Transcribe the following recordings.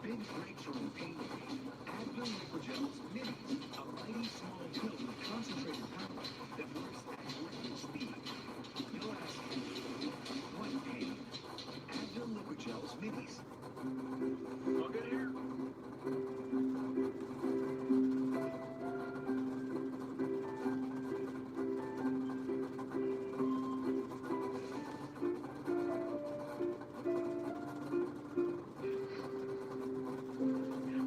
big breakthrough in pain relief. Advil Liquigels Minis, a mighty small pill with concentrated power that works at lightning speed. You'll ask, what pain? Advil Liquigels Minis. All good here?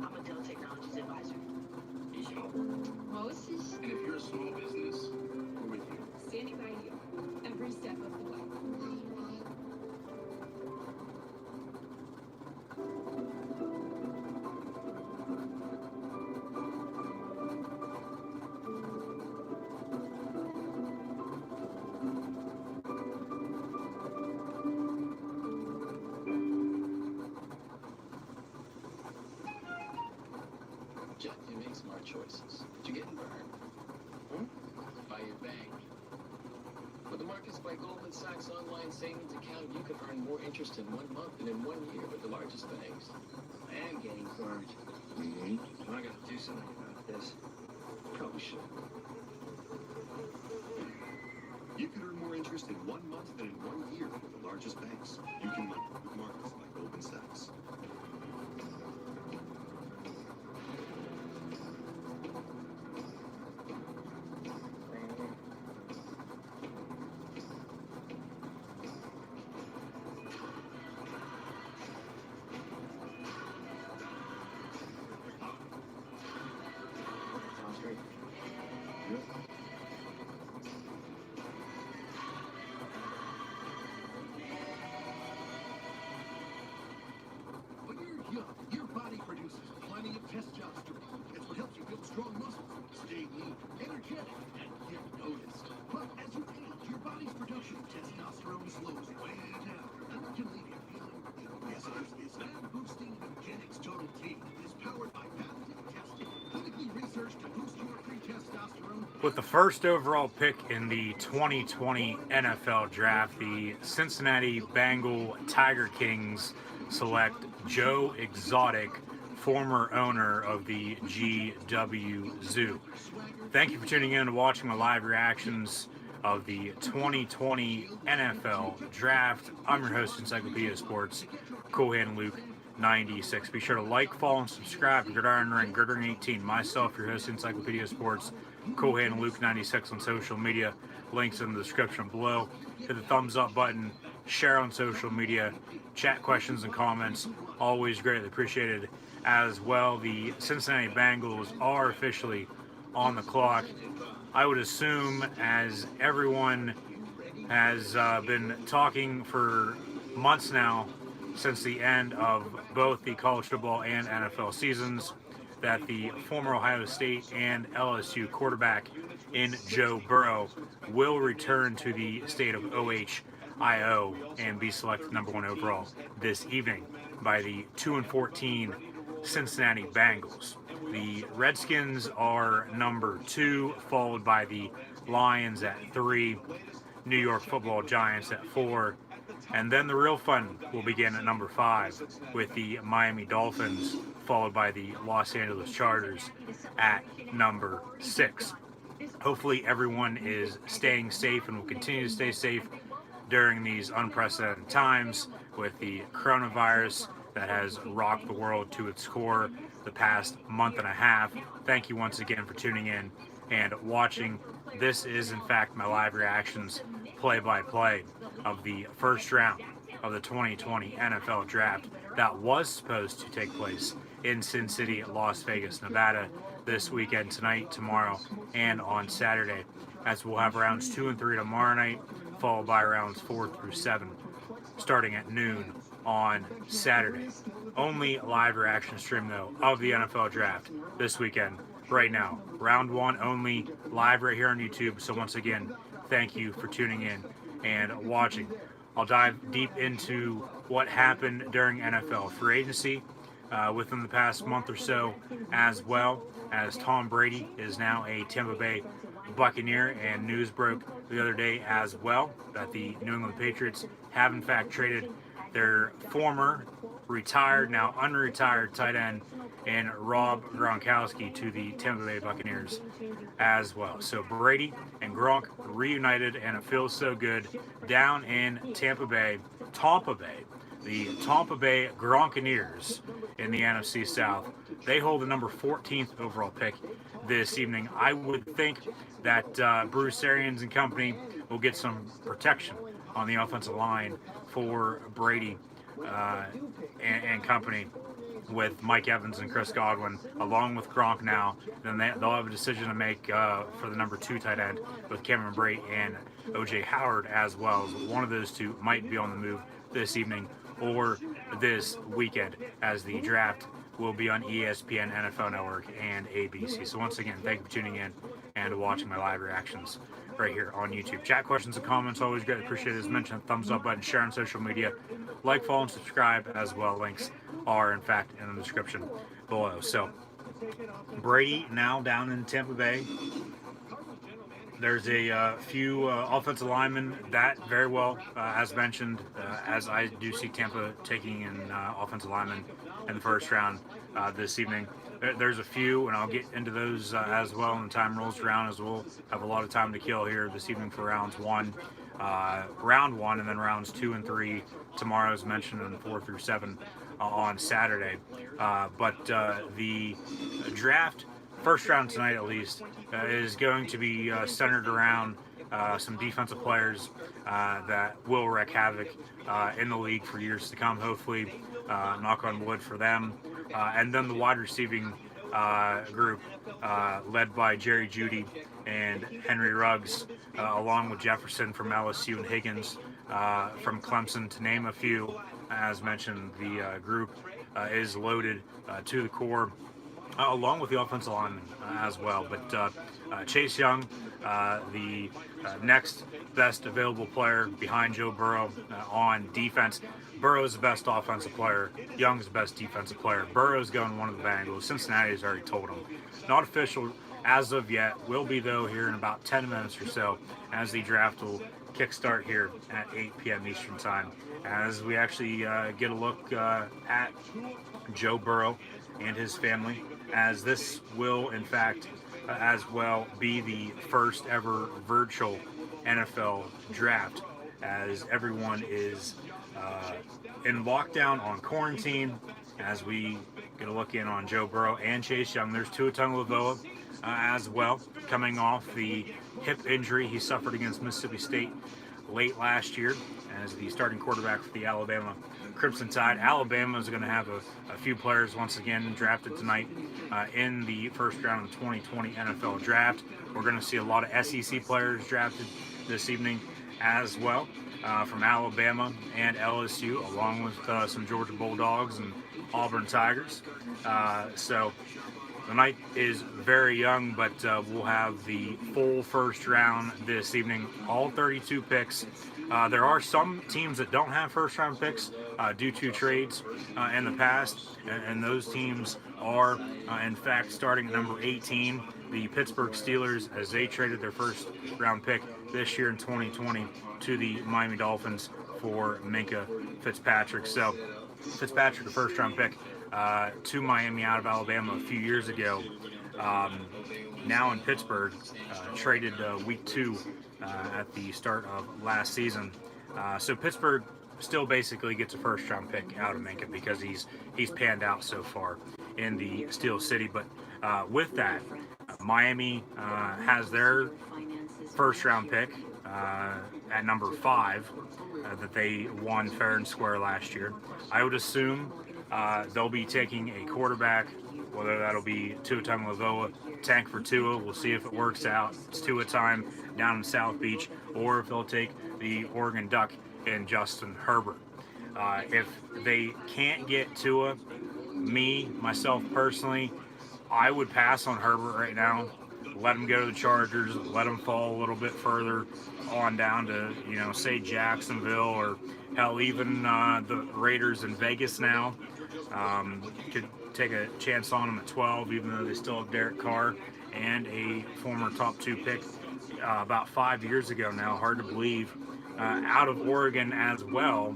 I'm a Dell Technologies advisor. Moses, And if you're a small business, we're with you. standing by you every step of the way. Jack, you make smart choices. But you're getting burned. By your bank. With the Marcus by Goldman Sachs online savings account, you can earn more interest in 1 month than in 1 year with the largest banks. I am getting burned. Mm-hmm. And I gotta do something about this. Probably should. You can earn more interest in 1 month than in 1 year with the largest banks. You can lend with Marcus by Goldman Sachs. Sounds great. When you're young, your body produces plenty of testosterone. It's what helps you build strong muscles, stay lean, energetic, and get noticed. But as you age, your body's production of testosterone slows way down, and that can leave you feeling yes, boosting Eugenics Total T is powered by patented testing, clinically researched to boost your free testosterone. With the first overall pick in the 2020 NFL Draft, the Cincinnati Bengal Tiger Kings select Joe Exotic, former owner of the GW Zoo. Thank you for tuning in and watching my live reactions of the 2020 NFL Draft. I'm your host, Encyclopedia Sports, Cool Hand Luke 96. Be sure to like, follow, and subscribe to Gridiron Ring, Gridiron 18. Myself, your host, Encyclopedia Sports, Cool Hand Luke 96 on social media. Links in the description below. Hit the thumbs up button, share on social media, chat questions and comments. Always greatly appreciated. As well, the Cincinnati Bengals are officially on the clock. I would assume, as everyone has been talking for months now, since the end of both the college football and NFL seasons, that the former Ohio State and LSU quarterback in Joe Burrow will return to the state of OHIO and be selected number 1 overall this evening by the 2-14 Cincinnati Bengals. The Redskins are number 2, followed by the Lions at 3, New York Football Giants at 4, and then the real fun will begin at number 5 with the Miami Dolphins, followed by the Los Angeles Chargers at number 6. Hopefully everyone is staying safe and will continue to stay safe during these unprecedented times with the coronavirus that has rocked the world to its core the past month and a half. Thank you once again for tuning in and watching. This is, in fact, my live reactions play-by-play of the first round of the 2020 NFL Draft that was supposed to take place in Sin City, Las Vegas, Nevada this weekend, tonight, tomorrow, and on Saturday, as we'll have rounds 2 and 3 tomorrow night, followed by rounds 4 through 7 starting at noon on Saturday. Only live reaction stream, though, of the NFL Draft this weekend, right now. Round 1 only, live right here on YouTube. So once again, thank you for tuning in and watching. I'll dive deep into what happened during NFL free agency within the past month or so, as well as Tom Brady is now a Tampa Bay Buccaneer, and news broke the other day as well that the New England Patriots have in fact traded their former retired, now unretired tight end, and Rob Gronkowski to the Tampa Bay Buccaneers as well. So Brady and Gronk reunited, and it feels so good down in Tampa Bay, the Tampa Bay Gronkaneers in the NFC South. They hold the number 14th overall pick this evening. I would think that Bruce Arians and company will get some protection on the offensive line for Brady and company with Mike Evans and Chris Godwin, along with Gronk now. Then they'll have a decision to make for the number 2 tight end with Cameron Brate and O.J. Howard as well. One of those two might be on the move this evening or this weekend, as the draft will be on ESPN, NFL Network, and ABC. So once again, thank you for tuning in and watching my live reactions right here on YouTube. Chat, questions, and comments, always greatly appreciated. As mentioned, thumbs up button, share on social media, like, follow, and subscribe as well. Links are, in fact, in the description below. So Brady now down in Tampa Bay. There's a few offensive linemen that very well, as mentioned, as I do see Tampa taking an offensive lineman in the first round this evening. There's a few, and I'll get into those as well when the time rolls around, as we'll have a lot of time to kill here this evening for round one, and then rounds 2 and 3 tomorrow, as mentioned, and 4 through 7 on Saturday. But the draft, first round tonight at least, is going to be centered around some defensive players that will wreak havoc in the league for years to come, hopefully. Knock on wood for them. And then the wide receiving group led by Jerry Jeudy and Henry Ruggs, along with Jefferson from LSU and Higgins from Clemson, to name a few. As mentioned, the group is loaded to the core, along with the offensive linemen as well. But Chase Young, the next best available player behind Joe Burrow on defense. Burrow's the best offensive player. Young's the best defensive player. Burrow's going one of the Bengals. Cincinnati has already told him. Not official as of yet. Will be, though, here in about 10 minutes or so, as the draft will kickstart here at 8 p.m. Eastern Time, as we actually get a look at Joe Burrow and his family, as this will, in fact, as well be the first ever virtual NFL draft, as everyone is in lockdown on quarantine, as we get a look in on Joe Burrow and Chase Young. There's Tua Tagovailoa as well, coming off the hip injury he suffered against Mississippi State late last year as the starting quarterback for the Alabama Crimson Tide. Alabama is going to have a few players once again drafted tonight in the first round of the 2020 NFL Draft. We're going to see a lot of SEC players drafted this evening as well, from Alabama and LSU, along with some Georgia Bulldogs and Auburn Tigers. So the night is very young, but we'll have the full first round this evening, all 32 picks. There are some teams that don't have first round picks due to trades in the past, and those teams are, in fact, starting at number 18, the Pittsburgh Steelers, as they traded their first round pick this year in 2020 to the Miami Dolphins for Minkah Fitzpatrick. So Fitzpatrick, the first round pick to Miami out of Alabama a few years ago, now in Pittsburgh, traded week 2 at the start of last season. So Pittsburgh still basically gets a first round pick out of Minkah because he's panned out so far in the Steel City. But with that, Miami has their first round pick at number 5 that they won fair and square last year. I would assume they'll be taking a quarterback, whether that'll be Tua Tagovailoa, tank for Tua. We'll see if it works out. It's Tua time down in South Beach, or if they'll take the Oregon Duck and Justin Herbert. If they can't get Tua, myself personally, I would pass on Herbert right now. Let him go to the Chargers. Let him fall a little bit further on down to, say Jacksonville, or hell, even the Raiders in Vegas now. Could take a chance on him at 12, even though they still have Derek Carr and a former top 2 pick about 5 years ago now. Hard to believe. Out of Oregon as well,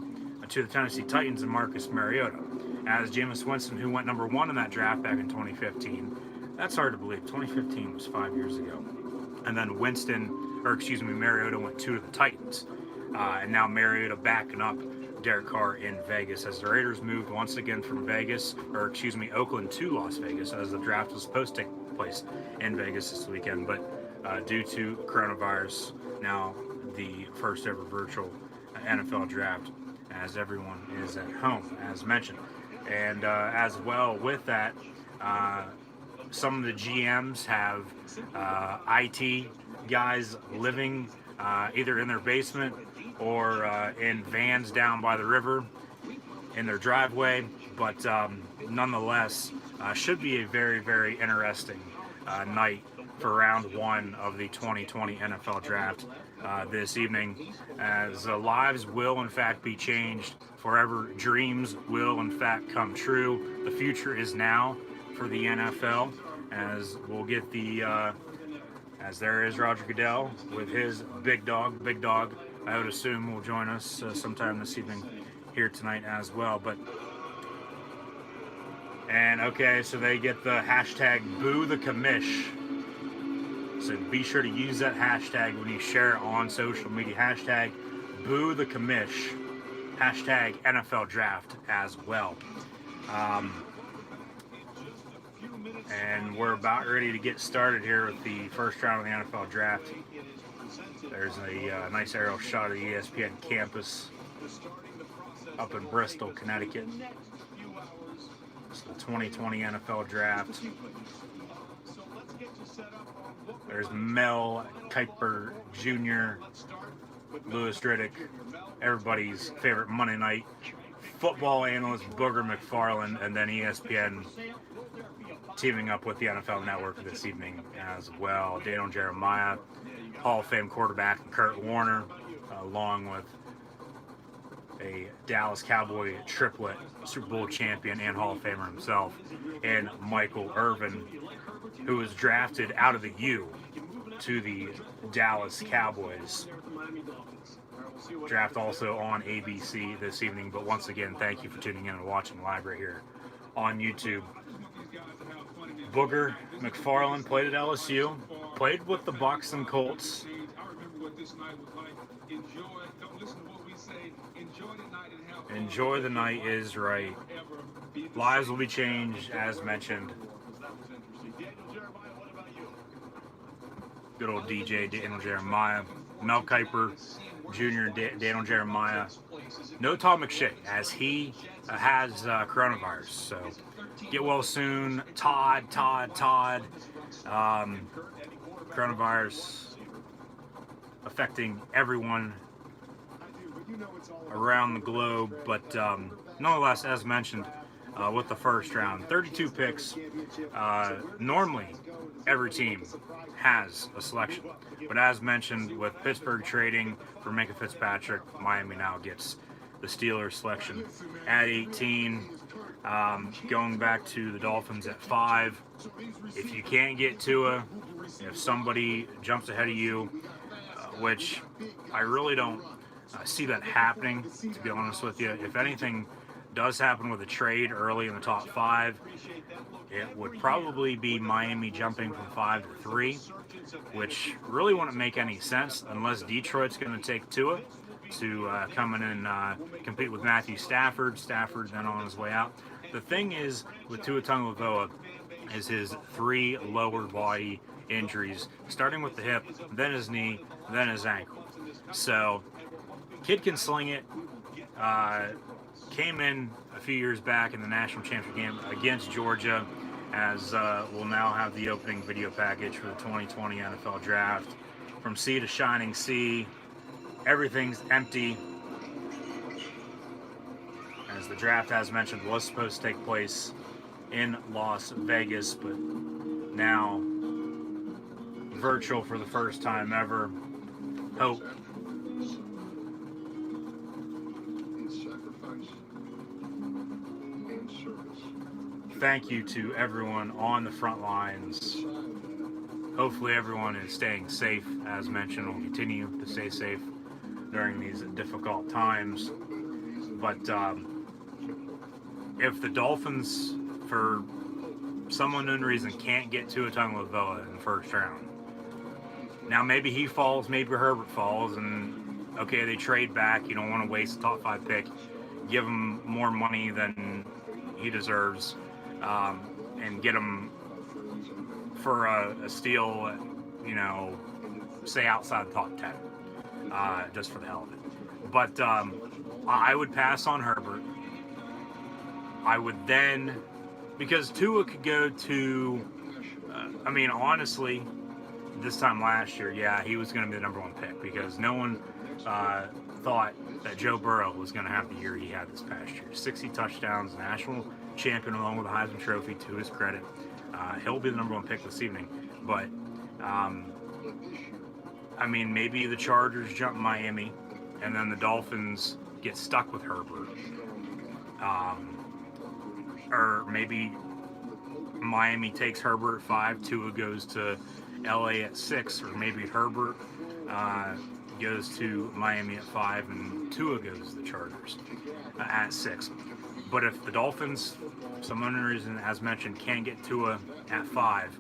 to the Tennessee Titans and Marcus Mariota. As Jameis Winston, who went number 1 in that draft back in 2015, that's hard to believe. 2015 was 5 years ago. And then Mariota went 2 to the Titans. And now Mariota backing up Derek Carr in Vegas as the Raiders moved once again from Oakland to Las Vegas, as the draft was supposed to take place in Vegas this weekend. But due to coronavirus, now the first ever virtual NFL draft, as everyone is at home, as mentioned. And as well with that, some of the GMs have IT guys living either in their basement or in vans down by the river in their driveway. But nonetheless, should be a very, very interesting night for round 1 of the 2020 NFL draft this evening, as lives will in fact be changed forever. Dreams will in fact come true. The future is now for the NFL, as we'll get the as there is Roger Goodell with his big dog. I would assume will join us sometime this evening here tonight as well. Okay, so they get the hashtag Boo the Commish. So be sure to use that hashtag when you share it on social media. Hashtag Boo the Commish. Hashtag NFL Draft as well. And we're about ready to get started here with the first round of the NFL Draft. There's a nice aerial shot of the ESPN campus up in Bristol, Connecticut. It's the 2020 NFL Draft. There's Mel Kiper Jr., Louis Riddick, everybody's favorite Monday night football analyst, Booger McFarland, and then ESPN teaming up with the NFL Network this evening as well. Daniel Jeremiah, Hall of Fame quarterback, and Kurt Warner, along with a Dallas Cowboy triplet, Super Bowl champion and Hall of Famer himself, and Michael Irvin, who was drafted out of the U to the Dallas Cowboys. Draft also on ABC this evening, but once again, thank you for tuning in and watching live right here on YouTube. Booger McFarland played at LSU, played with the Bucs and Colts. Enjoy the night is right. Lives will be changed, as mentioned. Good old DJ Daniel Jeremiah, Mel Kiper Jr., Daniel Jeremiah. No Todd McShay, as he has coronavirus. So get well soon, Todd. Coronavirus affecting everyone around the globe, but nonetheless, as mentioned, with the first round, 32 picks. Normally, every team has a selection, but as mentioned, with Pittsburgh trading for Minkah Fitzpatrick, Miami now gets the Steelers selection at 18. Going back to the Dolphins at 5. If you can't get Tua, if somebody jumps ahead of you, which I really don't see that happening, to be honest with you. If anything does happen with a trade early in the top 5, it would probably be Miami jumping from 5 to 3, which really wouldn't make any sense unless Detroit's going to take Tua to come in and compete with Matthew Stafford. Stafford then on his way out. The thing is with Tua Tagovailoa is his 3 lower body injuries, starting with the hip, then his knee, then his ankle. So kid can sling it. Came in a few years back in the national championship game against Georgia, as we'll now have the opening video package for the 2020 NFL Draft. From sea to shining sea, everything's empty, as the draft, as mentioned, was supposed to take place in Las Vegas, but now virtual for the first time ever. Hope thank you to everyone on the front lines. Hopefully everyone is staying safe, as mentioned. We'll continue to stay safe during these difficult times. But if the Dolphins, for some unknown reason, can't get Tua Tagovailoa in the first round, now maybe he falls, maybe Herbert falls, and okay, they trade back. You don't want to waste a top 5 pick. Give him more money than he deserves, and get him for a steal, you know, say outside the top 10, just for the hell of it. But I would pass on Herbert. I would then, because Tua could go to, I mean, honestly, this time last year, yeah, he was going to be the number 1 pick because no one thought that Joe Burrow was going to have the year he had this past year. 60 touchdowns, national champion along with the Heisman Trophy, to his credit. He'll be the number 1 pick this evening. But, I mean, maybe the Chargers jump Miami, and then the Dolphins get stuck with Herbert. Or maybe Miami takes Herbert at 5, Tua goes to LA at 6, or maybe Herbert goes to Miami at 5 and Tua goes to the Chargers at 6. But if the Dolphins, for some unknown reason, as mentioned, can't get Tua at 5,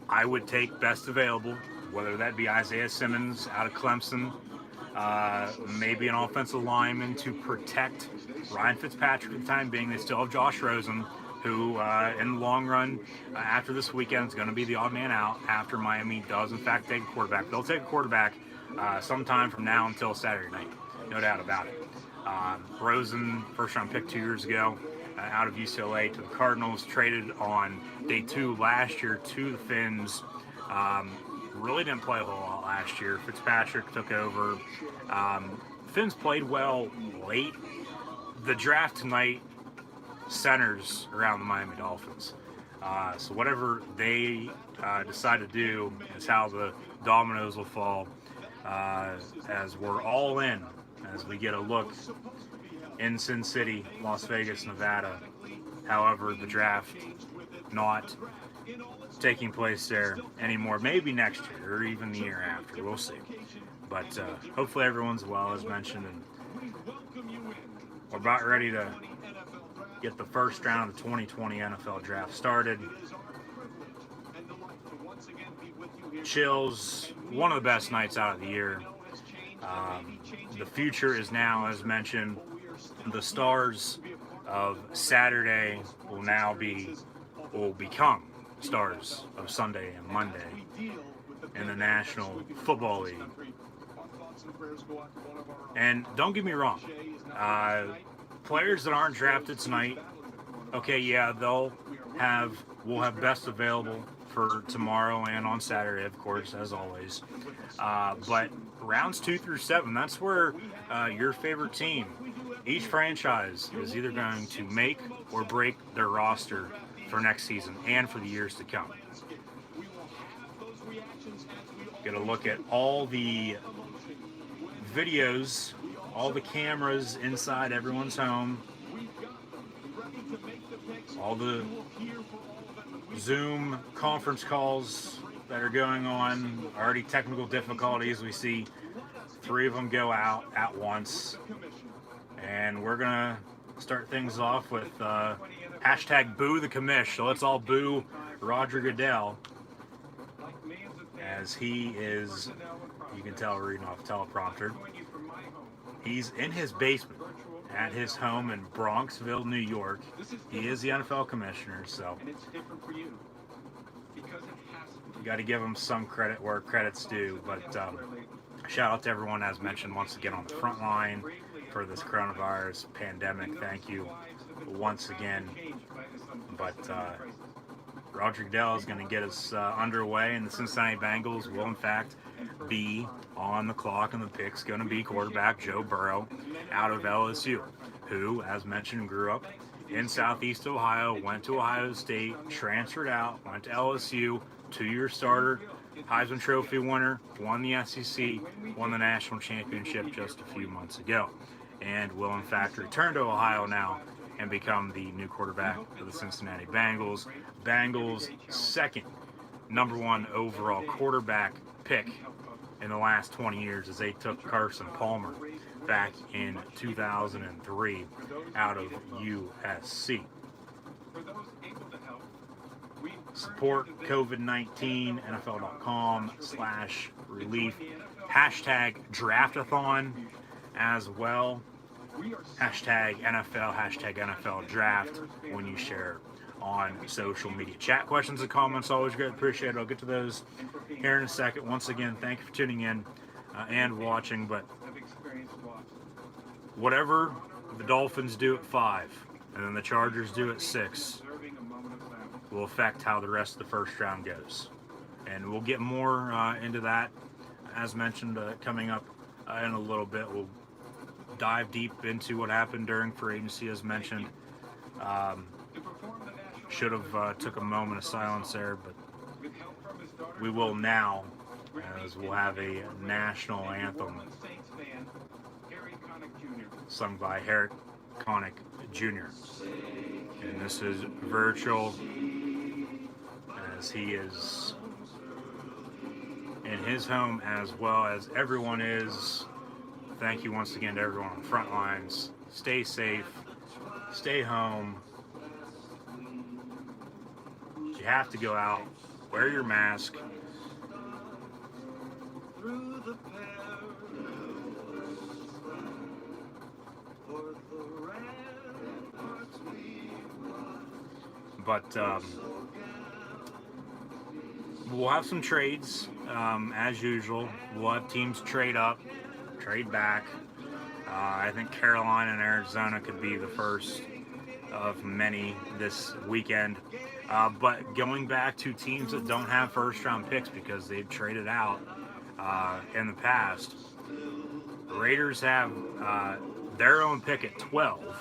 I would take best available, whether that be Isaiah Simmons out of Clemson, maybe an offensive lineman to protect Ryan Fitzpatrick for the time being. They still have Josh Rosen, who in the long run, after this weekend, is going to be the odd man out after Miami does, in fact, take a quarterback. They'll take a quarterback sometime from now until Saturday night, no doubt about it. Rosen, first-round pick 2 years ago, out of UCLA to the Cardinals, traded on day 2 last year to the Finns. Really didn't play a whole lot last year. Fitzpatrick took over. Finns played well late. The draft tonight centers around the Miami Dolphins. So whatever they decide to do is how the dominoes will fall, as we're all in, as we get a look in Sin City, Las Vegas, Nevada. However, the draft not taking place there anymore. Maybe next year or even the year after. We'll see. But hopefully everyone's well, as mentioned. And we're about ready to get the first round of the 2020 NFL Draft started. Chills, one of the best nights out of the year. The future is now, as mentioned, the stars of Saturday will become stars of Sunday and Monday in the National Football League. And don't get me wrong, players that aren't drafted tonight, okay, yeah, we'll have best available for tomorrow and on Saturday, of course, as always. But rounds 2 through 7, that's where your favorite team, each franchise, is either going to make or break their roster for next season and for the years to come. Get a look at all the videos, all the cameras inside everyone's home, all the Zoom conference calls that are going on. Already technical difficulties. We see 3 of them go out at once. And we're going to start things off with hashtag boo the commish. So let's all boo Roger Goodell, as he is, you can tell reading off teleprompter, he's in his basement at his home in Bronxville, New York. He is the NFL commissioner, so you got to give him some credit where credit's due. But shout out to everyone, as mentioned, once again on the front line for this coronavirus pandemic. Thank you once again. But Roger Goodell is going to get us underway, and the Cincinnati Bengals will, in fact, be on the clock, and the pick's going to be quarterback Joe Burrow out of LSU, who, as mentioned, grew up in Southeast Ohio, went to Ohio State, transferred out, went to LSU, 2-year starter, Heisman Trophy winner, won the SEC, won the national championship just a few months ago, and will, in fact, return to Ohio now and become the new quarterback for the Cincinnati Bengals. Bengals' second number 1 overall quarterback pick in the last 20 years, as they took Carson Palmer back in 2003 out of USC. Support COVID-19, NFL.com/relief. Hashtag draftathon as well. Hashtag NFL, hashtag NFL draft when you share on social media. Chat questions and comments, always great. Appreciate it. I'll get to those here in a second. Once again, thank you for tuning in and watching. But whatever the Dolphins do at 5 and then the Chargers do at 6 will affect how the rest of the first round goes. And we'll get more into that, as mentioned, coming up in a little bit. We'll dive deep into what happened during free agency, as mentioned. Should have took a moment of silence there, but we will now, as we'll have a national anthem sung by Harry Connick Jr. And this is virtual, as he is in his home as well as everyone is. Thank you once again to everyone on the front lines. Stay safe, stay home. If you have to go out, wear your mask. But we'll have some trades, as usual. We'll have teams trade up, trade back. I think Carolina and Arizona could be the first of many this weekend. But going back to teams that don't have first-round picks because they've traded out in the past, the Raiders have their own pick at 12,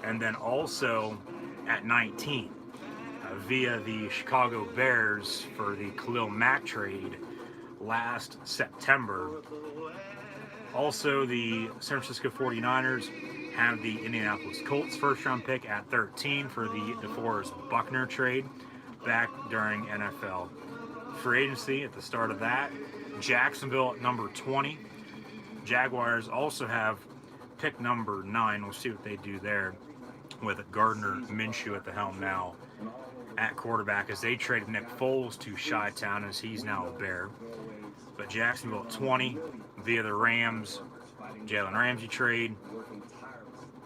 and then also at 19 via the Chicago Bears for the Khalil Mack trade last September. Also, the San Francisco 49ers have the Indianapolis Colts first-round pick at 13 for the DeForest Buckner trade back during NFL free agency at the start of that. Jacksonville at number 20. Jaguars also have pick number 9. We'll see what they do there with Gardner Minshew at the helm now at quarterback, as they traded Nick Foles to Chi-Town, as he's now a Bear. But Jacksonville at 20 via the Rams Jalen Ramsey trade.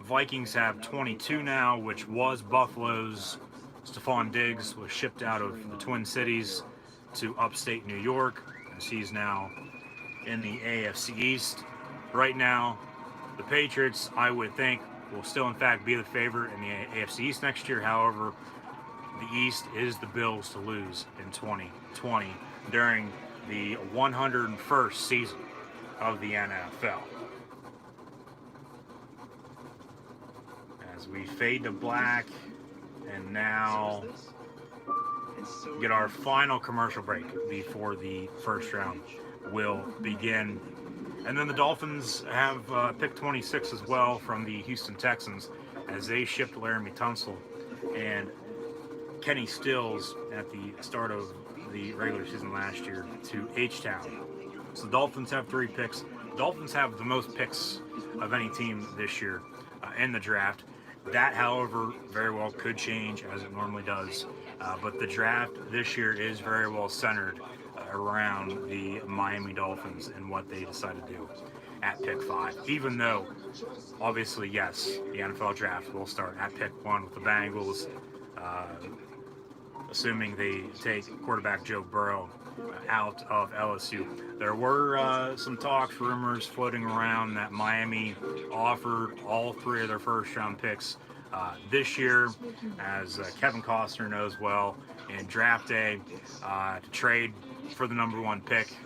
Vikings have 22 now, which was Buffalo's. Stephon Diggs was shipped out of the Twin Cities to upstate New York, as he's now in the AFC East. Right now, the Patriots, I would think, will still in fact be the favorite in the AFC East next year. However, the East is the Bills to lose in 2020 during the 101st season of the NFL. As we fade to black and now get our final commercial break before the first round will begin. And then the Dolphins have pick 26 as well from the Houston Texans, as they shipped Laramie Tunsil and Kenny Stills at the start of the regular season last year to H-Town. So the Dolphins have 3 picks. Dolphins have the most picks of any team this year in the draft. That, however, very well could change, as it normally does. But the draft this year is very well centered around the Miami Dolphins and what they decide to do at pick 5. Even though, obviously, yes, the NFL draft will start at pick 1 with the Bengals, assuming they take quarterback Joe Burrow out of LSU. There were some talks, rumors floating around that Miami offered all 3 of their first-round picks this year, as Kevin Costner knows well, in draft day to trade for the number 1 pick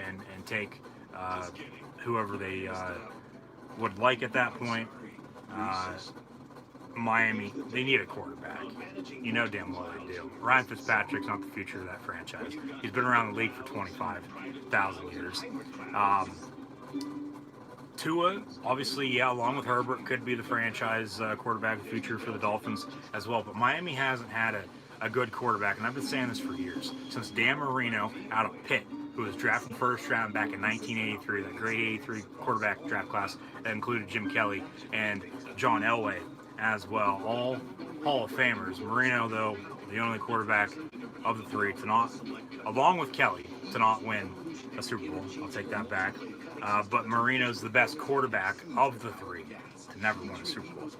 and take whoever they would like at that point. Miami, they need a quarterback. You know damn well they do. Ryan Fitzpatrick's not the future of that franchise. He's been around the league for 25,000 years. Tua, obviously, yeah, along with Herbert, could be the franchise quarterback of the future for the Dolphins as well. But Miami hasn't had a good quarterback, and I've been saying this for years. Since Dan Marino out of Pitt who was drafted first round back in 1983, that great 83 quarterback draft class that included Jim Kelly and John Elway as well. All Hall of Famers. Marino, though, the only quarterback of the three to not, along with Kelly, to not win a Super Bowl. I'll take that back. But Marino's the best quarterback of the three to never win a Super Bowl.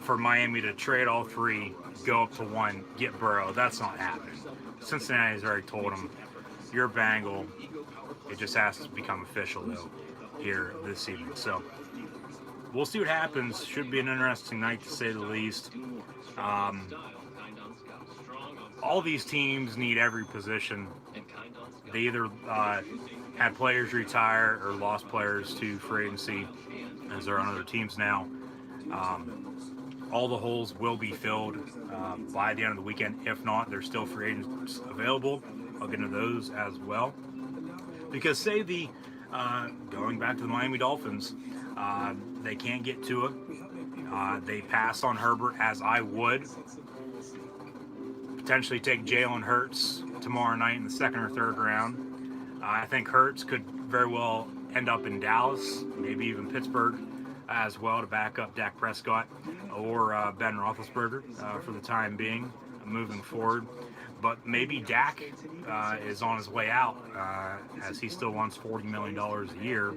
For Miami to trade all three, go up to one, get Burrow, that's not happening. Cincinnati's already told them, you're a Bengal. It just has to become official, though, here this evening. So we'll see what happens. Should be an interesting night, to say the least. All these teams need every position. They either had players retire or lost players to free agency, as they're on other teams now. All the holes will be filled by the end of the weekend. If not, there's still free agents available. I'll get into those as well. Because say going back to the Miami Dolphins, they can't get to it. They pass on Herbert, as I would. Potentially take Jalen Hurts tomorrow night in the second or third round. I think Hurts could very well end up in Dallas, maybe even Pittsburgh as well, to back up Dak Prescott or Ben Roethlisberger for the time being, moving forward. But maybe Dak is on his way out, as he still wants $40 million a year,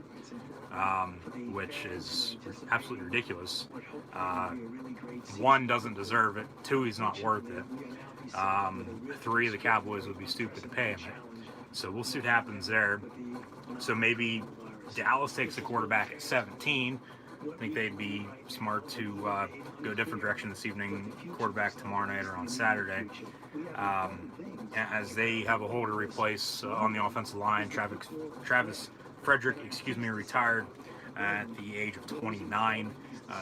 which is absolutely ridiculous. One, doesn't deserve it. Two, he's not worth it. Three, the Cowboys would be stupid to pay him. So we'll see what happens there. So maybe Dallas takes a quarterback at 17. I think they'd be smart to go a different direction this evening, quarterback tomorrow night or on Saturday, as they have a hole to replace on the offensive line. Travis Frederick, retired at the age of 29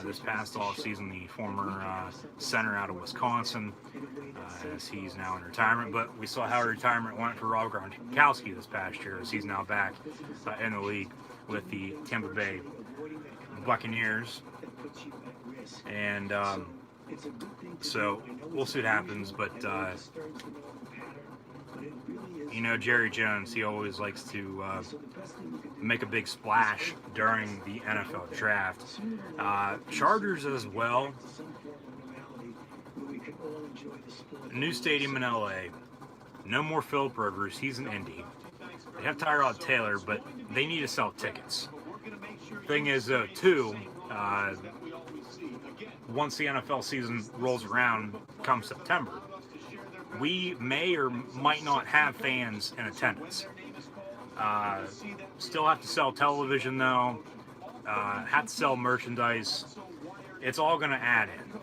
this past offseason, the former center out of Wisconsin, as he's now in retirement. But we saw how retirement went for Rob Gronkowski this past year, as he's now back in the league with the Tampa Bay Buccaneers. And so we'll see what happens. But Jerry Jones, he always likes to make a big splash during the NFL draft. Chargers as well. New stadium in LA. No more Philip Rivers. He's in Indy. They have Tyrod Taylor, but they need to sell tickets. Thing is, too, once the NFL season rolls around come September, we may or might not have fans in attendance. Still have to sell television, though. Have to sell merchandise. It's all going to add in.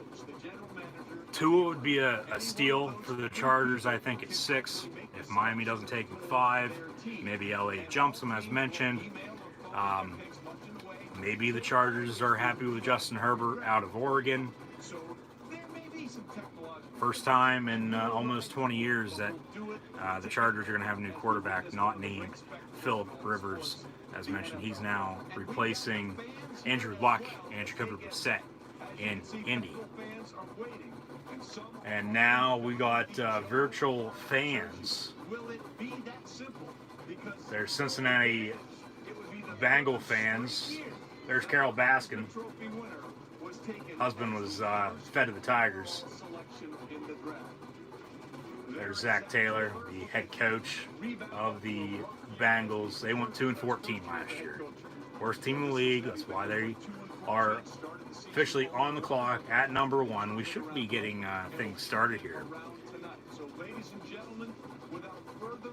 Tua would be a steal for the Chargers, I think, at 6. If Miami doesn't take him at 5, maybe LA jumps him, as mentioned. Maybe the Chargers are happy with Justin Herbert out of Oregon. First time in almost 20 years that the Chargers are going to have a new quarterback not named Philip Rivers. As mentioned, he's now replacing Andrew Luck and Jacoby Brissett in Indy. And now we got virtual fans. There's Cincinnati Bengal fans. There's Carol Baskin. Husband was fed to the Tigers. There's Zach Taylor, the head coach of the Bengals. They went 2-14 last year. Worst team in the league. That's why they are officially on the clock at number 1. We should be getting things started here.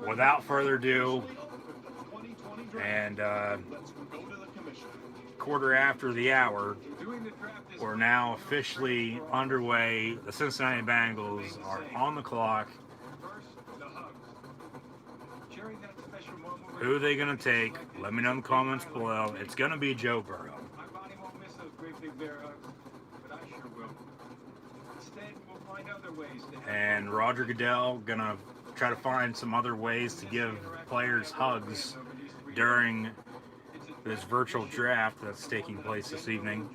Without further ado, and quarter after the hour, we're now officially underway. The Cincinnati Bengals are on the clock. Who are they going to take? Let me know in the comments below. It's going to be Joe Burrow. And Roger Goodell going to try to find some other ways to give players hugs during this virtual draft that's taking place this evening.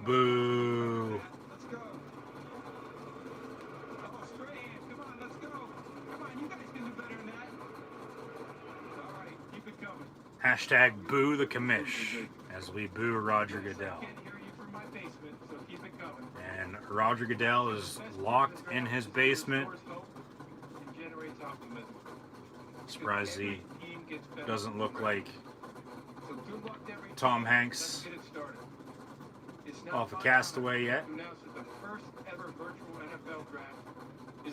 Boo. Hashtag boo the commish as we boo Roger Goodell. And Roger Goodell is locked in his basement. Surprised he doesn't look like Tom Hanks off of Castaway yet.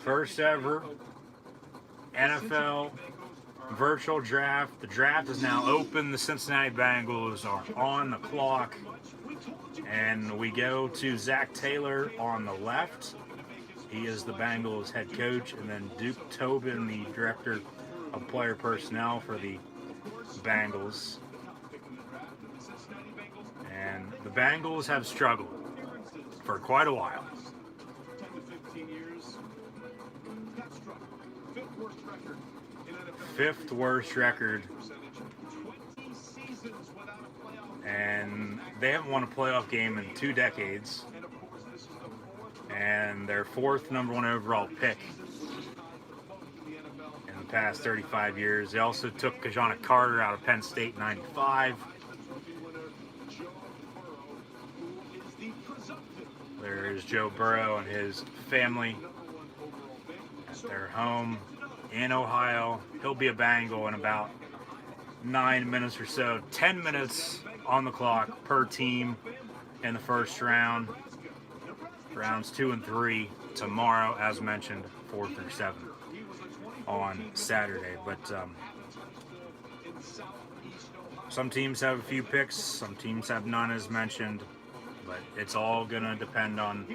First ever NFL virtual draft. The draft is now open. The Cincinnati Bengals are on the clock. And we go to Zach Taylor on the left. He is the Bengals head coach. And then Duke Tobin, the director of player personnel for the Bengals. And the Bengals have struggled for quite a while. Fifth worst record, and they haven't won a playoff game in 2 decades, and their 4th number 1 overall pick in the past 35 years. They also took Kajana Carter out of Penn State in '95. There's Joe Burrow and his family at their home in Ohio. He'll be a Bengal in about 9 minutes or so. 10 minutes on the clock per team in the first round. Rounds 2 and 3 tomorrow, as mentioned, 4 through 7 on Saturday. But some teams have a few picks, some teams have none, as mentioned. But it's all going to depend on,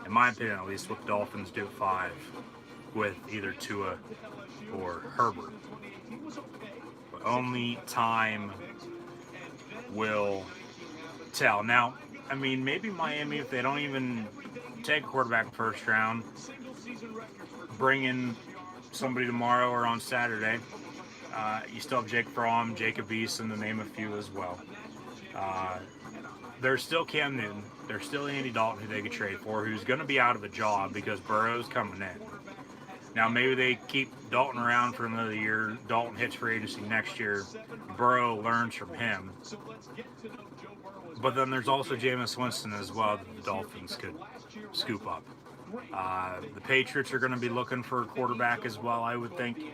in my opinion at least, what the Dolphins do at 5 with either Tua or Herbert. But only time will tell. Now, I mean, maybe Miami, if they don't even take a quarterback in the first round, bring in somebody tomorrow or on Saturday. You still have Jake Fromm, Jacob Eason, to name a few as well. There's still Cam Newton. There's still Andy Dalton, who they could trade for, who's going to be out of a job because Burrow's coming in. Now, maybe they keep Dalton around for another year. Dalton hits free agency next year. Burrow learns from him. But then there's also Jameis Winston as well that the Dolphins could scoop up. The Patriots are going to be looking for a quarterback as well, I would think,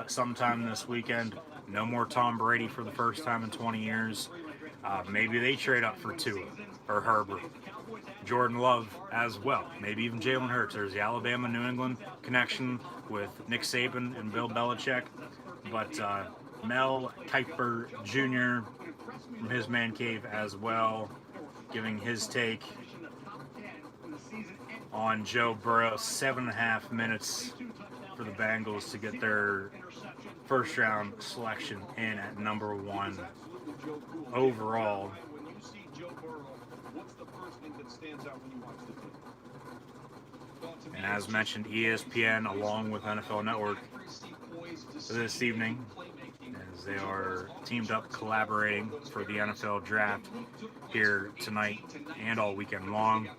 sometime this weekend. No more Tom Brady for the first time in 20 years. Maybe they trade up for Tua or Herbert. Jordan Love as well. Maybe even Jalen Hurts. There's the Alabama-New England connection with Nick Saban and Bill Belichick. But Mel Kiper Jr. from his man cave as well, giving his take on Joe Burrow. 7.5 minutes for the Bengals to get their first round selection in at number 1 overall. And as mentioned, ESPN along with NFL Network this evening, as they are teamed up collaborating for the NFL draft here tonight and all weekend long.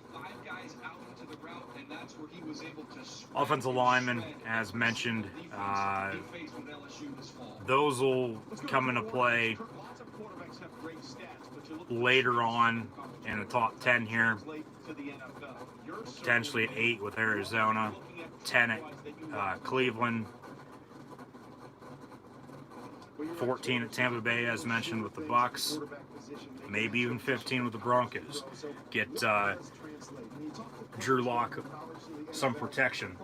Offensive linemen, as mentioned, those will come into play later on in the top 10 here, potentially at 8 with Arizona, 10 at Cleveland, 14 at Tampa Bay, as mentioned, with the Bucs, maybe even 15 with the Broncos. Get Drew Lock some protection,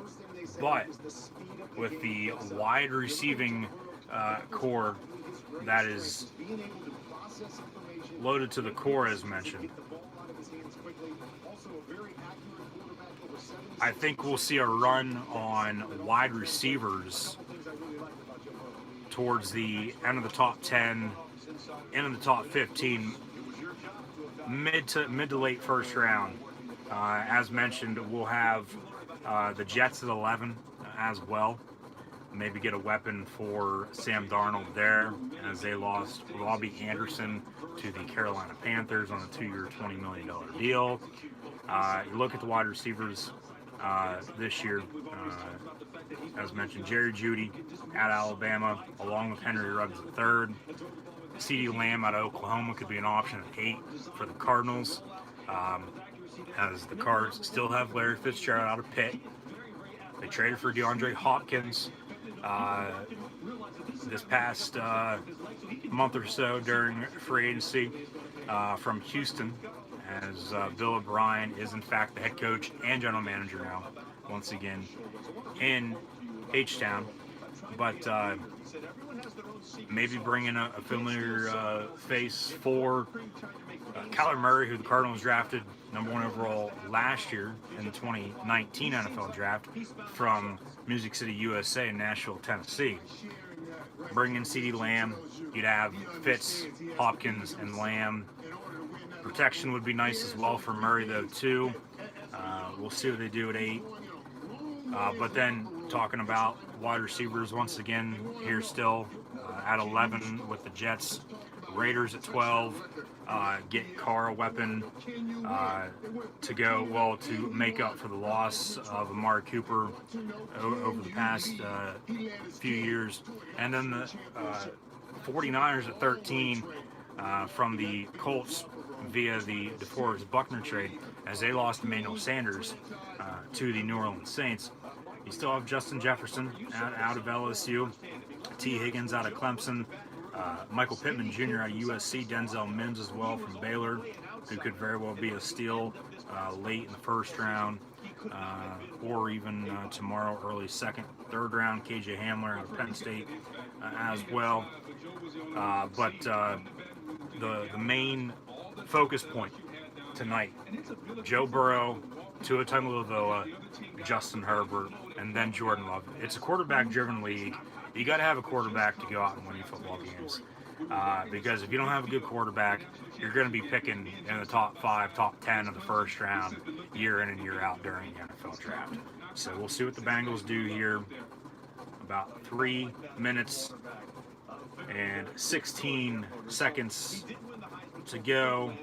but with the wide receiving core that is loaded to the core, as mentioned, I think we'll see a run on wide receivers towards the end of the top 10, end of the top 15, mid to late first round. As mentioned, we'll have the Jets at 11 as well. Maybe get a weapon for Sam Darnold there, as they lost Robbie Anderson to the Carolina Panthers on a 2-year, $20 million deal. You look at the wide receivers, this year. As mentioned, Jerry Jeudy at Alabama, along with Henry Ruggs III. CeeDee Lamb out of Oklahoma could be an option at 8 for the Cardinals, as the Cards still have Larry Fitzgerald out of Pitt. They traded for DeAndre Hopkins this past month or so during free agency from Houston, as Bill O'Brien is in fact the head coach and general manager now, once again in H-Town. But maybe bring in a familiar face for Kyler Murray, who the Cardinals drafted #1 overall last year in the 2019 NFL draft from Music City, USA in Nashville, Tennessee. Bring in CeeDee Lamb. You'd have Fitz, Hopkins, and Lamb. Protection would be nice as well for Murray, though, too. We'll see what they do at 8. But then talking about wide receivers once again here still at 11 with the Jets. Raiders at 12. Get Carr a weapon to go, well, to make up for the loss of Amari Cooper over the past few years. And then the 49ers at 13 from the Colts via the DeForest Buckner trade, as they lost Emmanuel Sanders to the New Orleans Saints. You still have Justin Jefferson out of LSU, T. Higgins out of Clemson, Michael Pittman Jr. out of USC, Denzel Mims as well from Baylor, who could very well be a steal late in the first round, or even tomorrow, early second, third round. KJ Hamler out of Penn State as well. But the main focus point tonight, Joe Burrow, Tua Tagovailoa, Justin Herbert, and then Jordan Love. It's a quarterback-driven league. You got to have a quarterback to go out and win your football games. Because if you don't have a good quarterback, you're going to be picking in the top 5, top 10 of the first round, year in and year out during the NFL draft. So we'll see what the Bengals do here. About 3 minutes and 16 seconds to go.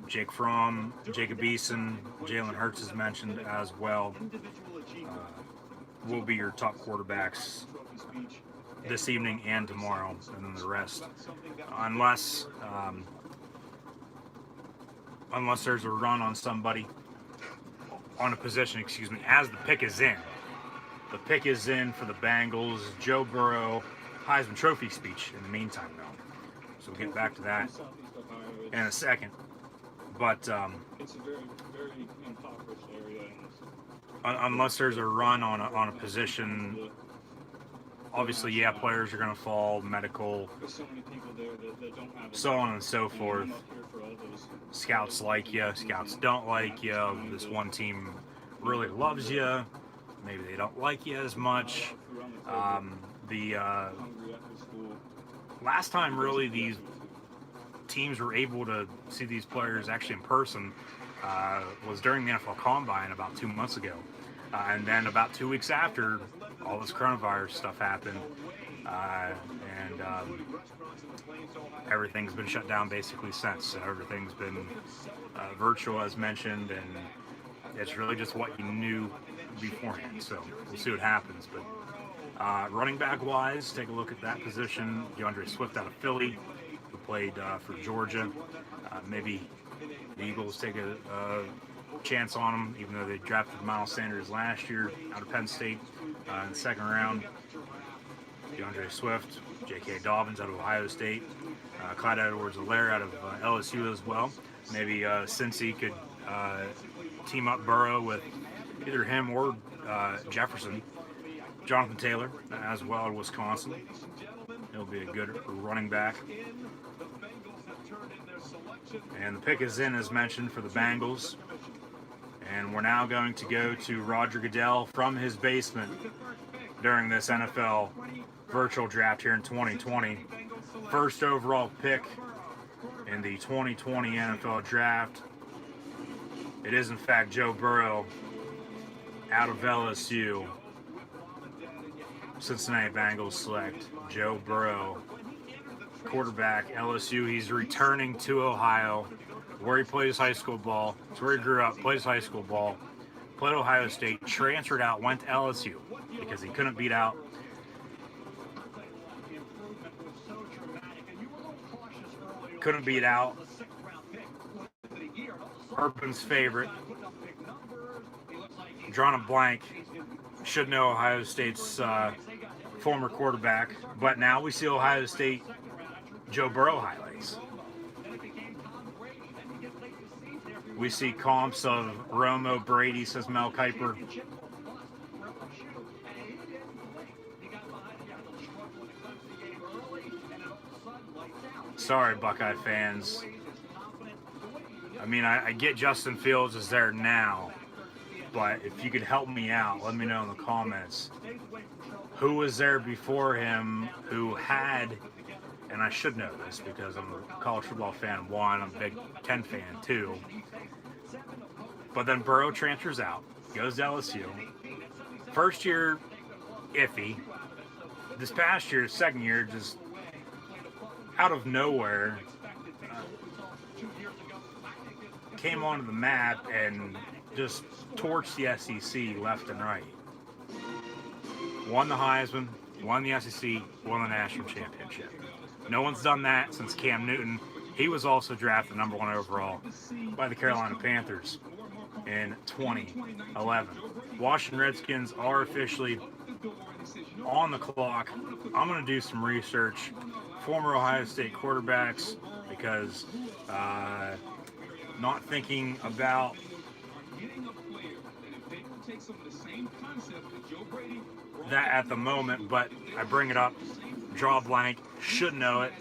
Jake Fromm, Jacob Eason, Jalen Hurts is mentioned as well. Will be your top quarterbacks this evening and tomorrow, and then the rest, unless there's a run on somebody on a position, as the pick is in. The pick is in for the Bengals. Joe Burrow, Heisman Trophy speech in the meantime, though. So we'll get back to that in a second. But it's a very, very impoverished area. Unless there's a run on a position, obviously, yeah, players are going to fall, medical, There's so many people there that don't have so on and so I'm forth. up here for all those. Scouts like you, scouts don't like you. This one team really loves you. Maybe they don't like you as much. The Hungry after school. last time, really, these teams were able to see these players actually in person was during the NFL Combine about 2 months ago. And then about 2 weeks after, all this coronavirus stuff happened. And everything's been shut down basically since. So everything's been virtual, as mentioned, and it's really just what you knew beforehand. So we'll see what happens. But running back wise, take a look at that position. DeAndre Swift out of Philly, who played for Georgia. Maybe the Eagles take a chance on him, even though they drafted Miles Sanders last year out of Penn State in the second round. DeAndre Swift, J.K. Dobbins out of Ohio State, Clyde Edwards-Helaire out of LSU as well. Maybe Cincy could team up Burrow with either him or Jefferson. Jonathan Taylor as well at Wisconsin. He'll be a good running back. And the pick is in, as mentioned, for the Bengals. And we're now going to go to Roger Goodell from his basement during this NFL virtual draft here in 2020. First overall pick in the 2020 NFL draft. It is, in fact, Joe Burrow out of LSU. Cincinnati Bengals select Joe Burrow, quarterback, LSU. He's returning to Ohio where he plays high school ball. It's where he grew up, plays high school ball. Played Ohio State, transferred out, went to LSU because he couldn't beat out Urban's favorite. Drawing a blank. Should know Ohio State's former quarterback, but now we see Ohio State Joe Burrow highlights. We see comps of Romo, Brady, says Mel Kiper. Sorry, Buckeye fans. I mean, I get Justin Fields is there now, but if you could help me out, let me know in the comments. Who was there before him who had, and I should know this because I'm a college football fan, one, I'm a Big Ten fan, two. But then Burrow transfers out, goes to LSU. First year, iffy. This past year, second year, just out of nowhere, came onto the map and just torched the SEC left and right. Won the Heisman, won the SEC, won the national championship. No one's done that since Cam Newton. He was also drafted number 1 overall by the Carolina Panthers in 2011. Washington Redskins are officially on the clock. I'm going to do some research. Former Ohio State quarterbacks, because not thinking about that at the moment, but I bring it up, draw a blank, should know it.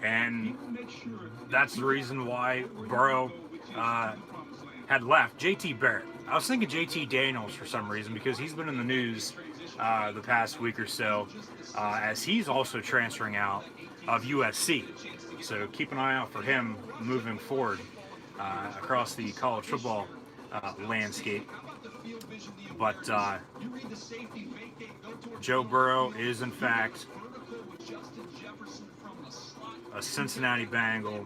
And that's the reason why Burrow had left. JT Barrett. I was thinking JT Daniels for some reason because he's been in the news the past week or so as he's also transferring out of USC. So keep an eye out for him moving forward across the college football landscape. But Joe Burrow is in fact a Cincinnati Bengal.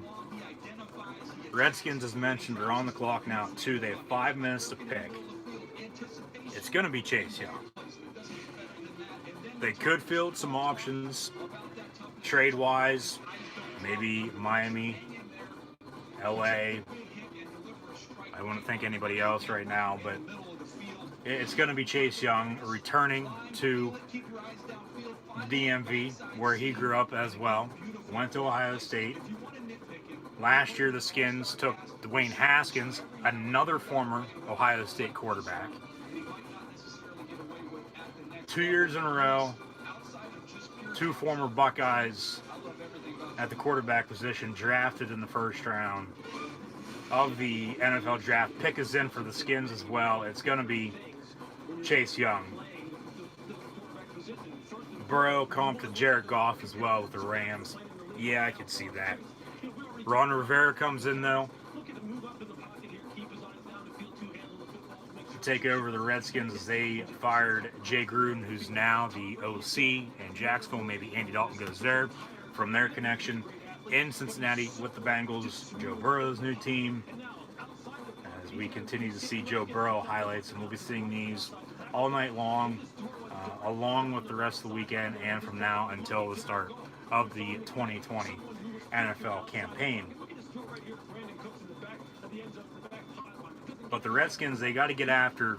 Redskins, as mentioned, are on the clock now too. They have 5 minutes to pick. It's going to be Chase Young. They could field some options trade-wise, maybe Miami, LA. I wouldn't think anybody else right now, but it's going to be Chase Young returning to DMV, where he grew up as well. Went to Ohio State. Last year, the Skins took Dwayne Haskins, another former Ohio State quarterback. 2 years in a row, 2 former Buckeyes at the quarterback position drafted in the first round of the NFL draft. Pick is in for the Skins as well. It's going to be Chase Young. Burrow comped to Jared Goff as well with the Rams. Yeah, I could see that. Ron Rivera comes in, though, to take over the Redskins as they fired Jay Gruden, who's now the OC in Jacksonville. Maybe Andy Dalton goes there from their connection in Cincinnati with the Bengals. Joe Burrow's new team. As we continue to see Joe Burrow highlights, and we'll be seeing these all night long, along with the rest of the weekend and from now until the start of the 2020 NFL campaign. But the Redskins, they got to get after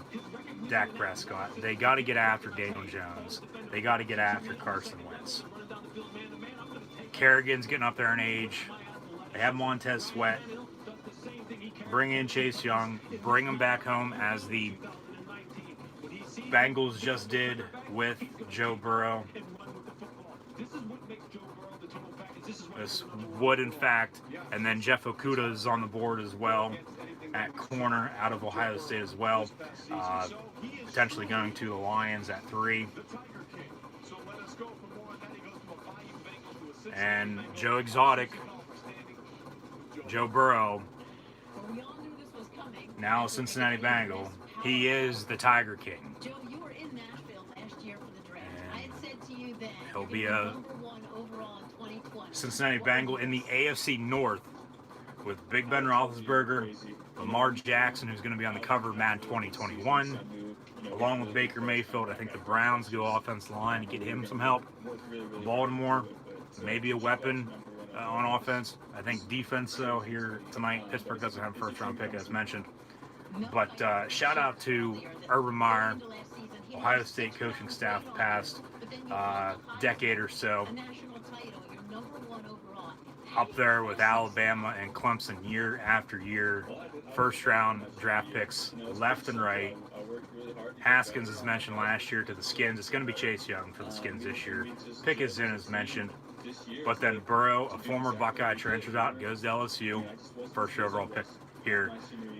Dak Prescott. They got to get after Daniel Jones. They got to get after Carson Wentz. Kerrigan's getting up there in age. They have Montez Sweat. Bring in Chase Young. Bring him back home as the Bengals just did with Joe Burrow. This would, in fact, and then Jeff Okudah is on the board as well at corner out of Ohio State as well. Potentially going to the Lions at 3. And Joe Exotic, Joe Burrow, now a Cincinnati Bengal. He is the Tiger King. Joe, you were in Nashville last year for the draft. I had said to you then He'll be a Cincinnati Bengal in the AFC North with Big Ben Roethlisberger, Lamar Jackson, who's going to be on the cover of Madden 2021, along with Baker Mayfield. I think the Browns go offensive line to get him some help. Baltimore, maybe a weapon on offense. I think defense, though, here tonight. Pittsburgh doesn't have a first-round pick, as mentioned. But shout out to Urban Meyer, Ohio State coaching staff the past decade or so. Up there with Alabama and Clemson year after year. First-round draft picks left and right. Haskins, as mentioned last year, to the Skins. It's going to be Chase Young for the Skins this year. Pickett is in, as mentioned. But then Burrow, a former Buckeye, transfers out, goes to LSU. First overall pick here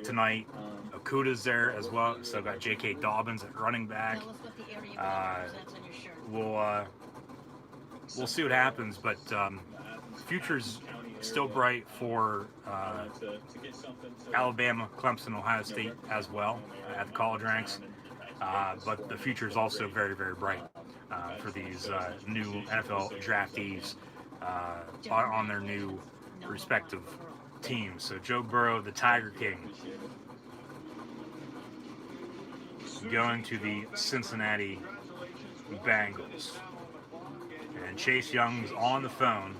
tonight. Okuda's there as well. Still got J.K. Dobbins at running back. We'll see what happens, but future's still bright for Alabama, Clemson, Ohio State as well at the college ranks. But the future is also very, very bright for these new NFL draftees on their new respective teams. So Joe Burrow, the Tiger King, going to the Cincinnati Bengals. And Chase Young's on the phone.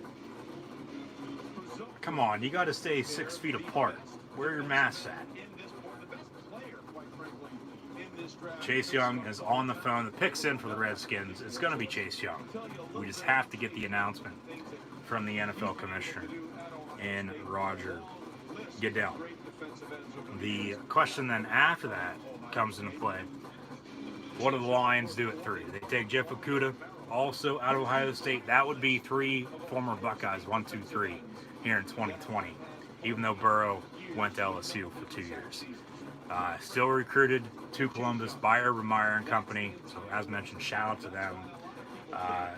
Come on, you got to stay 6 feet apart. Where are your masks at? Chase Young is on the phone. The pick's in for the Redskins. It's going to be Chase Young. We just have to get the announcement from the NFL commissioner and Roger Goodell. The question then after that comes into play. What do the Lions do at 3? They take Jeff Okudah, also out of Ohio State. That would be 3 former Buckeyes, 1, 2, 3, here in 2020, even though Burrow went to LSU for 2 years. Still recruited to Columbus by Urban Meyer and company. So as mentioned, shout out to them.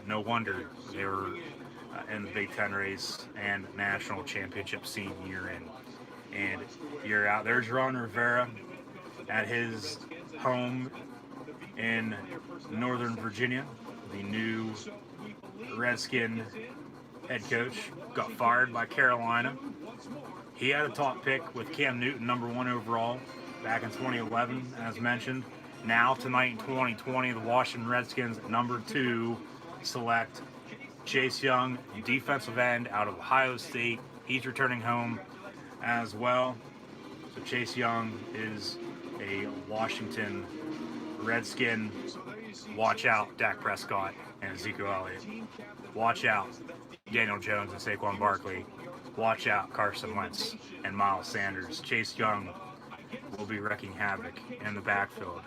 No wonder they were in the Big Ten race and national championship scene year in and year out. There's Ron Rivera at his home in Northern Virginia. The new Redskin head coach got fired by Carolina. He had a top pick with Cam Newton, number 1 overall, back in 2011, as mentioned. Now, tonight in 2020, the Washington Redskins at number 2 select Chase Young, defensive end out of Ohio State. He's returning home as well. So Chase Young is a Washington Redskin. Watch out, Dak Prescott and Ezekiel Elliott. Watch out, Daniel Jones and Saquon Barkley. Watch out, Carson Wentz and Miles Sanders. Chase Young will be wreaking havoc in the backfield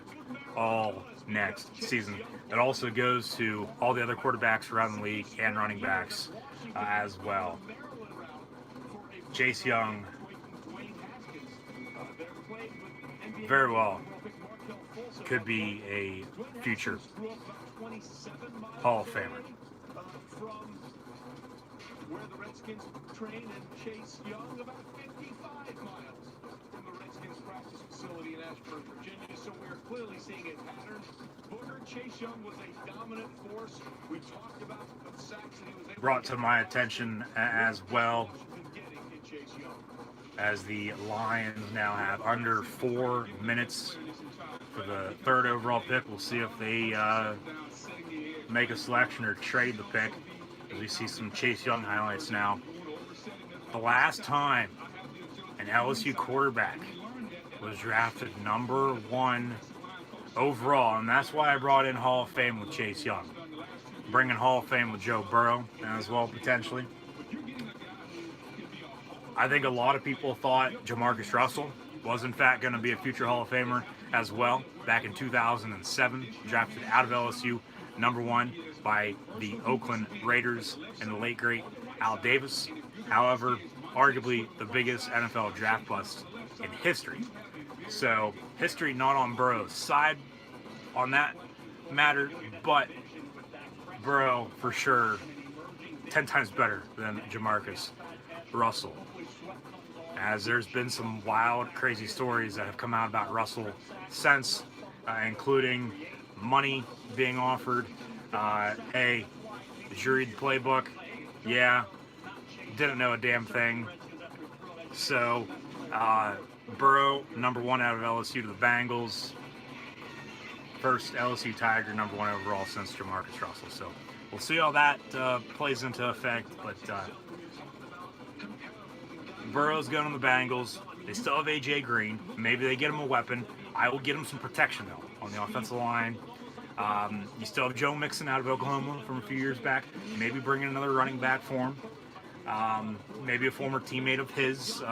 all next season. It also goes to all the other quarterbacks around the league and running backs as well. Chase Young, very well, could be a future Hall of Famer. Where the Redskins train and Chase Young, about 55 miles from the Redskins practice facility in Ashburn, Virginia. So we're clearly seeing a pattern. Booger, Chase Young was a dominant force. We talked about the sacks that he was able brought to my attention as well, as the Lions now have under 4 minutes for the 3rd overall pick. We'll see if they make a selection or trade the pick, as we see some Chase Young highlights now. The last time an LSU quarterback was drafted number 1 overall, and that's why I brought in Hall of Fame with Chase Young. Bringing Hall of Fame with Joe Burrow as well, potentially. I think a lot of people thought Jamarcus Russell was in fact going to be a future Hall of Famer as well. Back in 2007, drafted out of LSU, number 1 by the Oakland Raiders and the late great Al Davis. However, arguably the biggest NFL draft bust in history. So history not on Burrow's side on that matter, but Burrow for sure 10 times better than Jamarcus Russell, as there's been some wild, crazy stories that have come out about Russell since, including money being offered. Hey, did you read the playbook? Yeah, didn't know a damn thing. So, Burrow, number 1 out of LSU to the Bengals. First LSU Tiger, number 1 overall since Jamarcus Russell. So, we'll see how that plays into effect. But Burrow's going to the Bengals. They still have A.J. Green. Maybe they get him a weapon. I will get him some protection, though, on the offensive line. You still have Joe Mixon out of Oklahoma from a few years back. Maybe bring in another running back for him. Maybe a former teammate of his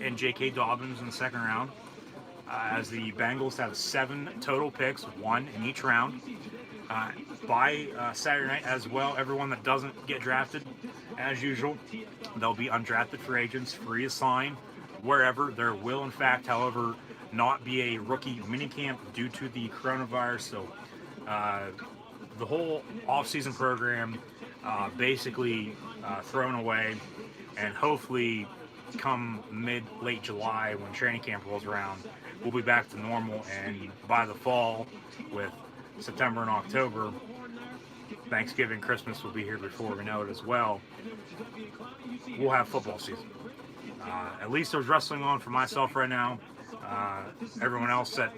in J.K. Dobbins in the second round. As the Bengals have 7 total picks, 1 in each round. By Saturday night as well, everyone that doesn't get drafted, as usual, they'll be undrafted free agents, free to sign wherever. There will, in fact, however, not be a rookie minicamp due to the coronavirus. So the whole offseason program basically thrown away, and hopefully come late July when training camp rolls around, we'll be back to normal, and by the fall, with September and October, Thanksgiving, Christmas will be here before we know it as well. We'll have football season. At least there's wrestling on for myself right now. Everyone else that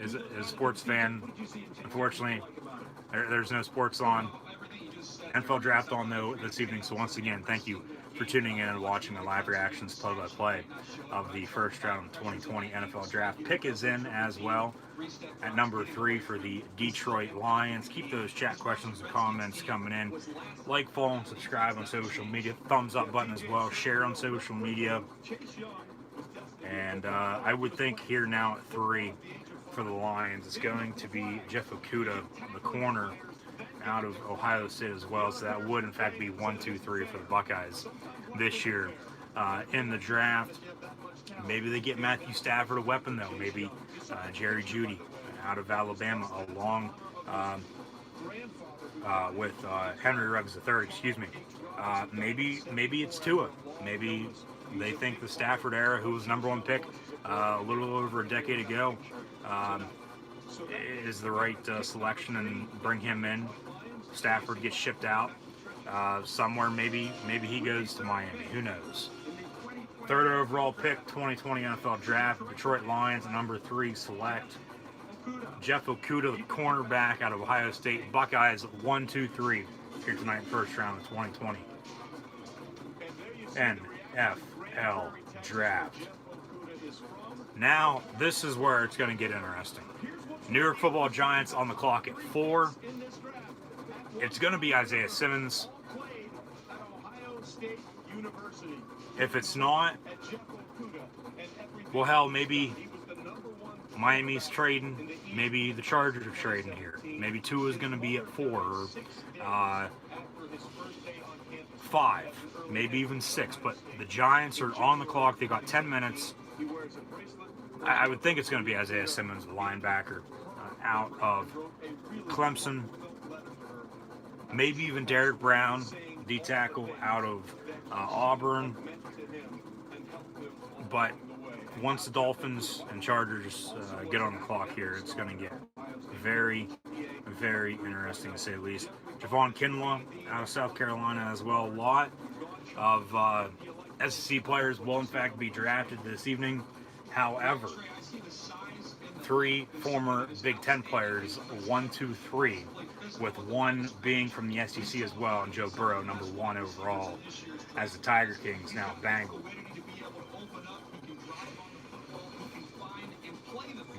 is a sports fan, unfortunately, there's no sports on. NFL draft on though this evening. So once again, thank you for tuning in and watching the live reactions play-by-play of the first round of 2020 NFL draft. Pick is in as well at number 3 for the Detroit Lions. Keep those chat questions and comments coming in. Like, follow, and subscribe on social media. Thumbs up button as well. Share on social media. And I would think here now at 3 for the Lions, it's going to be Jeff Okudah, the corner out of Ohio State as well. So that would in fact be 1, 2, 3 for the Buckeyes this year in the draft. Maybe they get Matthew Stafford a weapon though. Maybe Jerry Jeudy out of Alabama along with Henry Ruggs III. Excuse me. Maybe it's Tua. Maybe they think the Stafford era, who was number 1 pick a little over a decade ago, is the right selection, and bring him in. Stafford gets shipped out somewhere. Maybe he goes to Miami. Who knows? 3rd overall pick, 2020 NFL Draft. Detroit Lions, number 3 select Jeff Okudah, the cornerback out of Ohio State. Buckeyes 1, 2, 3 here tonight, first round of 2020 NFL Draft. Now, this is where it's going to get interesting. New York Football Giants on the clock at 4. It's going to be Isaiah Simmons. If it's not, well, hell, maybe Miami's trading. Maybe the Chargers are trading here. Maybe Tua is going to be at 4 or 5, maybe even 6. But the Giants are on the clock. They got 10 minutes. I would think it's going to be Isaiah Simmons, the linebacker, out of Clemson. Maybe even Derek Brown, D-tackle, out of Auburn. But once the Dolphins and Chargers get on the clock here, it's going to get very, very interesting, to say the least. Javon Kinlaw out of South Carolina as well. A lot of SEC players will, in fact, be drafted this evening. However, 3 former Big Ten players, 1, 2, 3, with 1 being from the SEC as well, and Joe Burrow, number 1 overall, as the Tiger Kings now Bengal.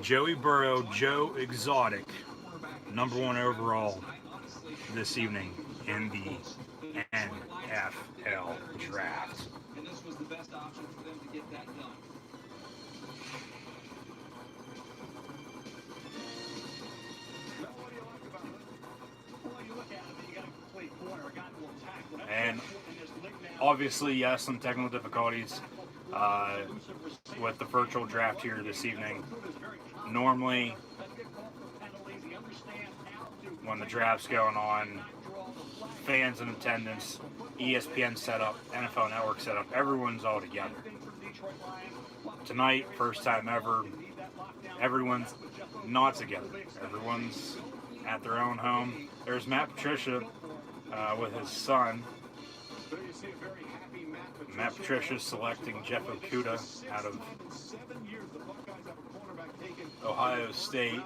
Joey Burrow, Joe Exotic, number 1 overall this evening in the NFL Draft. And this was the best option for them to get that done. And obviously, yes, some technical difficulties with the virtual draft here this evening. Normally, when the draft's going on, fans in attendance, ESPN setup, NFL Network setup, everyone's all together. Tonight, first time ever, everyone's not together. Everyone's at their own home. There's Matt Patricia with his son, There you see a very happy Matt Patricia selecting Jeff Okuda out of Ohio State.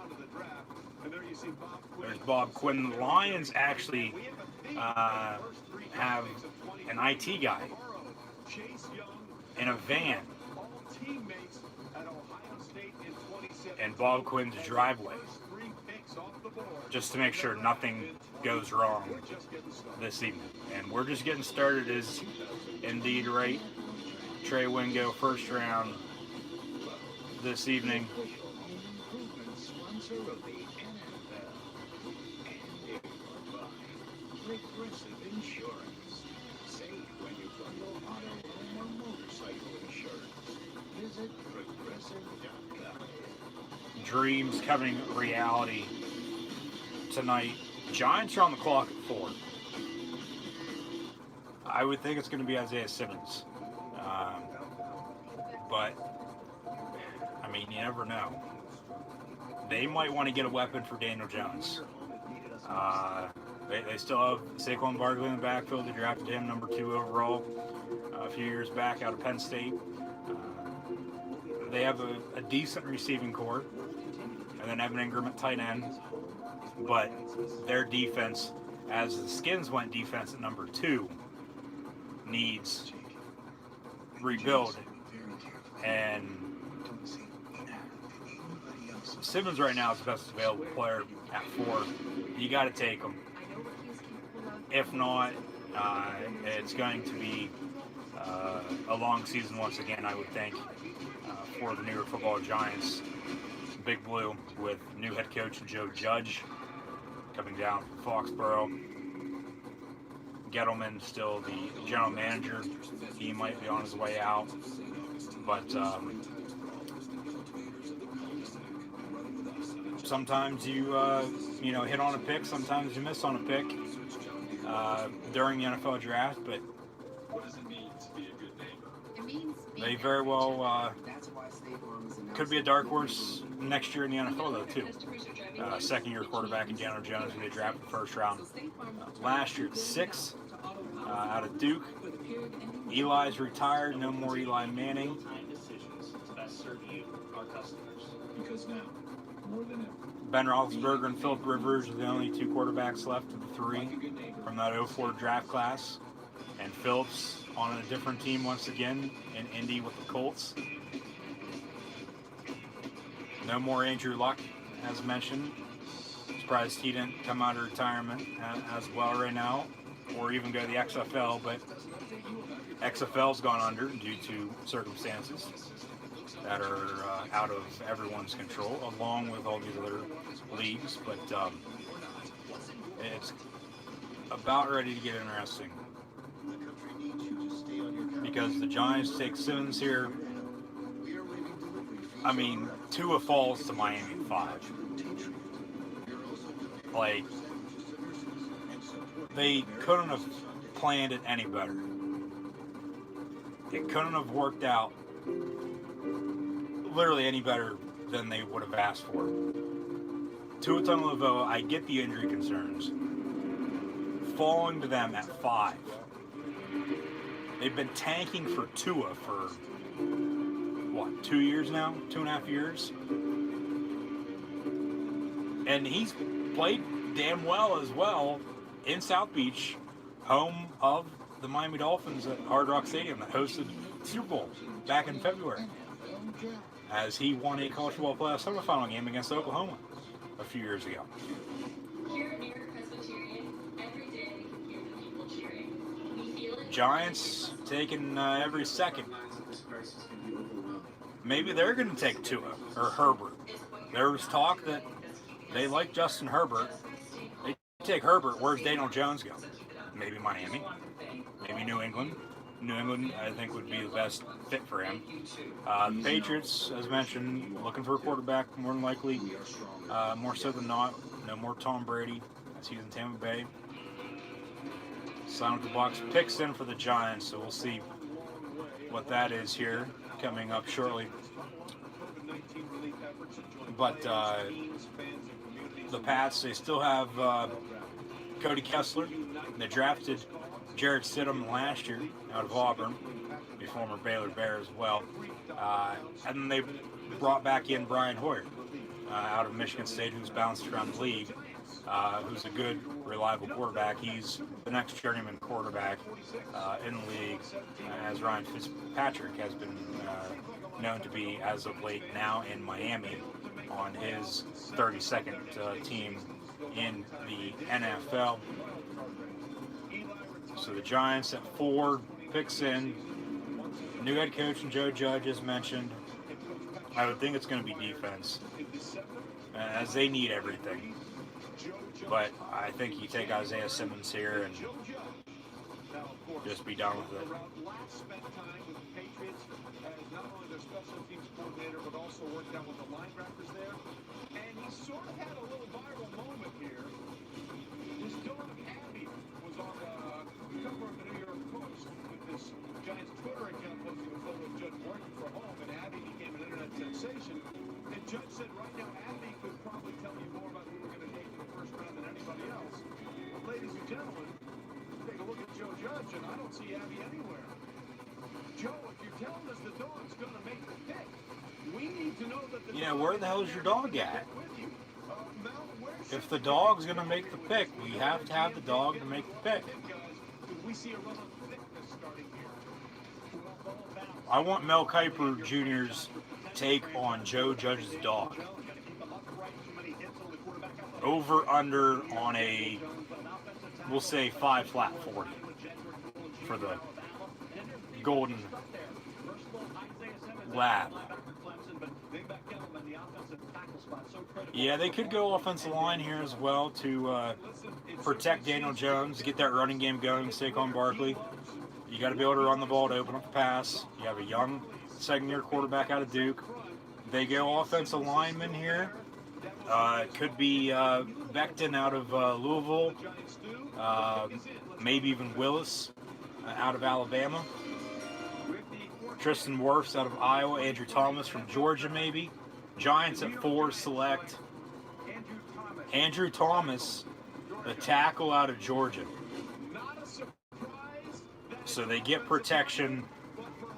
There's Bob Quinn. The Lions actually have an IT guy in a van in Bob Quinn's driveway, just to make sure nothing goes wrong this evening. And we're just getting started, is indeed right. Trey Wingo, first round this evening. Progressive Insurance. Save when you bundle auto, home, or motorcycle insurance. Visit progressive.com. Dreams coming reality tonight. Giants are on the clock at 4. I would think it's going to be Isaiah Simmons. But, I mean, you never know. They might want to get a weapon for Daniel Jones. They still have Saquon Barkley in the backfield. They drafted him number 2 overall a few years back out of Penn State. They have a decent receiving core, and then Evan Ingram at tight end. But their defense, as the Skins went defense at number 2, needs rebuild. And Simmons right now is the best available player at 4. You got to take him. If not, it's going to be a long season once again, I would think, for the New York Football Giants. Big Blue with new head coach Joe Judge coming down from Foxborough. Gettleman still the general manager. He might be on his way out, but sometimes you hit on a pick, sometimes you miss on a pick during the NFL draft, but they very well could be a dark horse next year in the NFL, though, too. Second-year quarterback in Daniel Jones, who they drafted the first round last year at 6, out of Duke. Eli's retired, no more Eli Manning. Ben Roethlisberger and Philip Rivers are the only 2 quarterbacks left of the 3 from that 04 draft class. And Phillips on a different team once again in Indy with the Colts. No more Andrew Luck, as mentioned. Surprised he didn't come out of retirement as well right now, or even go to the XFL, but XFL's gone under due to circumstances that are out of everyone's control, along with all these other leagues. But it's about ready to get interesting, because the Giants take Simmons here. I mean, Tua falls to Miami at 5. Like, they couldn't have planned it any better. It couldn't have worked out literally any better than they would have asked for. Tua Tagovailoa, I get the injury concerns. Falling to them at 5. They've been tanking for Tua for, 2 years now? 2.5 years? And he's played damn well as well in South Beach, home of the Miami Dolphins at Hard Rock Stadium that hosted the Super Bowl back in February, as he won a college football playoff semifinal game against Oklahoma a few years ago. Here at New York Presbyterian, every day we can hear the people cheering. We feel it. Giants taking every second. Maybe they're going to take Tua or Herbert. There was talk that they like Justin Herbert. They take Herbert. Where's Daniel Jones go? Maybe Miami. Maybe New England. New England, I think, would be the best fit for him. The Patriots, as mentioned, looking for a quarterback more than likely. More so than not. No more Tom Brady, as he's in Tampa Bay. Sign with the Bucs. Picks in for the Giants, so we'll see what that is here coming up shortly. But the Pats, they still have Cody Kessler. They drafted Jarrett Stidham last year out of Auburn, a former Baylor Bear as well. And then they brought back in Brian Hoyer out of Michigan State, who's bounced around the league, who's a good, reliable quarterback. He's the next journeyman quarterback in the league, as Ryan Fitzpatrick has been known to be as of late now in Miami on his 32nd team in the NFL. So the Giants at 4, picks in. New head coach and Joe Judge, as mentioned. I would think it's going to be defense, as they need everything. But I think you take Isaiah Simmons here and just be done with it. Not only their special teams coordinator, but also worked out with the linebackers there. And he sort of had a little viral moment here. His dog, Abby, was on the cover of the New York Post with this Giants Twitter account posting a photo of Judge working from home, and Abby became an internet sensation. And Judge said right now Abby could probably tell you more about who we're going to take in the first round than anybody else. But ladies and gentlemen, take a look at Joe Judge, and I don't see Abby anywhere. Joe, if you're telling us the dog's going to make the pick, we need to know that the where the hell is your dog at? If the dog's going to make the pick, we have to have the dog to make the pick. We see a run of thickness starting here. I want Mel Kiper Jr.'s take on Joe Judge's dog. Over, under on a, we'll say 5 flat 40 for the Golden Lab. Yeah, they could go offensive line here as well to protect Daniel Jones, get that running game going, Saquon Barkley. You got to be able to run the ball to open up the pass. You have a young second-year quarterback out of Duke. They go offensive lineman here. It could be Becton out of Louisville, maybe even Willis out of Alabama. Tristan Wirfs out of Iowa, Andrew Thomas from Georgia maybe. Giants at 4 select Andrew Thomas, the tackle out of Georgia. So they get protection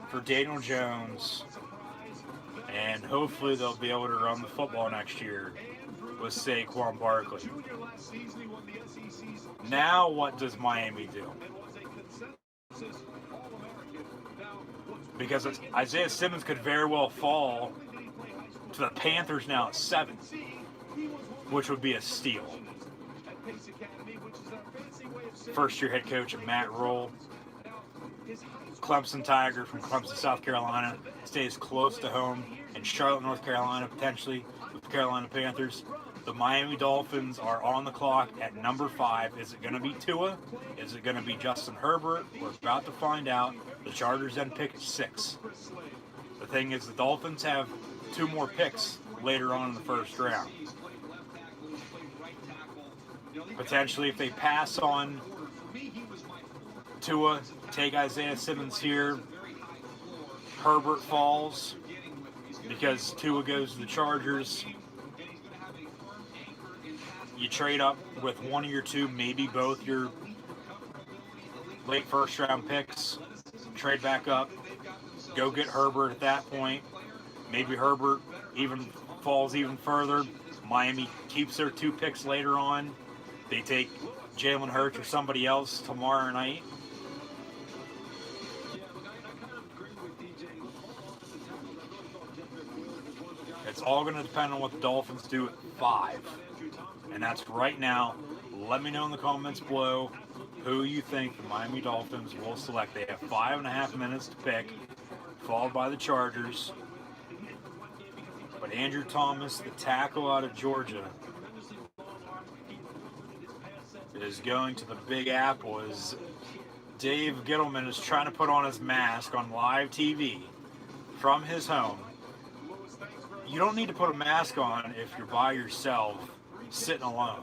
for Daniel Jones, and hopefully they'll be able to run the football next year with Saquon Barkley. Now what does Miami do? Because Isaiah Simmons could very well fall to the Panthers now at 7, which would be a steal. First-year head coach Matt Rule, Clemson Tiger from Clemson, South Carolina, stays close to home in Charlotte, North Carolina, potentially with the Carolina Panthers. The Miami Dolphins are on the clock at number 5. Is it going to be Tua? Is it going to be Justin Herbert? We're about to find out. The Chargers then pick at 6. The thing is, the Dolphins have 2 more picks later on in the first round. Potentially, if they pass on Tua, take Isaiah Simmons here, Herbert falls because Tua goes to the Chargers. You trade up with one of your 2, maybe both your late first round picks, trade back up, go get Herbert at that point. Maybe Herbert even falls even further. Miami keeps their 2 picks later on. They take Jalen Hurts or somebody else tomorrow night. It's all going to depend on what the Dolphins do at 5. And that's right now. Let me know in the comments below who you think the Miami Dolphins will select. They have 5.5 minutes to pick, followed by the Chargers. But Andrew Thomas, the tackle out of Georgia, is going to the Big Apple as Dave Gettleman is trying to put on his mask on live TV from his home. You don't need to put a mask on if you're by yourself, sitting alone.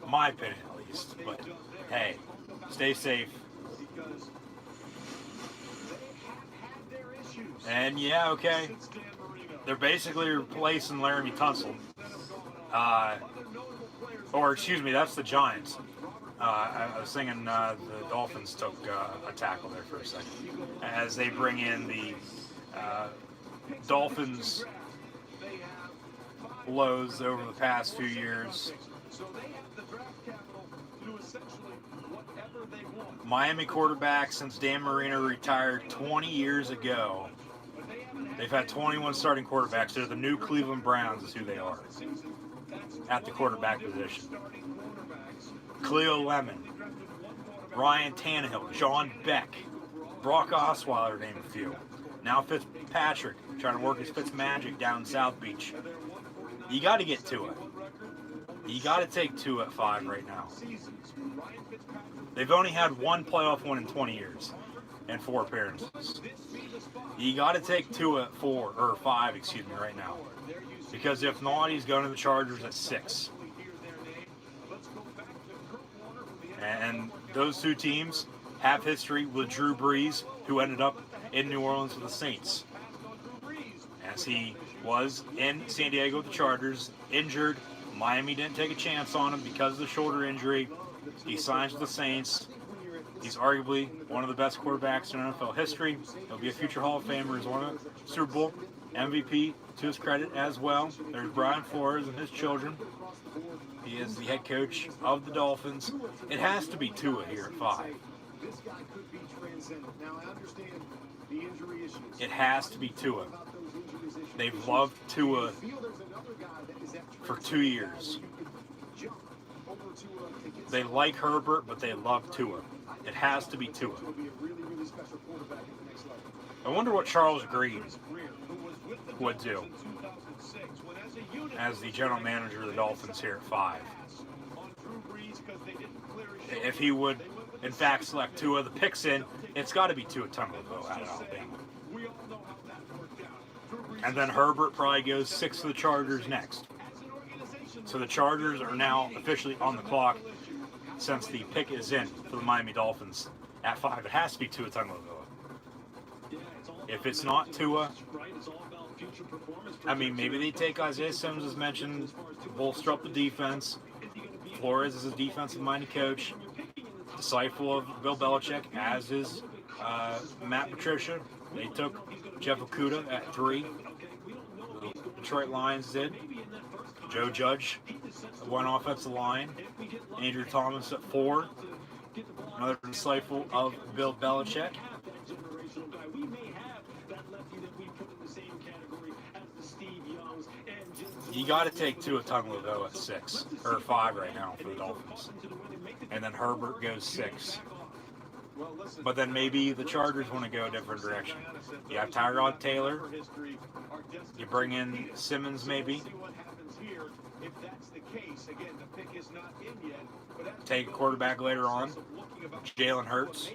My opinion, at least. But hey, stay safe. And yeah, okay. They're basically replacing Laramie Tunsil. Or excuse me, that's the Giants. I was thinking the Dolphins took a tackle there for a second as they bring in the Dolphins lows over the past few years. So they have the draft capital to do essentially whatever they want. Miami quarterback since Dan Marino retired 20 years ago. They've had 21 starting quarterbacks. They're the new Cleveland Browns is who they are at the quarterback position. Cleo Lemon, Ryan Tannehill, John Beck, Brock Osweiler, to name a few. Now Fitzpatrick trying to work his Fitzmagic down South Beach. You got to get to it. You got to take two at 5 right now. They've only had one playoff win in 20 years and 4 appearances. You got to take 2 at 4 or 5, excuse me, right now. Because if not, he's going to the Chargers at 6. And those two teams have history with Drew Brees, who ended up in New Orleans with the Saints. As he was in San Diego with the Chargers, injured. Miami didn't take a chance on him because of the shoulder injury. He signs with the Saints. He's arguably one of the best quarterbacks in NFL history. He'll be a future Hall of Famer. He's won a Super Bowl MVP to his credit as well. There's Brian Flores and his children. He is the head coach of the Dolphins. It has to be Tua here at 5. This guy could be transcendent. Now I understand the injury issues. It has to be Tua. They've loved Tua for 2 years. They like Herbert, but they love Tua. It has to be Tua. I wonder what Charles Green would do as the general manager of the Dolphins here at 5. If he would, in fact, select Tua, the picks in, it's got to be Tua Tagovailoa out of Alabama. And then Herbert probably goes 6 to the Chargers next. So the Chargers are now officially on the clock since the pick is in for the Miami Dolphins at 5. It has to be Tua Tagovailoa. If it's not Tua, I mean, maybe they take Isaiah Simmons, as mentioned, to bolster up the defense. Flores is a defensive-minded coach, disciple of Bill Belichick, as is Matt Patricia. They took Jeff Okudah at 3. The Detroit Lions did. Joe Judge, one offensive line. Andrew Thomas at 4. Another disciple of Bill Belichick. You got to take Tua Tagovailoa at 6 or 5 right now for the Dolphins, and then Herbert goes 6. But then maybe the Chargers want to go a different direction. You have Tyrod Taylor. You bring in Simmons maybe. Take a quarterback later on. Jalen Hurts.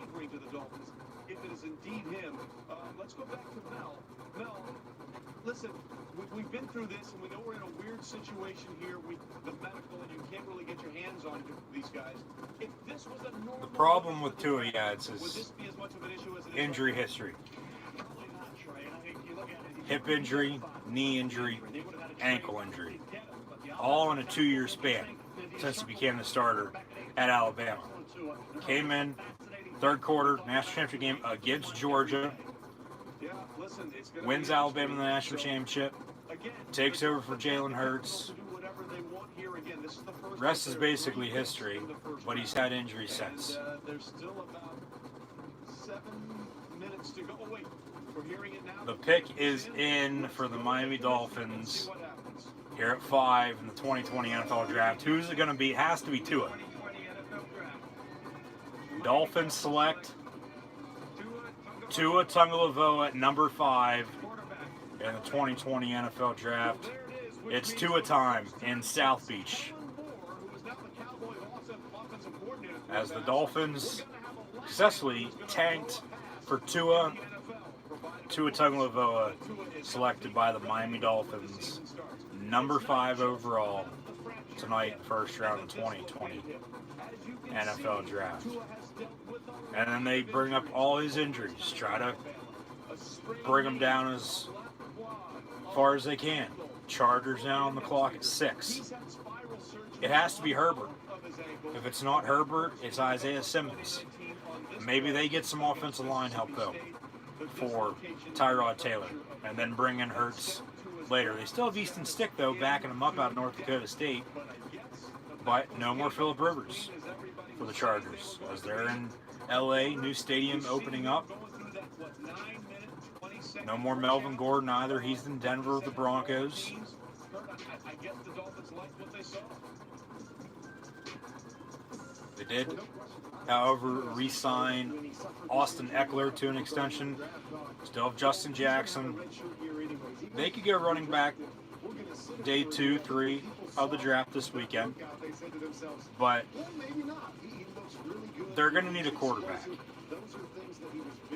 If it is indeed him, let's go back to Mel. Mel, listen, we've been through this, and we know we're in a weird situation here with the medical, and you can't really get your hands on these guys. If this was a normal, The problem with Tua, it's would his this be as much of an issue as it is? injury history. Hip injury, knee injury, ankle injury. All in a 2-year span since he became the starter at Alabama. Came in, third quarter, national championship game against Georgia. Wins Alabama in the national championship. Takes over for Jalen Hurts. Rest is basically history, but he's had injuries since. There's still about 7 minutes to go. Oh, wait. We're hearing it now. The pick is in for the Miami Dolphins here at 5 in the 2020 NFL Draft. Who's it going to be? It has to be Tua. Dolphins select Tua Tagovailoa at number 5 in the 2020 NFL Draft. It's Tua time in South Beach, as the Dolphins successfully tanked for Tua Tagovailoa, selected by the Miami Dolphins, number 5 overall tonight, first round of 2020 NFL Draft. And then they bring up all his injuries, try to bring him down as far as they can. Chargers now on the clock at 6. it has to be Herbert. If it's not Herbert, it's Isaiah Simmons. Maybe they get some offensive line help though for Tyrod Taylor, and then bring in Hurts later. They still have Easton Stick though, backing them up out of North Dakota State. But no more Phillip Rivers for the Chargers, as they're in LA, new stadium opening up. No more Melvin Gordon either. He's in Denver with the Broncos. They did, however, re-sign Austin Eckler to an extension. Still have Justin Jackson. They could get running back day 2, 3 of the draft this weekend. But they're going to need a quarterback.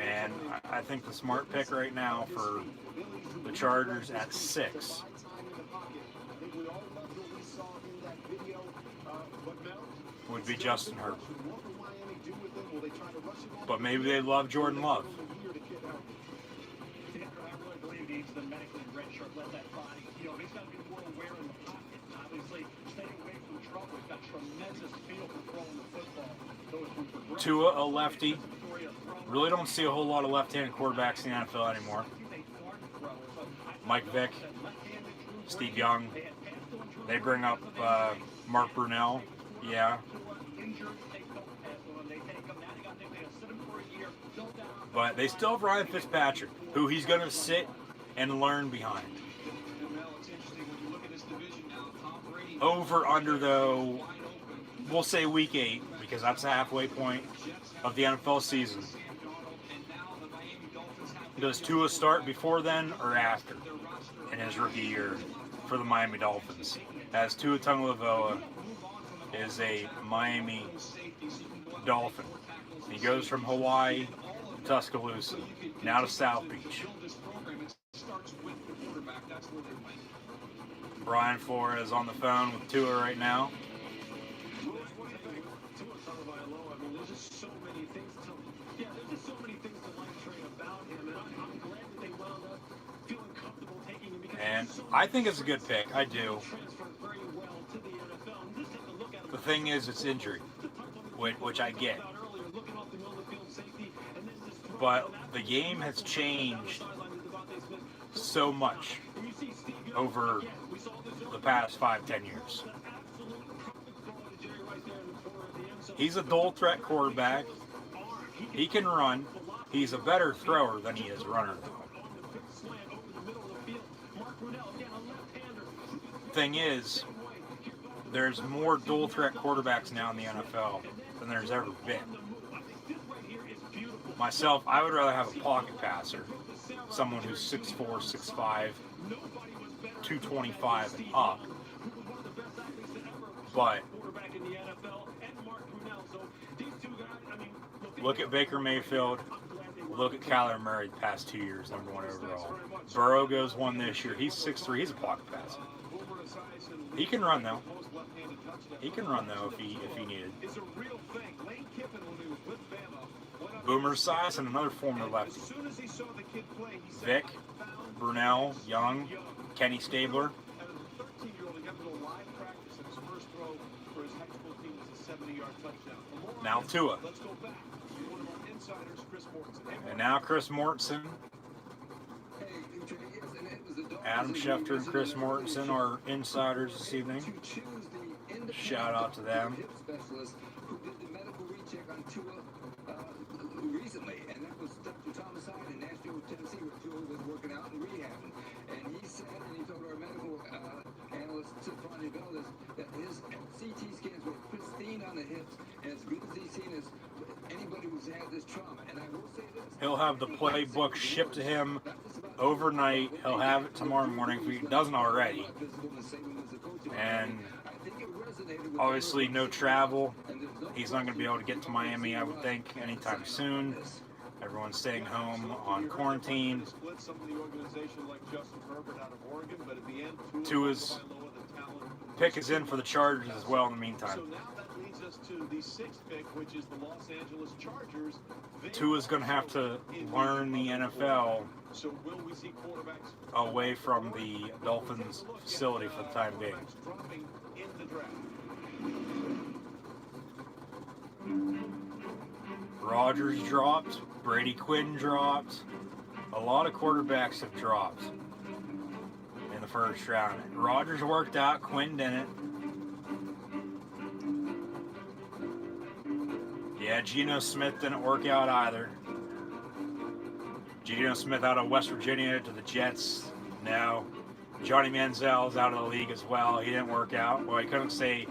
And I think the smart pick right now for the Chargers at 6 would be Justin Herbert. But maybe they love Jordan Love. Tua, a lefty. Really don't see a whole lot of left-handed quarterbacks in the NFL anymore. Mike Vick, Steve Young. They bring up Mark Brunell. Yeah. But they still have Ryan Fitzpatrick, who he's going to sit and learn behind. Over, under, though, we'll say week 8, because that's the halfway point of the NFL season. Does Tua start before then or after in his rookie year for the Miami Dolphins? As Tua Tagovailoa is a Miami Dolphin. He goes from Hawaii to Tuscaloosa, now to South Beach. Brian Flores on the phone with Tua right now. And I think it's a good pick. I do. The thing is, it's injury, which I get. But the game has changed so much over the past 5-10 years. He's a dual threat quarterback. He can run. He's a better thrower than he is runner, though. Thing is, there's more dual threat quarterbacks now in the NFL than there's ever been. Myself, I would rather have a pocket passer, someone who's 6'4", 6'5", 225 and up. But look at Baker Mayfield. Look at Kyler Murray the past 2 years, #1 overall. Burrow goes 1 this year. He's 6'3". He's a pocket passer. He can run though. He can run though if he needed. Boomer Esiason, another former lefty. Vick, Brunell, Young, Kenny Stabler. Now Tua. And now Chris Mortensen. Adam Schefter and Chris Mortensen are insiders this evening. Shout out to them. Recently, and that was Dr. Thomas Hyde in Nashville, Tennessee, where Tua was working out and rehabbing. And he said, and he told our medical analyst, Tony Bell, that his CT scans were pristine on the hips, and as good as he's seen as anybody who's had this trauma. And I will say this. He'll have the playbook shipped to him overnight. He'll have it tomorrow morning if he doesn't already. And obviously no travel. He's not going to be able to get to Miami, I would think, anytime soon. Everyone's staying home on quarantine. Tua's pick is in for the Chargers as well in the meantime. Tua's going to have to learn the NFL away from the Dolphins facility for the time being. Rodgers dropped. Brady Quinn dropped. A lot of quarterbacks have dropped in the first round. Rodgers worked out. Quinn didn't. Yeah, Geno Smith didn't work out either. Geno Smith out of West Virginia to the Jets. No. Johnny Manziel's out of the league as well. He didn't work out. Well, he couldn't stay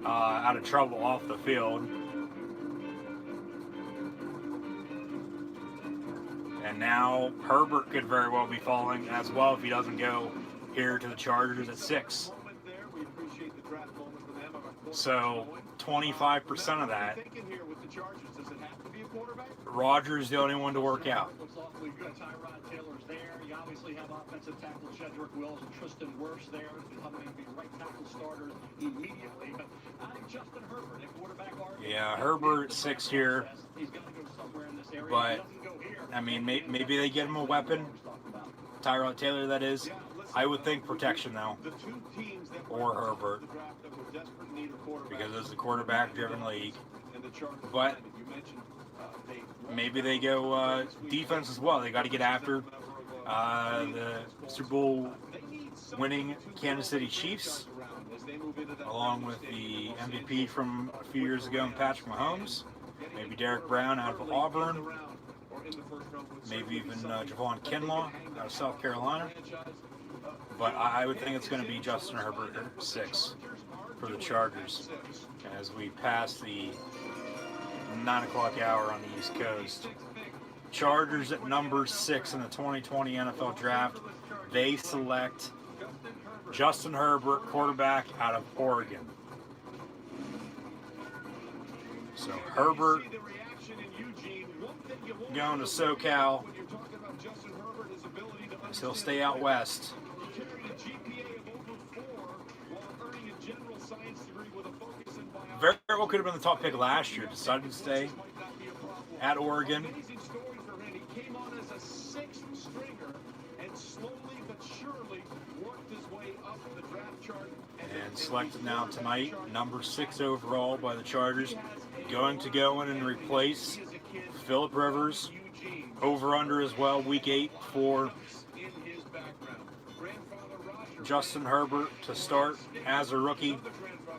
out of trouble off the field. And now Herbert could very well be falling as well if he doesn't go here to the Chargers at 6. So 25% of that. Rodgers the only one to work out. Looks awfully good. Tyrod Taylor's there. You obviously have offensive tackle Jedrick Wills and Tristan Wirfs there, becoming the right tackle starters immediately. But I think Justin Herbert, a quarterback. Yeah, Herbert at 6 here. He's going to go somewhere in this area. But I mean, maybe they get him a weapon. Tyrod Taylor, that is. I would think protection though, or Herbert, because it's a quarterback-driven league. But maybe they go defense as well. They got to get after the Super Bowl winning Kansas City Chiefs, along with the MVP from a few years ago, Patrick Mahomes. Maybe Derek Brown out of Auburn. Maybe even Javon Kinlaw out of South Carolina. But I would think it's going to be Justin Herbert at 6 for the Chargers as we pass the 9 o'clock hour on the East Coast. Chargers at number 6 in the 2020 NFL Draft. They select Justin Herbert, quarterback out of Oregon. So Herbert going to SoCal. So he'll stay out west. Very well could have been the top pick last year. Decided to stay at Oregon. And selected now tonight, number 6 overall by the Chargers. Going to go in and replace Phillip Rivers. Over under as well, week 8 for Justin Herbert to start as a rookie,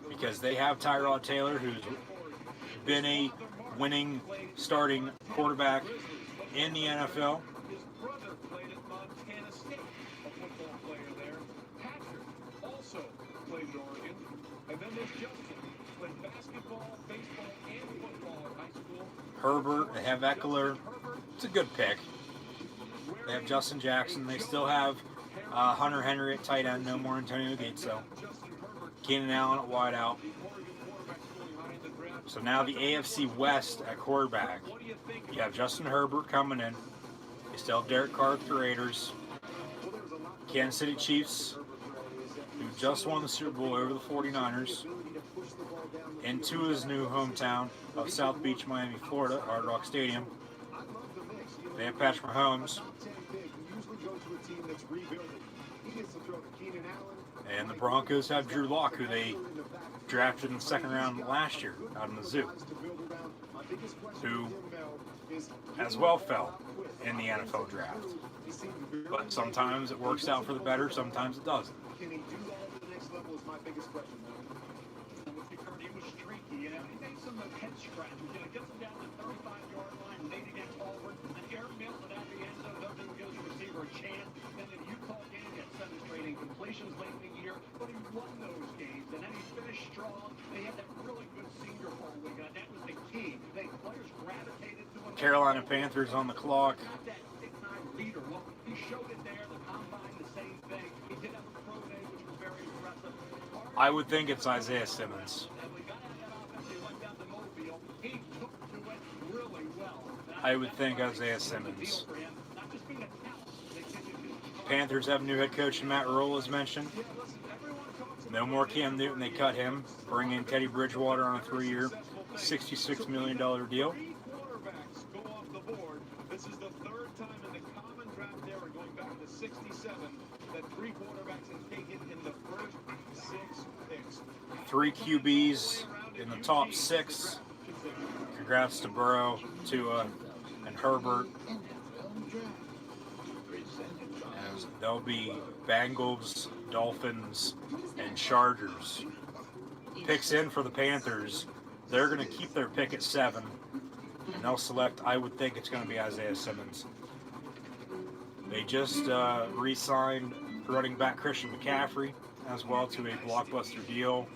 because they have Tyrod Taylor, who's been a winning starting quarterback in the NFL. Herbert, they have Eckler. It's a good pick. They have Justin Jackson. They still have Hunter Henry at tight end. No more Antonio Gates, though. Keenan Allen at wide out. So now the AFC West at quarterback. You have Justin Herbert coming in. You still have Derek Carr at the Raiders. Kansas City Chiefs, who just won the Super Bowl over the 49ers, into his new hometown of South Beach, Miami, Florida, Hard Rock Stadium. They have Patrick Mahomes. And the Broncos have Drew Lock, who they drafted in the second round last year out in the zoo, who as well fell in the NFL draft. But sometimes it works out for the better, sometimes it doesn't. Can he do that at the next level is my biggest question. He was streaky, he made some head scratches. Gets him down to the 35-yard line, late against Auburn, and Aaron Mills at the end zone doesn't give the receiver a chance. And then Utah game gets demonstrating completions late in the year, but he won those games, and then he finished strong. They had that really good senior bowl we got. That was the key. Players gravitated to him. Carolina Panthers on the clock. Leader. Well, he showed it there, the combine, the same thing. He did have a pro day, which was very impressive. I would think it's Isaiah Simmons. I would think Isaiah Simmons. Panthers have a new head coach, Matt Rule, as mentioned. No more Cam Newton. They cut him. Bring in Teddy Bridgewater on a 3-year, $66 million deal. This is the third time in the common draft era, going back to 67, that 3 quarterbacks have taken in the first 6 picks. 3 QBs in the top 6. Congrats to Burrow, Tua, and Herbert. As they'll be Bengals, Dolphins, and Chargers. Picks in for the Panthers. They're going to keep their pick at 7. And they'll select, I would think it's going to be Isaiah Simmons. They just re-signed running back Christian McCaffrey as well to a blockbuster deal.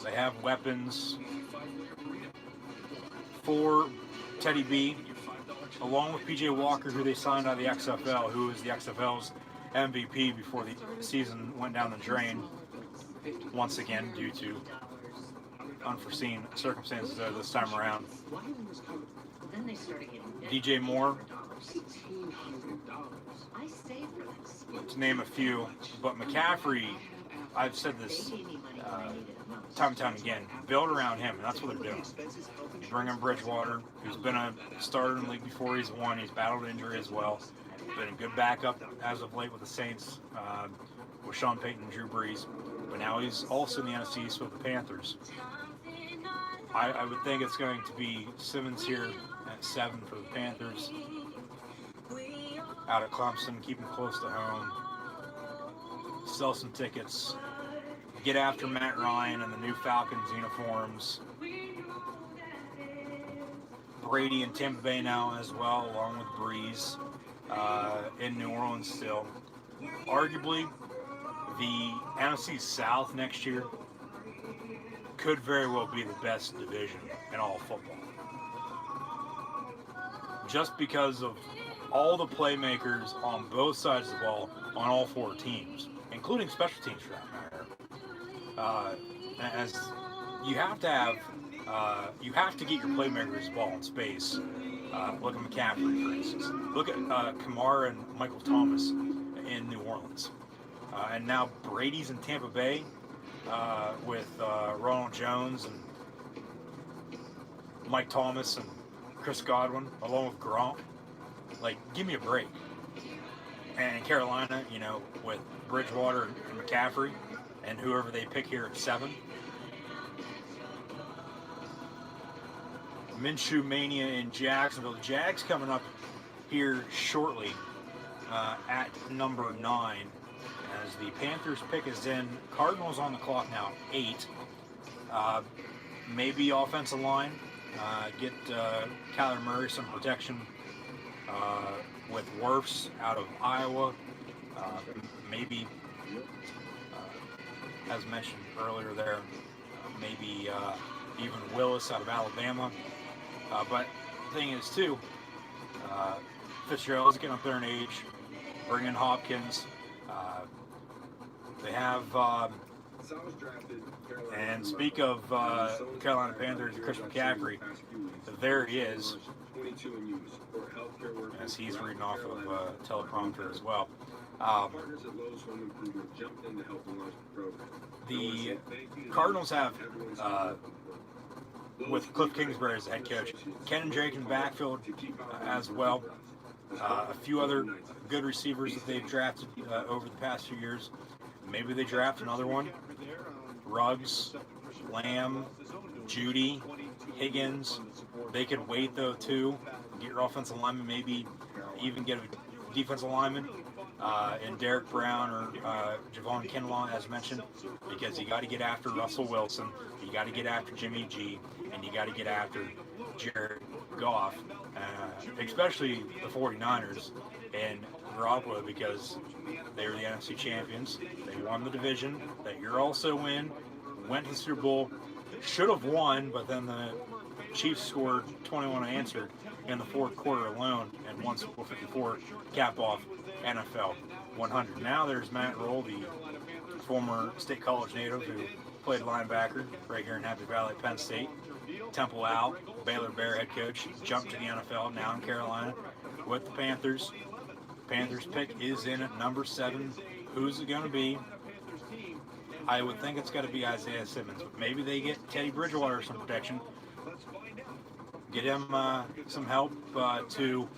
They have weapons for Teddy B, along with PJ Walker, who they signed out of the XFL, who was the XFL's MVP before the season went down the drain, once again due to unforeseen circumstances there this time around. Then they started getting DJ Moore, I saved for this. to name a few, but McCaffrey, I've said this They gave me money when I needed it most. time and time again, build around him, and that's what they're doing. You bring in Bridgewater, who's been a starter in the league before he's won. He's battled injury as well. Been a good backup as of late with the Saints, with Sean Payton and Drew Brees. But now he's also in the NFC East with the Panthers. I would think it's going to be Simmons here at 7 for the Panthers. Out at Clemson, keep him close to home. Sell some tickets. Get after Matt Ryan and the new Falcons uniforms. Brady in Tampa Bay now as well, along with Breeze in New Orleans still. Arguably, the NFC South next year could very well be the best division in all of football. Just because of all the playmakers on both sides of the ball on all 4 teams, including special teams for that matter. As you have to have, you have to get your playmakers the ball in space. Look at McCaffrey, for instance. Look at Kamara and Michael Thomas in New Orleans. And now Brady's in Tampa Bay with Ronald Jones and Mike Thomas and Chris Godwin, along with Gronk. Like, give me a break. And Carolina, you know, with Bridgewater and McCaffrey and whoever they pick here at 7. Minshew Mania in Jacksonville. The Jags coming up here shortly at number 9. As the Panthers pick is in. Cardinals on the clock now, 8. Maybe offensive line. Get Kyler Murray some protection with Wirfs out of Iowa. Maybe, as mentioned earlier there, maybe even Willis out of Alabama. But the thing is, too, Fitzgerald's getting up there in age. Bring in Hopkins. They have, and speak of Carolina Panthers and Chris McCaffrey, there he is, as he's reading off of a teleprompter as well. The Cardinals have, with Cliff Kingsbury as the head coach, Kenyon Drake in the backfield as well. A few other good receivers that they've drafted over the past few years. Maybe they draft another one. Ruggs, Lamb, Judy, Higgins. They could wait, though, too. Get your offensive lineman, maybe even get a defensive lineman in Derek Brown or Javon Kinlaw, as mentioned, because you got to get after Russell Wilson, you got to get after Jimmy G, and you got to get after Jared Goff, especially the 49ers and Garoppolo, because they were the NFC champions. They won the division that you're also in, went to the Super Bowl, should have won, but then the Chiefs scored 21 unanswered in the fourth quarter alone and won Super Bowl 54, cap off NFL 100. Now there's Matt Roll, the former State College native who played linebacker right here in Happy Valley at Penn State. Temple out, Baylor Bear head coach, jumped to the NFL, now in Carolina with the Panthers. Panthers pick is in at number 7. Who's it going to be? I would think it's got to be Isaiah Simmons, but maybe they get Teddy Bridgewater some protection. Get him some help to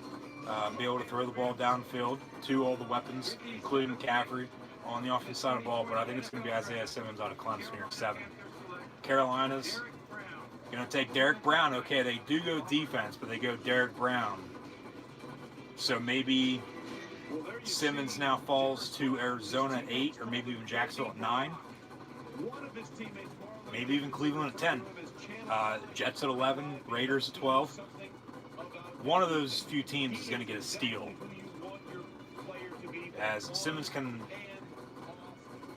be able to throw the ball downfield to all the weapons, including McCaffrey, on the offensive side of the ball. But I think it's going to be Isaiah Simmons out of Clemson here at 7. Carolina's going to take Derek Brown. Okay, they do go defense, but they go Derek Brown. So maybe Simmons now falls to Arizona at 8, or maybe even Jacksonville at 9. Maybe even Cleveland at 10. Jets at 11, Raiders at 12. One of those few teams is going to get a steal. As Simmons can...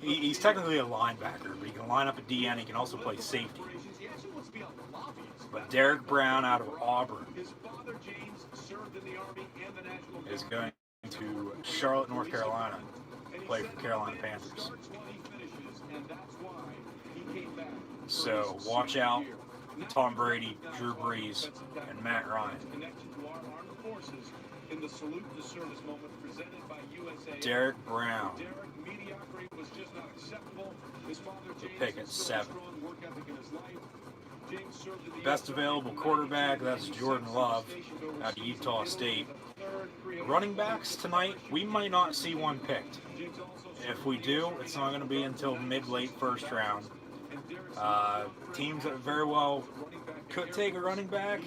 He's technically a linebacker, but he can line up at DN. He can also play safety. But Derek Brown out of Auburn is going to Charlotte, North Carolina, play for Carolina Panthers. So watch out, Tom Brady, Drew Brees, and Matt Ryan. Derek Brown, the pick at 7. Best available quarterback, that's Jordan Love out of Utah State. Running backs tonight, we might not see one picked. If we do, it's not going to be until mid-late first round. Teams that very well could take a running back,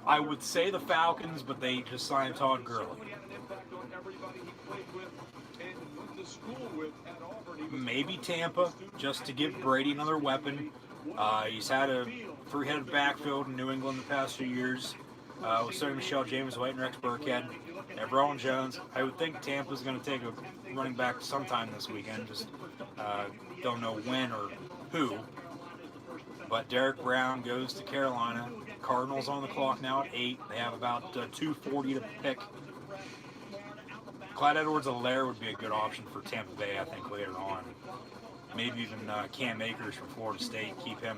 I would say the Falcons, but they just signed Todd Gurley. Maybe Tampa, just to give Brady another weapon. He's had a 3-headed backfield in New England the past few years. With Sonny Michel, James White, and Rex Burkhead, and Rowan Jones. I would think Tampa's going to take a running back sometime this weekend. Just don't know when or who. But Derek Brown goes to Carolina. Cardinals on the clock now at 8. They have about 2:40 to pick. Clyde Edwards-Helaire would be a good option for Tampa Bay, I think, later on. Maybe even Cam Akers from Florida State. Keep him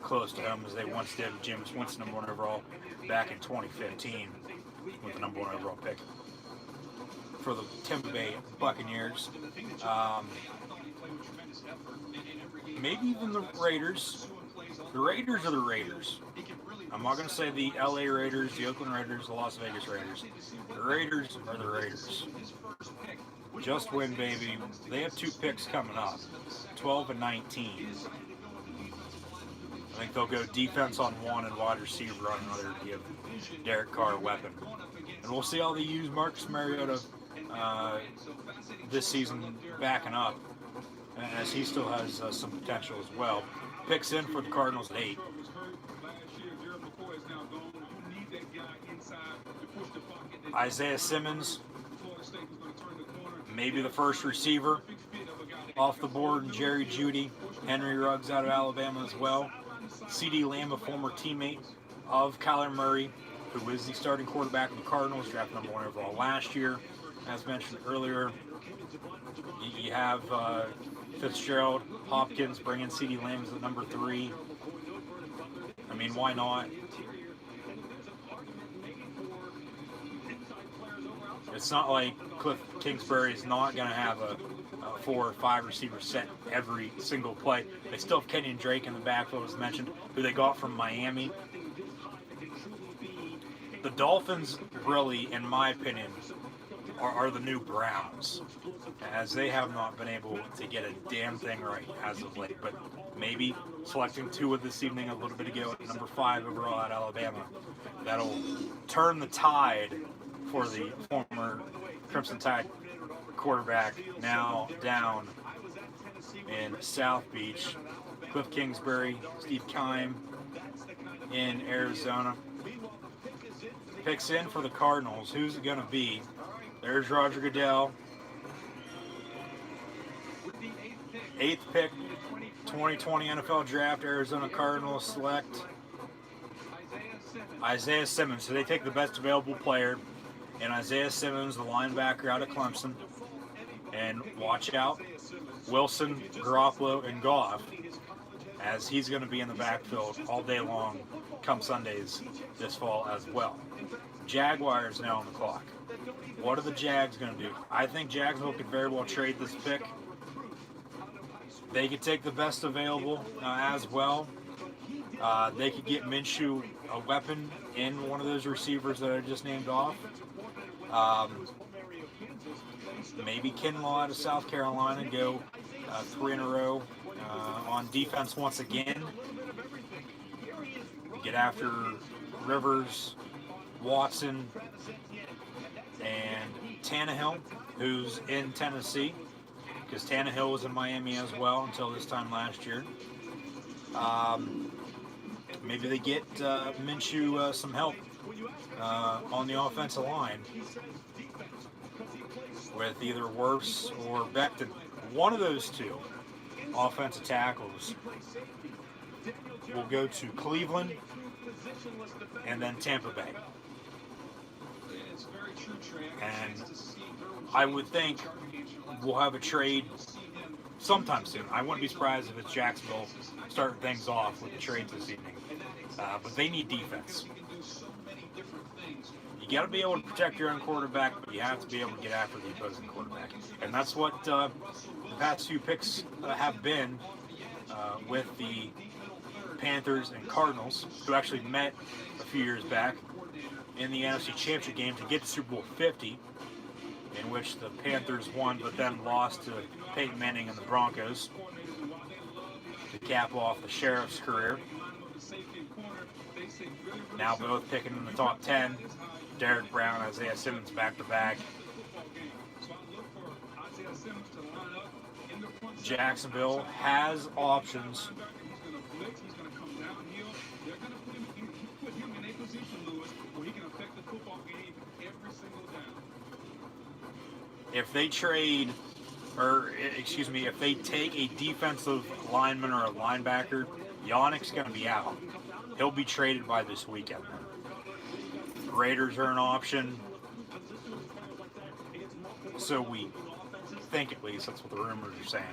close to home as they once did with Jameis Winston, number 1 overall, back in 2015 with the number 1 overall pick for the Tampa Bay Buccaneers. Maybe even the Raiders. The Raiders are the Raiders. I'm not going to say the LA Raiders, the Oakland Raiders, the Las Vegas Raiders. The Raiders are the Raiders. Just win, baby. They have 2 picks coming up, 12 and 19. I think they'll go defense on 1 and wide receiver on another to give Derek Carr a weapon. And we'll see how they use Marcus Mariota this season backing up, as he still has some potential as well. Picks in for the Cardinals at 8. Isaiah Simmons, maybe the first receiver off the board, and Jerry Jeudy. Henry Ruggs out of Alabama as well. CeeDee Lamb, a former teammate of Kyler Murray, who is the starting quarterback of the Cardinals, drafted number 1 overall last year. As mentioned earlier, you have Fitzgerald, Hopkins, bringing CeeDee Lamb as the number 3. I mean, why not? It's not like Cliff Kingsbury is not going to have a 4 or 5 receiver set every single play. They still have Kenyon Drake in the backfield, as mentioned, who they got from Miami. The Dolphins, really, in my opinion, are the new Browns, as they have not been able to get a damn thing right as of late. But maybe selecting Tua this evening a little bit ago at number 5 overall at Alabama, that'll turn the tide for the former Crimson Tide quarterback, now down in South Beach. Cliff Kingsbury, Steve Keim in Arizona. Picks in for the Cardinals. Who's it going to be? There's Roger Goodell. 8th pick, 2020 NFL Draft. Arizona Cardinals select Isaiah Simmons. So they take the best available player, and Isaiah Simmons, the linebacker out of Clemson. And watch out, Wilson, Garoppolo, and Goff, as he's going to be in the backfield all day long come Sundays this fall as well. Jaguars now on the clock. What are the Jags going to do? I think Jacksonville could very well trade this pick. They could take the best available as well. They could get Minshew a weapon in one of those receivers that I just named off. Maybe Kinlaw out of South Carolina go 3 in a row on defense once again. Get after Rivers, Watson, and Tannehill, who's in Tennessee, because Tannehill was in Miami as well until this time last year. Maybe they get Minshew some help on the offensive line with either Wirfs or Becton. One of those two offensive tackles will go to Cleveland and then Tampa Bay. And I would think we'll have a trade sometime soon. I wouldn't be surprised if it's Jacksonville starting things off with the trades this evening. But they need defense. You got to be able to protect your own quarterback, but you have to be able to get after the opposing quarterback. And that's what the past few picks have been with the Panthers and Cardinals, who actually met a few years back in the NFC Championship game to get to Super Bowl 50, in which the Panthers won but then lost to Peyton Manning and the Broncos to cap off the Sheriff's career. Now both picking in the top 10. Derek Brown, Isaiah Simmons back-to-back. Jacksonville has options. If they trade, if they take a defensive lineman or a linebacker, Yannick's going to be out. He'll be traded by this weekend. Raiders are an option. So we think, at least. That's what the rumors are saying.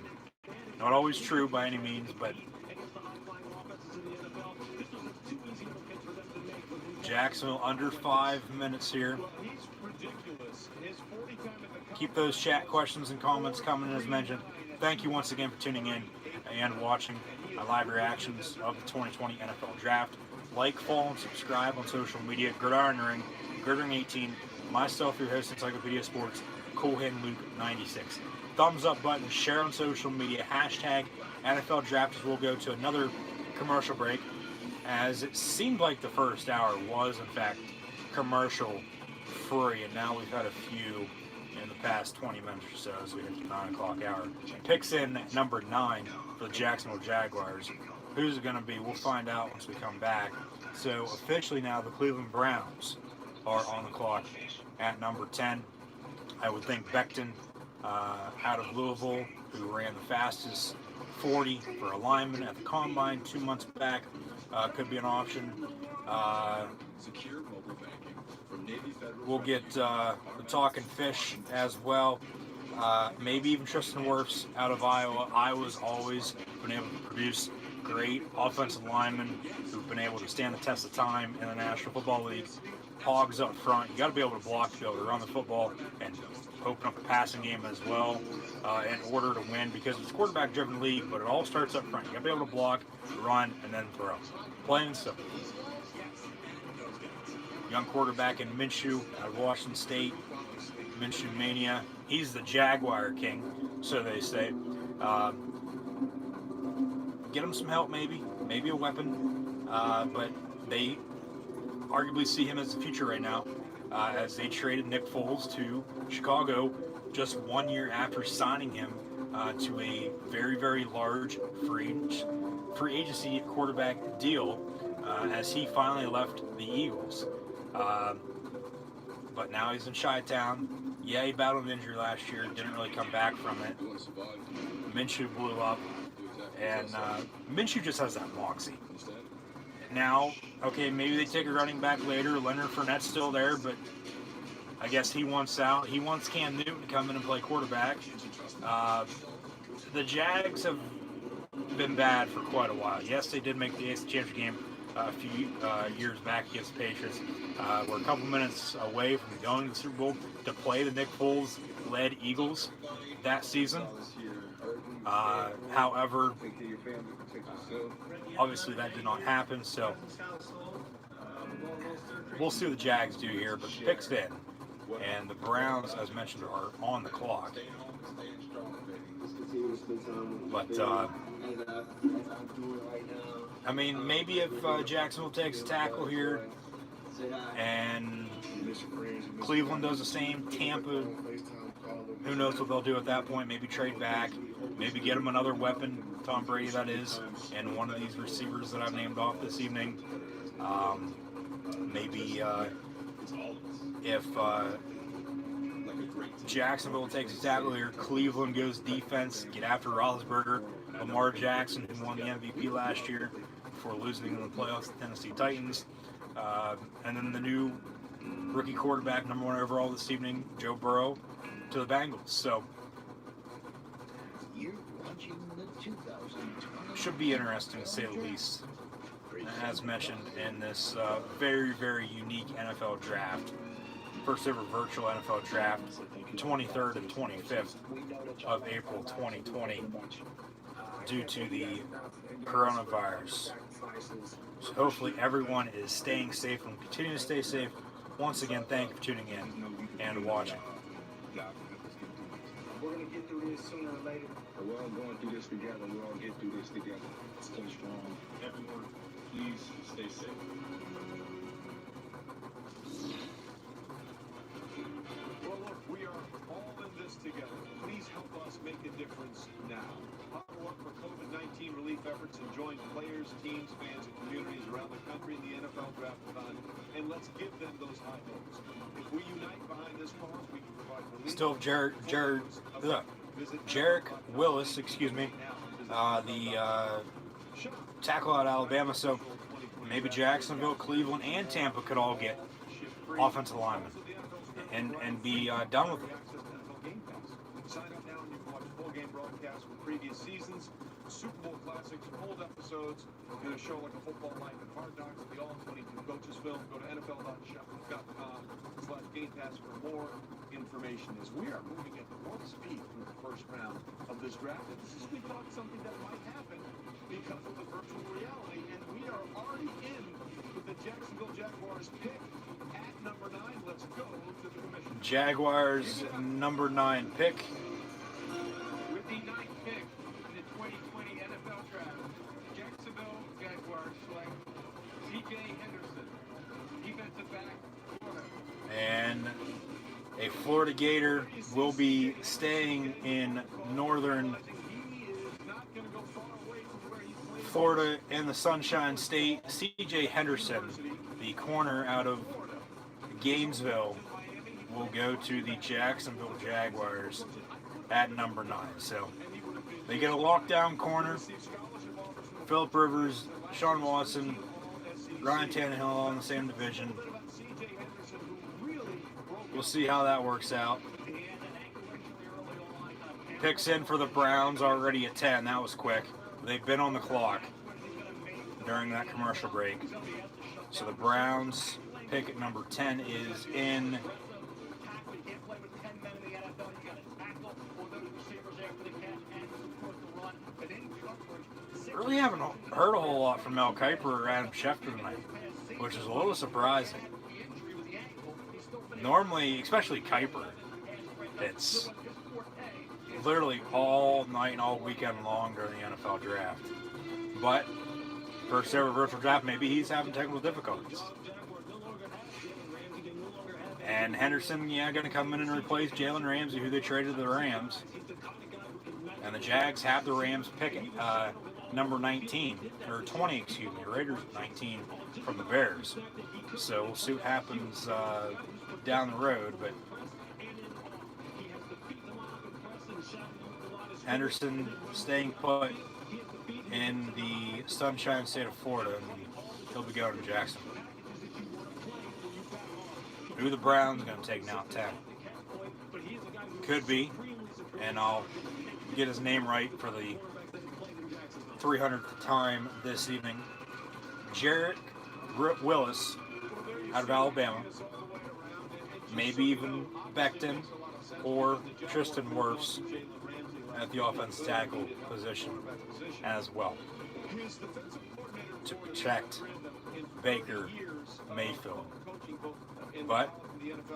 Not always true by any means, but Jacksonville under 5 minutes here. Keep those chat questions and comments coming as mentioned. Thank you once again for tuning in and watching my live reactions of the 2020 NFL Draft. Like, follow, and subscribe on social media. Gridiron Ring, Gridiron18, myself, your host, Encyclopedia Sports, Coolhan Luke 96. Thumbs up button, share on social media, hashtag NFL Draft, as we'll go to another commercial break, as it seemed like the first hour was, in fact, commercial free, and now we've had a few in the past 20 minutes or so as we hit the 9 o'clock hour. Picks in at number 9 for the Jacksonville Jaguars. Who's it going to be? We'll find out once we come back. So officially now the Cleveland Browns are on the clock at number 10. I would think Becton out of Louisville, who ran the fastest 40 for a lineman at the Combine 2 months back, could be an option. We'll get the Talking Fish as well. Maybe even Tristan Wirfs out of Iowa. Iowa's always been able to produce great offensive linemen who've been able to stand the test of time in the National Football League. Hogs up front. You got to be able to block to be able to run the football and open up the passing game as well in order to win, because it's a quarterback-driven league, but it all starts up front. You got to be able to block, run, and then throw. Plain and simple. Young quarterback in Minshew out of Washington State. Minshew Mania. He's the Jaguar King, so they say. Get him some help, maybe a weapon, but they arguably see him as the future right now, as they traded Nick Foles to Chicago just 1 year after signing him to a very, very large free agency quarterback deal, as he finally left the Eagles. But now he's in Chi-Town. Yeah, he battled an injury last year, didn't really come back from it. Minshew blew up. And Minshew just has that moxie. Now, okay, maybe they take a running back later. Leonard Fournette's still there, but I guess he wants out. He wants Cam Newton to come in and play quarterback. The Jags have been bad for quite a while. Yes, they did make the AFC Championship game a few years back against the Patriots. We're a couple minutes away from going to the Super Bowl to play the Nick Foles-led Eagles that season. However, Take care of your family, protect yourself. obviously that did not happen, so we'll see what the Jags do here. But the pick's in, and the Browns, as mentioned, are on the clock. But I mean, maybe if Jacksonville takes a tackle here, and Cleveland does the same, Tampa, who knows what they'll do at that point? Maybe trade back, maybe get him another weapon, Tom Brady that is, and one of these receivers that I've named off this evening. Maybe if Jacksonville takes a tackle here, Cleveland goes defense, get after Roethlisberger, Lamar Jackson, who won the MVP last year before losing in the playoffs to the Tennessee Titans. And then the new rookie quarterback, number 1 overall this evening, Joe Burrow, to the Bengals. So You're watching the 2020 should be interesting to say the least. As mentioned in this very, very unique NFL draft, first ever virtual NFL draft, 23rd and 25th of April 2020, due to the coronavirus. So hopefully everyone is staying safe and continuing to stay safe. Once again, thank you for tuning in and watching. We're gonna get through this sooner or later. We're all going through this together. We'll all get through this together. Stay strong. Everyone, please stay safe. Well, look, we are all in this together. Please help us make a difference now. Follow up for COVID-19 relief efforts and join players, teams, fans, and communities around the country in the NFL Draft-a-thon, and let's give them those high hopes. If we unite behind this cause, we can provide relief. Still Jarek Willis, the tackle out of Alabama. So maybe Jacksonville, Cleveland, and Tampa could all get offensive linemen and be done with it. Sign up now and you can watch full game broadcasts from previous seasons, Super Bowl classics, old episodes, and a show like A Football Life and Hard Knocks, the all-22 coaches film. Go to NFL.com/Game Pass for more information. As we are moving at warp speed through the first round of this draft, and this is, we thought, something that might happen because of the virtual reality, and we are already in with the Jacksonville Jaguars pick at number 9. Let's go to the commission. Jaguars number 9 pick. With the 9th pick in the 2020 NFL Draft, Jacksonville Jaguars select C.J. Henderson, defensive back, Florida. And a Florida Gator will be staying in northern Florida in the Sunshine State. C.J. Henderson, the corner out of Gainesville, will go to the Jacksonville Jaguars at number 9. So they get a lockdown corner. Phillip Rivers, Sean Watson, Ryan Tannehill in the same division. We'll see how that works out. Picks in for the Browns already at 10. That was quick. They've been on the clock during that commercial break. So the Browns pick at number 10 is in. Really haven't heard a whole lot from Mel Kiper or Adam Schefter tonight, which is a little surprising. Normally, especially Kiper, it's literally all night and all weekend long during the NFL draft. But first ever virtual draft, maybe he's having technical difficulties. And Henderson, going to come in and replace Jalen Ramsey, who they traded to the Rams. And the Jags have the Rams picking number 19, or 20, excuse me, Raiders 19 from the Bears. So we'll see what happens down the road. But Henderson staying put in the Sunshine State of Florida, and he'll be going to Jacksonville. Who the Browns going to take now? 10. Could be, and I'll get his name right for the 300th time this evening. Jarek Willis out of Alabama. Maybe even Becton or Tristan Wirfs at the offensive tackle position as well His defensive coordinator to for protect Baker Mayfield. But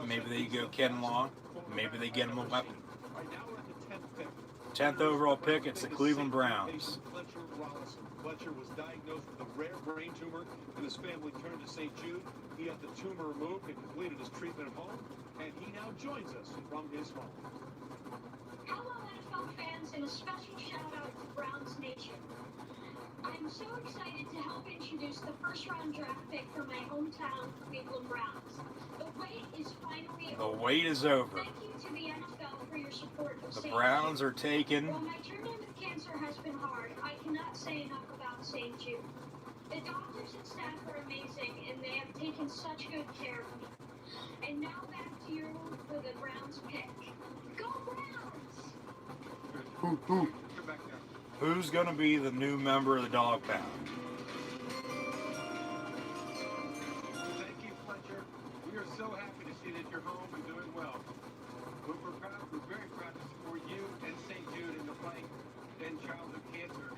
maybe they go Ken Long, maybe they get him a weapon. Right now we're at the 10th pick. 10th overall pick, it's the Cleveland Browns. Fletcher Rollison. Fletcher was diagnosed with a rare brain tumor, and his family turned to St. Jude. He had the tumor removed and completed his treatment at home, and he now joins us from his home. Hello, NFL fans, and a special shout out to Browns Nation. I'm so excited to help introduce the first-round draft pick for my hometown, Cleveland Browns. The wait is finally The over. wait is over. Thank you to the NFL for your support of The St. Browns Jude. are taken. While my journey with cancer has been hard, I cannot say enough about St. Jude. The doctors and staff are amazing, and they have taken such good care of me. And now back to you for the Browns pick. Go Browns! Come back down. Who's going to be the new member of the Dog Pound? Thank you, Fletcher. We are so happy to see that you're home and doing well. We're very proud to support you and St. Jude in the fight to end childhood cancer.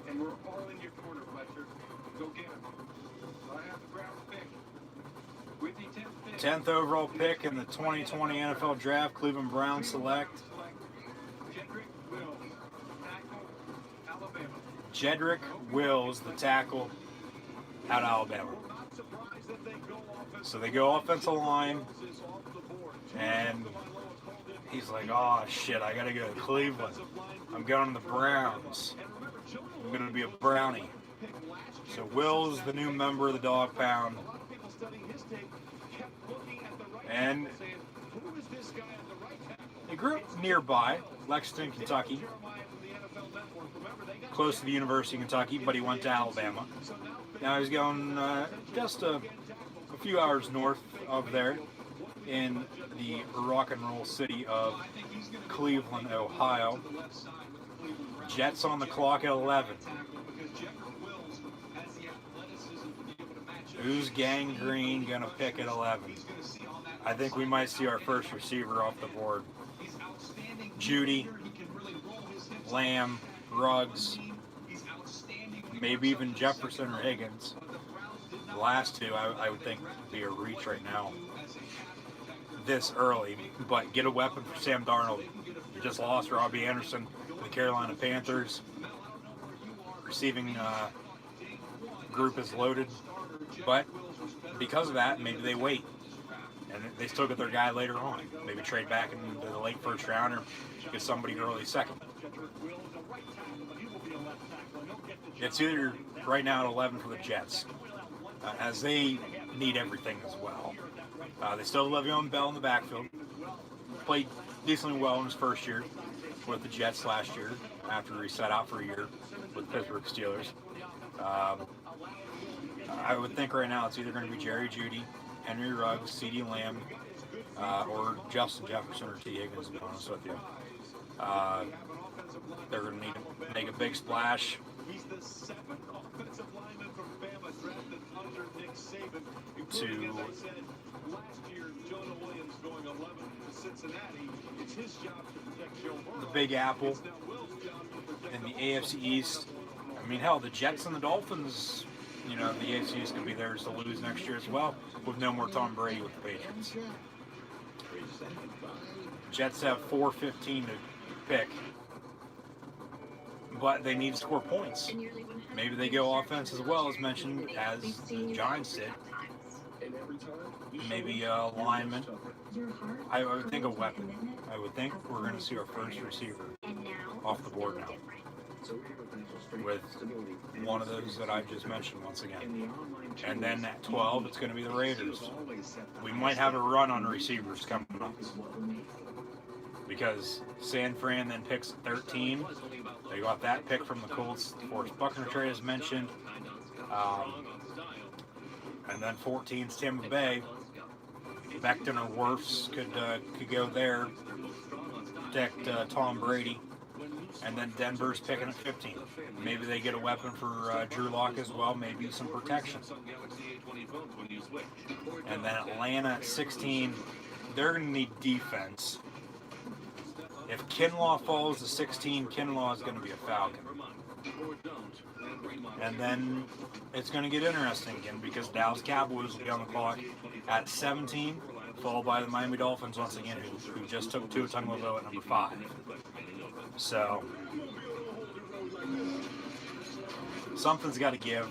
And we're all in your corner, Fletcher. Go get him. I have the Browns pick. With the 10th pick. 10th overall pick in the 2020 NFL Draft, Cleveland Browns select Jedrick Wills, tackle, Alabama. Jedrick Wills, the tackle, out of Alabama. We're not surprised that they go offensive. So they go offensive line, Wills is off the board. and he's like, oh shit, I gotta go to Cleveland. I'm going to the Browns. I'm gonna be a Brownie. So Will's the new member of the Dog Pound. And he grew up nearby, Lexington, Kentucky, close to the University of Kentucky, but he went to Alabama. Now he's going just a few hours north of there in the rock and roll city of Cleveland, Ohio. Jets on the clock at 11. Who's Gangrene gonna pick at 11? I think we might see our first receiver off the board. Judy, Lamb, Ruggs, maybe even Jefferson or Higgins. The last two I would think would be a reach right now this early, but get a weapon for Sam Darnold. You just lost Robbie Anderson to the Carolina Panthers. Receiving group is loaded, but because of that, maybe they wait. And they still get their guy later on. Maybe trade back into the late first round or get somebody early second. It's either right now at 11 for the Jets, as they need everything as well. They still have Le'Veon Bell in the backfield. Played decently well in his first year with the Jets last year after he sat out for a year with the Pittsburgh Steelers. I would think right now it's either going to be Jerry Jeudy, Henry Ruggs, CeeDee Lamb, or Justin Jefferson or T. Higgins, to be honest with you. They're going to need to make a big splash. He's the seventh offensive lineman from Bama drafted under Nick Saban, To including, as I said, last year, Jonah Williams going 11 to Cincinnati. It's his job to protect Joe Burrow. the Big Apple It's now Will's job to protect in the AFC East. I mean, hell, the Jets and the Dolphins, you know, the AFC East could be theirs to lose next year as well, with no more Tom Brady with the Patriots. Jets have 4:15 to pick, but they need to score points. Maybe they go offense as well, as mentioned, as the Giants did. Maybe a lineman. I would think a weapon. I would think we're going to see our first receiver off the board now, with one of those that I just mentioned once again. And then at 12, it's going to be the Raiders. We might have a run on receivers coming up, because San Fran then picks 13. They got that pick from the Colts. Forrest Buckner trade as mentioned. And then 14 is Tampa Bay. Becton or Wirfs could go there, protect Tom Brady. And then Denver's picking at 15. Maybe they get a weapon for Drew Lock as well, maybe some protection. And then Atlanta at 16, they're going to need defense. If Kinlaw falls to 16, Kinlaw is going to be a Falcon. And then it's going to get interesting again because Dallas Cowboys will be on the clock at 17, followed by the Miami Dolphins once again, who just took Tua Tagovailoa at number 5. So something's got to give.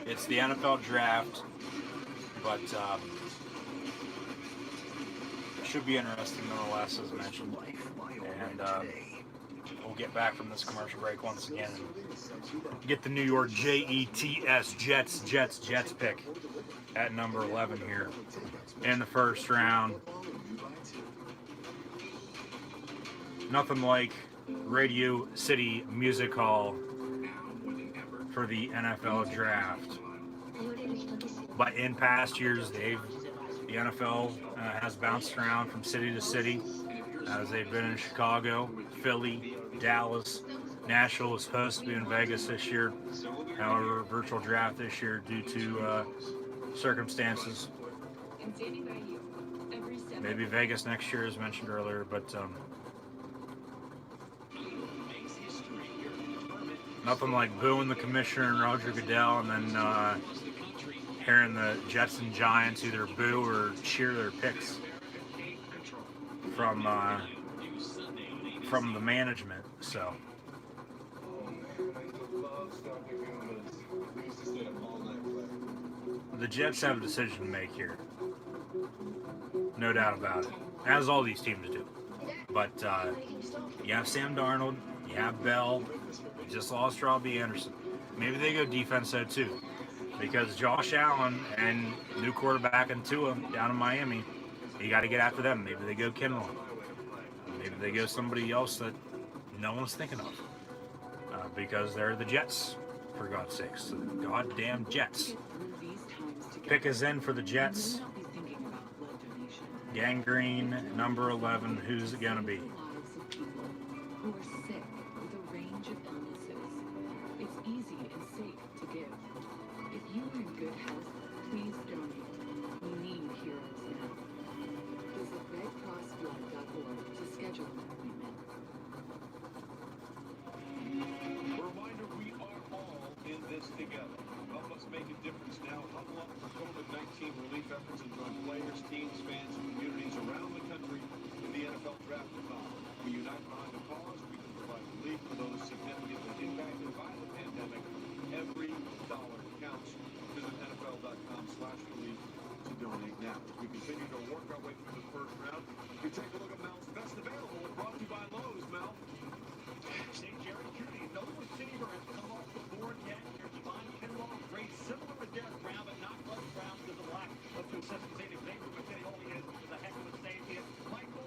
It's the NFL draft, but it should be interesting nonetheless, as mentioned. And we'll get back from this commercial break once again and get the New York Jets pick at number 11 here in the first round. Nothing like Radio City Music Hall for the NFL draft. But in past years, the NFL has bounced around from city to city, as they've been in Chicago, Philly, Dallas. Nashville is supposed to be in Vegas this year. However, virtual draft this year due to circumstances. Maybe Vegas next year, as mentioned earlier, but nothing like booing the commissioner and Roger Goodell, and then hearing the Jets and Giants either boo or cheer their picks from the management. So the Jets have a decision to make here, no doubt about it, as all these teams do. But you have Sam Darnold, you have Bell, you just lost Robbie Anderson. Maybe they go defense though too, because Josh Allen and new quarterback and Tua down in Miami, you got to get after them. Maybe they go Kinlaw. Maybe they go somebody else that no one's thinking of, because they're the Jets, for God's sakes. The goddamn Jets. Pick is in for the Jets. Gangrene, number 11. Who's it going to be? Who are sick with a range of illnesses. It's easy and safe to give. If you are in good health, please donate. We need heroes now. Visit redcrossblood.org to schedule an appointment. Reminder, we are all in this together. Help us make a difference now. Huddle up for COVID-19 relief efforts and join players, teams, fans, and communities around the country in the NFL Draft Thon. We unite behind the cause. We can provide relief for those significantly impacted by the pandemic. Every dollar counts. Visit NFL.com/relief to donate now. As we continue to work our way through the first round, we take a look at Mel's best available. Brought to you by Lowe's, Mel. St. Jerry Judy, no receiver has come off the board yet. Here's Devon Kinlaw, great, similar to Derek Brown, but not Russ Brown because of the lack of consistency. Xavier McKinney is a heck of a safety. Michael,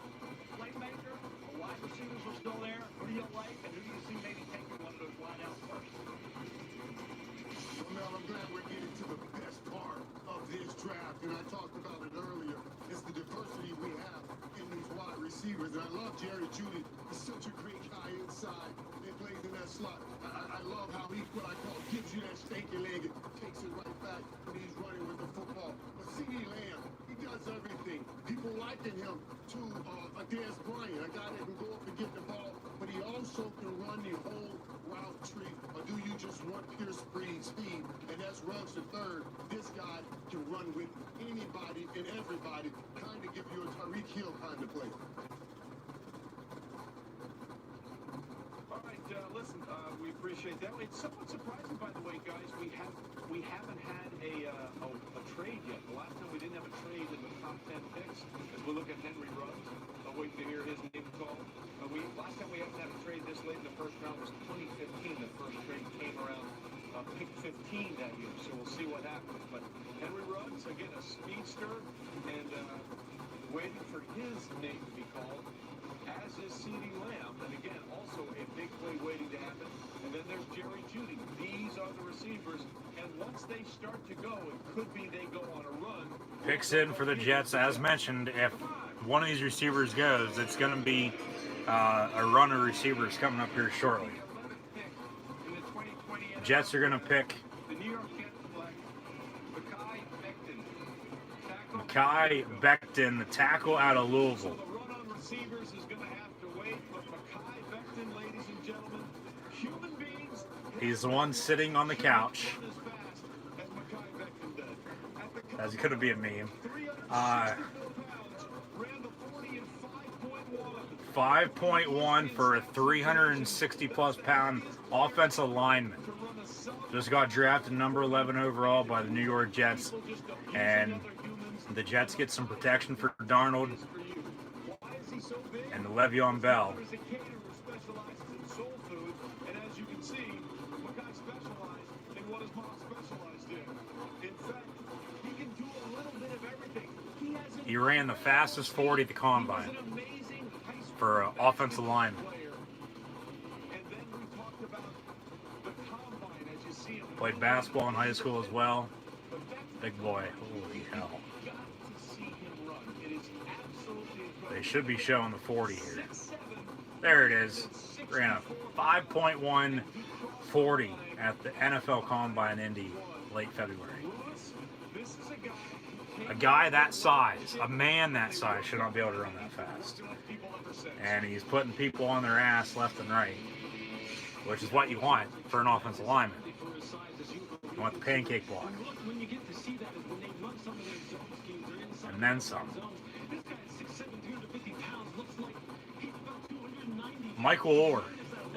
playmaker, the wide receivers are still there. Who do you like, and who do you see maybe taking one of those wide outs first? Well, Mel, I'm glad we're getting to the best part of this draft, and I talked about it earlier. It's the diversity we have in these wide receivers, and I love Jerry Jeudy. He's such a great guy inside. He plays in that slot. I love how he, what I call, gives you that stanky leg and takes it right back when he's running with the football. But CeeDee Lamb, he does everything. People liken him to a Dez Bryant, a guy that can go up and get the ball, but he also can run the whole route tree. Or do you just want pure speed? And that's Ruggs the third. This guy can run with anybody and everybody, kind of give you a Tyreek Hill kind of play. All right, listen, we appreciate that. It's somewhat surprising, by the way, guys. We haven't had a trade yet. The last time we didn't have a trade in the top 10 picks, as we look at Henry Ruggs, I'll wait to hear his name called. Last time we haven't had a trade this late in the first round was 2015. The first trade came around pick 15 that year, so we'll see what happens. But Henry Ruggs, again, a speedster, and waiting for his name to be called, as is CeeDee Lamb, and again, also a big play waiting to happen. And then there's Jerry Jeudy. These are the receivers, and once they start to go, it could be they go on a run. Picks in for the Jets, as mentioned. If one of these receivers goes, it's going to be a run of receivers coming up here shortly. Jets are going to pick Mekhi Becton, the tackle out of Louisville. So the run on receivers is going to have to wait. He's the one sitting on the couch. That's going to be a meme. 5.1 for a 360-plus pound offensive lineman. Just got drafted number 11 overall by the New York Jets. And the Jets get some protection for Darnold and Le'Veon Bell. He ran the fastest 40 at the combine for an offensive lineman. Played basketball in high school as well. Big boy. Holy hell. They should be showing the 40 here. There it is. Ran a 5.1 40 at the NFL Combine Indy late February. A guy that size, a man that size, should not be able to run that fast. And he's putting people on their ass left and right, which is what you want for an offensive lineman. You want the pancake block. And then some. Michael Orr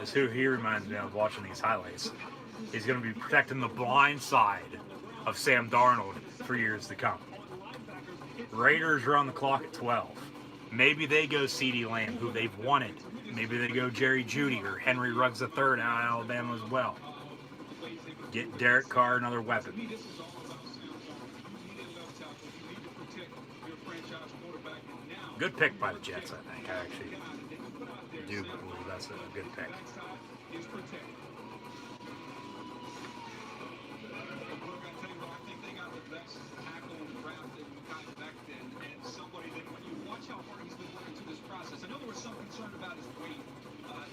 is who he reminds me of watching these highlights. He's going to be protecting the blind side of Sam Darnold for years to come. Raiders are on the clock at 12. Maybe they go CeeDee Lamb, who they've wanted. Maybe they go Jerry Jeudy or Henry Ruggs III out of Alabama as well. Get Derek Carr another weapon. Good pick by the Jets, I think. I actually do believe that's a good pick. I know there was some concern about his weight.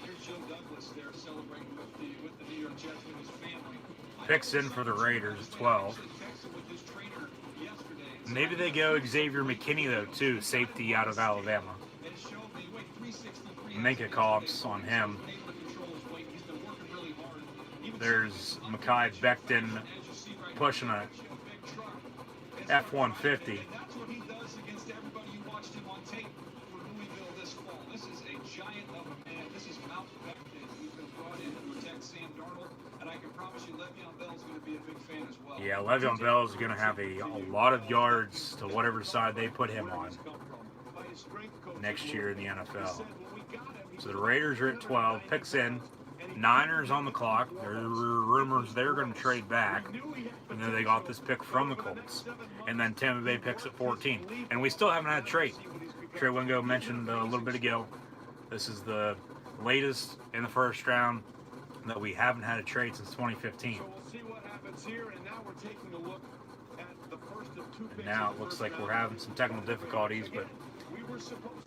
There's Joe Douglas there celebrating with the New York Jets and his family. Picks in for the Raiders at 12. Maybe they go Xavier McKinney, though, too, safety out of Alabama. Make a Cobbs on him. There's Mekhi Becton pushing a F-150. Yeah, Le'Veon Bell is going to have a lot of yards to whatever side they put him on next year in the NFL. So the Raiders are at 12, picks in. Niners on the clock. There are rumors they're going to trade back. And then they got this pick from the Colts. And then Tampa Bay picks at 14. And we still haven't had a trade. Trey Wingo mentioned a little bit ago, this is the latest in the first round that we haven't had a trade since 2015. So we'll see what happens here, and now we're taking a look at the first of two picks. And now it looks like we're having some technical difficulties, but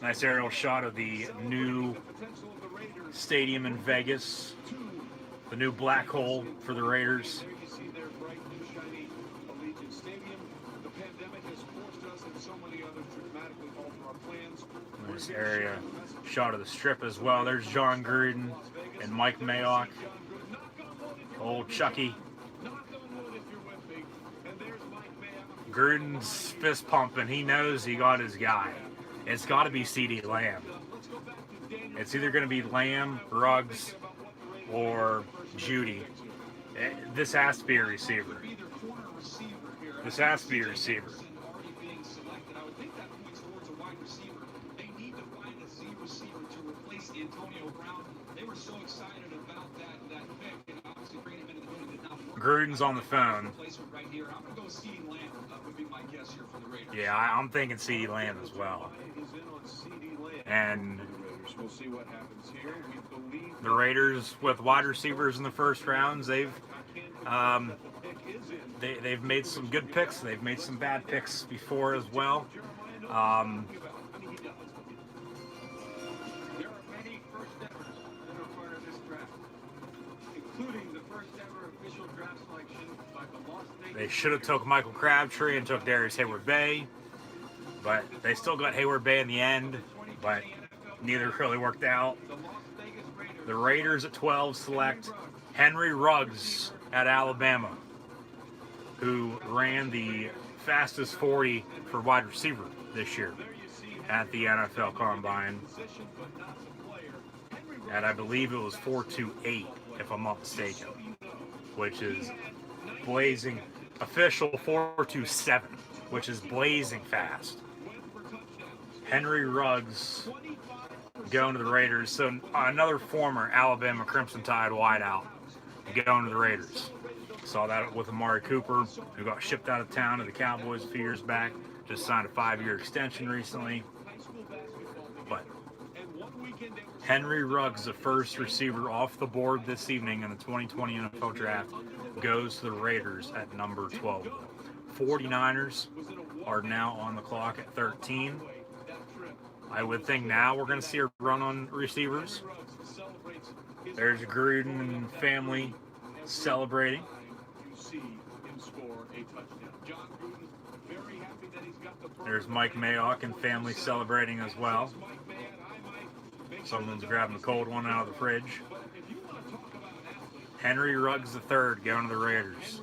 nice aerial shot of the new stadium in Vegas, the new black hole for the Raiders. Nice area shot of the strip as well. There's John Gruden and Mike Mayock. Old Chucky. Gruden's fist pumping. He knows he got his guy. It's got to be CeeDee Lamb. It's either going to be Lamb, Ruggs, or Jeudy. This has to be a receiver. This has to be a receiver. Gruden's on the phone. Yeah, I'm thinking CeeDee Lamb as well. And the Raiders, with wide receivers in the first rounds, they've made some good picks. They've made some bad picks before as well. There are many first evers that are part of this draft, including the first ever official draft selection by the Las Vegas. They should have took Michael Crabtree and took Darius Hayward-Bay, but they still got Hayward-Bay in the end, but neither really worked out. The Raiders at 12 select Henry Ruggs at Alabama, who ran the fastest 40 for wide receiver this year at the NFL Combine. And I believe it was 4.28, if I'm not mistaken, which is blazing. Official 4.27, which is blazing fast. Henry Ruggs going to the Raiders. So another former Alabama Crimson Tide wideout going to the Raiders. Saw that with Amari Cooper, who got shipped out of town to the Cowboys a few years back. Just signed a 5-year extension recently. But Henry Ruggs, the first receiver off the board this evening in the 2020 NFL Draft, goes to the Raiders at number 12. 49ers are now on the clock at 13. I would think now we're going to see a run on receivers. There's Gruden and family celebrating. There's Mike Mayock and family celebrating as well. Someone's grabbing a cold one out of the fridge. Henry Ruggs III going to the Raiders.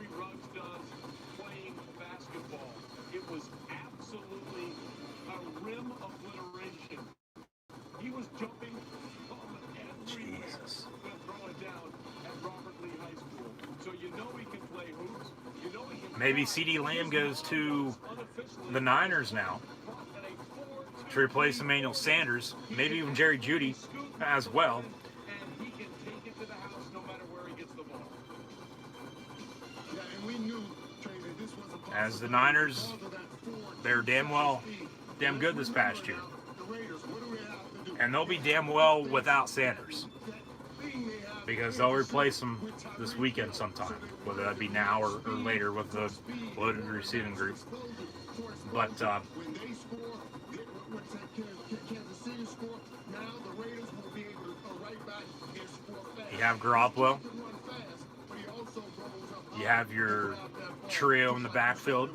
Jesus. Maybe CeeDee Lamb goes to the Niners now to replace Emmanuel Sanders, maybe even Jerry Jeudy as well. As the Niners, they're damn good this past year. And they'll be damn well without Sanders, because they'll replace him this weekend sometime, whether that be now or later with the loaded receiving group. But you have Garoppolo. You have your trio in the backfield.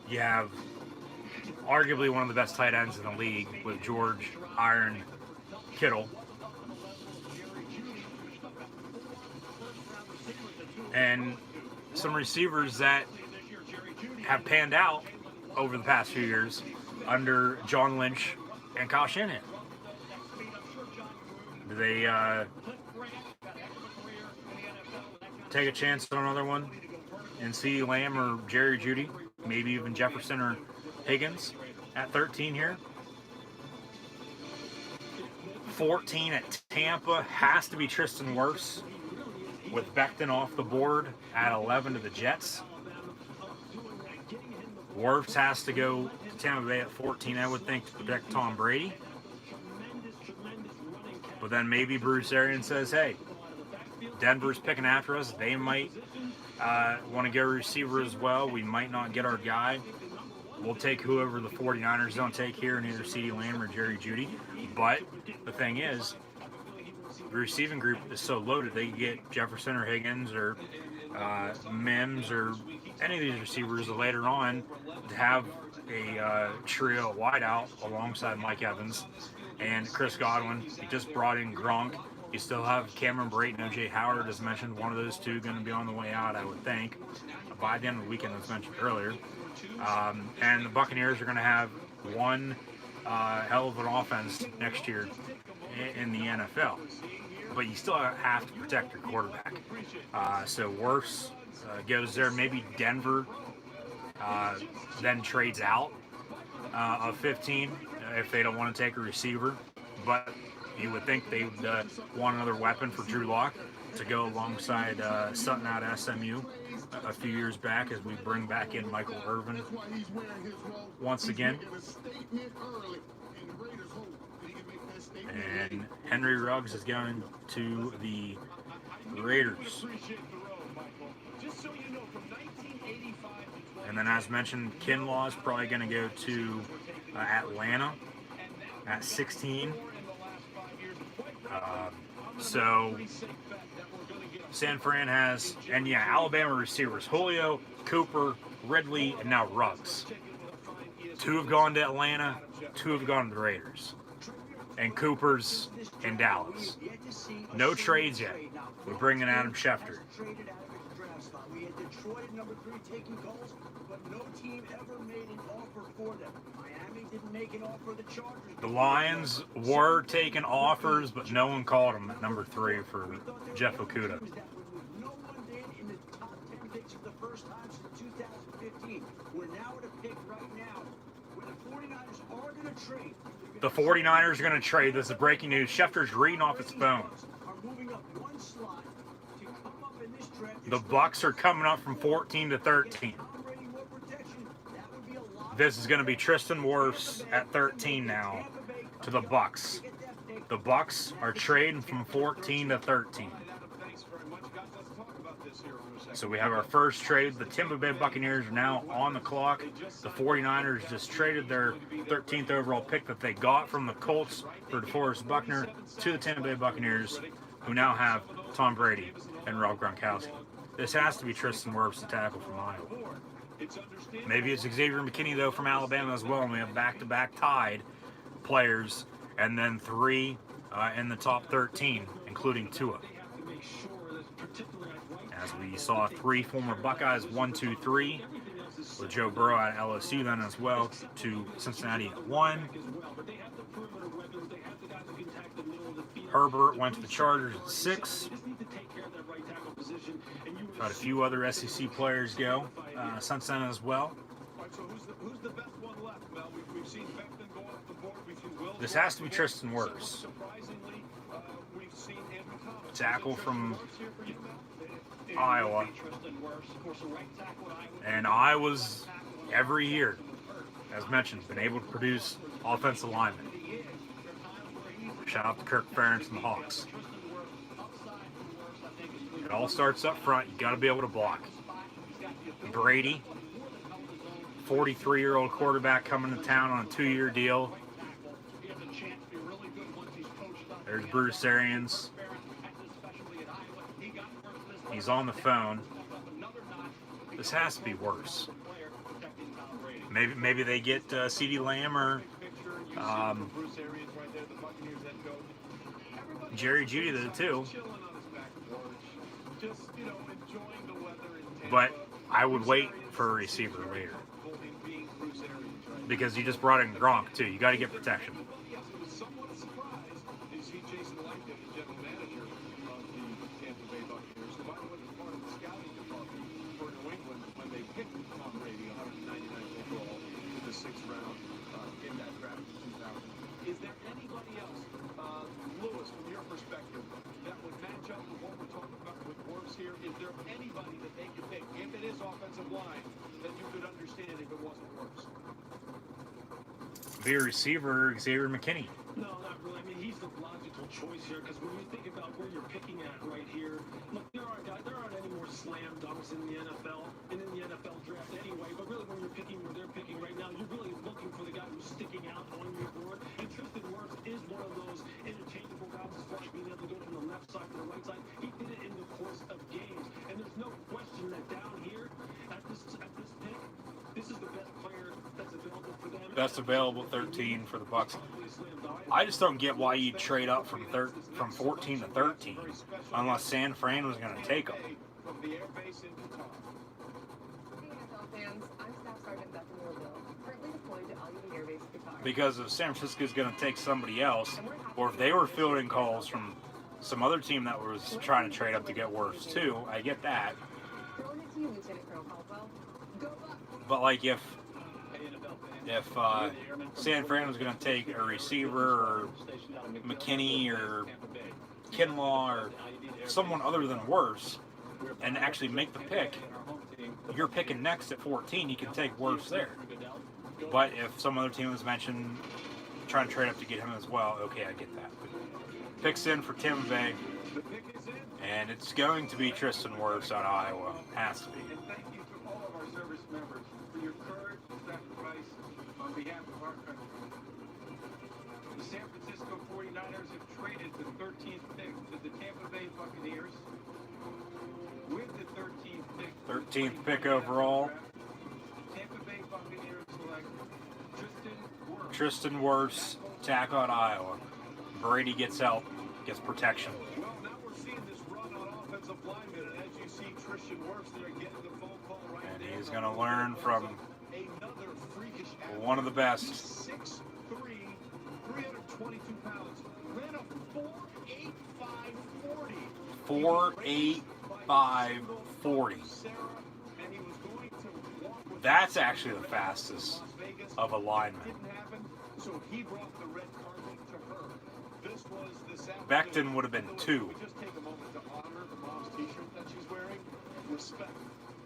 You have arguably one of the best tight ends in the league with George Iron Kittle. And some receivers that have panned out over the past few years under John Lynch and Kyle Shanahan. Do they take a chance on another one and see Lamb or Jerry Jeudy, maybe even Jefferson or Higgins at 13 here? 14 at Tampa has to be Tristan Wirfs, with Becton off the board at 11 to the Jets. Wirfs has to go to Tampa Bay at 14, I would think, to protect Tom Brady. But then maybe Bruce Arians says, hey, Denver's picking after us. They might want to go receiver as well. We might not get our guy. We'll take whoever the 49ers don't take here, in either CeeDee Lamb or Jerry Jeudy. But the thing is, the receiving group is so loaded, they can get Jefferson or Higgins or Mims or any of these receivers later on to have a trio wideout alongside Mike Evans and Chris Godwin. You just brought in Gronk. You still have Cameron Brate and O.J. Howard, as mentioned. One of those two going to be on the way out, I would think, by the end of the weekend, as mentioned earlier. And the Buccaneers are going to have one hell of an offense next year in the NFL. But you still have to protect your quarterback. So Wirfs goes there. Maybe Denver then trades out of 15 if they don't want to take a receiver. But you would think they would want another weapon for Drew Lock to go alongside Sutton out of SMU a few years back, as we bring back in Michael Irvin once again. And Henry Ruggs is going to the Raiders. And then, as mentioned, Kinlaw is probably going to go to Atlanta at 16. So San Fran has, and yeah, Alabama receivers, Julio, Cooper, Ridley, and now Ruggs. 2 have gone to Atlanta, 2 have gone to the Raiders. And Cooper's in Dallas. No trades yet. We're bringing Adam Schefter. Traded out of its draft slot. We had Detroit at number 3 taking calls, but no team ever made an offer for them. Miami didn't make an offer. The Chargers. The Lions were taking offers, but no one called them at number 3 for Jeff Okudah. No one did in the top 10 picks for the first time since 2015. We're now at a pick right now where the 49ers are going to trade. The 49ers are going to trade. This is breaking news. Schefter's reading off his phone. The Bucks are coming up from 14 to 13. This is going to be Tristan Wirfs at 13 now to the Bucks. The Bucks are trading from 14 to 13. So we have our first trade. The Tampa Bay Buccaneers are now on the clock. The 49ers just traded their 13th overall pick that they got from the Colts for DeForest Buckner to the Tampa Bay Buccaneers, who now have Tom Brady and Rob Gronkowski. This has to be Tristan Wirfs, the tackle from Iowa. Maybe it's Xavier McKinney, though, from Alabama as well. And we have back-to-back tied players, and then 3 in the top 13, including Tua. As we saw 3 former Buckeyes, 1, 2, 3, with Joe Burrow at LSU then as well, to Cincinnati at 1. Herbert went to the Chargers at 6. Got a few other SEC players go. Cincinnati as well. This has to be Tristan Wirfs. Tackle from Iowa. And Iowa's every year, as mentioned, been able to produce offensive linemen. Shout out to Kirk Ferentz and the Hawks. It all starts up front. You got to be able to block. Brady, 43-year-old quarterback coming to town on a 2-year deal. There's Bruce Arians. He's on the phone. This has to be worse. Maybe they get CeeDee Lamb or Jerry Jeudy there too. But I would wait for a receiver later, because you just brought in Gronk too. You got to get protection. Is there anybody else, Lewis, from your perspective, that would match up with what we're talking about with Wirfs here? Is there anybody that they could pick, if it is offensive line, that you could understand if it wasn't Wirfs? Be a receiver, Xavier McKinney. No, not really. I mean, he's the logical choice here, because when you think about where you're picking at right here, look, there aren't any more slam dunks in the NFL and in the NFL draft anyway. But really, when you're picking where they're picking right now, you're really looking for the guy who's sticking out on your board. And Tristan Wirfs is one of those interchangeable routes as far as being able to go from the left side to the right side. He did it in the course of games, and there's no question that down here at this pick, this is the best player that's available for them. Best available 13 for the Bucks. I just don't get why you trade up from 14 to 13 unless San Fran was going to take them. Because if San Francisco is going to take somebody else, or if they were fielding calls from some other team that was trying to trade up to get Wirfs too, I get that. But like if San Fran was going to take a receiver or McKinney or Kinlaw or someone other than Wirfs and actually make the pick, you're picking next at 14, you can take Wirfs there. But if some other team was mentioned trying to trade up to get him as well, okay, I get that. Picks in for Tampa Bay, and it's going to be Tristan Wirfs out of Iowa. Has to be. And thank you to all of our service members for your courage and sacrifice on behalf of our country. The San Francisco 49ers have traded the 13th pick to the Tampa Bay Buccaneers. With the 13th pick. 13th pick overall. Tampa Bay Buccaneers select Tristan Wirfs, tackle out of Iowa. Brady gets help, gets protection. Christian Wirfs there getting the phone call right And there. he's going to learn from Another freakish one of the best. 6'3", 322 pounds. Ran a 4.8540. 4.8540. That's actually the fastest of a lineman. So he brought the red carpet to her. This was this Becton would have been 2. We just take a moment to honor the mom's t-shirt that she's wearing. Respect.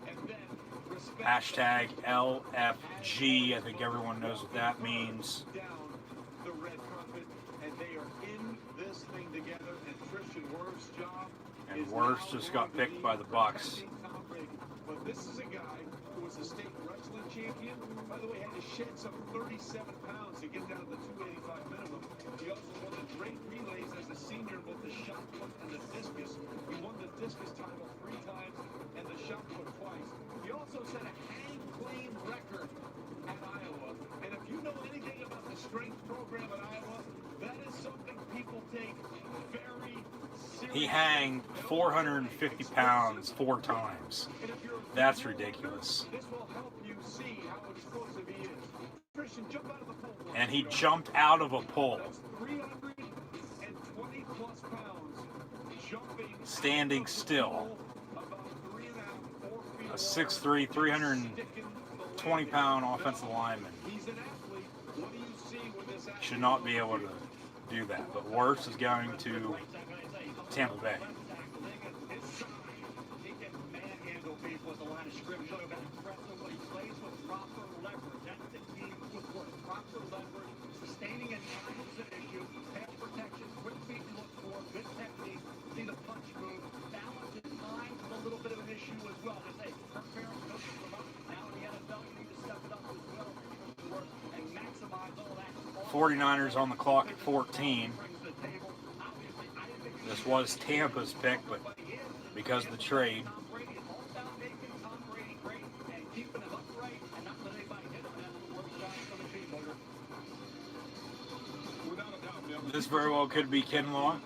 And then respect. Hashtag LFG. I think everyone knows what that means. Down the red carpet, and they are in this thing together. And Christian Wirfs' job. And Wirfs just got picked by the Bucks. But this is a guy who was a state wrestling champion. By the way, had to shed some 37 pounds to get down to the 285 minimum. He also won the great relays as a senior in both the shot put and the discus. He won the discus title 3 times and the shot put twice. He also set a hang clean record at Iowa. And if you know anything about the strength program at Iowa, that is something people take very seriously. He hanged 450 pounds 4 times. That's ridiculous. This will help you see how explosive he is. Christian, jump out of the pole. And he jumped out of a pole. 320 plus pounds jumping standing still. A 6'3", 320-pound offensive lineman should not be able to do that. But Wirfs is going to Tampa Bay. Sustaining and time is an issue. Pass protection, quick feet to look for, good technique. See the punch move. Balance and time is a little bit of an issue as well. They say, Kirk Ferentz coaches them up. Now in the NFL, you need to step it up as well and maximize all that. 49ers on the clock at 14. This was Tampa's pick, but because of the trade, this very well could be Kinlaw,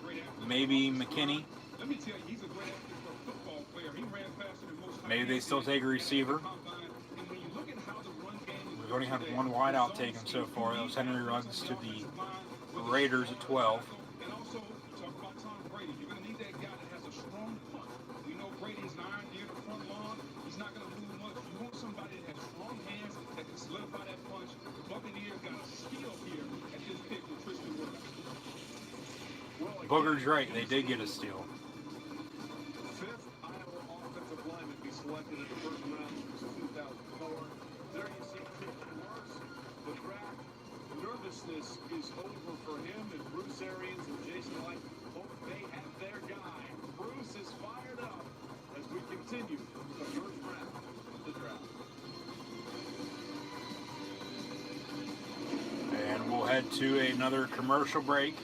maybe McKinney. Maybe they still take a receiver. We've only had one wideout taken so far. That was Henry Ruggs to the Raiders at 12. Booger's right, they did get a steal. Fifth Iowa offensive lineman be selected in the first round since 2004. There you see Christian Wirfs. The draft nervousness is over for him, and Bruce Arians and Jason Light hope they have their guy. Bruce is fired up as we continue the first round of the draft. And we'll head to another commercial break.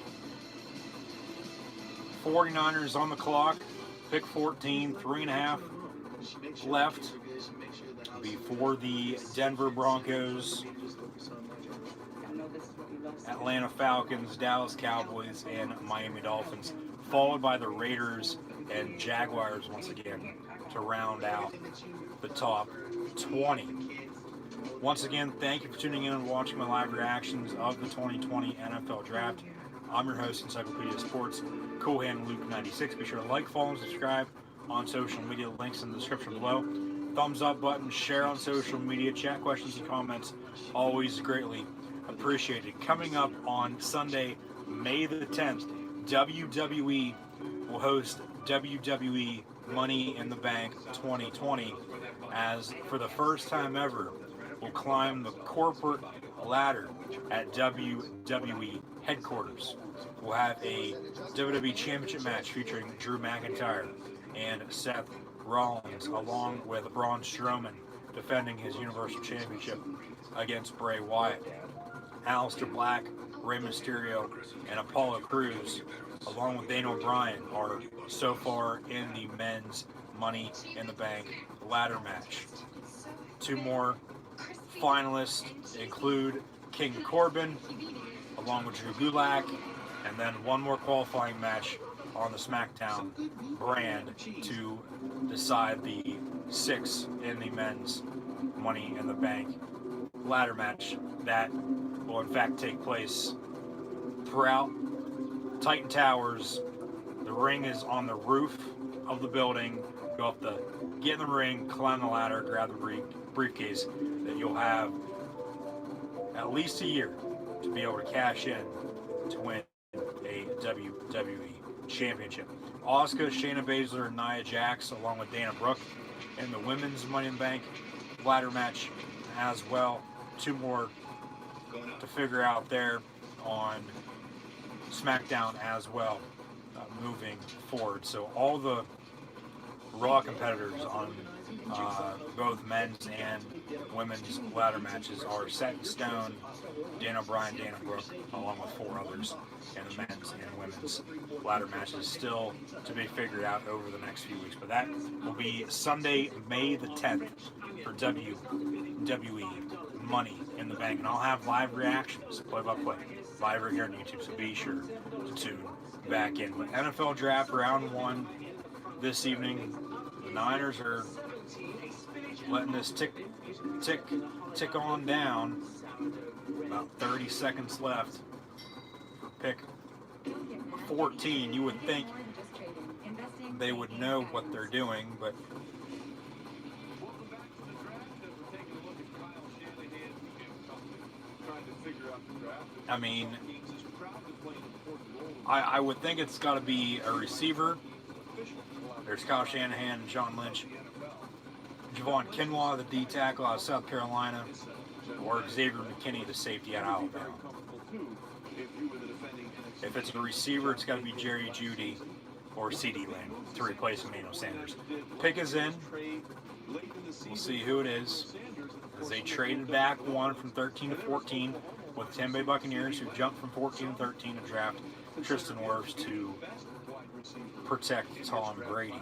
49ers on the clock, pick 14, 3.5 left before the Denver Broncos, Atlanta Falcons, Dallas Cowboys, and Miami Dolphins, followed by the Raiders and Jaguars once again to round out the top 20. Once again, thank you for tuning in and watching my live reactions of the 2020 NFL Draft. I'm your host, Encyclopedia Sports, Coolhand Luke 96. Be sure to like, follow, and subscribe on social media. Links in the description below. Thumbs up button, share on social media, chat questions and comments. Always greatly appreciated. Coming up on Sunday, May the 10th, WWE will host WWE Money in the Bank 2020 as, for the first time ever, will climb the corporate ladder at WWE headquarters. We'll have a WWE Championship match featuring Drew McIntyre and Seth Rollins, along with Braun Strowman defending his Universal Championship against Bray Wyatt. Aleister Black, Rey Mysterio, and Apollo Crews, along with Daniel Bryan, are so far in the men's Money in the Bank ladder match. 2 more finalists include King Corbin, along with Drew Gulak, and then 1 more qualifying match on the SmackDown brand to decide the 6 in the men's Money in the Bank ladder match that will in fact take place throughout Titan Towers. The ring is on the roof of the building. Go up get in the ring, climb the ladder, grab the briefcase. That you'll have at least a year to be able to cash in to win a WWE Championship. Asuka, Shayna Baszler, and Nia Jax, along with Dana Brooke, in the women's Money in the Bank ladder match as well. 2 more to figure out there on SmackDown as well, moving forward. So all the Raw competitors on both men's and women's ladder matches are set in stone. Daniel Bryan, Dana Brooke, along with 4 others in the men's and women's ladder matches, still to be figured out over the next few weeks. But that will be Sunday, May the 10th for WWE Money in the Bank. And I'll have live reactions, play-by-play, live right here on YouTube, so be sure to tune back in. But NFL Draft Round 1 this evening. The Niners are letting this tick on down. About 30 seconds left for pick 14. You would think they would know what they're doing, but I mean, I would think it's got to be a receiver. There's Kyle Shanahan and John Lynch. Javon Kinlaw, the D-tackle out of South Carolina, or Xavier McKinney, the safety out of Alabama. If it's a receiver, it's got to be Jerry Jeudy or CeeDee Lamb to replace Emmanuel Sanders. Pick is in. We'll see who it is, as they traded back one from 13 to 14 with the Tampa Bay Buccaneers, who jumped from 14 to 13 to draft Tristan Wirfs to protect Tom Brady. And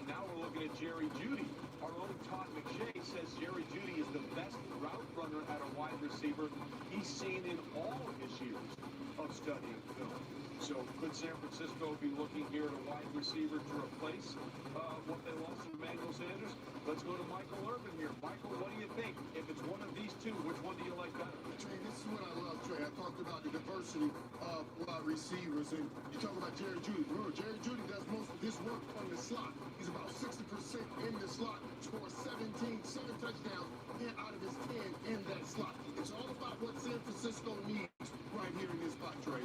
now we're looking at Jerry Jeudy. Our own Todd McShay says Jerry Jeudy is the best route runner at a wide receiver he's seen in all of his years of studying film. So could San Francisco be looking here at a wide receiver to replace what they lost to Emmanuel Sanders? Let's go to Michael Irvin here. Michael, what do you think? If it's one of these two, which one do you like better? Trey, this is what I love, Trey. I talked about the diversity of wide receivers, and you talk about Jerry Jeudy. Remember, Jerry Jeudy does most of his work on the slot. He's about 60% in the slot, scores 7 touchdowns out of his 10 in that slot. It's all about what San Francisco needs right here in this spot, Trey.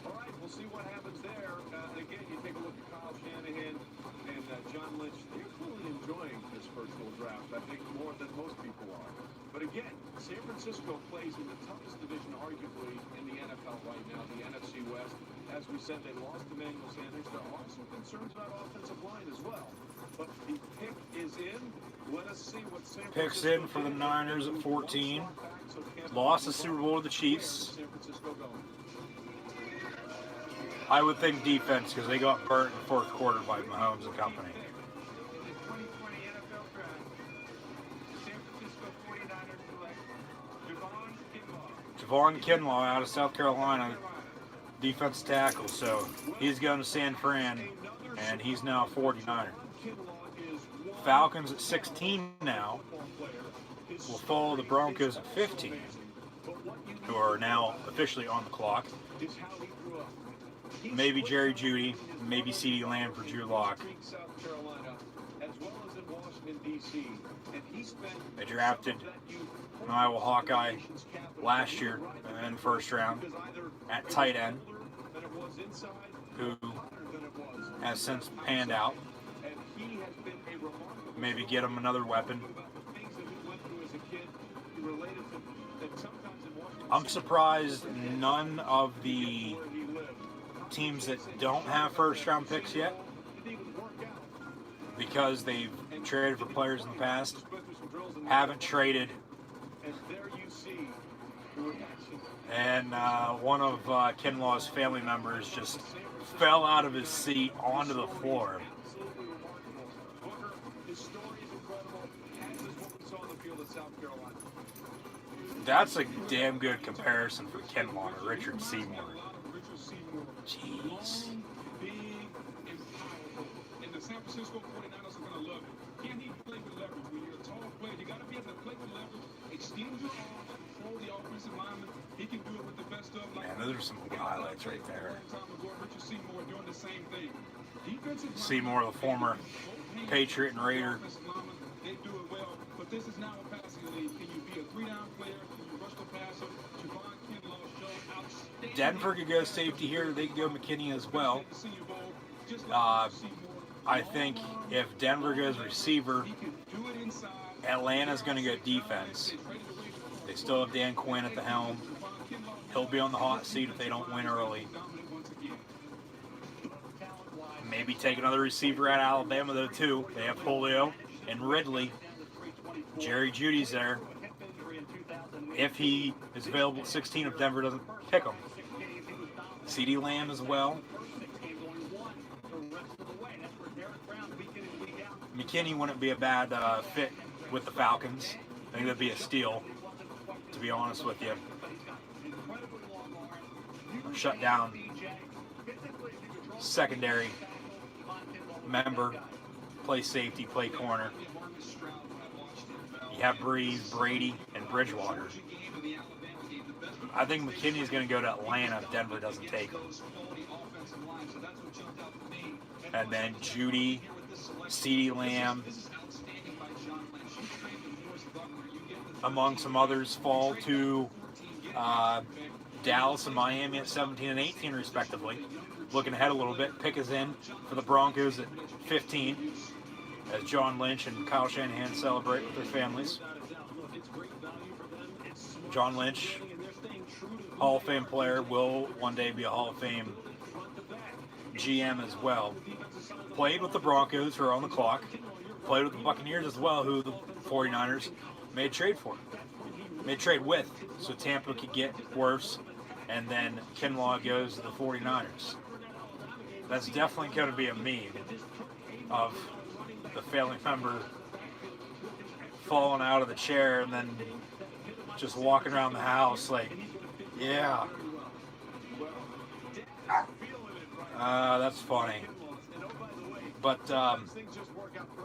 All right, we'll see what happens there. Again, you take a look at Kyle Shanahan and John Lynch. They're clearly enjoying this virtual draft, I think, more than most people are. But again, San Francisco plays in the toughest division, arguably, in the NFL right now, the NFC West. As we said, they lost Emmanuel Sanders. There are some concerns about offensive line as well. But the pick is in. Let us see what San Francisco Picks in for the Niners at 14. Lost the Super Bowl to the Chiefs. San Francisco going. I would think defense, because they got burnt in the 4th quarter by Mahomes and company. Javon Kinlaw out of South Carolina, defense tackle. So he's going to San Fran, and he's now a 49er. Falcons at 16 now will follow the Broncos at 15, who are now officially on the clock. Maybe Jerry Jeudy, maybe CeeDee Lamb for Drew Lock. They drafted an Iowa Hawkeye last year in the 1st round at tight end, who has since panned out. Maybe get him another weapon. I'm surprised none of the teams that don't have 1st round picks yet, because they've traded for players in the past, haven't traded. And one of Kinlaw's family members just fell out of his seat onto the floor. That's a damn good comparison for Kinlaw to Richard Seymour. Francisco 49ers are going to love it. Can he play with leverage? When you're a tall player, you got to be able to play with leverage, extend your arm, control the offensive lineman. He can do it with the best of. Man, those are some good highlights right there. Richard Seymour doing the same thing. Seymour, the former Patriot and Raider. They do it well, but this is now a passing league. Can you be a three-down player? Can you rush the passer? Javon Kinlaw showed outstanding. Denver could go safety here. They could go McKinney as well. I think if Denver goes receiver, Atlanta's going to go defense. They still have Dan Quinn at the helm. He'll be on the hot seat if they don't win early. Maybe take another receiver out of Alabama, though, too. They have Julio and Ridley. Jerry Judy's there. If he is available at 16, if Denver doesn't pick him. CeeDee Lamb as well. McKinney wouldn't be a bad fit with the Falcons. I think that'd be a steal, to be honest with you. Shut down secondary member, play safety, play corner. You have Breeze, Brady, and Bridgewater. I think McKinney is going to go to Atlanta if Denver doesn't take him. And then Judy, CeeDee Lamb, among some others, fall to Dallas and Miami at 17 and 18 respectively. Looking ahead a little bit, pick is in for the Broncos at 15 as John Lynch and Kyle Shanahan celebrate with their families. John Lynch, Hall of Fame player, will one day be a Hall of Fame GM as well. Played with the Broncos, who are on the clock. Played with the Buccaneers as well, who the 49ers made trade for. Made trade with, so Tampa could get worse, and then Kinlaw goes to the 49ers. That's definitely going to be a meme of the family member falling out of the chair and then just walking around the house like, yeah. That's funny. But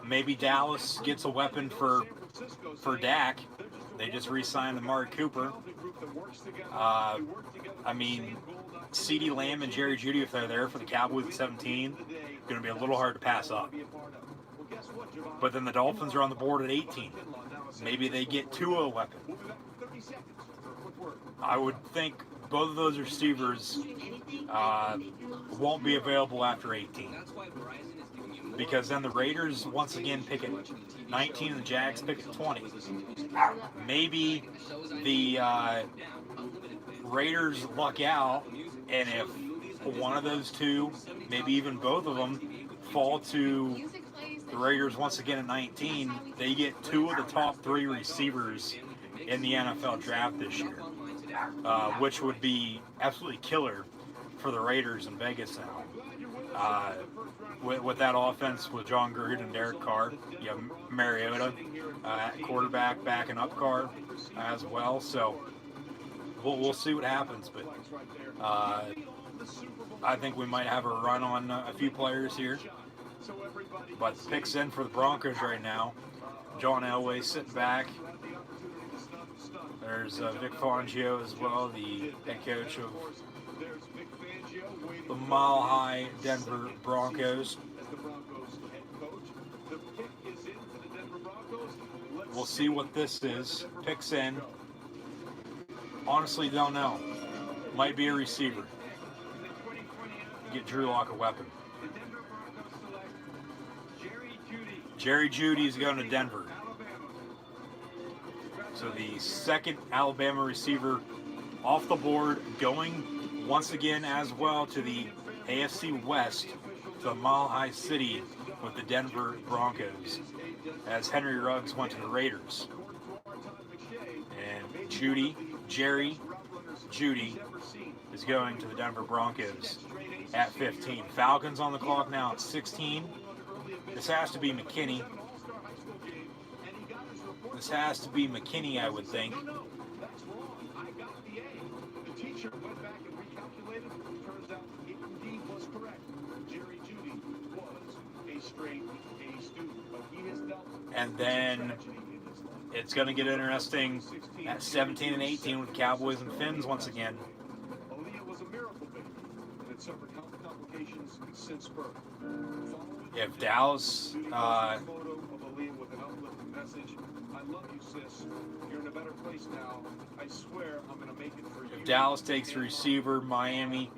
maybe Dallas gets a weapon for Dak. They just re-signed Amari Cooper. I mean, CeeDee Lamb and Jerry Judy, if they're there for the Cowboys at 17, going to be a little hard to pass up. But then the Dolphins are on the board at 18. Maybe they get Tua a weapon. I would think both of those receivers won't be available after 18. Because then the Raiders once again pick at 19 and the Jags pick at 20. Maybe the Raiders luck out, and if one of those two, maybe even both of them, fall to the Raiders once again at 19, they get two of the top three receivers in the NFL draft this year, which would be absolutely killer for the Raiders in Vegas now. With that offense with John Gruden and Derek Carr, you have Mariota at quarterback backing up Carr as well. So we'll see what happens, but I think we might have a run on a few players here. But picks in for the Broncos right now. John Elway sitting back. There's Vic Fangio as well, the head coach of the Mile High Denver Broncos. We'll see what this is. Picks in. Honestly, don't know. Might be a receiver. Get Drew Lock a weapon. Jerry Judy is going to Denver. So the second Alabama receiver off the board, going once again as well to the AFC West, to Mile High City with the Denver Broncos, as Henry Ruggs went to the Raiders. And Jerry Judy is going to the Denver Broncos at 15. Falcons on the clock now at 16. This has to be McKinney. This has to be McKinney, I would think. a student, but he has dealt And then it's going to get interesting at 17 and 18 with Cowboys and Finns once again. Aaliyah was a miracle baby and had suffered health complications since birth. If Dallas, Photo of Aaliyah with an uplifting message. I love you, sis. You're in a better place now. I swear I'm going to make it for you. if Dallas takes the receiver, Miami,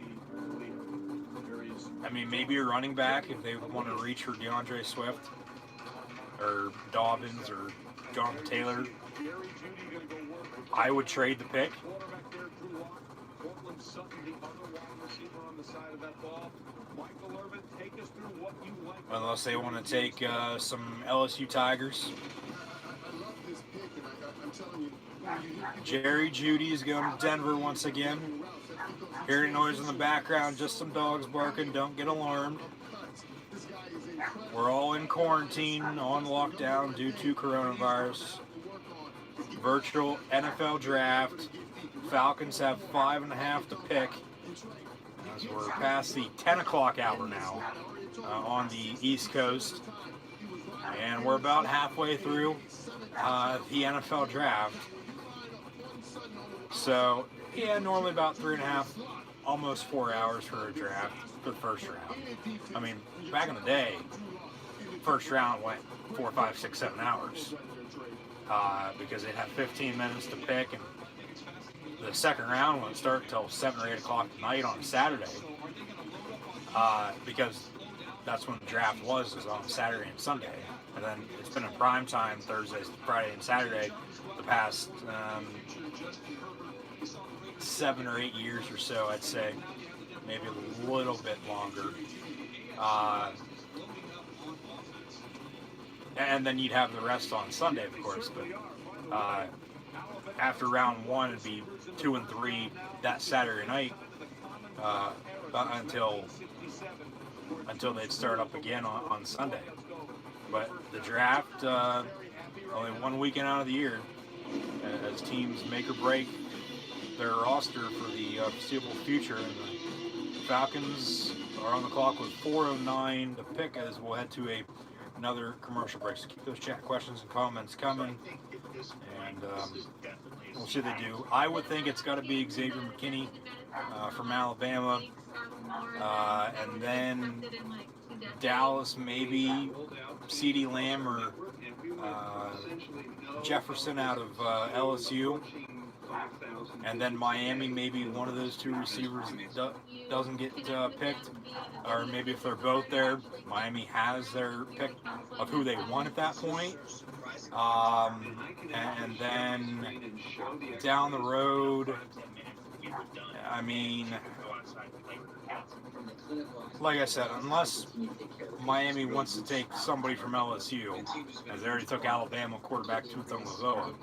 I mean, maybe a running back if they want to reach for DeAndre Swift or Dobbins or Jonathan Taylor. I would trade the pick. Quarterback there, Drew Lock. Cortland Sutton, the other wide receiver on the side of that ball. Michael Irvin, take us through what you like. Unless they want to take some LSU Tigers. I love this pick, and I'm telling you, Jerry Jeudy is going to Denver once again. Hearing noise in the background, just some dogs barking. Don't get alarmed. We're all in quarantine, on lockdown due to coronavirus. Virtual NFL draft. Falcons have 5.5 to pick. As we're past the 10 o'clock hour now on the East Coast. And we're about halfway through the NFL draft. So, yeah, normally about 3.5, almost 4 hours for a draft for the first round. I mean, back in the day, first round went 4, 5, 6, 7 hours because they'd have 15 minutes to pick, and the second round wouldn't start until 7 or 8 o'clock at night on Saturday because that's when the draft was on Saturday and Sunday. And then it's been in prime time Thursday, Friday, and Saturday the past 7 or 8 years or so, I'd say. Maybe a little bit longer. And then you'd have the rest on Sunday, of course. But after round 1, it'd be 2 and 3 that Saturday night until they'd start up again on Sunday. But the draft, only 1 weekend out of the year, as teams make or break their roster for the foreseeable future. And the Falcons are on the clock with 4:09 to pick as we'll head to another commercial break. So keep those chat questions and comments coming, and we'll see what they do. I would think it's got to be Xavier McKinney from Alabama, and then Dallas, maybe CeeDee Lamb or Jefferson out of LSU. And then Miami, maybe one of those two receivers doesn't get picked. Or maybe if they're both there, Miami has their pick of who they want at that point. And then down the road, I mean, like I said, unless Miami wants to take somebody from LSU, as they already took Alabama quarterback Tuthungovoa,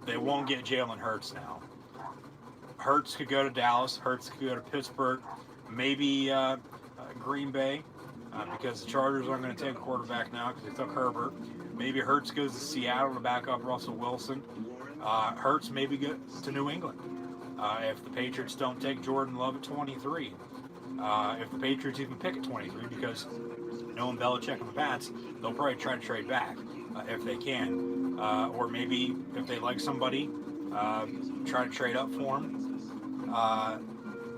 they won't get Jalen Hurts now. Hurts could go to Dallas. Hurts could go to Pittsburgh. Maybe Green Bay, because the Chargers aren't going to take a quarterback now because they took Herbert. Maybe Hurts goes to Seattle to back up Russell Wilson. Hurts maybe go to New England if the Patriots don't take Jordan Love at 23. If the Patriots even pick at 23, because knowing Belichick and the Pats, they'll probably try to trade back if they can. Or maybe if they like somebody, try to trade up for them.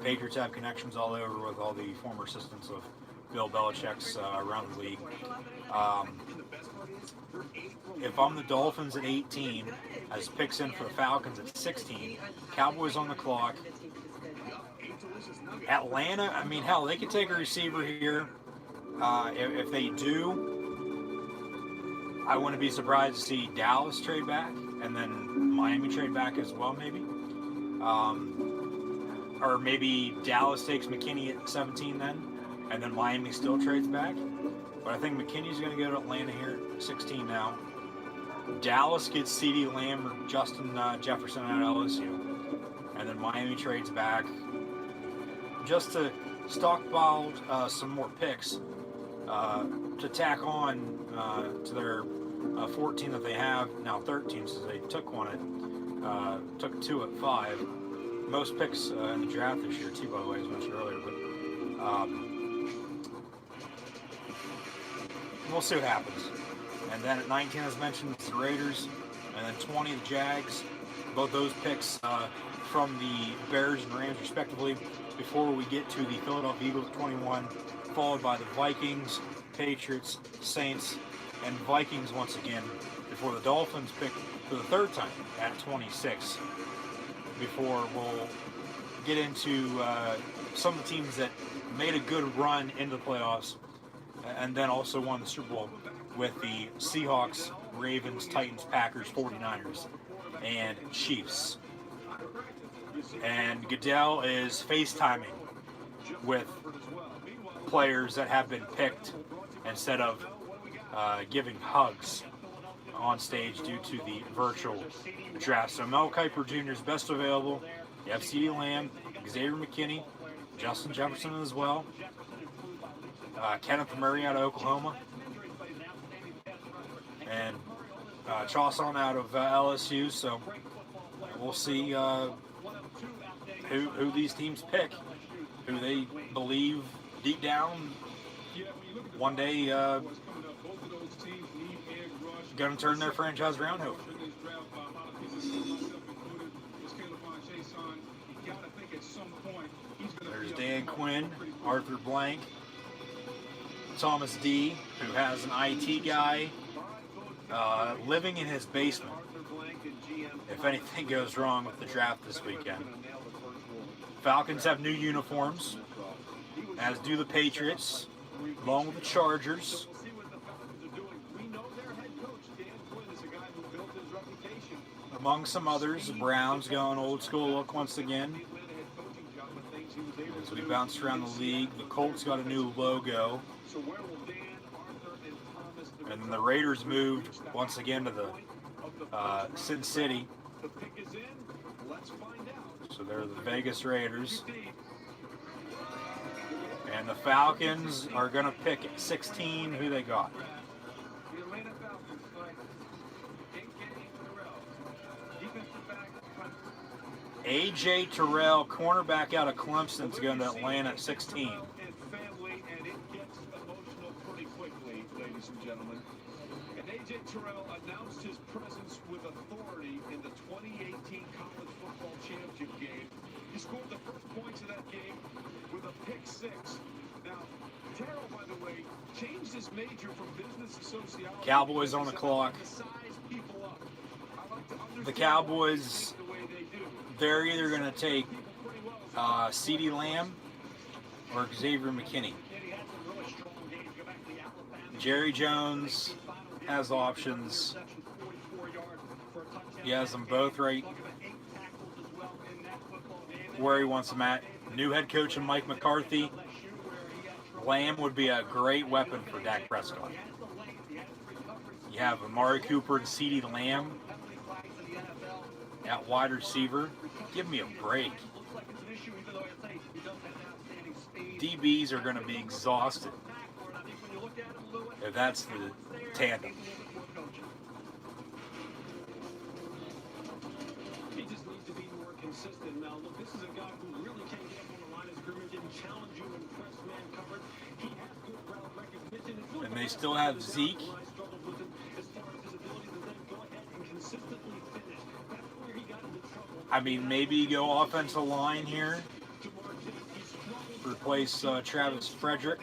Patriots have connections all over with all the former assistants of Bill Belichick's around the league. If I'm the Dolphins at 18, as picks in for the Falcons at 16, Cowboys on the clock. Atlanta, I mean, hell, they could take a receiver here. If they do, I wouldn't be surprised to see Dallas trade back, and then Miami trade back as well, maybe. Or maybe Dallas takes McKinney at 17 then, and then Miami still trades back. But I think McKinney's going to go to Atlanta here at 16 now. Dallas gets CeeDee Lamb or Justin Jefferson out of LSU. And then Miami trades back just to stockpile some more picks to tack on to their 14 that they have, now 13 since they took one took 2 at 5. Most picks in the draft this year too, by the way, as mentioned earlier. But we'll see what happens. And then at 19, as mentioned, it's the Raiders, and then 20, the Jags. Both those picks from the Bears and Rams, respectively, before we get to the Philadelphia Eagles at 21, followed by the Vikings, Patriots, Saints, and Vikings once again, before the Dolphins pick for the third time at 26, before we'll get into some of the teams that made a good run into the playoffs and then also won the Super Bowl with the Seahawks, Ravens, Titans, Packers, 49ers, and Chiefs. And Goodell is FaceTiming with players that have been picked instead of giving hugs on stage due to the virtual draft. So Mel Kiper Jr. is best available. You have CeeDee Lamb, Xavier McKinney, Justin Jefferson as well, Kenneth Murray out of Oklahoma, and Chauson out of LSU. So we'll see who these teams pick, who they believe deep down one day going to turn their franchise around, hopefully. There's Dan Quinn, Arthur Blank, Thomas D., who has an IT guy living in his basement if anything goes wrong with the draft this weekend. Falcons have new uniforms, as do the Patriots, along with the Chargers. Among some others, the Browns going old school look once again. As we bounce around the league, the Colts got a new logo. And then the Raiders moved once again to the Sin City. So they're the Vegas Raiders. And the Falcons are going to pick at 16 who they got. A.J. Terrell, cornerback out of Clemson, is going to Atlanta at 16. And it gets emotional pretty quickly, ladies and gentlemen. And A.J. Terrell announced his presence with authority in the 2018 College Football Championship game. He scored the first points of that game with a pick six. Now, Terrell, by the way, changed his major from business to sociology. Cowboys on the clock. The Cowboys, they're either going to take CeeDee Lamb or Xavier McKinney. Jerry Jones has options. He has them both right where he wants them at. New head coach in Mike McCarthy. Lamb would be a great weapon for Dak Prescott. You have Amari Cooper and CeeDee Lamb at wide receiver. Give me a break. DBs are going to be exhausted if that's the tandem. He just needs to be more consistent now. Look, this is a guy who really can't get up on the line of scrimmage and challenge you in press man coverage. He has good route recognition. And they still have Zeke. I mean, maybe you go offensive line here. Replace Travis Frederick.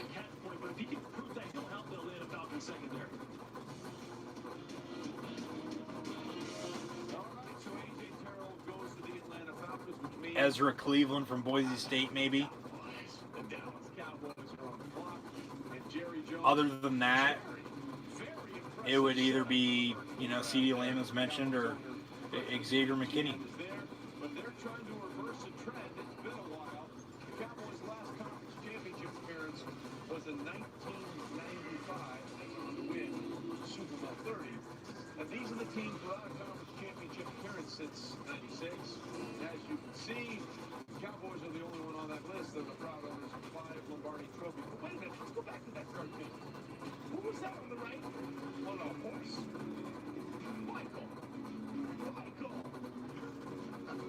Ezra Cleveland from Boise State, maybe. Other than that, it would either be, CeeDee Lamb as mentioned, or Xavier McKinney. But they're trying to reverse a trend. It's been a while. The Cowboys' last conference championship appearance was in 1995 to win Super Bowl 30. And these are the teams without a conference championship appearance since 96. As you can see, the Cowboys are the only one on that list. They're the proud owners of 5 Lombardi trophies. But wait a minute, let's go back to that cartoon. Who was that on the right? On a horse? Michael.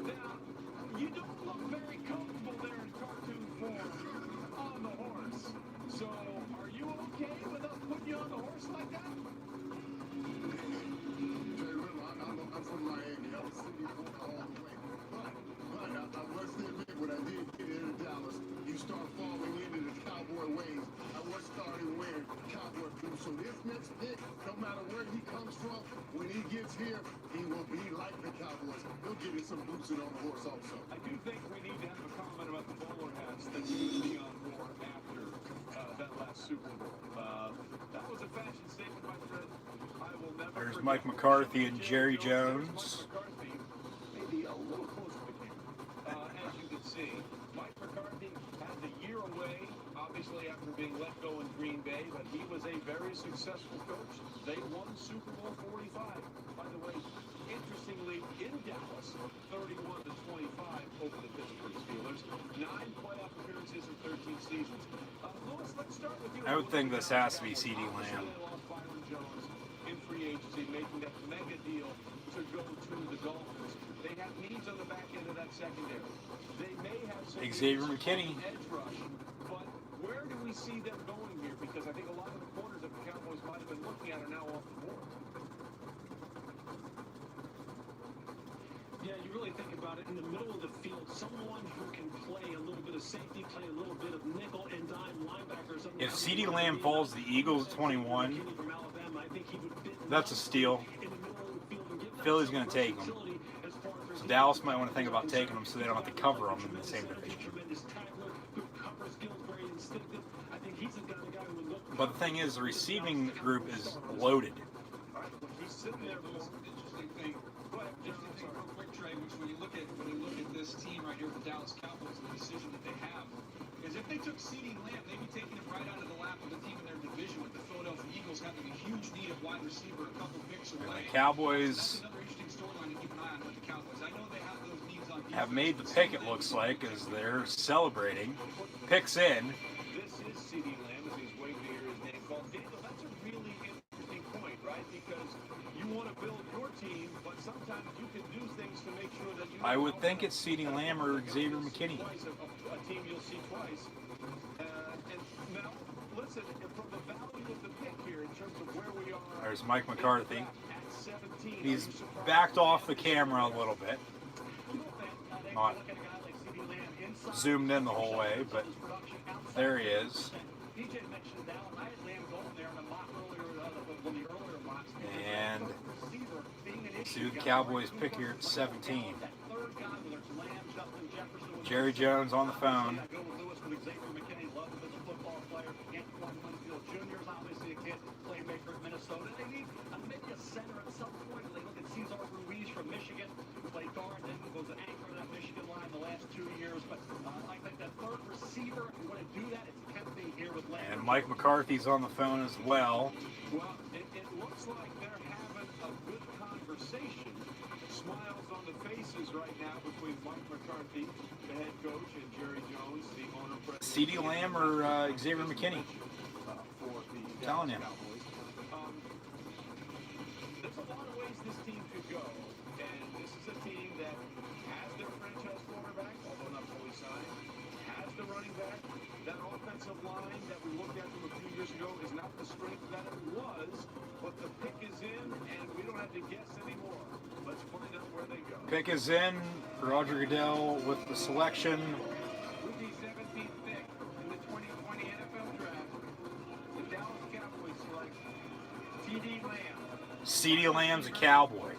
Now, you don't look very comfortable there in cartoon form on the horse. So, are you okay with us putting you on the horse So this next pick, no matter where he comes from, when he gets here, he will be like the Cowboys. He'll give you some boosting on the horse also. I do think we need to have a comment about the bowler hats that you would be on more after that last Super Bowl. That was a fashion statement, my friend. I will never There's forget. Mike McCarthy and Jerry Jones. Mike McCarthy may be a little closer to him. As you can see, Mike McCarthy had the year away, obviously after being let go in Green Bay, but he was a very successful coach. They won Super Bowl 45. By the way, interestingly, in Dallas, 31-25 over the Pittsburgh Steelers. 9 playoff appearances in 13 seasons. Louis, let's start with you. I would think this has to be CeeDee Lamb. They lost Byron Jones in free agency, making that mega deal to go to the Dolphins. They have needs on the back end of that secondary. They may have some Xavier McKinney. edge rush, but where do we see them going here? Because I think a lot of the corners that the Cowboys might have been looking at are now off the board. Yeah, you really think about it, in the middle of the field, someone who can play a little bit of safety, play a little bit of nickel and dime linebackers. If CeeDee Lamb falls to the Eagles at 21, that's a steal. Philly's going to take him. So Dallas might want to think about taking him so they don't have to cover him in the same division. But the thing is, the receiving group is loaded. He's sitting there with this Interesting thing. Interesting thing, real quick, Trey, which when you look at this team right here, the Dallas Cowboys, and the decision that they have, is if they took CeeDee Lamb, they'd be taking him right out of the lap of the team in their division, with the Philadelphia Eagles having a huge need of wide receiver, a couple picks away. The Cowboys That's another interesting storyline to keep an eye on with the Cowboys. I know they have those needs on defense. have made the pick, it looks like, as they're celebrating. Picks in. This is CeeDee Lamb as he's waiting to hear his name called. Daniel, that's a really interesting point, right? Because you want to build your team, but sometimes you can do things to make sure that you. I would think it's CeeDee Lamb or Xavier McKinney. A team you'll see twice. And now, listen, from the value of the pick here in terms of where we are. There's Mike McCarthy. At 17, He's backed off the camera a little bit. Not zoomed in the whole way, but there he is. And see who the Cowboys pick here at 17. Jerry Jones on the phone. And Mike McCarthy's on the phone as well. Well, it looks like they're having a good conversation. Smiles on the faces right now between Mike McCarthy, the head coach, and Jerry Jones, the owner. CeeDee Lamb or Xavier McKinney? For the Telling you. Cowboys. There's a lot of ways this team could go, and this is a team that has their franchise quarterback, although not fully signed, has the running back. That offensive line that we looked at from a few years ago is not the strength that it was, but the pick is in, and we don't have to guess anymore. Let's find out where they go. Pick is in. Roger Goodell with the selection. With the 17th pick in the 2020 NFL Draft, the Dallas Cowboys select CeeDee Lamb. CeeDee Lamb's a Cowboy.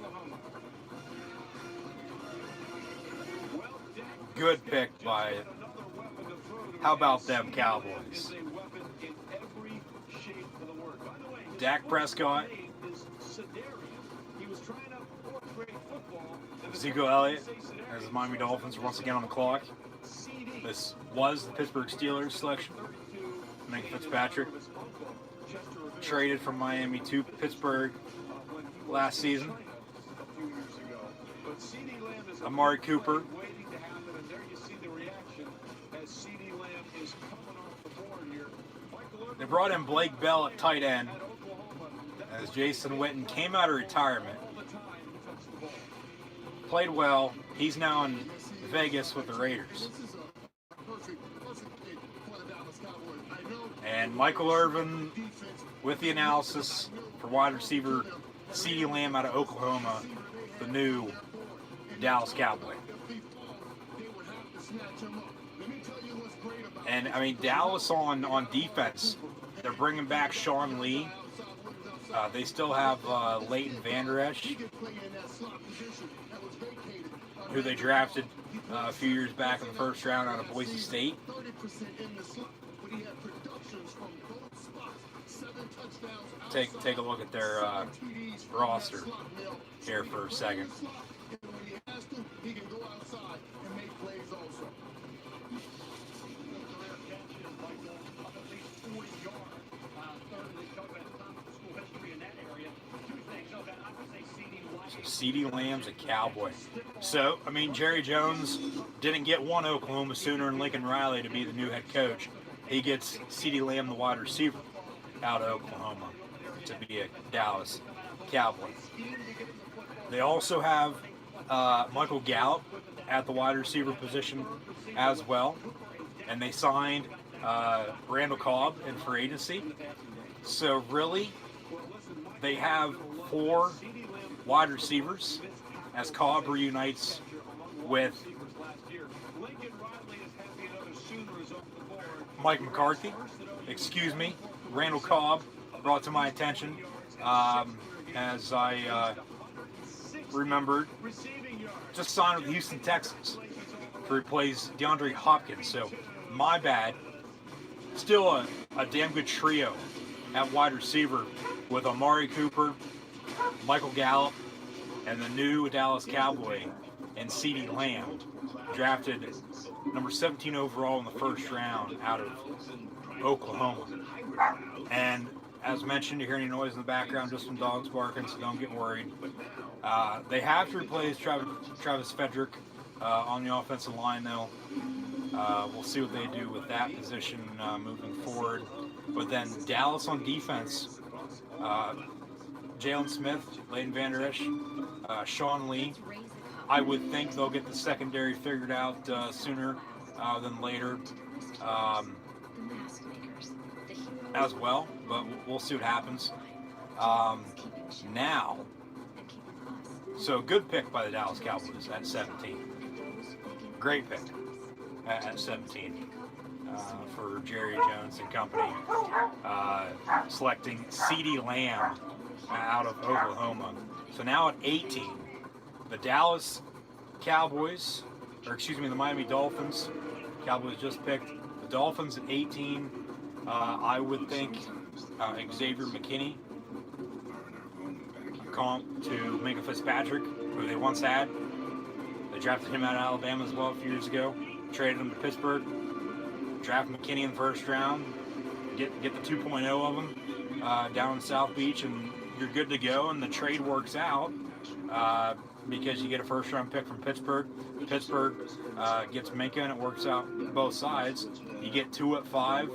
Good pick by. How about them Cowboys? Dak Prescott. Ezekiel Elliott as the Miami Dolphins are once again on the clock. This was the Pittsburgh Steelers selection. Minka Fitzpatrick traded from Miami to Pittsburgh last season. Amari Cooper. They brought in Blake Bell at tight end as Jason Witten came out of retirement. Played well. He's now in Vegas with the Raiders. And Michael Irvin with the analysis for wide receiver CeeDee Lamb out of Oklahoma, the new Dallas Cowboy. And I mean, Dallas on defense, they're bringing back Sean Lee, They still have Leighton Vander Esch, who they drafted a few years back in the first round out of Boise State. Take a look at their roster here for a second. He can go outside and make plays also. So CeeDee Lamb's a Cowboy. So, I mean, Jerry Jones didn't get one Oklahoma Sooner and Lincoln Riley to be the new head coach. He gets CeeDee Lamb, the wide receiver, out of Oklahoma to be a Dallas Cowboy. They also have Michael Gallup at the wide receiver position as well. And they signed Randall Cobb in free agency. So really, they have 4 wide receivers as Cobb reunites with Mike McCarthy. Excuse me, Randall Cobb brought to my attention as I remembered, just signed with the Houston Texans to replace DeAndre Hopkins. So my bad. Still a damn good trio at wide receiver with Amari Cooper, Michael Gallup, and the new Dallas Cowboy and CeeDee Lamb, drafted number 17 overall in the first round out of Oklahoma. And as mentioned, you hear any noise in the background, just some dogs barking, so don't get worried. They have to replace Travis Frederick on the offensive line, though. We'll see what they do with that position moving forward. But then Dallas on defense, Jalen Smith, Leighton Vander Esch, Sean Lee. I would think they'll get the secondary figured out sooner than later as well, but we'll see what happens. Now, so good pick by the Dallas Cowboys at 17. Great pick at 17 for Jerry Jones and company, selecting CeeDee Lamb out of Oklahoma. So now at 18, the Dallas Cowboys, or excuse me, the Miami Dolphins. Cowboys just picked the Dolphins at 18. I would think Xavier McKinney, comp to Minka Fitzpatrick, who they once had. They drafted him out of Alabama as well a few years ago. Traded him to Pittsburgh. Draft McKinney in the first round. Get the 2.0 of him down in South Beach, and you're good to go. And the trade works out because you get a first-round pick from Pittsburgh. Pittsburgh gets Minka, and it works out both sides. You get 2 at 5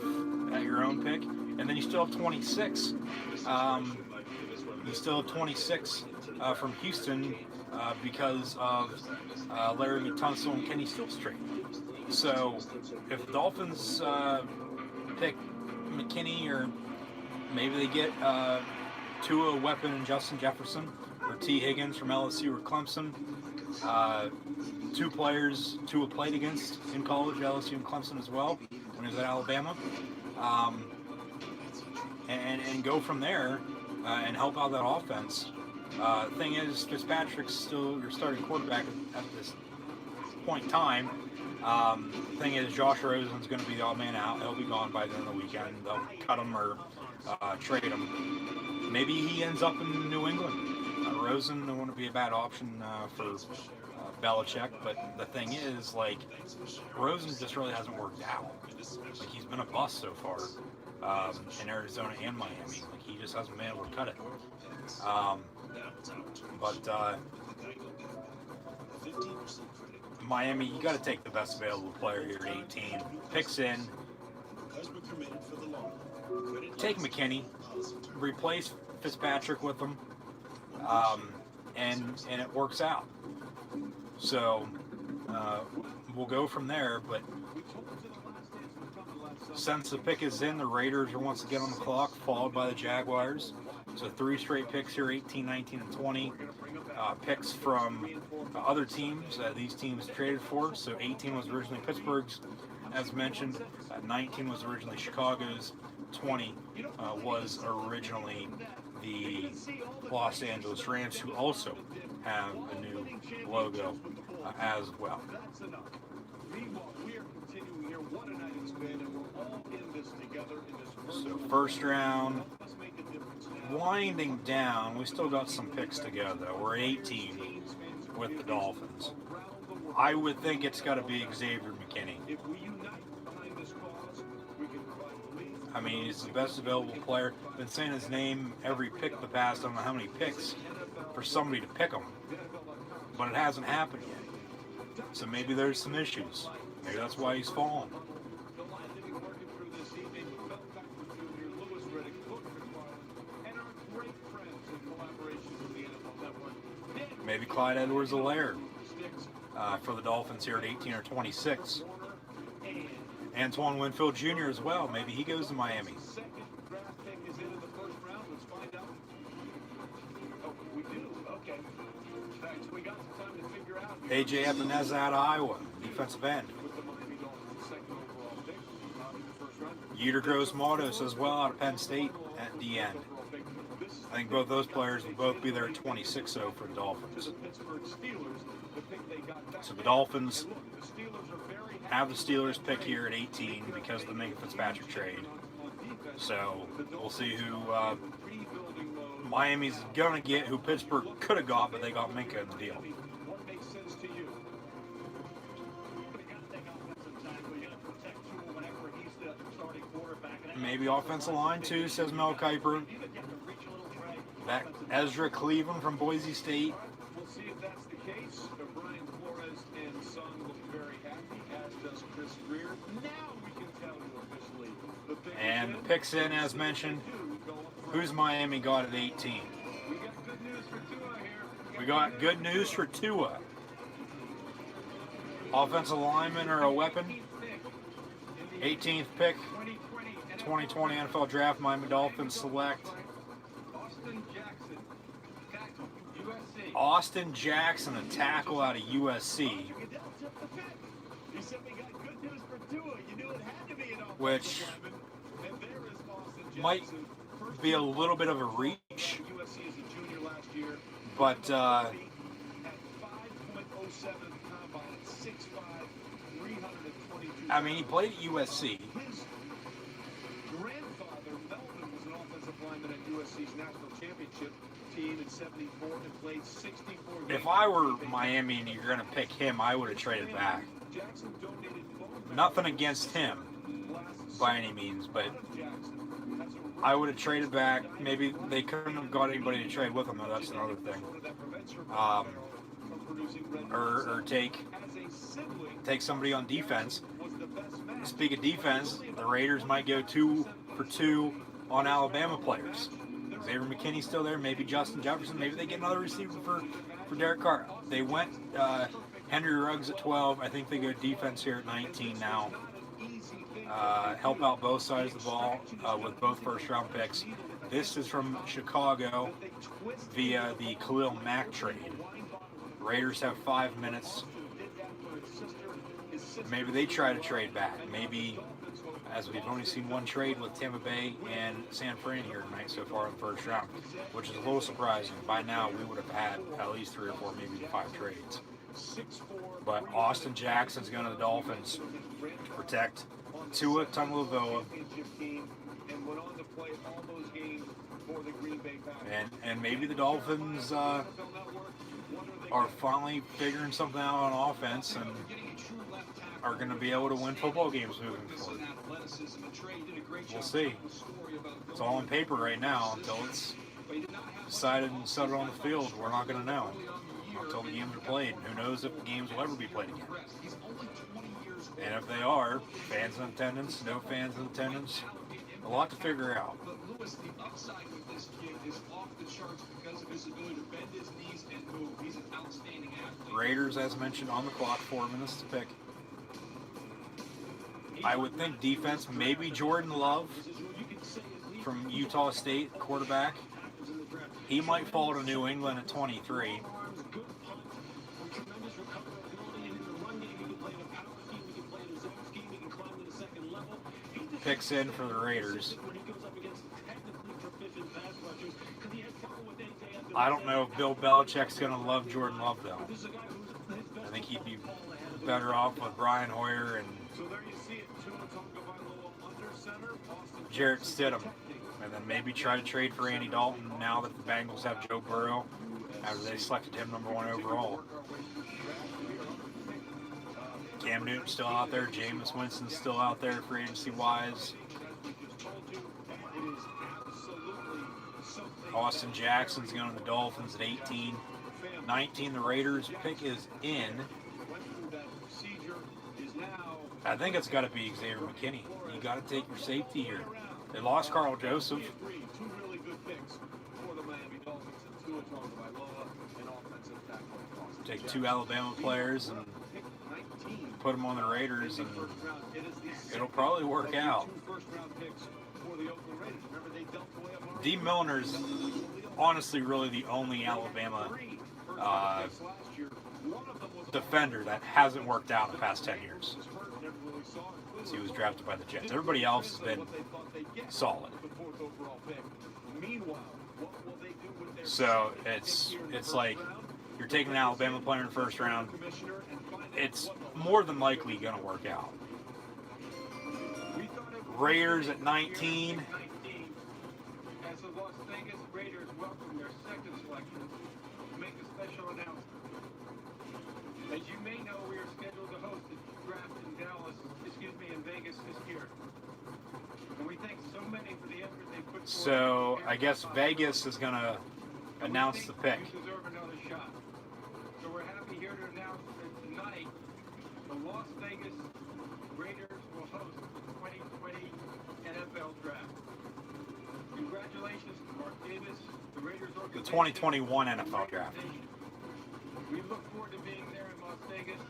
at your own pick, and then you still have 26. You still have 26 from Houston because of Larry Tunsil and Kenny Stills trade. So if the Dolphins pick McKinney, or maybe they get Tua, Weapon, and Justin Jefferson, or T. Higgins from LSU or Clemson, 2 players Tua played against in college, LSU and Clemson as well, when he was at Alabama, and go from there and help out that offense. Thing is, Fitzpatrick's still your starting quarterback at this point in time. Thing is, Josh Rosen's going to be the odd man out. He'll be gone by the end of the weekend. They'll cut him or trade him. Maybe he ends up in New England. Rosen wouldn't be a bad option for Belichick, but the thing is, like, Rosen just really hasn't worked out. Like, he's been a bust so far in Arizona and Miami. Like, he just hasn't been able to cut it. But Miami, you got to take the best available player here at 18. Picks in. Take McKinney. Replace Fitzpatrick with him. And it works out. So we'll go from there. But since the pick is in, the Raiders are once again on the clock, followed by the Jaguars. So 3 straight picks here, 18, 19, and 20. Picks from other teams these teams traded for. So 18 was originally Pittsburgh's, as mentioned. 19 was originally Chicago's. 20 was originally the Los Angeles Rams, who also have a new logo as well. That's enough. Meanwhile, we are continuing here. What a night it's been, and we're all in this together in this So first round, winding down. We still got some picks to go, though. We're 18 with the Dolphins. I would think it's got to be Xavier McKinney. I mean, he's the best available player. Been saying his name every pick the past, I don't know how many picks, for somebody to pick him. But it hasn't happened yet. So maybe there's some issues. Maybe that's why he's fallen. Maybe Clyde Edwards-Helaire for the Dolphins here at 18 or 26. Antoine Winfield Jr. as well. Maybe he goes to Miami. AJ Epineza out of Iowa, defensive end. Yetur Gross-Matos as well out of Penn State at the end. I think both those players will both be there at 26 though for the Dolphins. So the Dolphins have the Steelers pick here at 18 because of the Minkah Fitzpatrick trade. So we'll see who Miami's going to get, who Pittsburgh could have got, but they got Minkah in the deal. Maybe offensive line too, says Mel Kiper. Back Ezra Cleveland from Boise State. We'll see if that's the case. Brian Flores and son look very happy, as does Chris Greer. Now we can tell you officially. And picks in, as mentioned. Who's Miami got at 18? We got good news for Tua. Offensive linemen are a weapon. 18th pick, 2020 NFL Draft. Miami Dolphins select Austin Jackson, a tackle out of USC, which might be a little bit of a reach, but I mean, he played at USC. If I were Miami and you're going to pick him, I would have traded back. Nothing against him by any means, but I would have traded back. Maybe they couldn't have got anybody to trade with him, though. That's another thing. Or take somebody on defense. Speak of defense, the Raiders might go 2 for 2 on Alabama players. Xavier McKinney's still there. Maybe Justin Jefferson. Maybe they get another receiver for Derek Carr. They went Henry Ruggs at 12. I think they go defense here at 19 now. Help out both sides of the ball with both first-round picks. This is from Chicago via the Khalil Mack trade. Raiders have 5 minutes. Maybe they try to trade back. Maybe, as we've only seen one trade with Tampa Bay and San Fran here tonight so far in the first round, which is a little surprising. By now, we would have had at least 3 or 4, maybe 5 trades. But Austin Jackson's going to the Dolphins to protect Tua Tagovailoa. And maybe the Dolphins are finally figuring something out on offense and are going to be able to win football games moving forward. We'll see. It's all on paper right now until it's decided and settled on the field. We're not going to know until the games are played. Who knows if the games will ever be played again. And if they are, fans in attendance, no fans in attendance, a lot to figure out. But Lewis, the upside with this kid is off the charts because of his ability to bend his knees and move. He's an outstanding athlete. Raiders, as mentioned, on the clock, 4 minutes to pick. I would think defense, maybe Jordan Love from Utah State, quarterback. He might fall to New England at 23. Picks in for the Raiders. I don't know if Bill Belichick's going to love Jordan Love, though. I think he'd be better off with Brian Hoyer and Jarrett Stidham. And then maybe try to trade for Andy Dalton now that the Bengals have Joe Burrow after they selected him #1 overall. Cam Newton's still out there. Jameis Winston's still out there free agency-wise. Austin Jackson's going to the Dolphins at 18. 19, the Raiders pick is in. I think it's got to be Xavier McKinney. You got to take your safety here. They lost Carl Joseph. Take 2 Alabama players and put them on the Raiders, and it'll probably work out. Dee Milner's honestly really the only Alabama defender that hasn't worked out in the past 10 years. So he was drafted by the Jets. Everybody else has been solid. So it's like you're taking an Alabama player in the first round. It's more than likely going to work out. Raiders at 19. As the Las Vegas Raiders welcome their second selection to make a special announcement. As you may know, we are scheduled to host the draft in Vegas this year. And we thank so many for the effort they put forth. So I guess Vegas is going to announce the pick. You deserve another shot. So we're happy here to announce that tonight the Las Vegas Raiders will host the 2020 NFL Draft. Congratulations to Mark Davis, the Raiders The organization. 2021 NFL Draft. We look forward to being there in Las Vegas,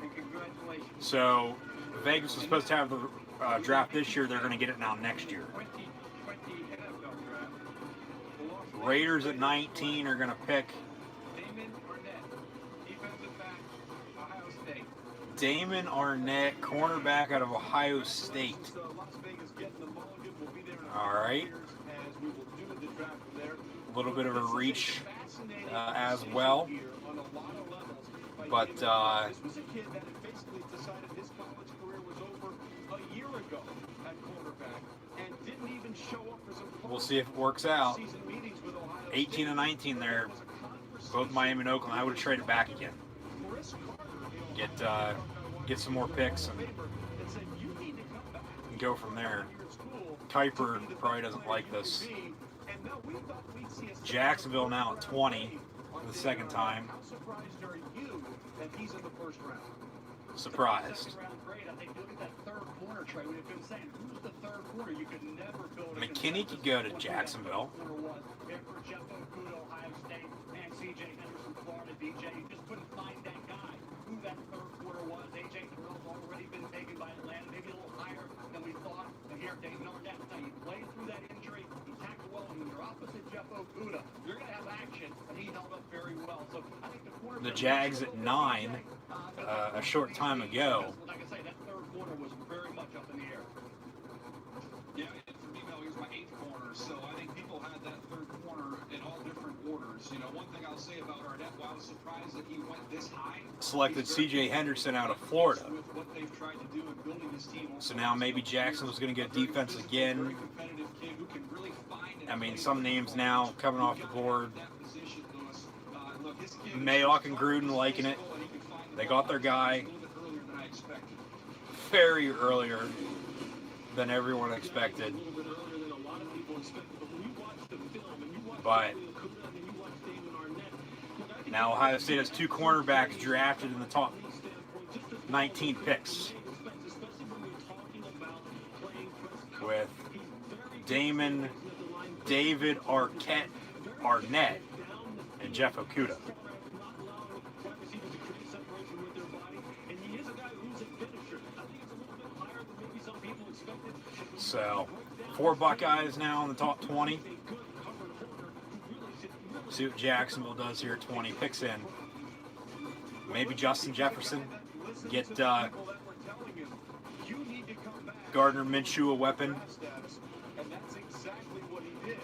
and congratulations. So Vegas was supposed to have the draft this year. They're going to get it now next year. 2020 NFL Draft. The Las Raiders at 19 are going to pick Damon Arnett, defensive back, Ohio State. Damon Arnett, cornerback out of Ohio State. All right. A little bit of a reach as well. But This was a kid that had basically decided his college career was over a year ago at quarterback and didn't even show up for some we'll see if it works out. season meetings with Ohio 18 and 19 there, both Miami and Oakland. I would have traded back again. Get some more picks and go from there. Kuiper probably doesn't like this. Jacksonville now at 20 for the second time. How surprised are you that he's in the first round? Surprised. McKinney could go to Jacksonville. The Jags at 9 a short time ago. Like I say, that third quarter was very much up in the air. Yeah, and for me, Mel, he was my 8th corner, so I think people had that third corner in all different orders. You know, one thing I'll say about Arnett, while I was surprised that he went this high, Selected C.J. Henderson out of Florida. with what they've tried to do in building this team. So now maybe Jacksonville's going to get defense again. Competitive kid who can really find I mean, some names now coming off the board. that position, Lewis. Look, his kid Mayock and Gruden liking it. They got their guy a little bit earlier than I expected. very earlier than everyone expected. But now Ohio State has 2 cornerbacks drafted in the top 19 picks, with Damon, David Arnett, and Jeff Okudah. So, 4 Buckeyes now in the top 20. See what Jacksonville does here at 20. Picks in. Maybe Justin Jefferson. Get Gardner Minshew a weapon. And that's exactly what he did.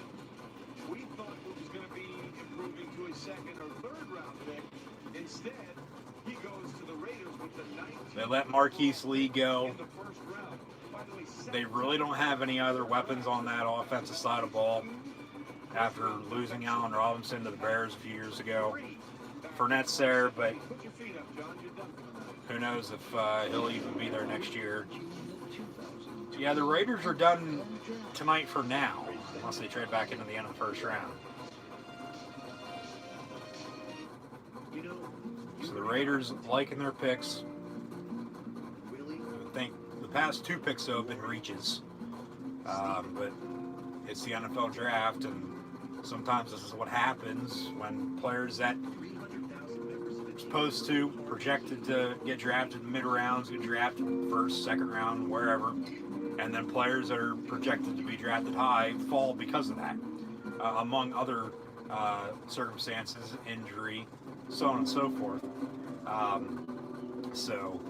We thought it was going to be improving second or third round pick. Instead, he goes to the Raiders with the 19th. They let Marquise Lee go. In the first round. By the way, They really don't have any other weapons on that offensive side of the ball after losing Allen Robinson to the Bears a few years ago. Fournette's there, but put your feet up, John. You're done for the night. who knows if he'll even be there next year. Yeah, the Raiders are done tonight for now, unless they trade back into the end of the first round. So the Raiders liking their picks. I think the past 2 picks though have been reaches, but it's the NFL draft, and sometimes this is what happens when players that are supposed to, projected to get drafted in mid rounds, get drafted first, second round, wherever, and then players that are projected to be drafted high fall because of that, among other circumstances, injury, so on and so forth. So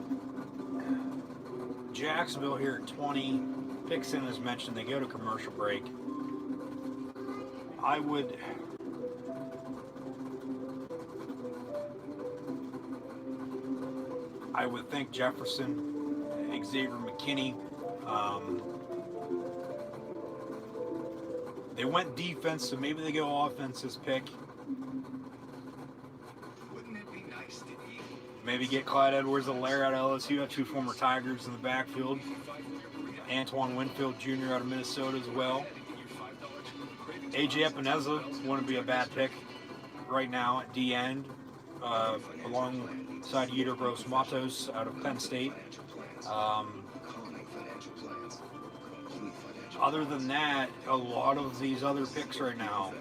Jacksonville here at 20. Picks in, as mentioned, they go to commercial break. I would think Jefferson, Xavier McKinney. They went defense, so maybe they go offense this pick. Wouldn't it be nice to eat? Maybe get Clyde Edwards-Helaire out of LSU, have 2 former Tigers in the backfield. Antoine Winfield Jr. out of Minnesota as well. AJ Epineza wouldn't be a bad pick right now at D end, alongside Yetur Gross-Matos out of Penn State. Other than that, a lot of these other picks right now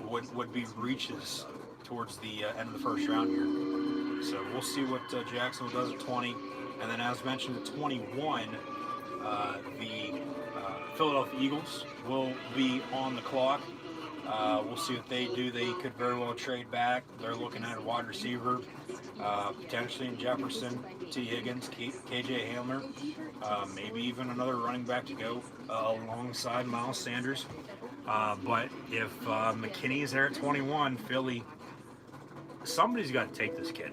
would be reaches towards the end of the first round here. So we'll see what Jacksonville does at 20. And then, as mentioned, at 21, the Philadelphia Eagles will be on the clock. We'll see what they do. They could very well trade back. They're looking at a wide receiver, potentially in Jefferson, T. Higgins, KJ Hamler, maybe even another running back to go alongside Miles Sanders. But if McKinney is there at 21, Philly, somebody's got to take this kid.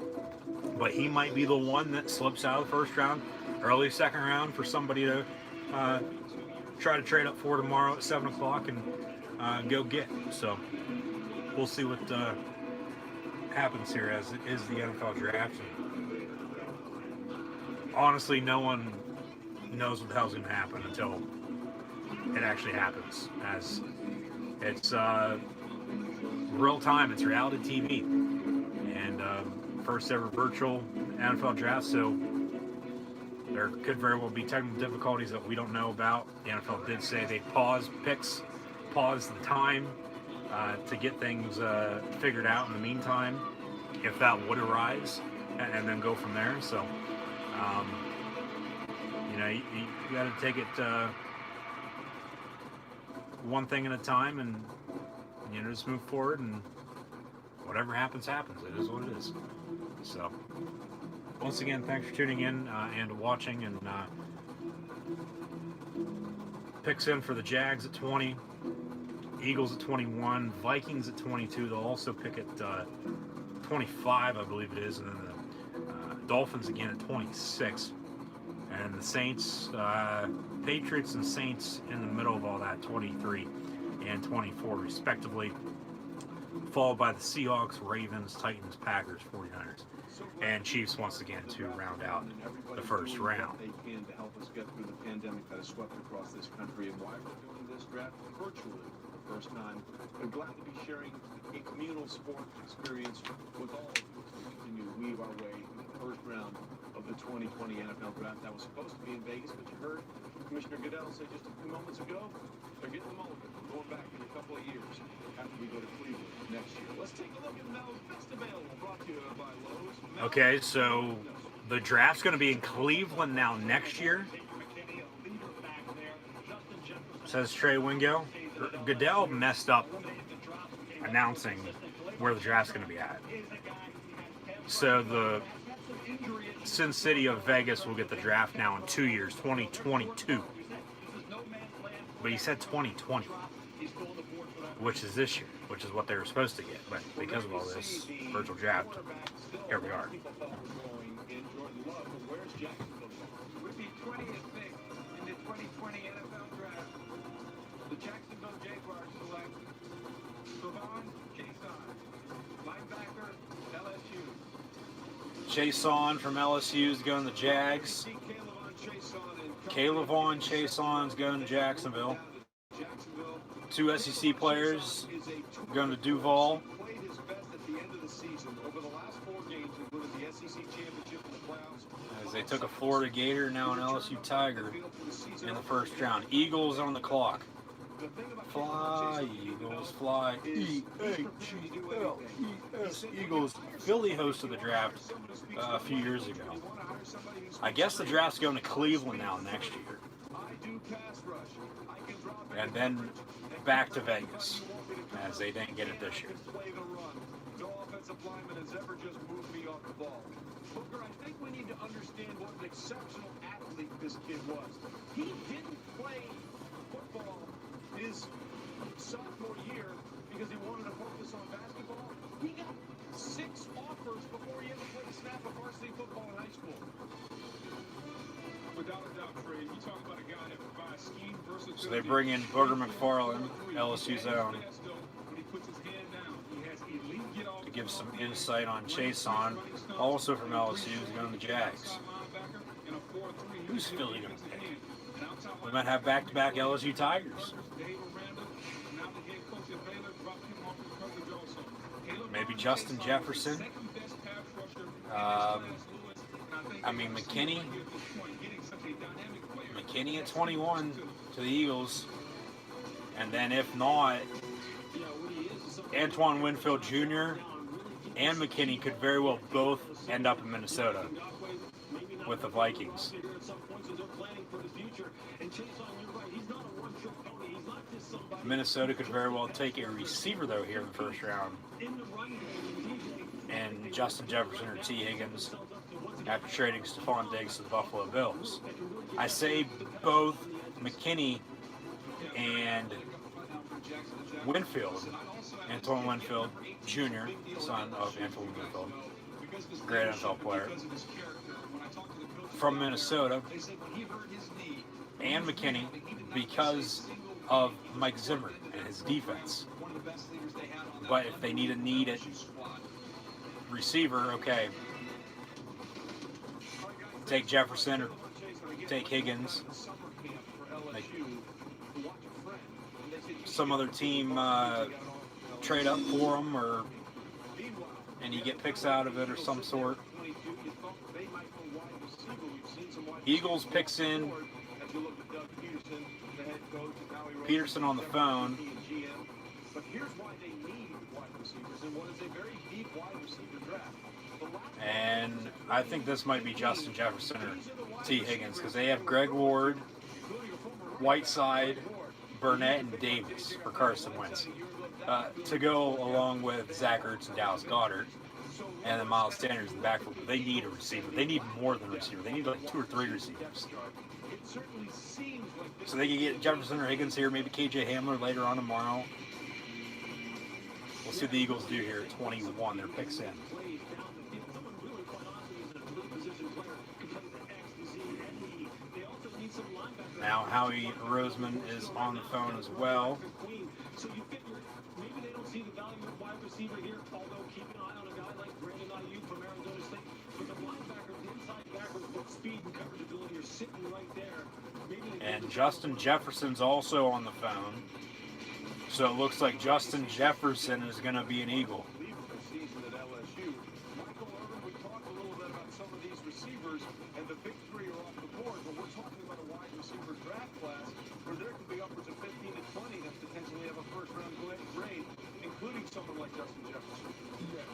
But he might be the one that slips out of the first round, early second round, for somebody to try to trade up for tomorrow at 7 o'clock and go get. So we'll see what happens here, as it is the NFL draft. And honestly, no one knows what the hell's going to happen until it actually happens, as it's real time. It's reality TV, and first ever virtual NFL draft. So there could very well be technical difficulties that we don't know about. The NFL did say they paused picks, paused the time to get things figured out in the meantime, if that would arise, and then go from there. So, you got to take it one thing at a time, and just move forward, and whatever happens, happens. It is what it is. So, once again, thanks for tuning in and watching, and picks in for the Jags at 20, Eagles at 21, Vikings at 22. They'll also pick at 25, I believe it is, and then the Dolphins again at 26, and the Saints, Patriots and Saints in the middle of all that, 23 and 24 respectively, followed by the Seahawks, Ravens, Titans, Packers, 49ers, and Chiefs once again to round out the first round. They can to help us get through the pandemic that has swept across this country, and why we're doing this draft virtually for the first time. I'm glad to be sharing a communal sport experience with all of you as we continue to weave our way into the first round of the 2020 NFL draft. That was supposed to be in Vegas, but you heard Commissioner Goodell say just a few moments ago, they're getting the mulligan. We're going back in a couple of years after we go to Cleveland next year. Let's take a look at Mel's Best Available, brought to you by Lowe's. Okay, so the draft's going to be in Cleveland now next year, says Trey Wingo. Goodell messed up announcing where the draft's going to be at. So the Sin City of Vegas will get the draft now in 2 years, 2022. But he said 2020, which is this year. which is what they were supposed to get. But because of all this virtual draft, here we are. Would be 20th pick in the 2020 NFL Draft. The Jacksonville Jaguars select K'Lavon Chaisson, linebacker, LSU. Chaisson from LSU is going to the Jags. K'Lavon Chaisson's going to Jacksonville. 2 SEC players going to Duval. As they took a Florida Gator, now an LSU Tiger in the first round. Eagles on the clock. Fly, Eagles, fly. E-A-G-L-E-S. Eagles. Philly hosted the draft a few years ago. I guess the draft's going to Cleveland now next year. And then back to Vegas, as they didn't get it this year. No offensive lineman has ever just moved me off the ball. Booker, I think we need to understand what an exceptional athlete this kid was. He didn't play football his sophomore year because he wanted to focus on basketball. He got 6 offers before he ever played a snap of varsity football in high school. Without a doubt, Trey, you talk about a guy that provides scheme versatility. So they bring in Booger McFarland, LSU's own, to give some insight on Chaisson, also from LSU, who's going to the Jags. Who's Philly going to pick? We might have back-to-back LSU Tigers. Maybe Justin Jefferson. McKinney. McKinney at 21 to the Eagles. And then if not, Antoine Winfield Jr. and McKinney could very well both end up in Minnesota with the Vikings. Minnesota could very well take a receiver, though, here in the first round. And Justin Jefferson or T. Higgins after trading Stephon Diggs to the Buffalo Bills. I say both McKinney and Winfield, Antoine Winfield Jr., son of Antoine Winfield, great NFL player, from Minnesota, and McKinney because of Mike Zimmer and his defense. But if they need a needed receiver, okay, take Jefferson or take Higgins. Like some other team trade up for him, and you get picks out of it or some sort. Eagles picks in Peterson on the phone. And I think this might be Justin Jefferson or T. Higgins because they have Greg Ward, Whiteside, Burnett, and Davis for Carson Wentz to go along with Zach Ertz and Dallas Goedert, and then Miles Sanders in the backfield. They need a receiver. They need more than a receiver. They need like 2 or 3 receivers. So they can get Jefferson or Higgins here, maybe KJ Hamler later on tomorrow. We'll see what the Eagles do here at 21. Their picks in. Now Howie Roseman is on the phone as well. So you figure maybe they don't see the value of wide receiver here, although keep an eye on a guy like Brandon Ayuk from Arizona State. But the linebacker, the inside backers, both speed and coverage ability are sitting right there. And Justin Jefferson's also on the phone. So it looks like Justin Jefferson is going to be an Eagle. And the big 3 are off the board, but we're talking about a wide receiver draft class where there could be upwards of 15 to 20 that potentially have a first-round grade, including someone like Justin Jefferson. Yeah,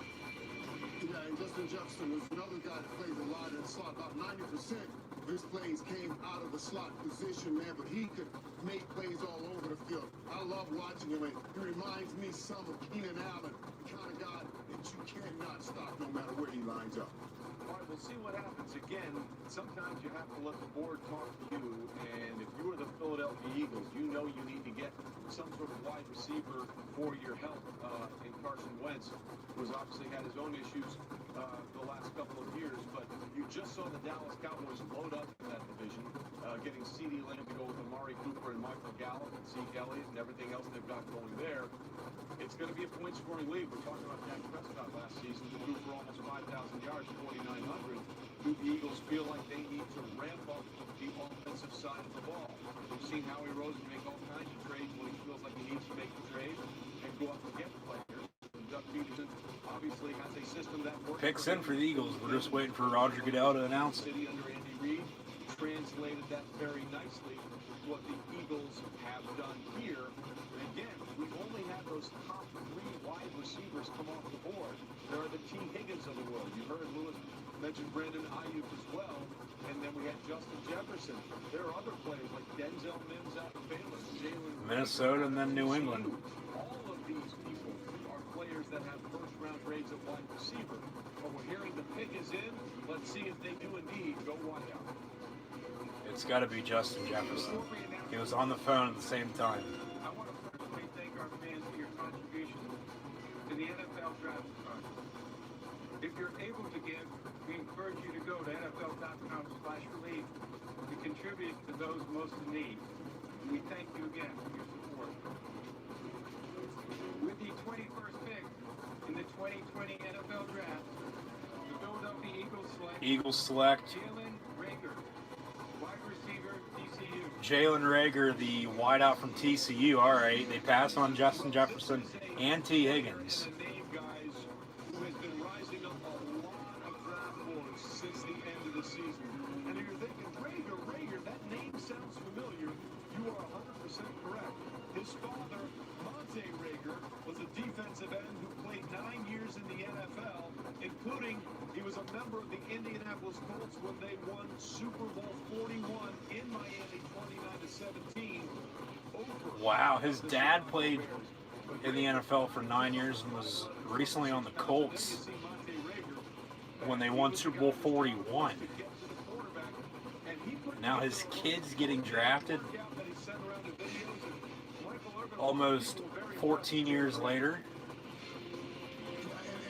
and Justin Jefferson was another guy that plays a lot in the slot. About 90% of his plays came out of the slot position, man, but he could make plays all over the field. I love watching him, and he reminds me some of Keenan Allen, the kind of guy that you cannot stop no matter where he lines up. All right, we'll see what happens. Again, sometimes you have to let the board talk to you, and if you are the Philadelphia Eagles, you know you need to get some sort of wide receiver for your help in Carson Wentz, who has obviously had his own issues the last couple of years, but you just saw the Dallas Cowboys load up in that division, getting CeeDee Lamb to go with Amari Cooper and Michael Gallup and Zeke Elliott and everything else they've got going there. It's going to be a point-scoring league. We're talking about Dak Prescott last season, who threw for almost 5,000 yards, 4,900. Do the Eagles feel like they need to ramp up the offensive side of the ball? We've seen Howie Roseman make all kinds of trades when he feels like he needs to make the trade and go out and get players. Doug Peterson obviously has a system that works. Picks in for the Eagles. We're just waiting for Roger Goodell to announce it. City under Andy Reid translated that very nicely to what the Eagles have done here. And again, we've only had those top 3 wide receivers come off the board. There are the T. Higgins of the world. You heard Lewis mention Brandon Ayuk as well. And then we had Justin Jefferson. There are other players like Denzel Mims out of Baylor, Jalen Minnesota, and then New England. All of these people are players that have first-round grades at wide receiver. But we're hearing the pick is in. Let's see if they do indeed go wide out. It's got to be Justin Jefferson. He was on the phone at the same time. I want to personally thank our fans for your contribution to the NFL Draft Fund. If you're able to give, we encourage you to go to NFL.com/relief to contribute to those most in need. And we thank you again for your support. With the 21st pick in the 2020 NFL Draft, the Philadelphia Eagles select Jalen Reagor, wide receiver, TCU. Jalen Reagor, the wideout from TCU. All right, they pass on Justin Jefferson and T. Higgins. Who has been rising up a lot of draft boards since the end of the season. And if you're thinking, Reagor, that name sounds familiar, you are 100% correct. His father, Monte Reagor, was a defensive end who played 9 years in the NFL, including he was a member of the Indianapolis Colts when they won Super Bowl 41 in Miami, 29-17. Wow, his dad played in the NFL for 9 years and was recently on the Colts when they won Super Bowl 41. Now his kid's getting drafted almost 14 years later.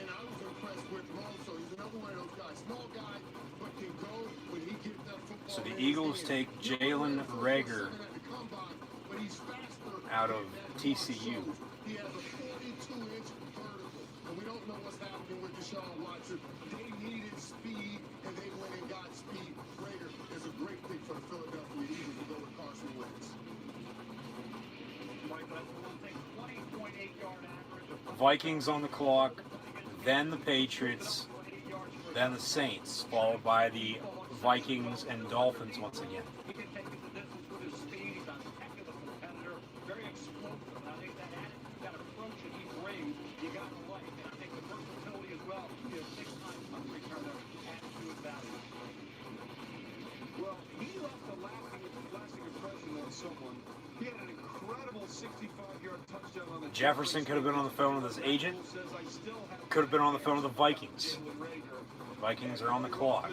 And I was impressed with Rosso. He's another one of those guys. Small guy, but can go when he gets that football. So the Eagles take Jalen Reagor out of TCU. He has a 42-inch vertical, and we don't know what's happening with Deshaun Watson. They needed speed, and they went and got speed. Reagor is a great pick for the Philadelphia Eagles to go with Carson Wentz. Vikings on the clock, then the Patriots, then the Saints, followed by the Vikings and Dolphins once again. He can take it the distance with his speed. He's a heck of a competitor. Very explosive. And I think that attitude, that approach that he brings, you got to like. And I think the versatility as well. He has 6-time punt returner attitude value. Well, he left a lasting impression on someone. He had an incredible 65-yard touchdown on the Jefferson could have been on the phone with his agent. Could have been on the phone with the Vikings. Vikings are on the clock.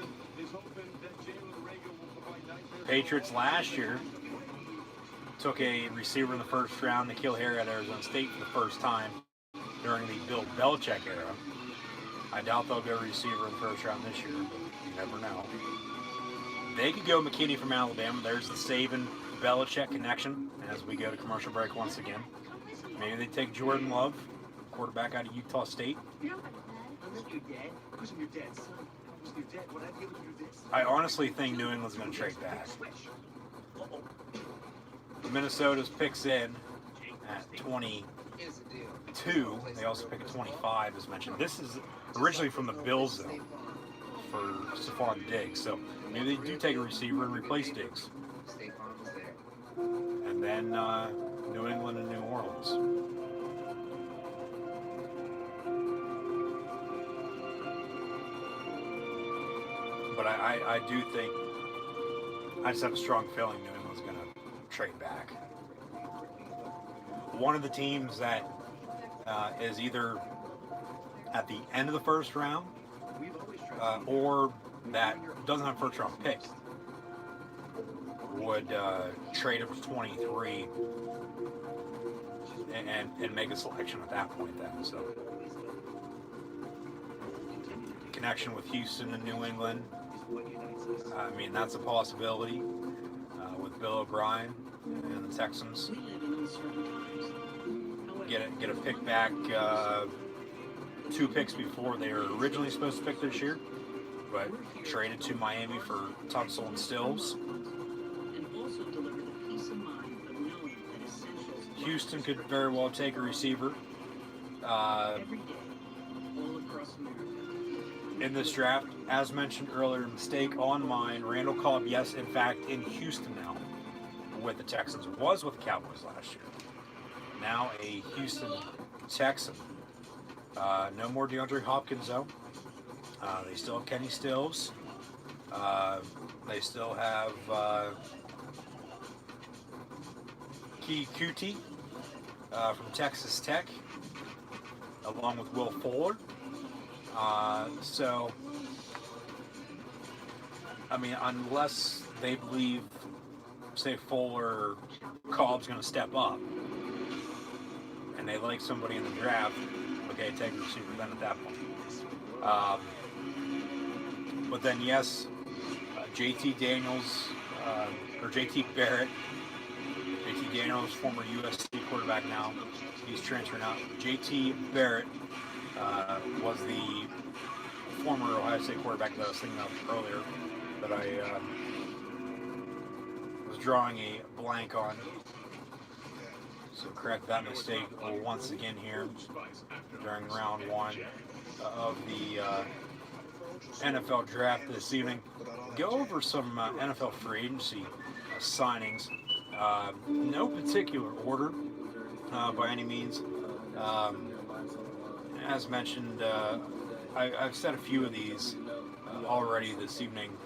Patriots last year took a receiver in the first round, N'Keal Harry at Arizona State for the first time during the Bill Belichick era. I doubt they'll go receiver in the first round this year, but you never know. They could go McKinney from Alabama. There's the Saban-Belichick connection as we go to commercial break once again. Maybe they take Jordan Love, quarterback out of Utah State. You know, I met your dad. I wasn't your dad's son. I wasn't your dad. When I give you this. I honestly think New England's going to trade back. Minnesota's picks in at 22. They also pick at 25, as mentioned. This is originally from the Bills, though, for Stephon Diggs. So maybe they do take a receiver and replace Diggs. And then New England and New Orleans. But I do think, I just have a strong feeling New England's going to trade back. One of the teams that is either at the end of the first round or that doesn't have a first round pick would trade up to 23 and make a selection at that point then. So connection with Houston and New England, I mean, that's a possibility with Bill O'Brien and the Texans. Get a pick back, 2 picks before they were originally supposed to pick this year, but traded to Miami for Tunsil and Stills. Houston could very well take a receiver in this draft. As mentioned earlier, mistake on mine. Randall Cobb, yes, in fact, in Houston now with the Texans. Was with the Cowboys last year. Now a Houston Texan. No more DeAndre Hopkins, though. They still have Kenny Stills. They still have Key Kuti from Texas Tech, along with Will Fuller. So, I mean, unless they believe, say, Fuller or Cobb's going to step up, and they like somebody in the draft, okay, take a receiver then at that point. But then, yes, JT Daniels, or JT Barrett, JT Daniels, former USC quarterback now, he's transferring out. JT Barrett was the former Ohio State quarterback that I was thinking of earlier, that I was drawing a blank on. So correct that mistake once again here during round 1 of the NFL draft this evening. Go over some NFL free agency signings. No particular order by any means. As mentioned, I've said a few of these already this evening,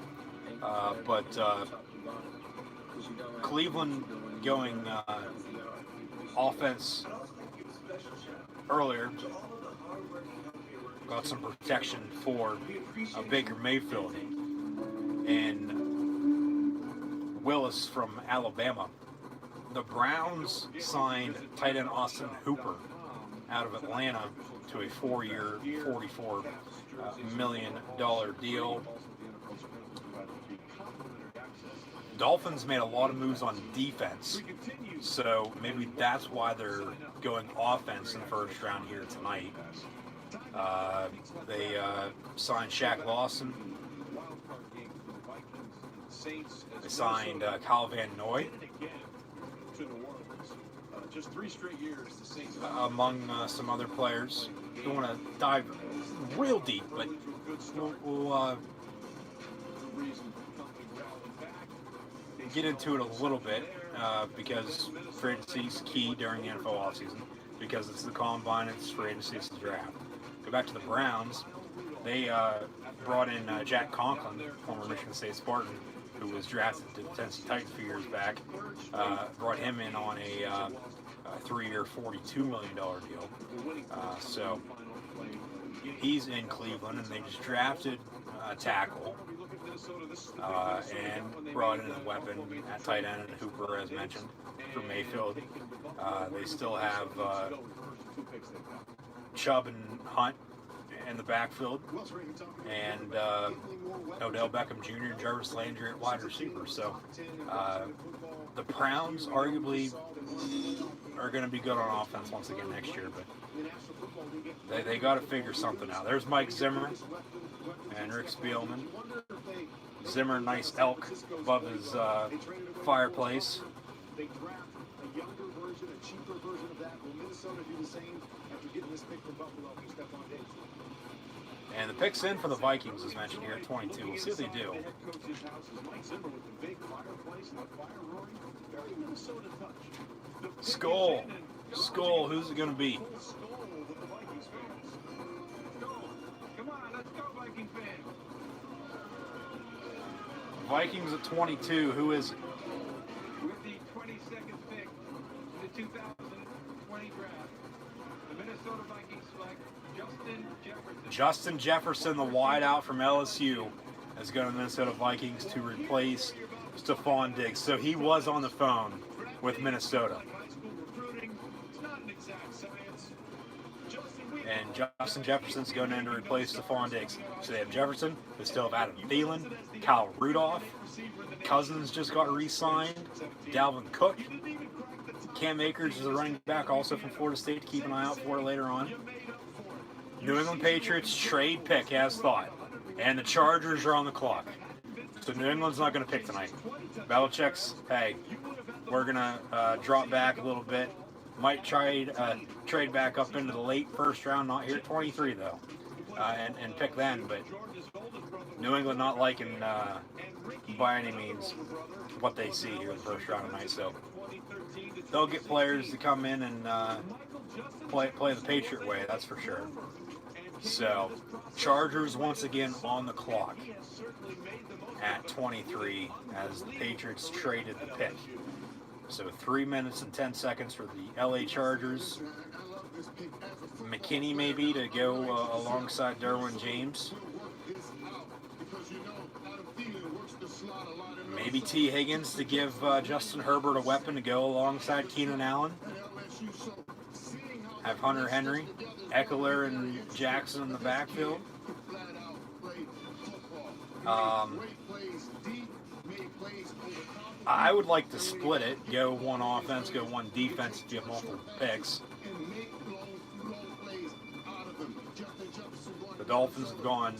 but Cleveland going offense earlier, got some protection for Baker Mayfield and Willis from Alabama. The Browns signed tight end Austin Hooper out of Atlanta to a 4-year, $44 million deal. Dolphins made a lot of moves on defense, so maybe that's why they're going offense in the first round here tonight. They signed Shaq Lawson. They signed Kyle Van Noy. Just 3 straight years, the Saints among some other players. Don't want to dive real deep, but we'll get into it a little bit because free agency is key during the NFL offseason, because it's the combine, it's free agency, it's the draft. Go back to the Browns. They brought in Jack Conklin, former Michigan State Spartan, who was drafted to the Tennessee Titans a few years back. Brought him in on a 3-year, $42 million deal. So he's in Cleveland, and they just drafted a tackle and brought in a weapon at tight end, and Hooper, as mentioned, for Mayfield. They still have Chubb and Hunt in the backfield, and Odell Beckham Jr. and Jarvis Landry at wide receiver. So the Browns arguably are going to be good on offense once again next year, but they got to figure something out. There's Mike Zimmer and Rick Spielman. Zimmer, nice elk above his fireplace. They draft a younger version, a cheaper version of that. Will Minnesota do the same after getting this pick from Buffalo for Stephon Diggs? And the pick's in for the Vikings, as mentioned here at 22. We'll see what they do. Skull. Skull, who's it going to be? Come on, let's go, Viking fans. Vikings at 22. Who is it? With the 22nd pick in the 2020 draft, the Minnesota Vikings select Justin Jefferson. Justin Jefferson, the wideout from LSU, is going to the Minnesota Vikings to replace Stephon Diggs. So he was on the phone with Minnesota. And Justin Jefferson's going in to replace Stephon Diggs. So they have Jefferson, they still have Adam Thielen, Kyle Rudolph, Cousins just got re-signed, Dalvin Cook, Cam Akers is a running back also from Florida State to keep an eye out for later on. New England Patriots trade pick as thought, and the Chargers are on the clock. So New England's not going to pick tonight. Belichick's, hey, we're going to drop back a little bit. Might trade back up into the late first round, not here at 23 though, and pick then. But New England not liking by any means what they see here in the first round tonight. So they'll get players to come in and play the Patriot way, that's for sure. So Chargers once again on the clock at 23 as the Patriots traded the pick. So 3 minutes and 10 seconds for the LA Chargers. McKinney maybe to go alongside Derwin James. Maybe T. Higgins to give Justin Herbert a weapon to go alongside Keenan Allen. Have Hunter Henry, Eckler, and Jackson in the backfield. I would like to split it, go one offense, go one defense if you have multiple picks. The Dolphins have gone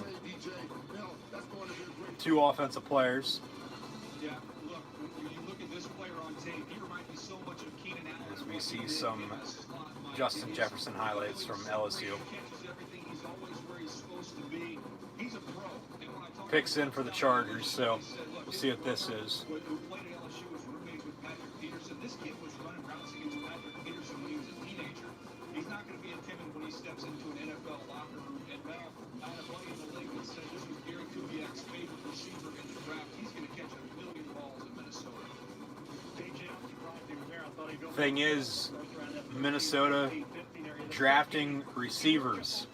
2 offensive players. As we see some Justin Jefferson highlights from LSU. Picks in for the Chargers, so we'll see what this is. This kid was running routes against Patrick Peterson when he was a teenager. He's not going to be intimidated when he steps into an NFL locker room. And Mel, I had a buddy in the league that said this was Gary Kubiak's favorite receiver in the draft. He's going to catch a million balls in Minnesota. Thing is, Minnesota drafting receivers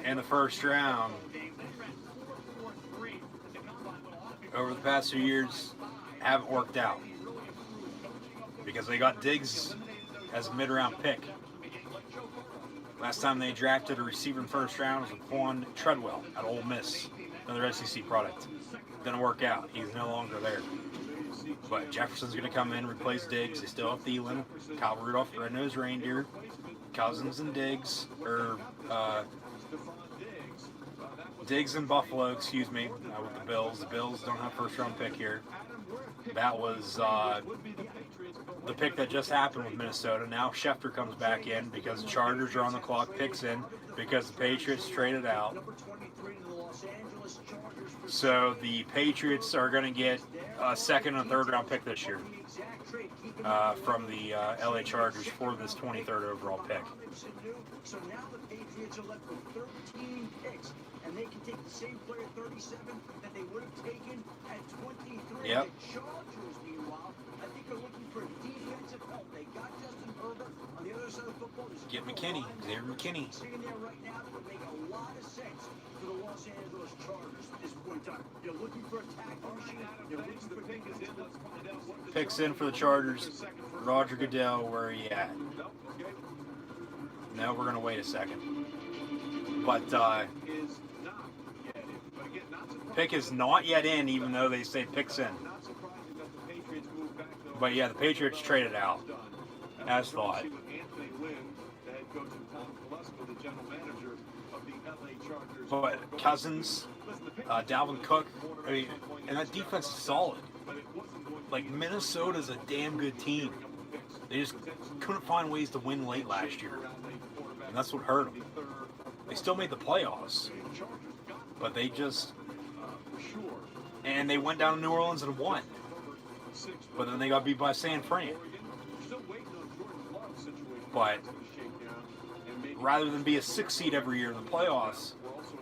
in the first round over the past few years haven't worked out because they got Diggs as a mid-round pick. Last time they drafted a receiver in the first round was with Quan Treadwell at Ole Miss, another SEC product. Didn't work out. He's no longer there. But Jefferson's going to come in, replace Diggs. They still have Thielen, Kyle Rudolph, Red-Nosed Reindeer, Cousins and Diggs, Diggs and Buffalo, excuse me, with the Bills. The Bills don't have first-round pick here. That was the pick that just happened with Minnesota. Now Schefter comes back in because the Chargers are on the clock, picks in because the Patriots traded out. So the Patriots are going to get a second and third-round pick this year from the LA Chargers for this 23rd overall pick. So now the Patriots are left with 13 picks. And they can take the same player at 37 that they would have taken at 23. Yep. The Chargers, meanwhile, I think are looking for defensive help. They got Justin Herbert on the other side of the football. Get McKinney. Xavier McKinney. Sitting there right now that would make a lot of sense for the Los Angeles Chargers at this point in time. You're looking for a tackle machine. You're looking for Picks in for the Chargers. Roger Goodell, where are you at? Now we're going to wait a second. But pick is not yet in, even though they say pick's in. But yeah, the Patriots traded out, as thought. But Cousins, Dalvin Cook, I mean, and that defense is solid. Like, Minnesota's a damn good team. They just couldn't find ways to win late last year. And that's what hurt them. They still made the playoffs. But they just... And they went down to New Orleans and won. But then they got beat by San Fran. But rather than be a 6 seed every year in the playoffs,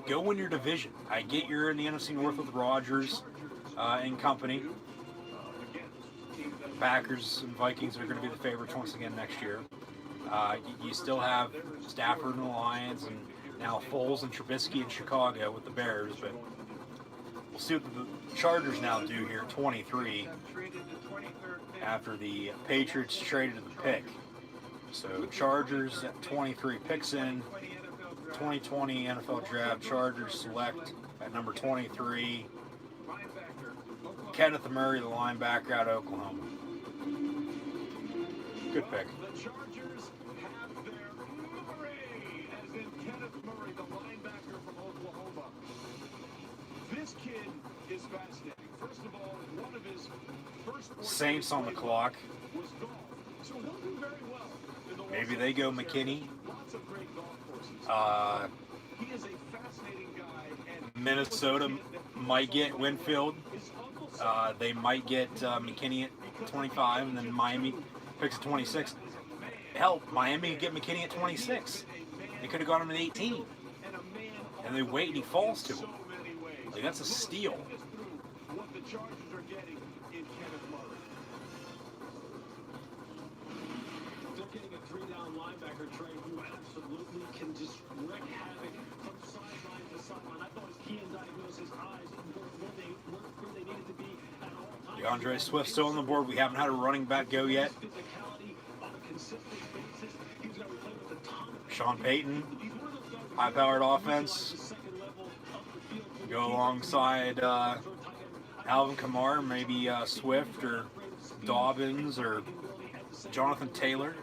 go win your division. I get you're in the NFC North with Rodgers and company. Packers and Vikings are going to be the favorites once again next year. You still have Stafford and the Lions, and now Foles and Trubisky in Chicago with the Bears, but we'll see what the Chargers now do here at 23 after the Patriots traded the pick. So Chargers at 23 picks in 2020 NFL Draft. Chargers select at number 23 Kenneth Murray, the linebacker out of Oklahoma. Good pick. The Chargers have their Murray, as in Kenneth Murray, the linebacker from Oklahoma. This kid is fascinating. First of all, one of his first Saints on the clock. was golf, so he'll do very well. In the Maybe they go McKinney. Lots of great golf courses. He is a fascinating guy, and Minnesota might get Winfield. They might get McKinney at 25, and then Miami picks at 26. Hell, Miami could get McKinney at 26. They could have got him at 18. And they wait and he falls to him. Like, that's a steal. what the Chargers are getting in Kenneth Murray. They're getting a three-down linebacker, Trey, who absolutely can just wreak havoc from sideline to sideline. I thought his key and diagnosed his eyes where they needed to be at all times. DeAndre Swift still on the board. We haven't had a running back go yet. Sean Payton, high-powered offense. Go alongside Alvin Kamara, maybe Swift or Dobbins or Jonathan Taylor.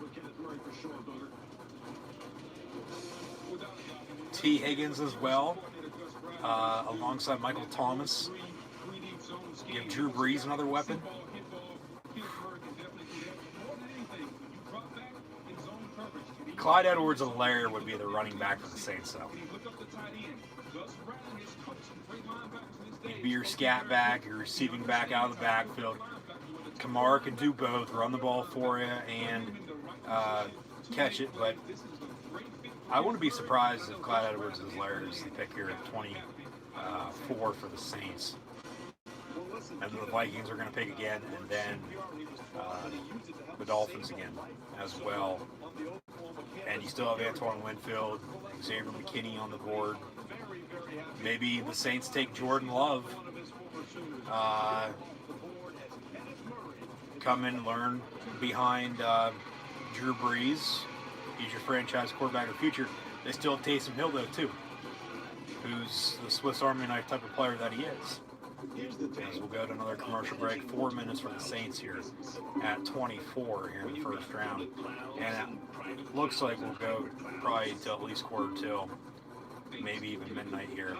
T. Higgins as well, alongside Michael Thomas. Give Drew Brees another weapon. Clyde Edwards-Helaire would be the running back for the Saints, though. He'd be your scat back, your receiving back out of the backfield. Kamara can do both, run the ball for you and catch it, but I wouldn't be surprised if Clyde Edwards-Helaire is the pick here at 24 for the Saints. And the Vikings are going to pick again, and then the Dolphins again as well. And you still have Antoine Winfield, Xavier McKinney on the board. Maybe the Saints take Jordan Love. Come in and learn behind Drew Brees. He's your franchise quarterback of the future. They still have Taysom Hill, though, too, who's the Swiss Army knife type of player that he is. As we'll go to another commercial break. 4 minutes for the Saints here at 24 here in the first round. And it looks like we'll go probably till at least quarter till, maybe even midnight here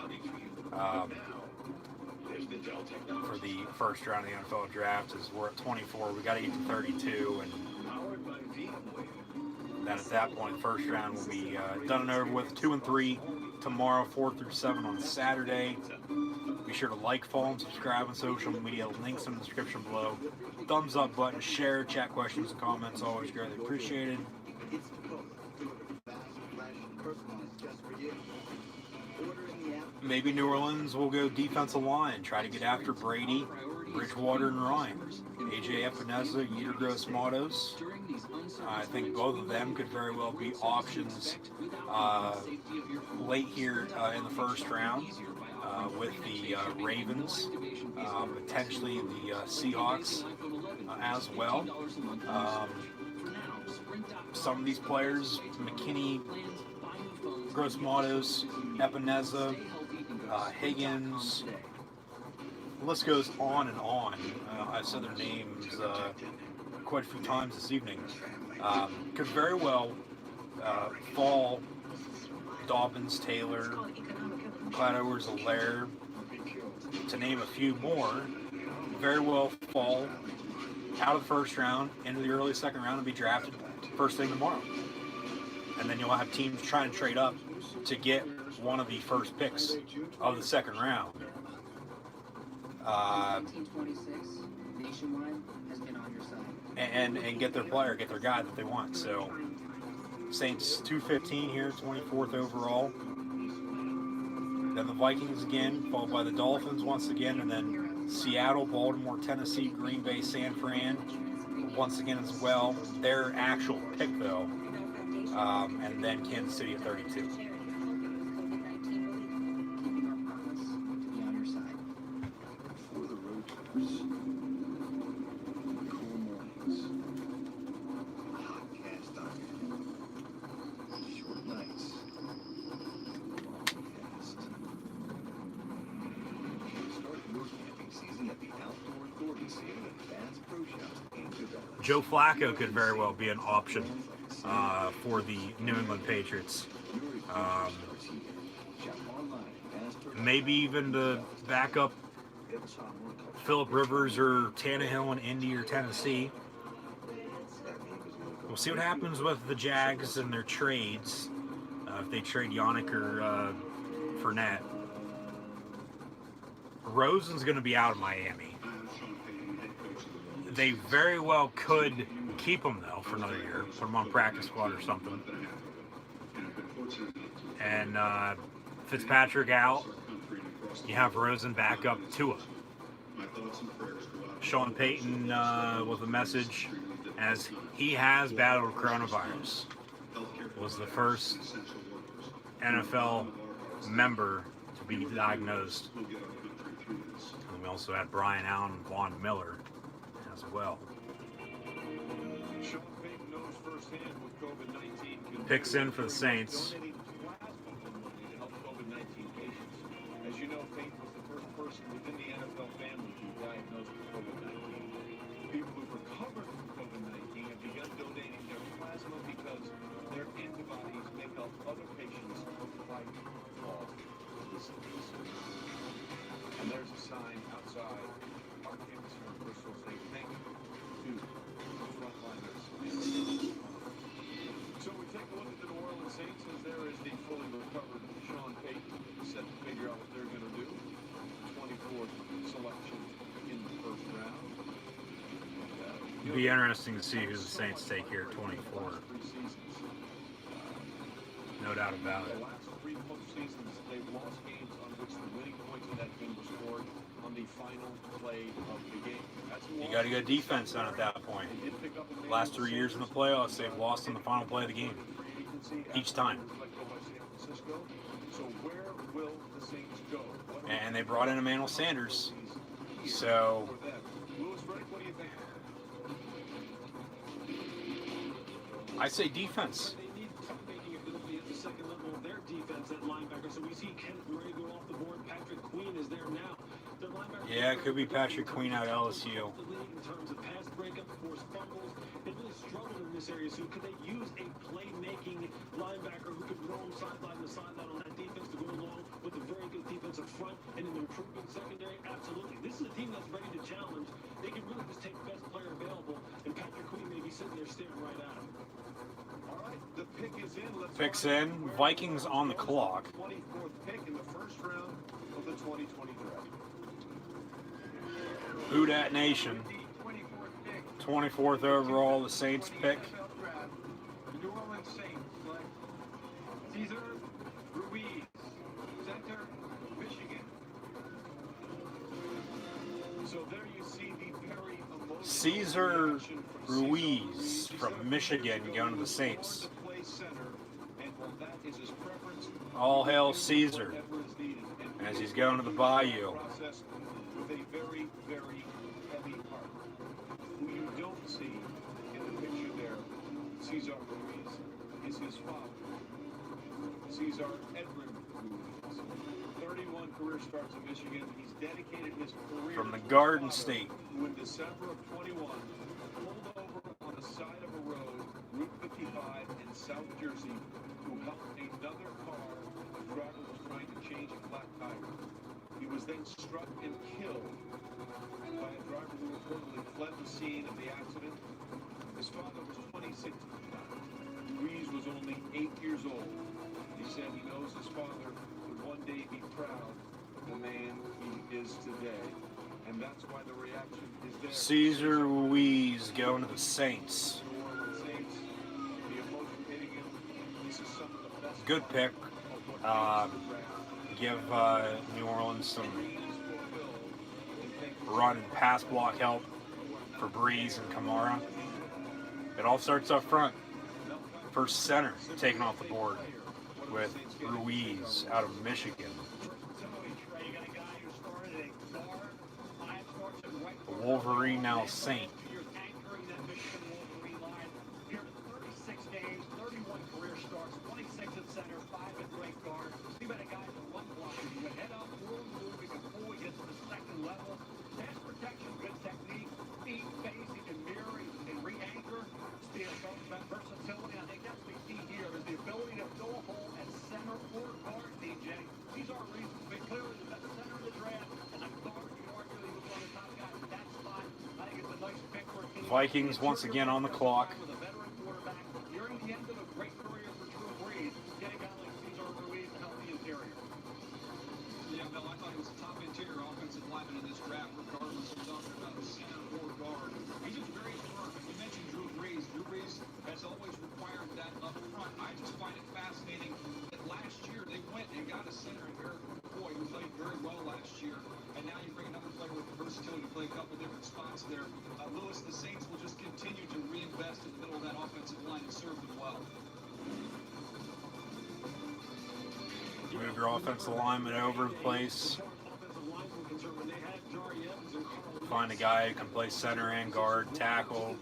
for the first round of the NFL draft. As we're at 24, we got to get to 32, and then at that point, first round will be done and over with. 2 and 3 tomorrow, 4 through 7 on Saturday. Be sure to like, follow, and subscribe on social media. Links in the description below. Thumbs up button, share, chat questions and comments. Always greatly appreciated. Maybe New Orleans will go defensive line, try to get after Brady, Bridgewater, and Ryan. AJ Epineza, Yetur Gross-Matos. I think both of them could very well be options late here in the first round with the Ravens, potentially the Seahawks as well. Some of these players, McKinney, Gross-Matos, Epineza, Higgins, the list goes on and on. I've said their names quite a few times this evening. Could very well fall Dobbins, Taylor, Clyde Edwards-Helaire, to name a few more. Very well fall out of the first round into the early second round and be drafted first thing tomorrow. And then you'll have teams trying to trade up to get one of the first picks of the second round. 1926, Nationwide has been on your side. And get their player, get their guy that they want. So Saints 215 here, 24th overall. Then the Vikings again, followed by the Dolphins once again, and then Seattle, Baltimore, Tennessee, Green Bay, San Fran once again as well. Their actual pick, though, and then Kansas City at 32. Keeping our promise to be on your side. For the road trippers, cool mornings, hot cast iron, short nights, long cast. Start your camping season at the Outdoor Authority sale at Bass Pro Shops in Cabela. Joe Flacco could very well be an option for the New England Patriots. Maybe even to back up Phillip Rivers or Tannehill in Indy or Tennessee. We'll see what happens with the Jags and their trades. If they trade Yannick or Fournette. Rosen's going to be out of Miami. They very well could keep him, though, for another year. Put him on practice squad or something. And Fitzpatrick out. You have Rosen back up Tua. Sean Payton with a message as he has battled coronavirus. Was the first NFL member to be diagnosed. And we also had Brian Allen and Von Miller as well. Sean Payton knows firsthand with COVID-19. Picks in for the Saints. As you know, Payton was the first person within the NFL family to be diagnosed with COVID-19. People who've recovered from COVID-19 have begun donating their plasma because their antibodies may help other patients fight off disease. And there's a sign outside our campus here in Bristol saying thank you to the frontliners. So we take a look at the New Orleans Saints as there is the fully recovered Sean Payton set to figure out what they're going to do. 24th selection in the first round. It'd be interesting to see who the Saints take here at 24. No doubt about it. The last three postseasons, they've lost games on which the winning points of that game were scored on the final play of the game. You got to get defense on at that point. Last 3 years in the playoffs, they've lost in the final play of the game. Each time. So where will the Saints go? And they brought in Emmanuel Sanders. So Louis Riddick, what do you think? I say defense. They need making ability at the second level of their defense at linebacker. So we see Kenneth Murray go off the board. Patrick Queen is there now. Their linebacker. Yeah, it could be Patrick Queen out of LSU. The league in terms of pass breakup, forced fumbles. They really struggled in this area. So could they use a playmaking linebacker who could roam sideline to sideline on that defense to go along with a very good defensive front and an improving secondary? Absolutely. This is a team that's ready to challenge. They can really just take the best player available, and Patrick Queen may be sitting there staring right at him. All right, the pick is in. Picks in. Vikings on the clock. 24th pick in the first round of the 2020 draft. Who Dat Nation. 24th overall, the Saints pick. The New Orleans Saints select Cesar Ruiz, center, Michigan. So there you see the very emotional Cesar Ruiz from Michigan going to the Saints. All hail Caesar as he's going to the Bayou. With a very, very heavy heart. Who you don't see in the picture there, Cesar Ruiz, is his father. Cesar Edwin Ruiz. 31 career starts in Michigan. He's dedicated his career From the Garden State. who in December of 21 pulled over on the side of a road, Route 55 in South Jersey, to help another car. The driver was trying to change a flat tire. He was then struck and killed by a driver who reportedly fled the scene of the accident. His father was 26 at the time. Ruiz was only 8 years old. He said he knows his father would one day be proud of the man he is today. And that's why the reaction is there. Cesar Ruiz going to the Saints. Good pick. Give New Orleans some run and pass block help for Breeze and Kamara. It all starts up front. First center taken off the board with Ruiz out of Michigan. The Wolverine now Saint. Vikings once again on the clock. Yeah, Bill, I thought he was a top interior offensive lineman in this draft, regardless of talking about center or guard. He's just very firm. You mentioned Drew Brees. Drew Brees has always required that up front. I just find it fascinating that last year they went and got a center in Eric McCoy, who played very well last year. And now you bring another player with the versatility to play a couple different spots there. Lewis, the Saints will just continue to reinvest in the middle of that offensive line and serve them well. Move your offensive lineman over the place. Find a guy who can play center and guard, tackle,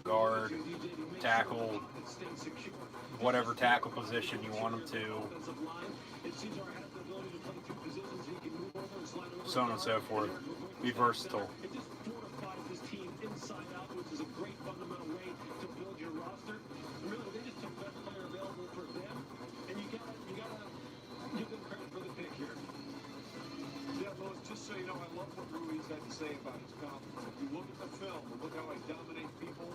whatever tackle position you want him to. So on and so forth. Be versatile. Just so you know, I love what Ruiz had to say about his confidence. If you look at the film and look how I dominate people,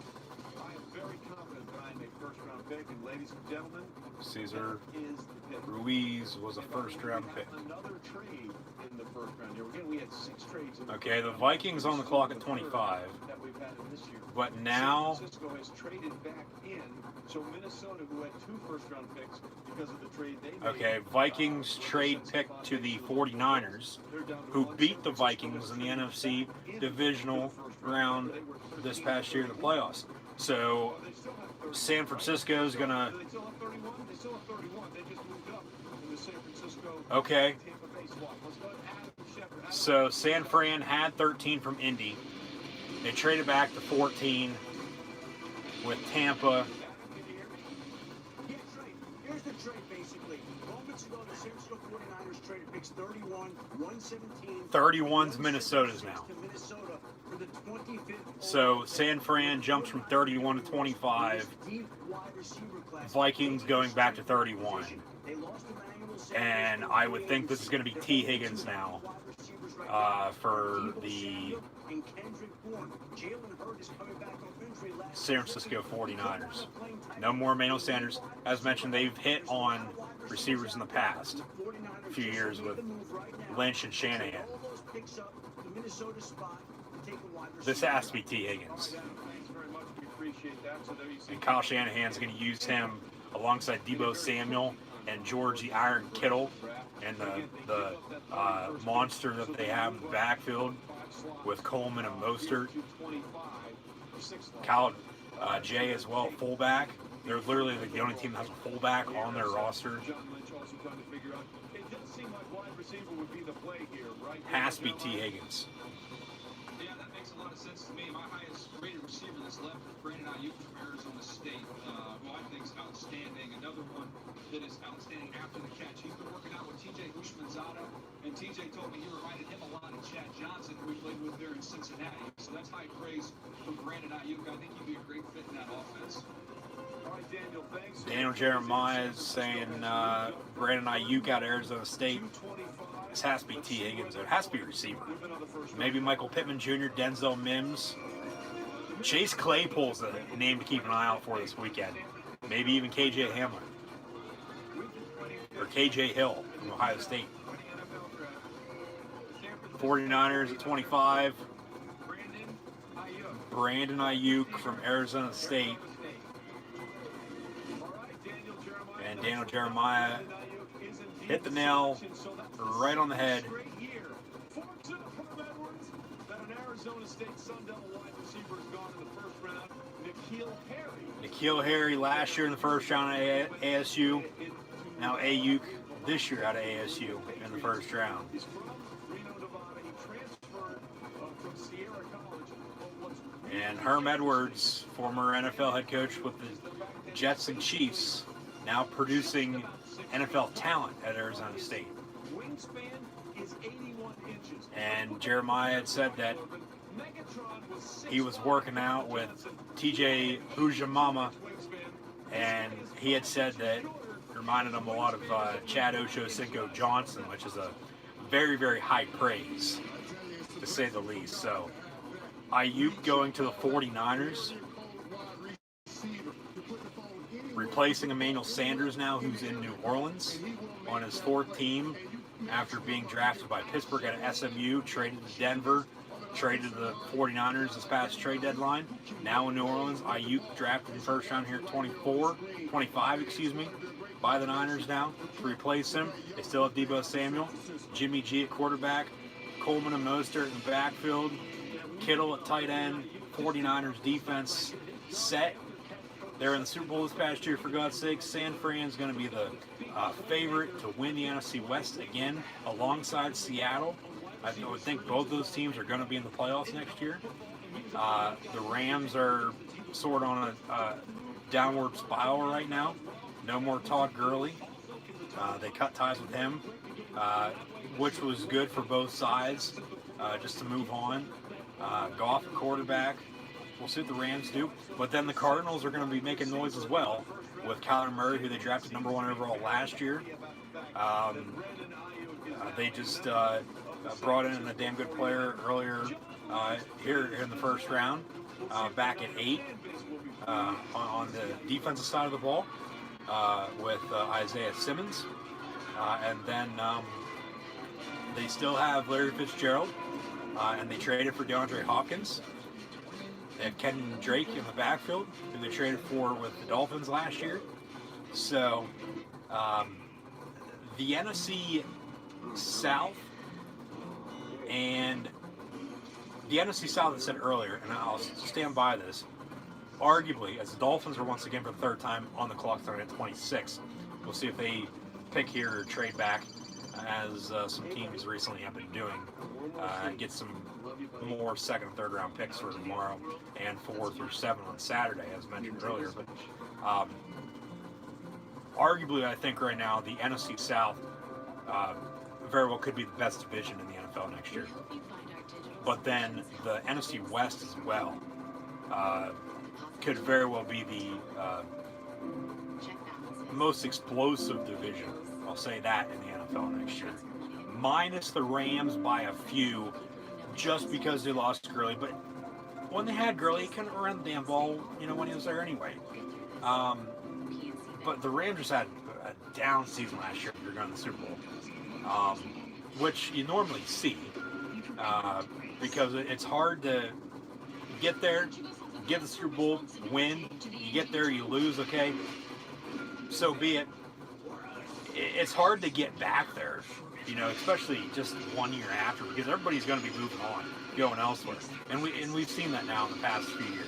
I am very confident that I am a first-round pick. And ladies and gentlemen, Cesar is the pick. Ruiz was a first-round pick. Another trade in the first round. Here again, we had 6 trades. Okay, the Vikings on the clock at 25. That we've had in this year. But now, San Francisco has traded back in. So Minnesota, who had 2 first-round picks because of the trade they made. okay, Vikings trade pick to the 49ers, who beat the Vikings in the NFC divisional round this past year in the playoffs. So San Francisco is going to... They still have 31. They still have 31. They just moved up in the San Francisco. Okay. Tampa Bay swap. Let's go to Adam Shepard. So San Fran had 13 from Indy. They traded back to 14 with Tampa. Here's the trade, basically. Moments ago, the San Francisco 49ers traded picks 31, 117. 31's Minnesota's now. To Minnesota for the 25th. So San Fran jumps from 31 to 25. Deep wide receiver class. Vikings going back to 31. They lost Emmanuel Sanders And I would think this is going to be T. Higgins now for the and Kendrick Bourne. Jalen Hurd is coming back off injury last San Francisco 49ers. No more Emmanuel Sanders. As mentioned, they've hit on receivers in the past few years with Lynch and Shanahan. This has to be T. Higgins. And Kyle Shanahan's going to use him alongside Deebo Samuel and George the Iron Kittle and the monster that they have in the backfield with Coleman and Mostert. Kyle Jay as well, fullback. They're literally the only team that has a fullback on their roster. Has to be T. Higgins. Yeah, that makes a lot of sense to me. My highest rated receiver that's left is Brandon Ayuk from Arizona State, who I think is outstanding. Another one that is outstanding after the catch. He's been working out with TJ Houshmandzadeh, and TJ told me he reminded him a lot of Chad Johnson, who he played with there in Cincinnati. So that's high praise for Brandon Ayuk. I think he'd be a great fit in that offense. All right, Daniel, thanks. Daniel Jeremiah is saying Brandon Ayuk out of Arizona State. This has to be T. Higgins. It has to be a receiver. Maybe Michael Pittman Jr., Denzel Mims. Chase Claypool's a name to keep an eye out for this weekend. Maybe even KJ Hamler. Or KJ Hill from Ohio State. 49ers at 25. Brandon Ayuk from Arizona State. And Daniel Jeremiah hit the nail right on the head. That an Arizona State Sun Devil wide receiver has gone in the first round. N'Keal Harry last year in the first round at ASU. Now Ayuk this year out of ASU in the first round. And Herm Edwards, former NFL head coach with the Jets and Chiefs, now producing NFL talent at Arizona State. And Jeremiah had said that he was working out with TJ Hujamama, and he had said that reminded him a lot of Chad Ochocinco Johnson, which is a very, very high praise, to say the least. So Ayuk going to the 49ers, replacing Emmanuel Sanders now, who's in New Orleans on his fourth team after being drafted by Pittsburgh at SMU, traded to Denver, traded to the 49ers this past trade deadline. Now in New Orleans, Ayuk drafted in the first round here at 25, by the Niners now to replace him. They still have Deebo Samuel, Jimmy G at quarterback, Coleman and Mostert in the backfield, Kittle at tight end. 49ers defense set. They're in the Super Bowl this past year, for God's sake. San Fran's going to be the favorite to win the NFC West again, alongside Seattle. I would think both those teams are going to be in the playoffs next year. The Rams are sort of on a downward spiral right now. No more Todd Gurley. They cut ties with him, which was good for both sides, just to move on. Goff at quarterback. We'll see what the Rams do. But then the Cardinals are going to be making noise as well with Kyler Murray, who they drafted number 1 overall last year. They just brought in a damn good player earlier here in the first round, back at 8 on the defensive side of the ball with Isaiah Simmons. And then they still have Larry Fitzgerald, and they traded for DeAndre Hopkins. They have Kenyon Drake in the backfield, who they traded for with the Dolphins last year. So the NFC South and the NFC South, I said earlier, and I'll stand by this, arguably, as the Dolphins are once again for the third time on the clock starting at 26. We'll see if they pick here or trade back, as some teams recently have been doing, get some more second and third round picks for tomorrow and 4 through 7 on Saturday, as mentioned earlier. But arguably, I think right now the NFC South very well could be the best division in the NFL next year. But then the NFC West as well could very well be the most explosive division. I'll say that in the NFL next year. Minus the Rams by a few, just because they lost Gurley. But when they had Gurley, he couldn't run the damn ball, when he was there anyway. But the Rams just had a down season last year if you're going to the Super Bowl, which you normally see, because it's hard to get there, get the Super Bowl, win. You get there, you lose, okay, so be it. It's hard to get back there, especially just 1 year after, because everybody's going to be moving on, going elsewhere, and we've seen that now in the past few years.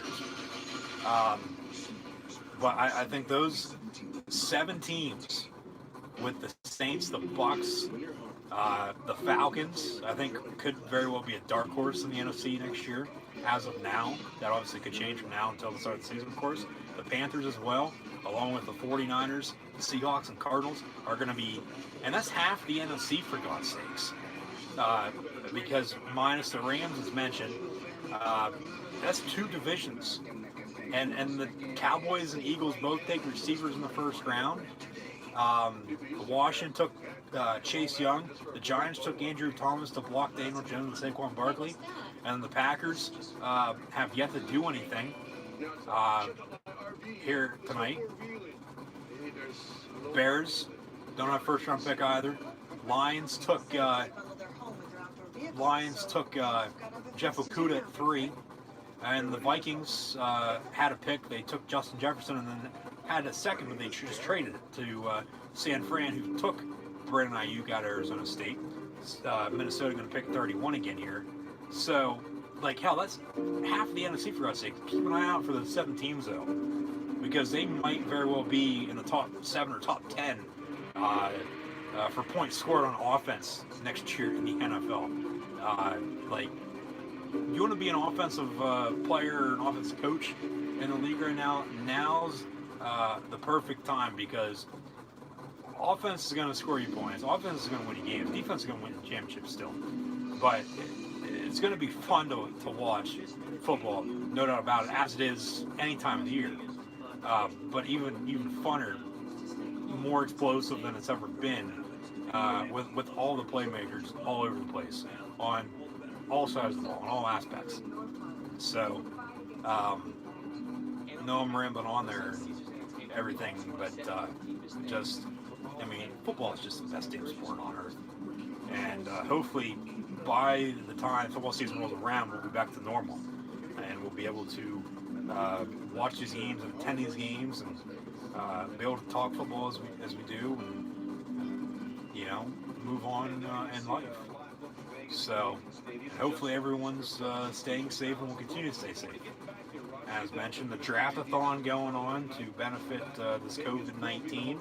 But I think those 7 teams, with the Saints, the Bucks, the Falcons, I think could very well be a dark horse in the NFC next year. As of now, that obviously could change from now until the start of the season, of course. The Panthers as well, along with the 49ers, the Seahawks, and Cardinals are going to be, and that's half the NFC, for God's sakes. Because minus the Rams, as mentioned, that's 2 divisions. And the Cowboys and Eagles both take receivers in the first round. Washington took Chase Young. The Giants took Andrew Thomas to block Daniel Jones and Saquon Barkley. And the Packers have yet to do anything here tonight. Bears don't have first round pick either. Lions took Jeff Okudah at 3. And the Vikings had a pick. They took Justin Jefferson and then had a second, but they just traded it to San Fran, who took Brandon Ayuk out of Arizona State. Minnesota going to pick 31 again here. So like, hell, that's half the NFC for God's sake. Keep an eye out for the 7 teams, though, because they might very well be in the top 7 or top 10 for points scored on offense next year in the NFL. Like, you want to be an offensive player, an offensive coach in the league right now, now's the perfect time, because offense is going to score you points. Offense is going to win you games. Defense is going to win the championship still. But it's going to be fun to watch football, no doubt about it, as it is any time of the year. But even funner, more explosive than it's ever been, with all the playmakers all over the place on all sides of the ball, in all aspects. So, no, I'm rambling on there and everything, but just, I mean, football is just the best damn sport on earth. And hopefully, by the time football season rolls around, we'll be back to normal, and we'll be able to watch these games and attend these games, and be able to talk football as we do, and move on in life. So hopefully everyone's staying safe and will continue to stay safe. As mentioned, the draft-a-thon going on to benefit this COVID-19.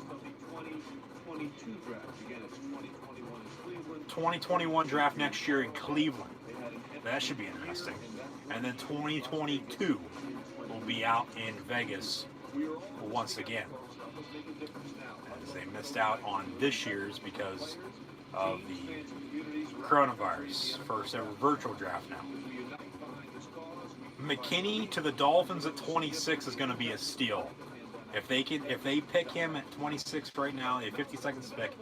2021 draft next year in Cleveland. That should be interesting. And then 2022 will be out in Vegas once again, as they missed out on this year's because of the coronavirus. First ever virtual draft now. McKinney to the Dolphins at 26 is going to be a steal. If they pick him at 26 right now, they have 50 seconds to pick.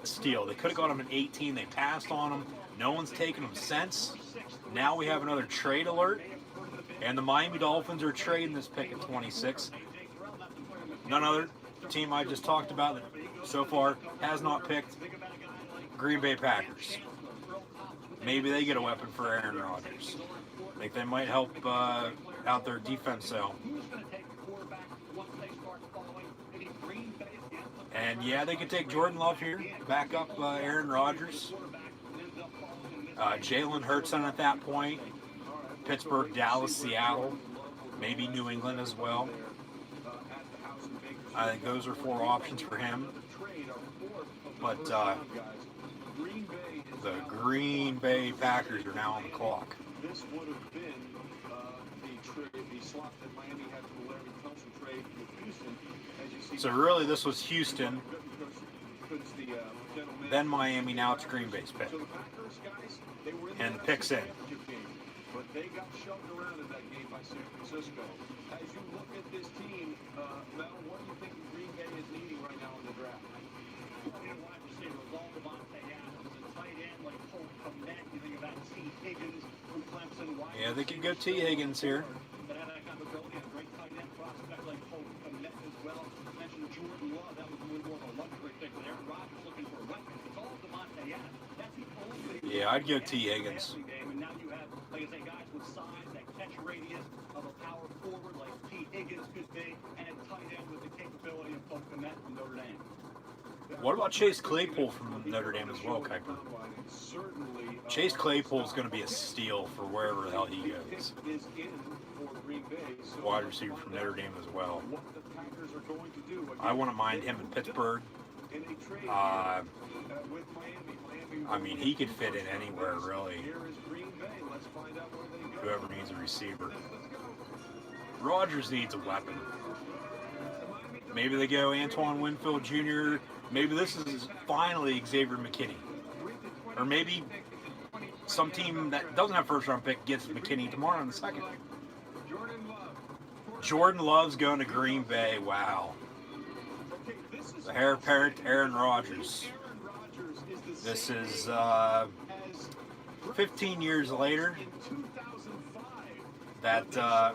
Steal. They could have got him at 18. They passed on him. No one's taken him since. Now we have another trade alert, and the Miami Dolphins are trading this pick at 26. None other team I just talked about that so far has not picked. Green Bay Packers. Maybe they get a weapon for Aaron Rodgers. I think they might help out their defense, though. And yeah, they could take Jordan Love here, back up Aaron Rodgers. Jalen Hurts at that point. Pittsburgh, Dallas, Seattle, maybe New England as well. I think those are 4 options for him. But the Green Bay Packers are now on the clock. This would have been the slot that Miami had for the Larry Thompson trade with Houston. So really, this was Houston, then Miami, now it's Green Bay's pick. And the pick's in. But they got shoved around in that game by San Francisco. As you look at this team, Mel, what do you think Green Bay is needing right now in the draft? Wide receivers, all Devontae Adams, and tight end like Cole Kmet. You think about T. Higgins from Clemson. Yeah, they could go T. Higgins here. But had that kind of ability, a great tight end prospect like Cole Kmet as well. You mentioned Jordan Love, that was more of a luxury pick. But Aaron Rodgers looking for a weapon. It's all Devontae Adams. That's the only. Yeah, I'd go T. Higgins. And now you have, like I say, guys with size, that catch radius of a power forward like T. Higgins could be, and a tight end with the capability of Cole Kmet from Notre Dame. What about Chase Claypool from Notre Dame as well, Kuiper? Chase Claypool is going to be a steal for wherever the hell he goes. Wide receiver from Notre Dame as well. I wouldn't mind him in Pittsburgh. I mean, he could fit in anywhere, really. Whoever needs a receiver. Rodgers needs a weapon. Maybe they go Antoine Winfield Jr. Maybe this is finally Xavier McKinney. Or maybe some team that doesn't have first-round pick gets McKinney tomorrow in the second. Jordan Love's going to Green Bay. Wow. The heir apparent to Aaron Rodgers. This is 15 years later that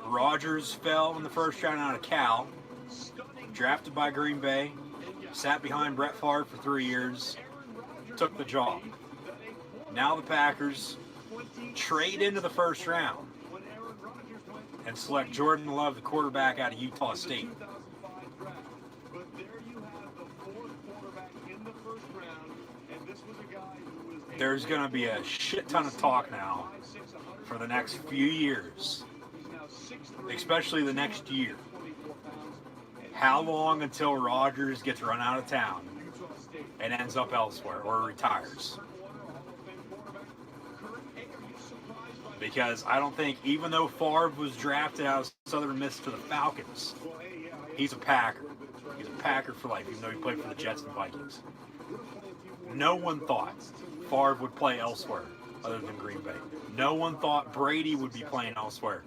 Rodgers fell in the first round out of Cal. Drafted by Green Bay. Sat behind Brett Favre for 3 years. Took the job. Now the Packers trade into the first round and select Jordan Love, the quarterback out of Utah State. There's going to be a shit ton of talk now for the next few years, especially the next year. How long until Rodgers gets run out of town and ends up elsewhere or retires? Because I don't think, even though Favre was drafted out of Southern Miss to the Falcons, he's a Packer. He's a Packer for life, even though he played for the Jets and Vikings. No one thought Favre would play elsewhere other than Green Bay. No one thought Brady would be playing elsewhere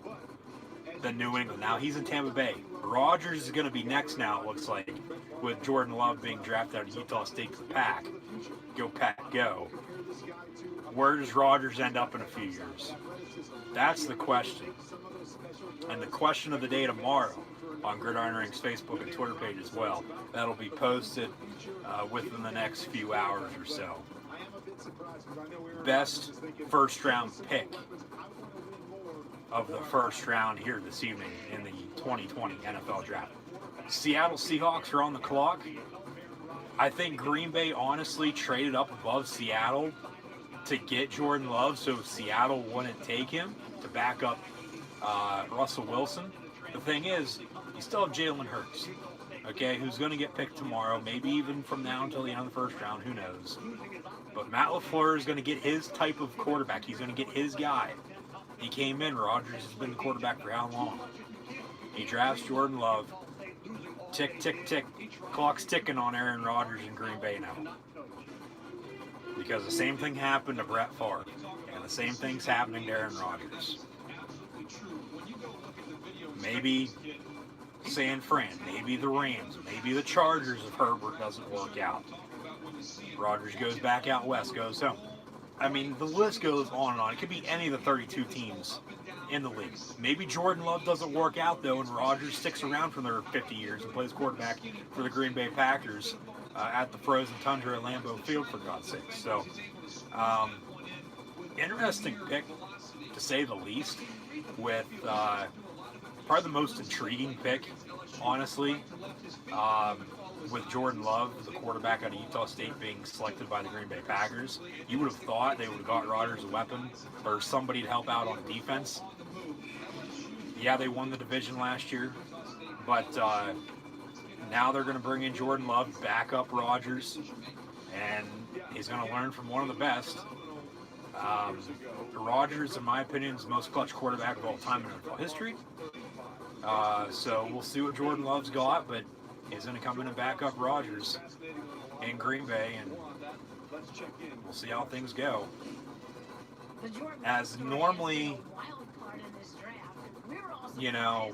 than New England. Now he's in Tampa Bay. Rodgers is going to be next now, it looks like, with Jordan Love being drafted out of Utah State to the Pack. Go Pack, go. Where does Rodgers end up in a few years? That's the question. And the question of the day tomorrow on Gridiron Ring's Facebook and Twitter page as well. That'll be posted within the next few hours or so. Best first round pick of the first round here this evening in the 2020 NFL Draft. Seattle Seahawks are on the clock. I think Green Bay honestly traded up above Seattle to get Jordan Love so Seattle wouldn't take him to back up Russell Wilson. The thing is, you still have Jalen Hurts, okay, who's going to get picked tomorrow, maybe even from now until the end of the first round, who knows. But Matt LaFleur is going to get his type of quarterback. He's going to get his guy. He came in, Rodgers has been the quarterback for how long? He drafts Jordan Love. Tick, tick, tick. Clock's ticking on Aaron Rodgers in Green Bay now. Because the same thing happened to Brett Favre. And the same thing's happening to Aaron Rodgers. Maybe San Fran, maybe the Rams, maybe the Chargers if Herbert doesn't work out. Rodgers goes back out west, goes home. I mean, the list goes on and on. It could be any of the 32 teams in the league. Maybe Jordan Love doesn't work out, though, and Rodgers sticks around for another 50 years and plays quarterback for the Green Bay Packers at the frozen tundra at Lambeau Field, for God's sake. So, interesting pick, to say the least, with probably the most intriguing pick, honestly, with Jordan Love, the quarterback out of Utah State, being selected by the Green Bay Packers. You would have thought they would have got Rodgers a weapon or somebody to help out on defense. Yeah, they won the division last year, but now they're going to bring in Jordan Love, back up Rodgers, and he's going to learn from one of the best. Rodgers, in my opinion, is the most clutch quarterback of all time in NFL history. So we'll see what Jordan Love's got, but he's going to come in and back up Rodgers in Green Bay, and we'll see how things go. As normally, you know,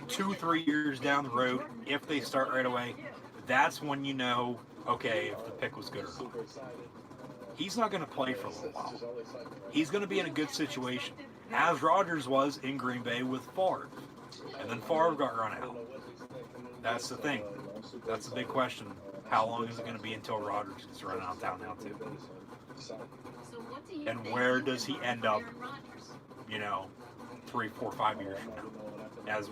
2-3 years down the road, if they start right away, that's when you know, okay, if the pick was good or not. He's not going to play for a little while. He's going to be in a good situation, as Rodgers was in Green Bay with Favre. And then Favre got run out. That's the thing. That's the big question. How long is it going to be until Rodgers gets run out of town now, too? And where does he end up, you know, 3, 4, 5 years from now? As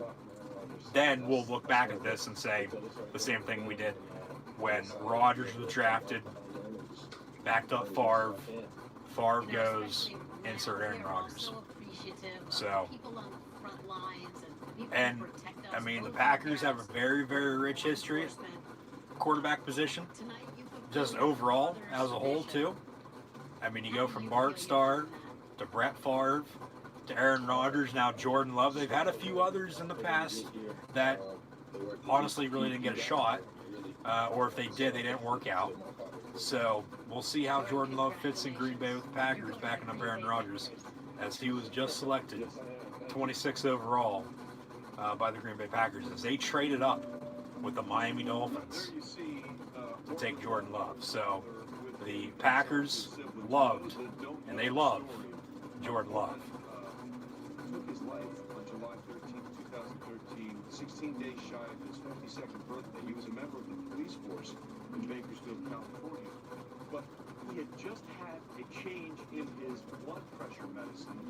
then we'll look back at this and say the same thing we did when Rodgers was drafted, backed up Favre, Favre goes, insert Aaron Rodgers. So, and I mean, the Packers have a very, very rich history at quarterback position, just overall, as a whole, too. I mean, you go from Bart Starr to Brett Favre to Aaron Rodgers, now Jordan Love. They've had a few others in the past that honestly really didn't get a shot, or if they did, they didn't work out. So we'll see how Jordan Love fits in Green Bay with the Packers, backing up Aaron Rodgers, as he was just selected 26 overall by the Green Bay Packers, as they traded up with the Miami Dolphins to take Jordan Love. So the Packers loved, and they love, Jordan Love. Took his life on July 13, 2013, 16 days shy of his 52nd birthday. He was a member of the police force in Bakersfield, California. But he had just had a change in his blood pressure medicine,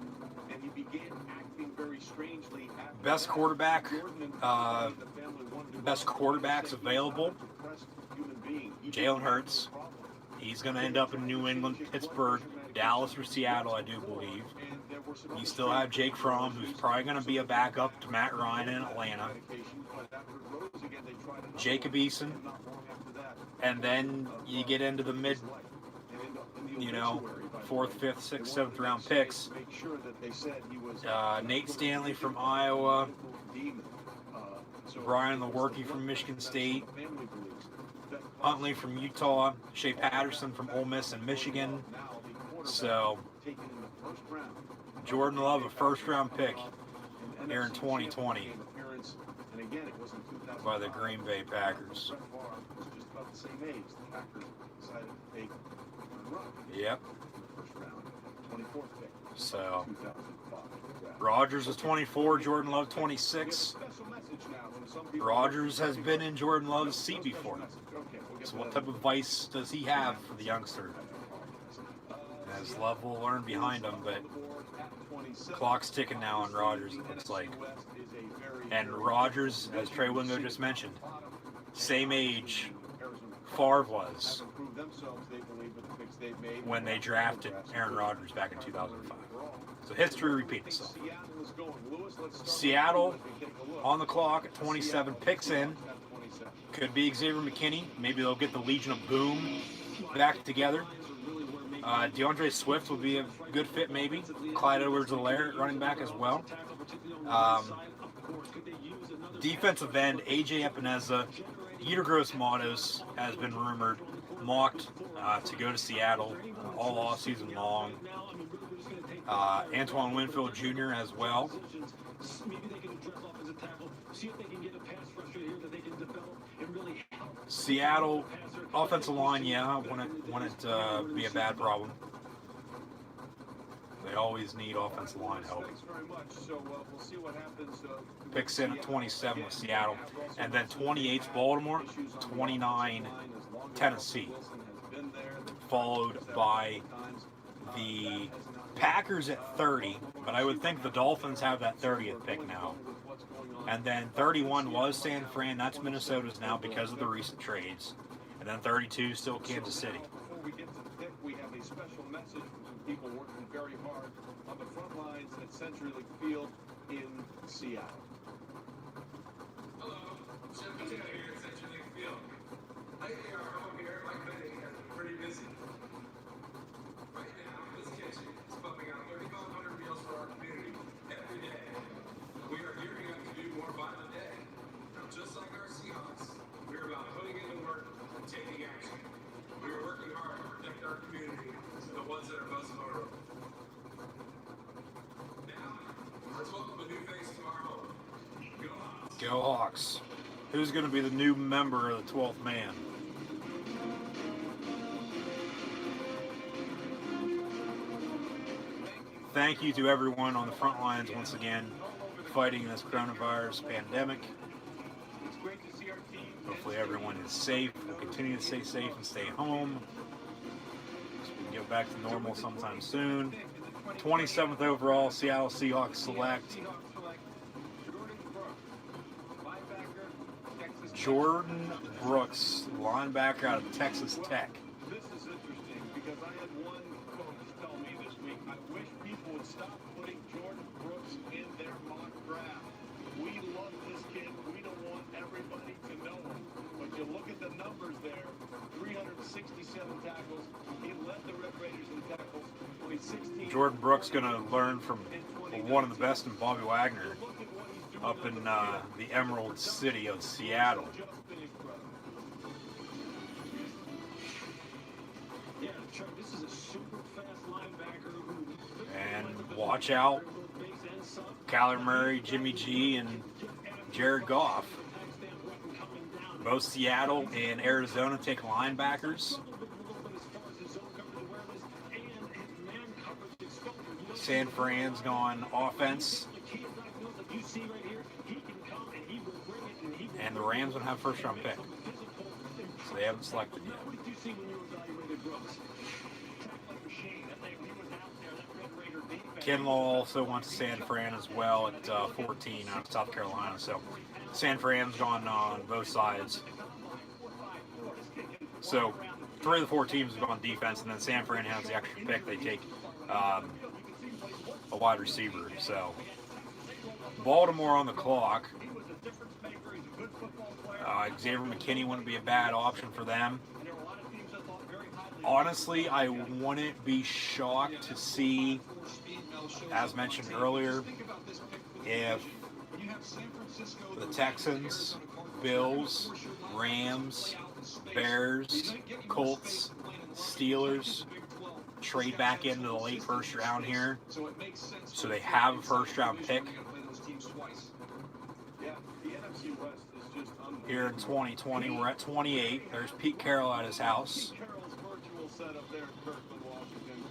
and he began acting very strangely. Best quarterback, best quarterbacks available, Jalen Hurts. He's going to end up in New England, Pittsburgh, Dallas or Seattle, I do believe. You still have Jake Fromm, who's probably going to be a backup to Matt Ryan in Atlanta. Jacob Eason. And then you get into the mid, 4th, 5th, 6th, 7th round picks. Nate Stanley from Iowa. Brian Lewerke from Michigan State. Huntley from Utah. Shea Patterson from Ole Miss and Michigan. So, Jordan Love, a first-round pick here in 2020 by the Green Bay Packers. Yep. So, Rodgers is 24, Jordan Love 26. Rodgers has been in Jordan Love's seat before. So what type of advice does he have for the youngster? As Love will learn behind him, but clock's ticking now on Rodgers, it looks like. And Rodgers, as Trey Wingo just mentioned, same age Favre was when they drafted Aaron Rodgers back in 2005. So history repeats itself. Seattle on the clock at 27, picks in. Could be Xavier McKinney. Maybe they'll get the Legion of Boom back together. DeAndre Swift would be a good fit, maybe. Clyde Edwards-Helaire, running back as well. Defensive end, AJ Epineza. Yetur Gross-Matos has been rumored, mocked to go to Seattle all offseason long. Antoine Winfield Jr. as well. Seattle offensive line, yeah, wouldn't be a bad problem. They always need offensive line help. Picks in at 27 with Seattle, and then 28 Baltimore, 29 Tennessee, followed by the Packers at 30, but I would think the Dolphins have that 30th pick now. And then 31 was San Fran. That's Minnesota's now because of the recent trades. And then 32 still Kansas City. Before we get to the pick, we have a special message from some people working very hard on the front lines at CenturyLink Field in Seattle. Hello, Jim Potato here at CenturyLink Field. Lately, our home here at Mike Benning has been pretty busy. Right now, this kitchen is pumping out 3,500 meals for our community every day. We are gearing up to do more by the day. Now, just like our Seahawks, we're about putting in the work and taking action. We are working hard to protect our community, the ones that are most vulnerable. Now, let's welcome a new face to our home. Go Hawks. Go Hawks. Who's going to be the new member of the 12th man? Thank you to everyone on the front lines once again, fighting this coronavirus pandemic. Hopefully everyone is safe. We'll continue to stay safe and stay home, so we can get back to normal sometime soon. 27th overall, Seattle Seahawks select Jordan Brooks, linebacker out of Texas Tech. This is interesting because I had one coach tell me this week, I wish people would stop putting Jordan Brooks in their mock draft. We love this kid. We don't want everybody to know him. But you look at the numbers there, 367 tackles. He led the Red Raiders in tackles. 2016. Jordan Brooks going to learn from one of the best in Bobby Wagner up in the Emerald City of Seattle. And watch out, Kyler Murray, Jimmy G, and Jared Goff. Both Seattle and Arizona take linebackers. San Fran's gone offense. And the Rams don't have a first-round pick, so they haven't selected yet. Kinlaw also went to San Fran as well at 14 out of South Carolina, so San Fran's gone on both sides. So 3 of the 4 teams have gone defense, and then San Fran has the extra pick. They take a wide receiver. So Baltimore on the clock. Xavier McKinney wouldn't be a bad option for them. Honestly, I wouldn't be shocked to see, as mentioned earlier, if the Texans, Bills, Rams, Bears, Colts, Steelers trade back into the late first round here, so they have a first round pick here in 2020. We're at 28. There's Pete Carroll at his house. Setup there in Kirkland, Washington.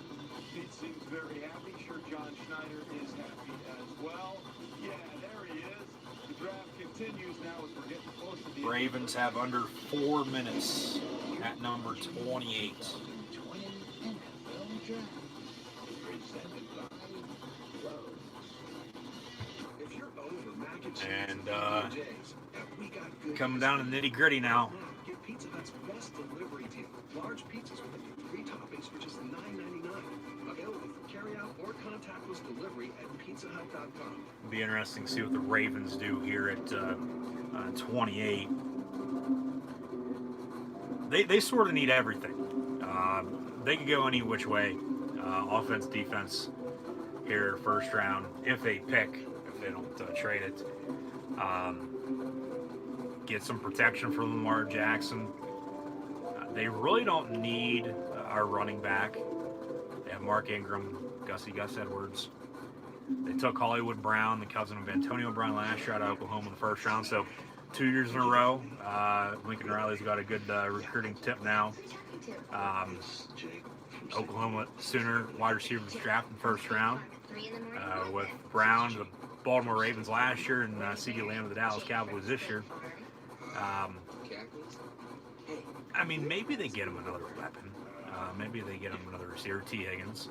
Pete seems very happy. Sure, John Schneider is happy as well. Yeah, there he is. The draft continues now as we're getting close to the Ravens have under 4 minutes at number 28. And coming down to nitty gritty now. Get Pizza Hut's best delivery deal. Large pizzas with 3 toppings for just $9.99. Available for carryout or contactless delivery at pizzahut.com. It'll be interesting to see what the Ravens do here at 28. They sort of need everything. They could go any which way. Offense, defense here first round if they pick, if they don't trade it. Get some protection from Lamar Jackson. They really don't need our running back. They have Mark Ingram, Gus Edwards. They took Hollywood Brown, the cousin of Antonio Brown, last year out of Oklahoma in the first round. So 2 years in a row, Lincoln Riley's got a good recruiting tip now. Oklahoma Sooner wide receivers drafted in the first round with Brown, the Baltimore Ravens last year, and CeeDee Lamb of the Dallas Cowboys this year. I mean, maybe they get him another weapon. Maybe they get him another receiver, T. Higgins.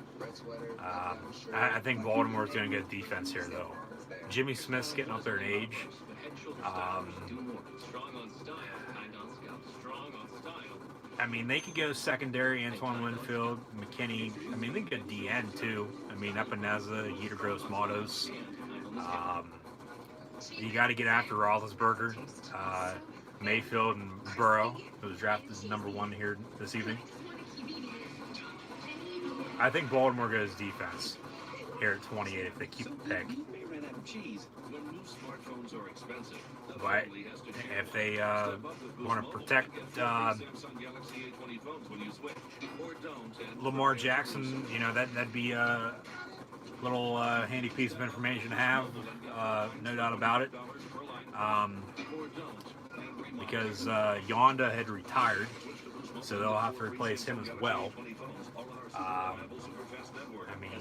I think Baltimore's going to get defense here, though. Jimmy Smith's getting up there in age. I mean, they could go secondary, Antoine Winfield, McKinney. I mean, they could go DN, too. I mean, Epineza, Yetur Gross-Matos. You got to get after Roethlisberger, Mayfield, and Burrow, who was drafted as number 1 here this evening. I think Baltimore goes defense here at 28 if they keep the pick. But if they want to protect Lamar Jackson, you know, that'd be a little handy piece of information to have, no doubt about it. Because Yonda had retired, so they'll have to replace him as well. I mean,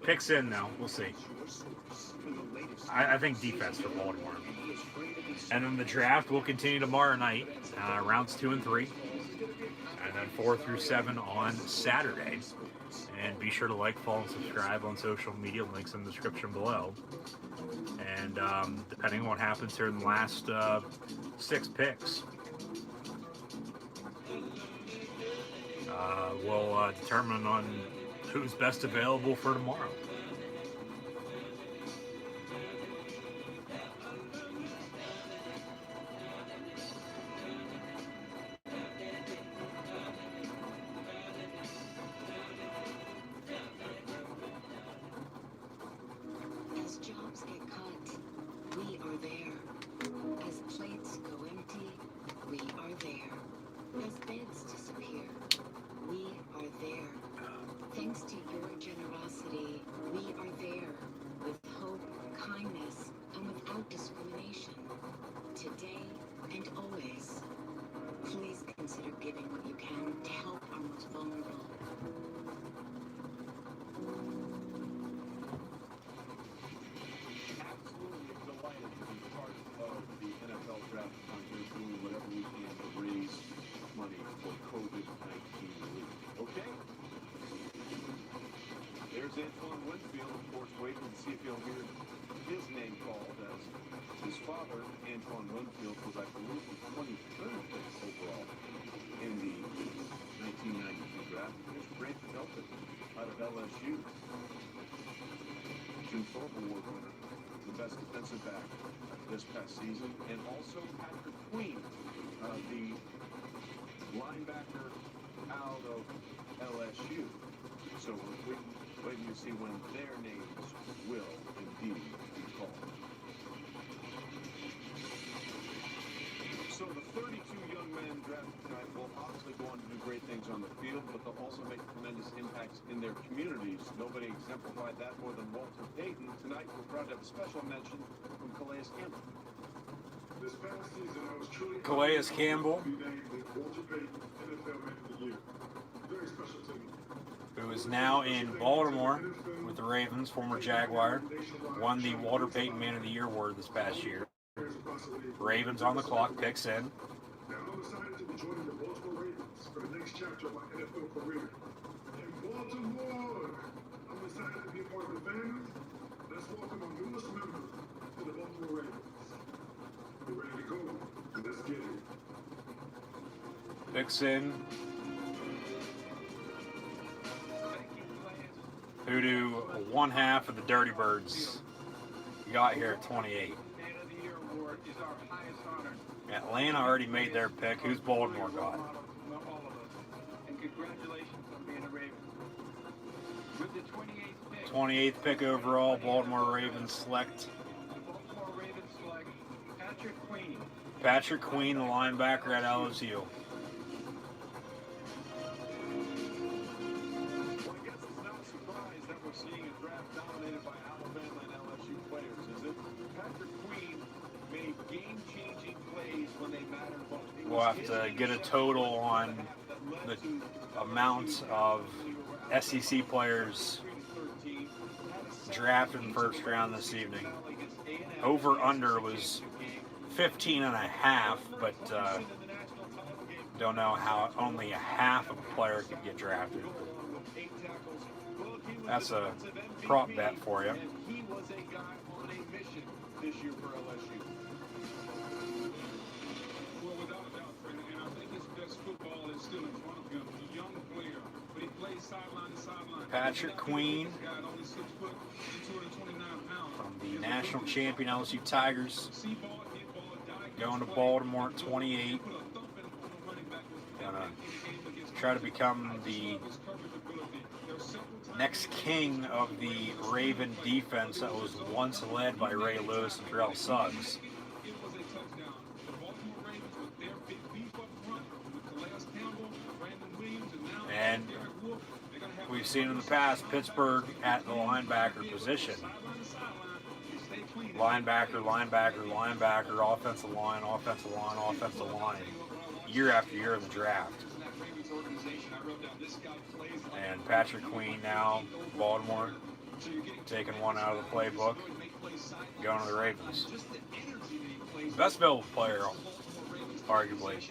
picks in now. We'll see. I think defense for Baltimore. And then the draft will continue tomorrow night, rounds 2 and 3, and then 4 through 7 on Saturday. And be sure to like, follow, and subscribe on social media. Links in the description below. And depending on what happens here in the last 6 picks, we'll determine on who's best available for tomorrow. As jobs get cut, we are there. As plates go empty, we are there. As beds disappear, we are there. Thanks to your generosity, we are there with hope, kindness, and without discrimination. Today and always. Please consider giving what you can to help our most vulnerable. Absolutely delighted to be part of the NFL Draft Conference, doing whatever we can to raise money for COVID-19 relief. Okay? There's Antoine Winfield, of course, waiting to see if he'll hear his name called as his father, Antoine Winfield, was, I believe, the 23rd pick overall in the 1992 draft. There's Grant Delpit out of LSU. Jim Thorpe Award winner, the best defensive back this past season, and also Patrick Queen, the linebacker out of LSU. So we're waiting to see when their names will indeed be called. So the 32 young men drafted tonight will obviously go on to do great things on the field, but they'll also make tremendous impacts in their communities. Nobody exemplified that more than Walter Payton. Tonight we're proud to have a special mention from Calais Campbell. This past season, I was truly Calais Campbell, to be named the Walter Payton NFL Man of the Year. Very special to me. who is now in Baltimore with the Ravens, former Jaguar, won the Walter Payton Man of the Year award this past year. Ravens on the clock, picks in. Now I'm excited to be joining the Baltimore Ravens for the next chapter of my NFL career. In Baltimore, I'm excited to be a part of the family. Let's welcome our newest member to the Baltimore Ravens. We're ready to go. Let's get it. Picks in. Who do one half of the Dirty Birds got here at 28. Atlanta already made their pick. Who's Baltimore got? All of us. And congratulations on being a Raven. With the 28th pick. 28th pick overall, Baltimore Ravens select Baltimore Ravens select Patrick Queen. Patrick Queen, the linebacker at LSU. Well, I guess it's not a surprise that we're seeing a draft dominated by Alabama and LSU players, is it? Patrick Queen made game-changing plays when they mattered most. We'll have to get a total on the amount of SEC players drafted in the first round this evening. Over-under was 15.5, but don't know how only a half of a player could get drafted. That's a prop bet for you. He was a guy on a mission this year for LSU. Well, without a doubt, and I think his best football is still in front of him. He's a young player, but he plays sideline to sideline. Patrick Queen, This guy at only 6 foot, 229 pounds. from the national champion LSU Tigers, going to Baltimore at 28. Gonna try to become the next king of the Raven defense that was once led by Ray Lewis and Terrell Suggs. And we've seen in the past Pittsburgh at the linebacker position. Linebacker, linebacker, linebacker, offensive line, offensive line, offensive line, year after year in the draft. And Patrick Queen now, Baltimore, taking one out of the playbook, going to the Ravens. Best available player, arguably.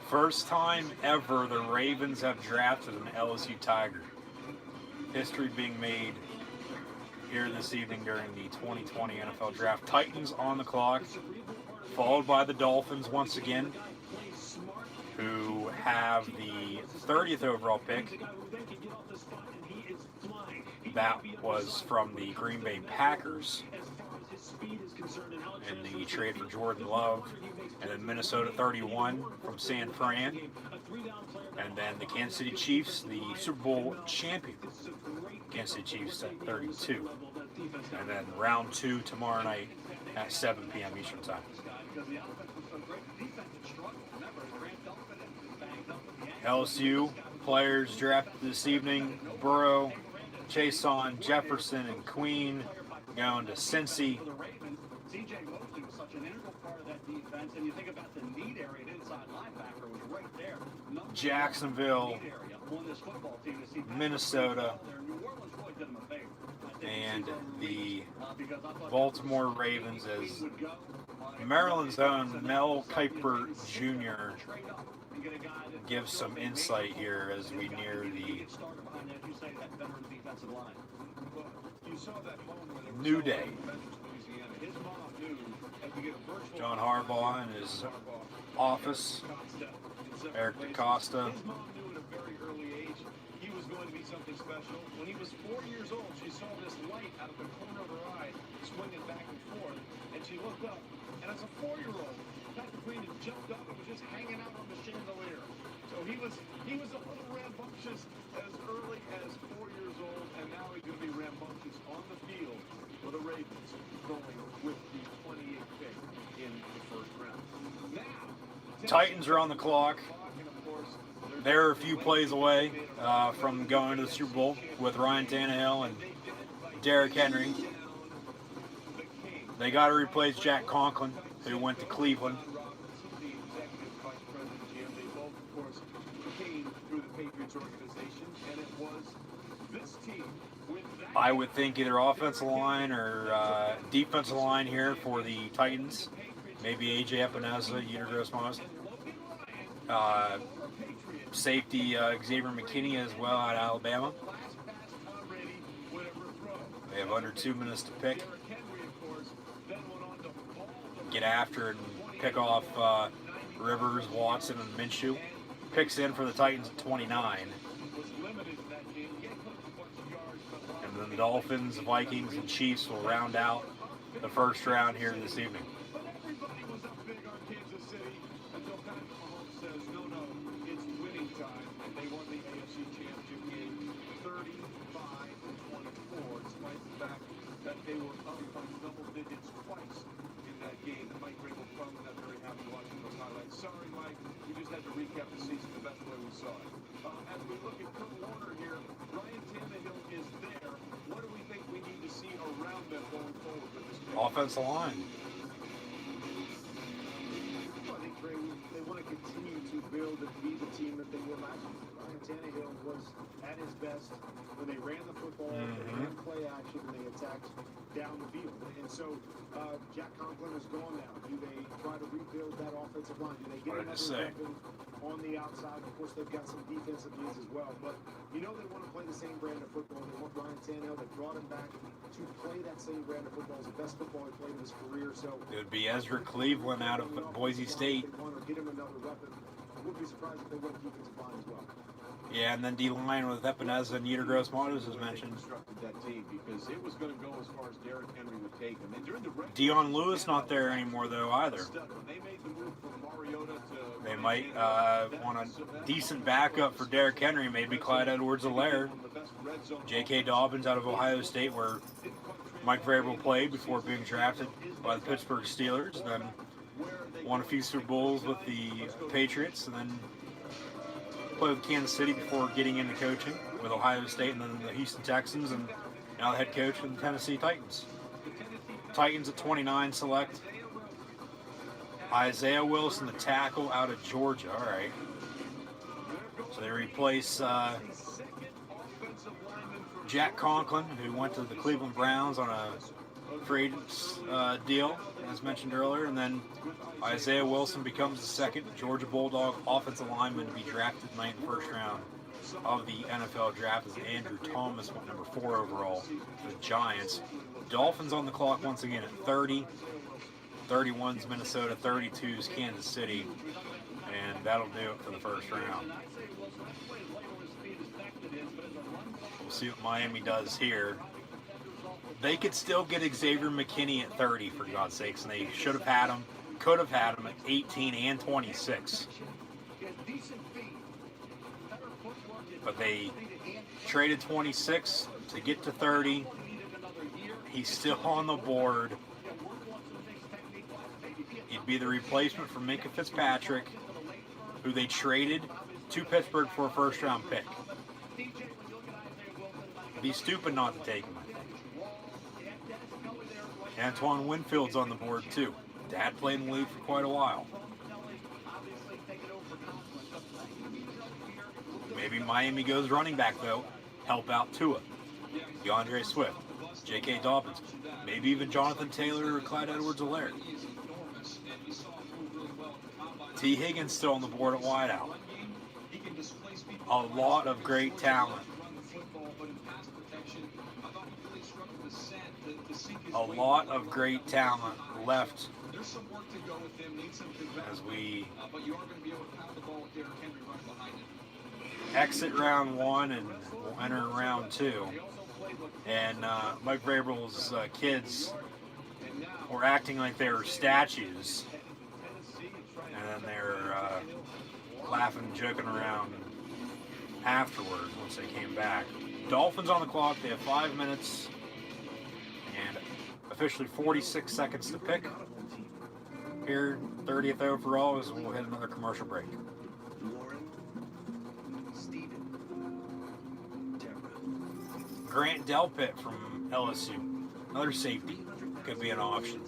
First time ever the Ravens have drafted an LSU Tiger. History being made here this evening during the 2020 NFL Draft. Titans on the clock, followed by the Dolphins once again, who have the 30th overall pick. That was from the Green Bay Packers in the trade for Jordan Love. And then Minnesota 31 from San Fran. And then the Kansas City Chiefs, the Super Bowl champion. Kansas City Chiefs at 32. And then round 2 tomorrow night at 7 p.m. Eastern Time. LSU players drafted this evening: Burrow, Chason, Jefferson, and Queen going to Cincy. And you think about the need area at inside linebacker was right there. Jacksonville, Minnesota, and the Baltimore Ravens as Maryland's own Mel Kiper Jr. gives some insight here as we near the new day. John Harbaugh in his office. Eric DaCosta. He was going to be something special. When he was 4 years old, she saw this light out of the corner of her eye swinging back and forth, and she looked up. And as a 4-year-old, Patrick Queen had jumped up and was just hanging out on the chandelier. So he was a little rambunctious as early as 4 years old, and now he's going to be rambunctious on the field for the Ravens, going with the 28th pick in the first round. Now, Titans are on the clock. They're a few plays away from going to the Super Bowl with Ryan Tannehill and Derrick Henry. They got to replace Jack Conklin, who went to Cleveland. I would think either offensive line or defensive line here for the Titans. Maybe A.J. Epinesa, Yetur Gross-Matos. Safety Xavier McKinney as well out of Alabama. They have under 2 minutes to pick. Get after and pick off Rivers, Watson, and Minshew. Picks in for the Titans at 29. And then the Dolphins, Vikings, and Chiefs will round out the first round here this evening. They were up by double digits twice in that game. And Mike Vrabel probably not very happy watching those highlights. Sorry, Mike, we just had to recap the season the best way we saw it. As we look at Kurt Warner here, Ryan Tannehill is there. What do we think we need to see around them going forward with this game? Offensive line. Well, I think they want to continue to build and be the team that they were last year. Ryan Tannehill was at his best when they ran the football, they ran play action, and they attacked down the field. And so Jack Conklin is gone now. Do they try to rebuild that offensive line? Do they get another weapon on the outside? Of course, they've got some defensive needs as well. But you know they want to play the same brand of football. They want Ryan Tannehill. They brought him back to play that same brand of football. It's the best football he played in his career. So it would be Ezra Cleveland out of Boise State. They want to get him another weapon. I wouldn't be surprised if they went defensive line as well. Yeah, and then D-line with Epinesa and Yetur Gross-Matos as mentioned. That team because it was going to go as far as Derrick Henry would take him. And during the Dion Lewis not there anymore though either. They might want a decent backup for Derrick Henry, maybe Clyde Edwards-Helaire. J.K. Dobbins out of Ohio State, where Mike Vrabel played before being drafted by the Pittsburgh Steelers. Then won a few Super Bowls with the Patriots, and then played with Kansas City before getting into coaching with Ohio State, and then the Houston Texans, and now the head coach of the Tennessee Titans. Titans at 29 select Isaiah Wilson, the tackle out of Georgia. All right. So they replace Jack Conklin, who went to the Cleveland Browns on a free agents deal, as mentioned earlier, and then Isaiah Wilson becomes the second Georgia Bulldog offensive lineman to be drafted in the first round of the NFL draft, as Andrew Thomas went number 4 overall to the Giants. Dolphins on the clock once again at 30. 31's Minnesota, 32's Kansas City, and that'll do it for the first round. We'll see what Miami does here. They could still get Xavier McKinney at 30, for God's sakes, and they should have had him, could have had him at 18 and 26. But they traded 26 to get to 30. He's still on the board. He'd be the replacement for Minkah Fitzpatrick, who they traded to Pittsburgh for a first-round pick. It'd be stupid not to take him. Antoine Winfield's on the board too. Dad played in the league for quite a while. Maybe Miami goes running back though. Help out Tua, DeAndre Swift, J.K. Dobbins, maybe even Jonathan Taylor or Clyde Edwards-Helaire. offense, and we saw him move really well at the combine. T. Higgins still on the board at wideout. Run game, he can displace people. A lot of great talent. Run the football, but in pass protection, I thought he really struggled to sink his A weight. lot of great talent left There's some work to go with him. Needs some development. as we But you are going to be able to pound the ball with Derrick Henry right behind him. exit round 1 and we'll enter round 2. And Mike Vrabel's kids were acting like they were statues, and then they're laughing and joking around afterwards once they came back. Dolphins on the clock. They have 5 minutes and officially 46 seconds to pick. Here, 30th overall, as we'll hit another commercial break. Grant Delpit from LSU, another safety, could be an option.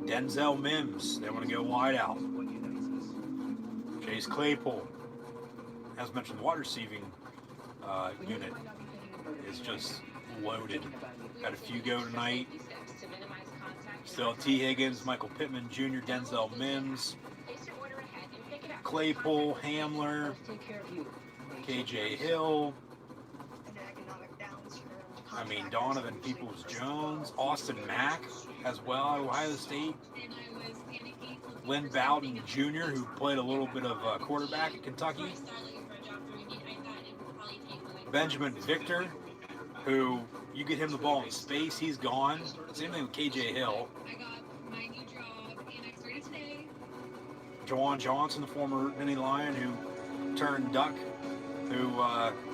Denzel Mims, they want to go wide out. Chase Claypool, as mentioned, the wide receiving unit is just loaded. Got a few go tonight. Still T. Higgins, Michael Pittman Jr., Denzel Mims, Claypool, Hamler, KJ Hill. I mean, Donovan Peoples-Jones, Austin Mack as well, Ohio State. Lynn Bowden Jr., who played a little bit of quarterback at Kentucky. Benjamin Victor, who you get him the ball in space, he's gone. Same thing with KJ Hill. Jawan Johnson, the former Nittany Lion who turned Duck, who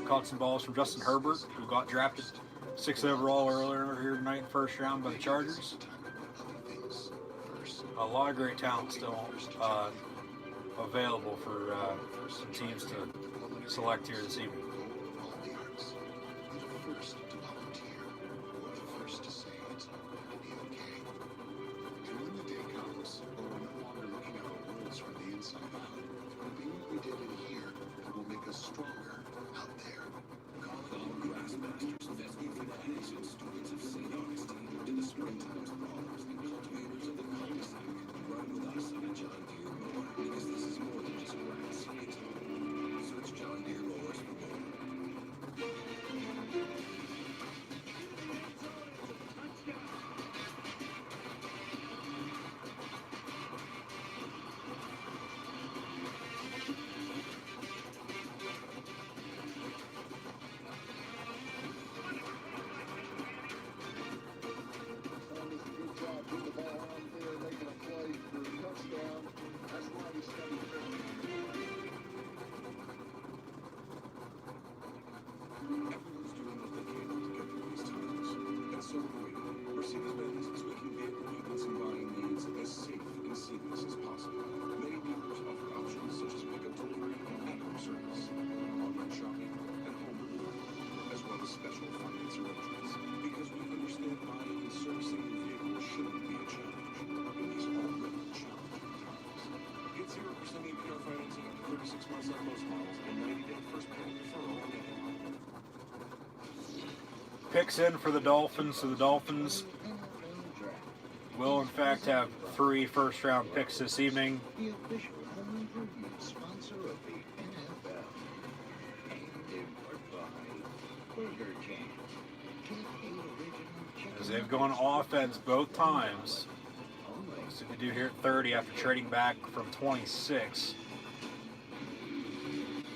caught some balls from Justin Herbert, who got drafted 6th overall earlier here tonight, first round by the Chargers. A lot of great talent still available for some teams to select here this evening. First to volunteer, or the first to say it's all going to be okay. And when the day comes, when we're no longer looking at our worlds from the inside out, we'll be what we did in here that will make us stronger out there. Call Grassmasters, fescue fanatics and students of St. Augustine, in the springtime's brawlers and cultivators of the cul-de-sac. Run with us on a John Deere mower, because this is more than just grass, it's home. Search John Deere mowers for more. Everyone's doing what they can to get through these times. And so are we. Mercedes-Benz is making vehicle maintenance and buying needs as safe and seamless as possible. Many dealers offer options such as pickup delivery and home service, online shopping, and home delivery, as well as special finance arrangements. Because we understand buying and servicing your vehicle shouldn't be a challenge in these already challenging times. Get 0% APR financing up to 36 months on most models and 90-day first payment deferral on any model. Picks in for the Dolphins, so the Dolphins will in fact have 3 first-round picks this evening. The official home improvement sponsor of the NFL. And in part by Burger King. As they've gone offense both times. So we do here at 30 after trading back from 26.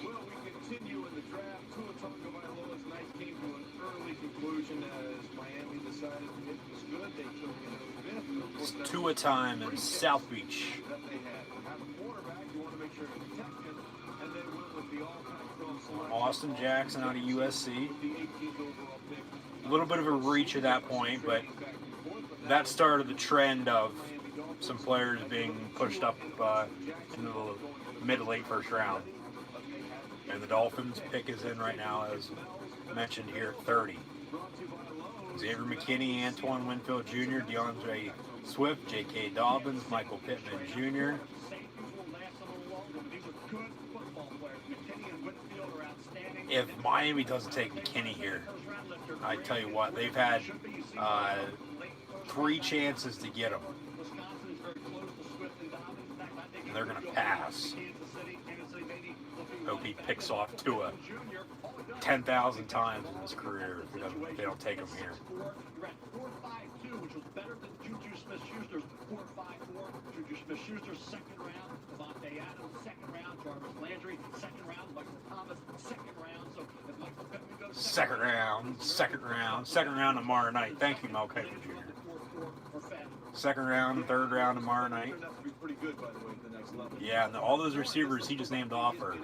Well, we continue in the draft. Tua Tagovailoa's night came to an early conclusion as Miami decided it was good. They took him It's Tua time in South Beach. that they had. Have a quarterback, you want to make sure to protect him, and they went with the all-time selection. Austin Jackson out of USC. The 18th overall pick. A little bit of a reach at that point, but that started the trend of some players being pushed up into the mid to late first round. And the Dolphins pick is in right now, as mentioned here at 30. Xavier McKinney, Antoine Winfield Jr., DeAndre Swift, J.K. Dobbins, Michael Pittman Jr., if Miami doesn't take McKinney here, I tell you what, they've had 3 chances to get him. And they're going to pass. Hope he picks off Tua 10,000 times in his career if they don't take him here. You're at 4.52, which was better than Juju Smith-Schuster's 4.54. Juju Smith-Schuster's second round. Devontae Adams, second round. Jarvis Landry, second round. Michael Thomas, second round. So if Michael Pittman goes Second round tomorrow night. Thank you, Mel Kiper Jr. Second round, third round tomorrow night. Yeah, and all those receivers he just named off are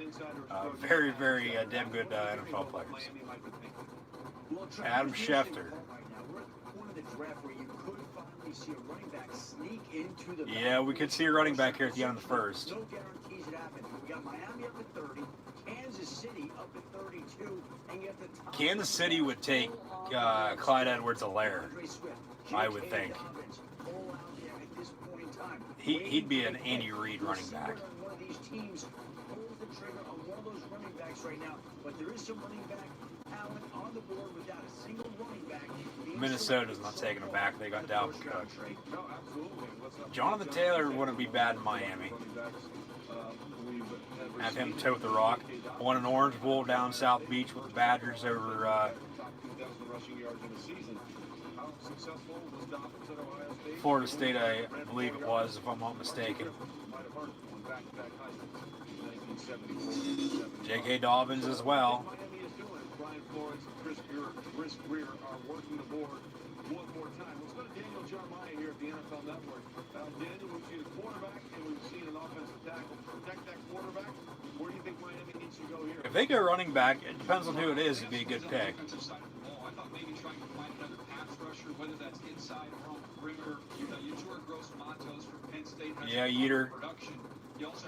very, very damn good NFL players. Adam Schefter. Yeah, we could see a running back here at the end of the first. No guarantees it happens. We got Miami up at 30, Kansas City up at 32, and you have the top. Kansas City would take Clyde Edwards-Helaire, I would think. He'd be an Andy Reid running back. One of these teams pulls the trigger on one of those running backs right now, but there is some running back talent on the board without a single running back. Minnesota's not taking him back. They got Dalvin Cook. Jonathan Taylor wouldn't be bad in Miami. Have him tote the rock. Won an Orange Bowl down South Beach with the Badgers over Florida State, I believe it was, if I'm not mistaken. J.K. Dobbins as well. Brian Flores and Chris Greer are working the board one more time. Let's go to Daniel Jeremiah here at the NFL Network. Daniel, we've seen a quarterback and we've seen an offensive tackle. Protect that quarterback. Where do you think Miami needs to go here? If they go running back, it depends on who it is, it'd be a good pick. I thought maybe trying to find another pass rusher, whether that's inside or on the perimeter. Yetur Gross-Matos from Penn State. Yeah, Yetur.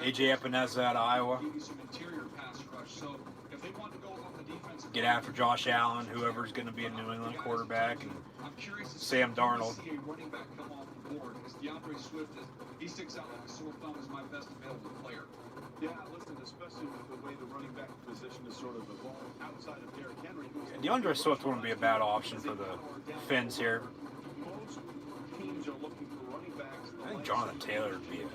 AJ Epinesa out of Iowa. Give you some interior pass rush. So if they want to go on the defensive, get after Josh Allen, whoever's going to be a New England quarterback, and Sam Darnold. See a running back come off the board because DeAndre Swift he sticks out like a sore thumb as my best available player. Yeah, listen, especially with the way the running back position is sort of evolved outside of Derrick Henry. DeAndre Swift wouldn't be a bad option for the Finns here. Most teams are looking for running backs. I think Jonathan Taylor would be a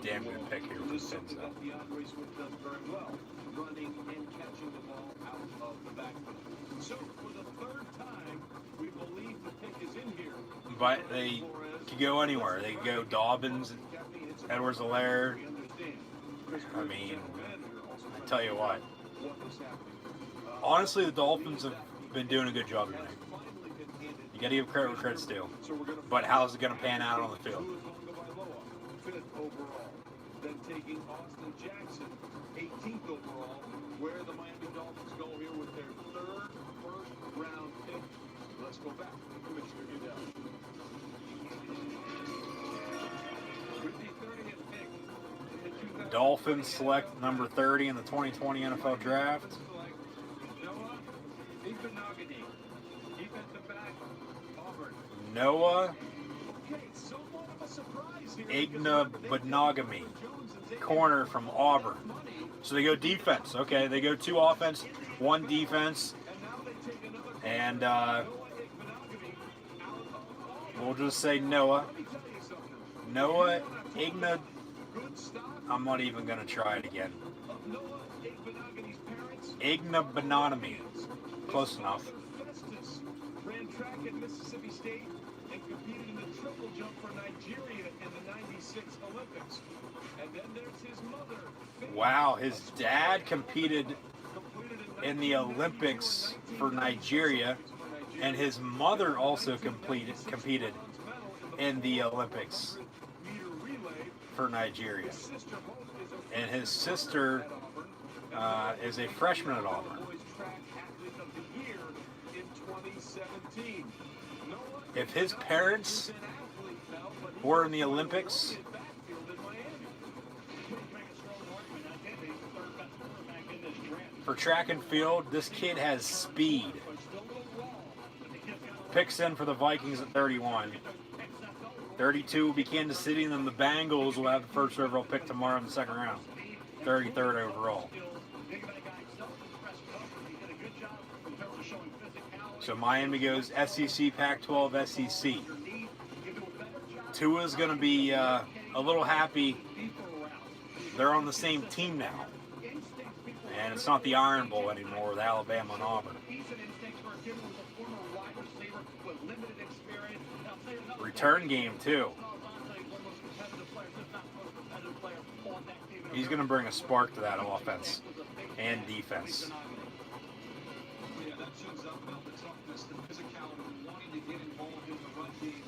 damn good pick here for the Finns, though. DeAndre Swift does very well, running and catching the ball out of the backfield. So for the third time, we believe the pick is in here. But they could go anywhere. They could go Dobbins, Edwards-Helaire. I mean, I tell you what. Honestly, the Dolphins have been doing a good job tonight. You got to give credit where credit's due. But how's it going to pan out on the field? Fifth overall, then taking Austin Jackson, 18th overall, where the Miami Dolphins go here with their third first-round pick. Let's go back to Commissioner Goodell. With the 30th pick in the Dolphins select number 30 in the 2020 NFL Draft. Noah Igbinoghene, defensive back, Auburn. Noah Okay, somewhat of a surprise here. Igbinoghene, corner from Auburn. So they go defense. Okay, they go 2 offense, 1 defense. And we'll just say Noah Igbinoghene. I'm not even going to try it again. Igbinoghene. Close enough. Ran track at Mississippi State and competed in the triple jump for Nigeria in the 96 Olympics. And then there's his mother. Wow, his dad competed in the Olympics for Nigeria, and his mother also competed in the Olympics for Nigeria. And his sister is a freshman at Auburn. If his parents were in the Olympics, for track and field, this kid has speed. Picks in for the Vikings at 31. 32 will be Kansas City, and then the Bengals will have the first overall pick tomorrow in the second round. 33rd overall. So Miami goes SEC, Pac-12, SEC. Tua's going to be a little happy. They're on the same team now. And it's not the Iron Bowl anymore with Alabama and Auburn. Return game, too. He's going to bring a spark to that offense and defense. Yeah, that shows up about the toughness, the physicality, wanting to get involved in the run game.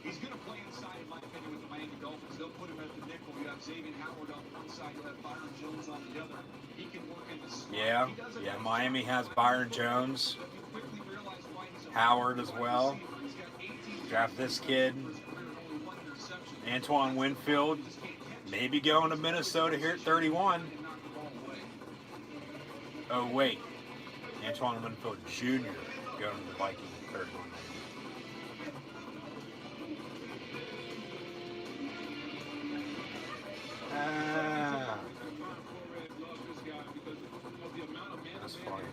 He's going to play inside, in my opinion, with the Miami Dolphins. They'll put him at the nickel. You have Xavier Howard on one side, you have Byron Jones on the other. He can work in the slot. Yeah, Miami has Byron Jones, Howard as well. Draft this kid, Antoine Winfield, maybe going to Minnesota here at 31. Oh wait, Antoine Winfield Jr. going to the Vikings at 31. That's funny.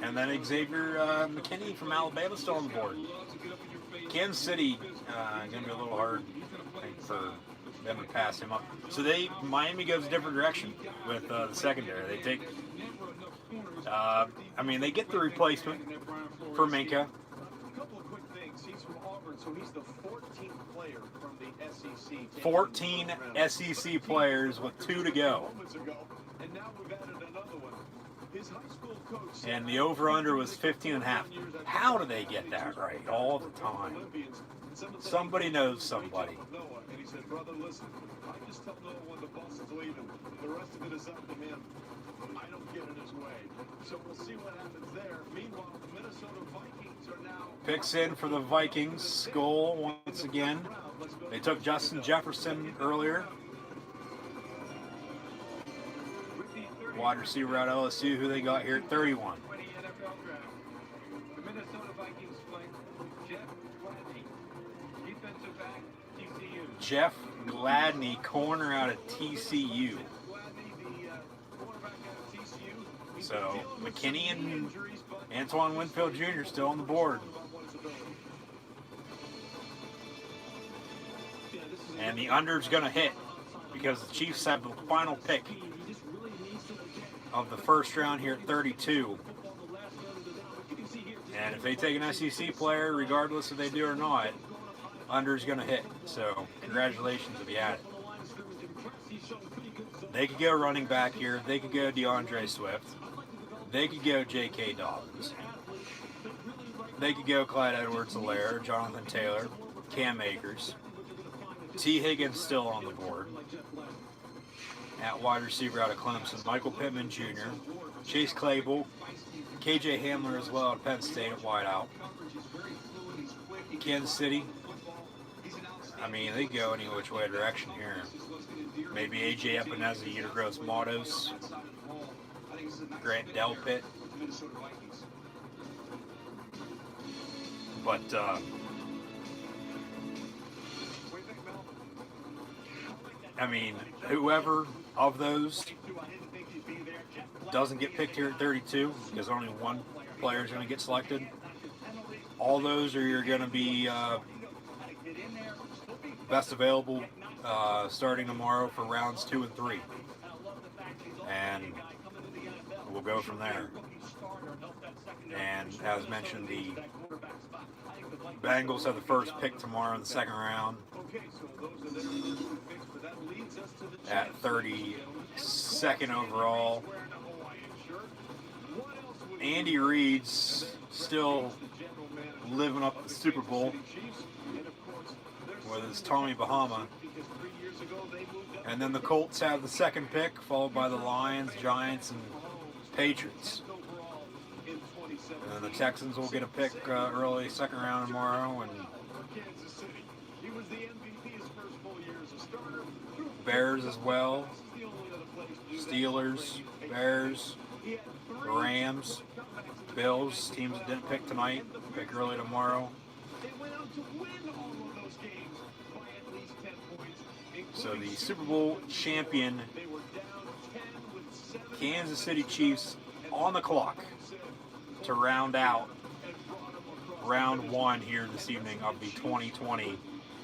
And then Xavier McKinney from Alabama still on the board. Kansas City going to be a little hard, I think, for them to pass him up. So Miami goes a different direction with the secondary. They take, they get the replacement for Minka. A couple of quick things. He's from Auburn, so he's the 14th player from the SEC. 14 SEC players with 2 to go. And now we've added another one. His high school coach. And the over-under was 15.5. How do they get that right all the time? Somebody knows somebody. And he said, brother, listen, I just tell Noah when the bus is leaving. The rest of it is up to him. I don't get in his way. So we'll see what happens there. Meanwhile, the Minnesota Vikings are now... Picks in for the Vikings. Goal once again. They took Justin Jefferson earlier. Wide receiver out of LSU, who they got here at 31. The Minnesota Vikings select Jeff Gladney, defensive back, TCU. Jeff Gladney, corner out of TCU. So McKinney and Antoine Winfield Jr. still on the board. And the under's going to hit because the Chiefs have the final pick of the first round here at 32. And if they take an SEC player, regardless if they do or not, under's going to hit. So congratulations if you had it. They could go running back here. They could go DeAndre Swift. They could go J.K. Dobbins. They could go Clyde Edwards-Helaire, Jonathan Taylor, Cam Akers. T. Higgins still on the board. At wide receiver out of Clemson, Michael Pittman Jr., Chase Claypool, KJ Hamler as well at Penn State at wideout. Kansas City, they go any which way direction here. Maybe AJ Epineza, Utergross Matos, Grant Delpit. But, whoever of those doesn't get picked here at 32, because only one player is going to get selected. All those are going to be best available starting tomorrow for rounds 2 and 3. And we'll go from there. And as mentioned, the Bengals have the first pick tomorrow in the second round at 32nd overall. Andy Reid's still living up the Super Bowl with his Tommy Bahama. And then the Colts have the second pick, followed by the Lions, Giants, and Patriots. And then the Texans will get a pick early second round tomorrow, and Bears as well, Steelers, Bears, Rams, Bills, teams that didn't pick tonight, pick early tomorrow. So the Super Bowl champion Kansas City Chiefs on the clock to round out round 1 here this evening of the 2020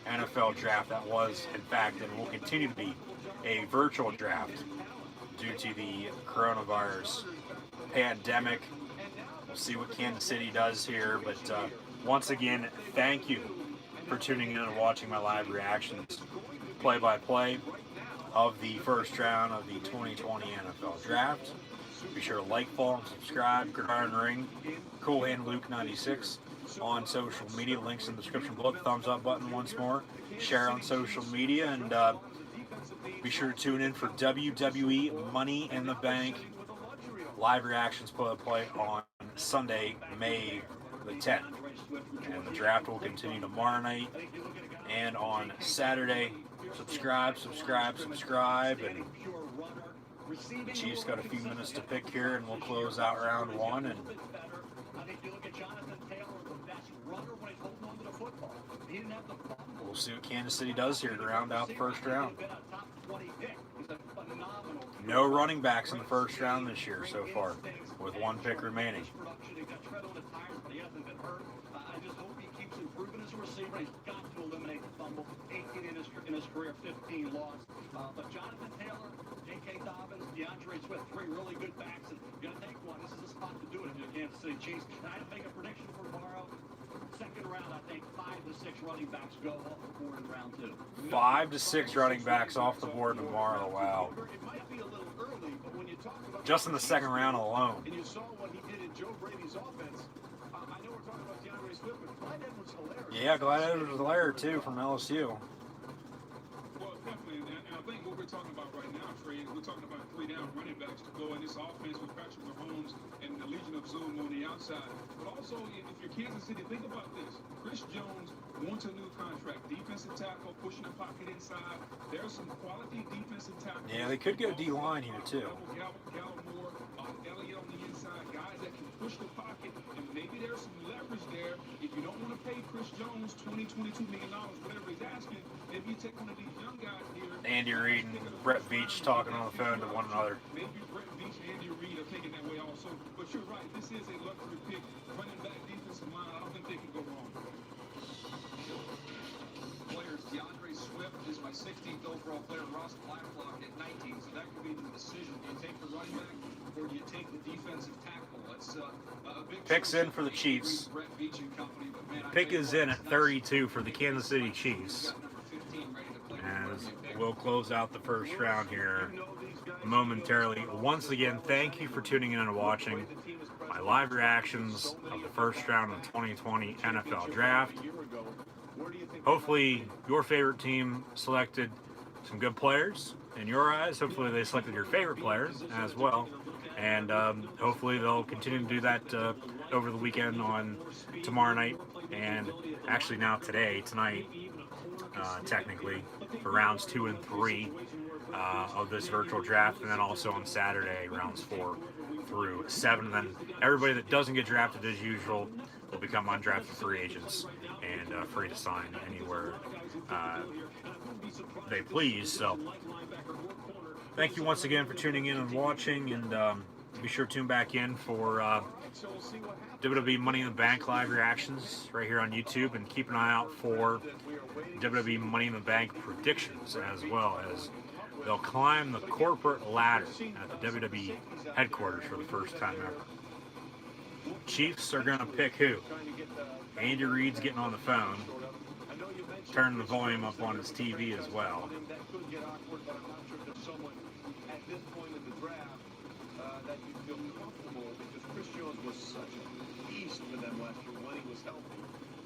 NFL Draft. That was, in fact, and will continue to be a virtual draft due to the coronavirus pandemic. We'll see what Kansas City does here, but once again, thank you for tuning in and watching my live reactions, play-by-play of the first round of the 2020 NFL Draft. Be sure to like, follow, and subscribe. Gridiron Ring, Cool Hand Luke 96 on social media. Links in the description below. Thumbs up button once more. Share on social media, and be sure to tune in for WWE Money in the Bank live reactions play on Sunday, May the 10th. And the draft will continue tomorrow night and on Saturday. Subscribe, and the Chiefs got a few minutes to pick here, and we'll close out round 1. And we'll see what Kansas City does here to round out the first round. No running backs in the first round this year so far, with 1 pick remaining. I just hope he keeps improving as a receiver. He's got to eliminate the fumble. 18 in his career, 15 lost. But Jonathan Taylor, J.K. Dobbins, DeAndre Swift, 3 really good backs, and you're going to take one. This is the spot to do it if you're the Kansas City Chiefs. And I'd make a prediction for tomorrow. Second round, I think 5 to 6 running backs go off the board in round 2. 5 to 6 running backs off the board tomorrow. Wow. It might be a little early, but when you talk about just in the second round alone. And you saw what he did in Joe Brady's offense. I know we're talking about DeAndre Swift, but Clyde Edwards-Helaire. Yeah, Clyde Edwards-Helaire too from LSU. Well, definitely, and I think what we're talking about right now, Trey, is we're talking about 3 down running backs to go in this offense with Patrick Mahomes and the Legion of Zoom on the outside. But also, if you're Kansas City, think about this. Chris Jones wants a new contract. Defensive tackle, pushing the pocket inside. There's some quality defensive tackles. Yeah, they could go D-line here too. Gallimore, Elliott on the inside, guys that can push the pocket, and maybe there's some leverage there. If you don't want to pay Chris Jones $22 million, whatever he's asking, maybe you take one of these young guys here. Andy Reid and Brett Veach talking on the phone to one another. Maybe Brett Veach and Andy Reid are taking that way also. But you're right, this is a luxury pick. Running back, defensive line, I don't think they can go wrong. Players, DeAndre Swift is my 16th overall player. Ross Blacklock at 19, so that could be the decision. Do you take the running back or do you take the defensive tackle? That's a big picks in for the Chiefs. Pick is in at 32 for the Kansas City Chiefs. As we'll close out the first round here momentarily. Once again, thank you for tuning in and watching my live reactions of the first round of the 2020 NFL Draft. Hopefully your favorite team selected some good players in your eyes. Hopefully they selected your favorite players as well. And hopefully they'll continue to do that over the weekend on tomorrow night. And actually now tonight, technically, for rounds 2 and 3 of this virtual draft. And then also on Saturday, rounds 4 through 7. And then everybody that doesn't get drafted as usual will become undrafted free agents and free to sign anywhere they please. So thank you once again for tuning in and watching, and be sure to tune back in for WWE Money in the Bank live reactions right here on YouTube, and keep an eye out for WWE Money in the Bank predictions as well, as they'll climb the corporate ladder at the WWE headquarters for the first time ever. Chiefs are going to pick who? Andy Reid's getting on the phone, turning the volume up on his TV as well. That could get awkward, but I'm not sure there's someone at this point in the draft that you feel comfortable, because Chris Jones was such a beast for them last year when he was healthy.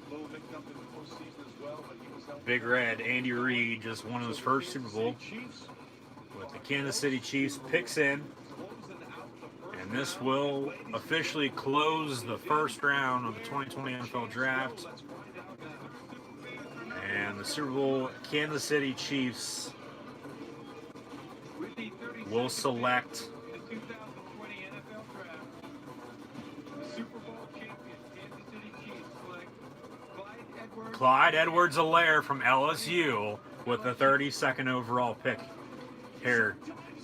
A little mixed up in the postseason as well, but he was healthy. Big Red, Andy Reid just won his first Super Bowl with the Kansas City Chiefs. Picks in. And this will officially close the first round of the 2020 NFL Draft. And the Super Bowl Kansas City Chiefs will select Clyde Edwards-Helaire from LSU with the 32nd overall pick here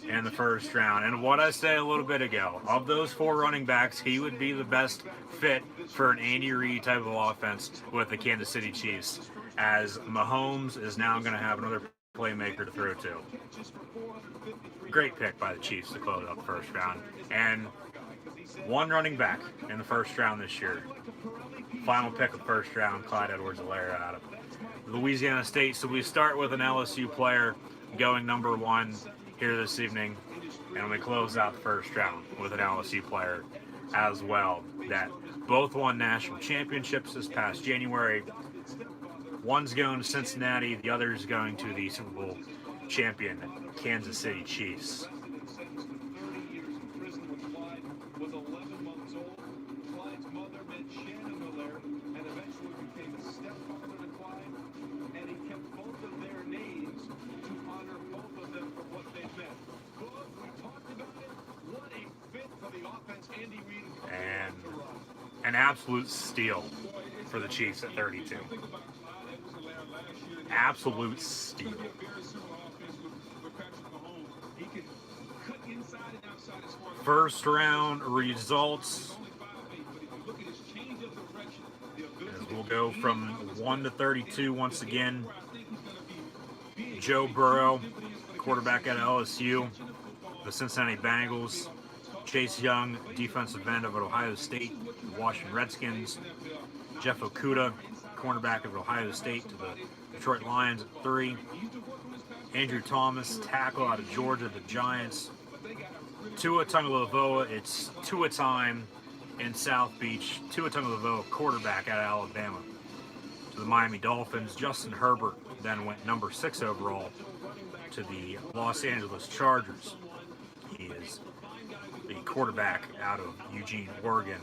in the first round. And what I said a little bit ago, of those 4 running backs, he would be the best fit for an Andy Reid type of offense with the Kansas City Chiefs, as Mahomes is now going to have another playmaker to throw to. Great pick by the Chiefs to close out the first round. And 1 running back in the first round this year. Final pick of the first round, Clyde Edwards-Helaire out of Louisiana State. So we start with an LSU player going number 1 here this evening, and we close out the first round with an LSU player as well that both won national championships this past January. One's going to Cincinnati, the other's going to the Super Bowl champion Kansas City Chiefs. And an absolute steal for the Chiefs at 32. Absolute steal. First round results, as we'll go from 1 to 32 once again. Joe Burrow, quarterback at LSU, the Cincinnati Bengals. Chase Young, defensive end of Ohio State, Washington Redskins. Jeff Okudah, cornerback of Ohio State, to the Detroit Lions at 3. Andrew Thomas, tackle out of Georgia, the Giants. Tua Tagovailoa, it's Tua time in South Beach. Tua Tagovailoa, quarterback out of Alabama, to the Miami Dolphins. Justin Herbert then went number 6 overall to the Los Angeles Chargers. He is the quarterback out of Eugene, Oregon,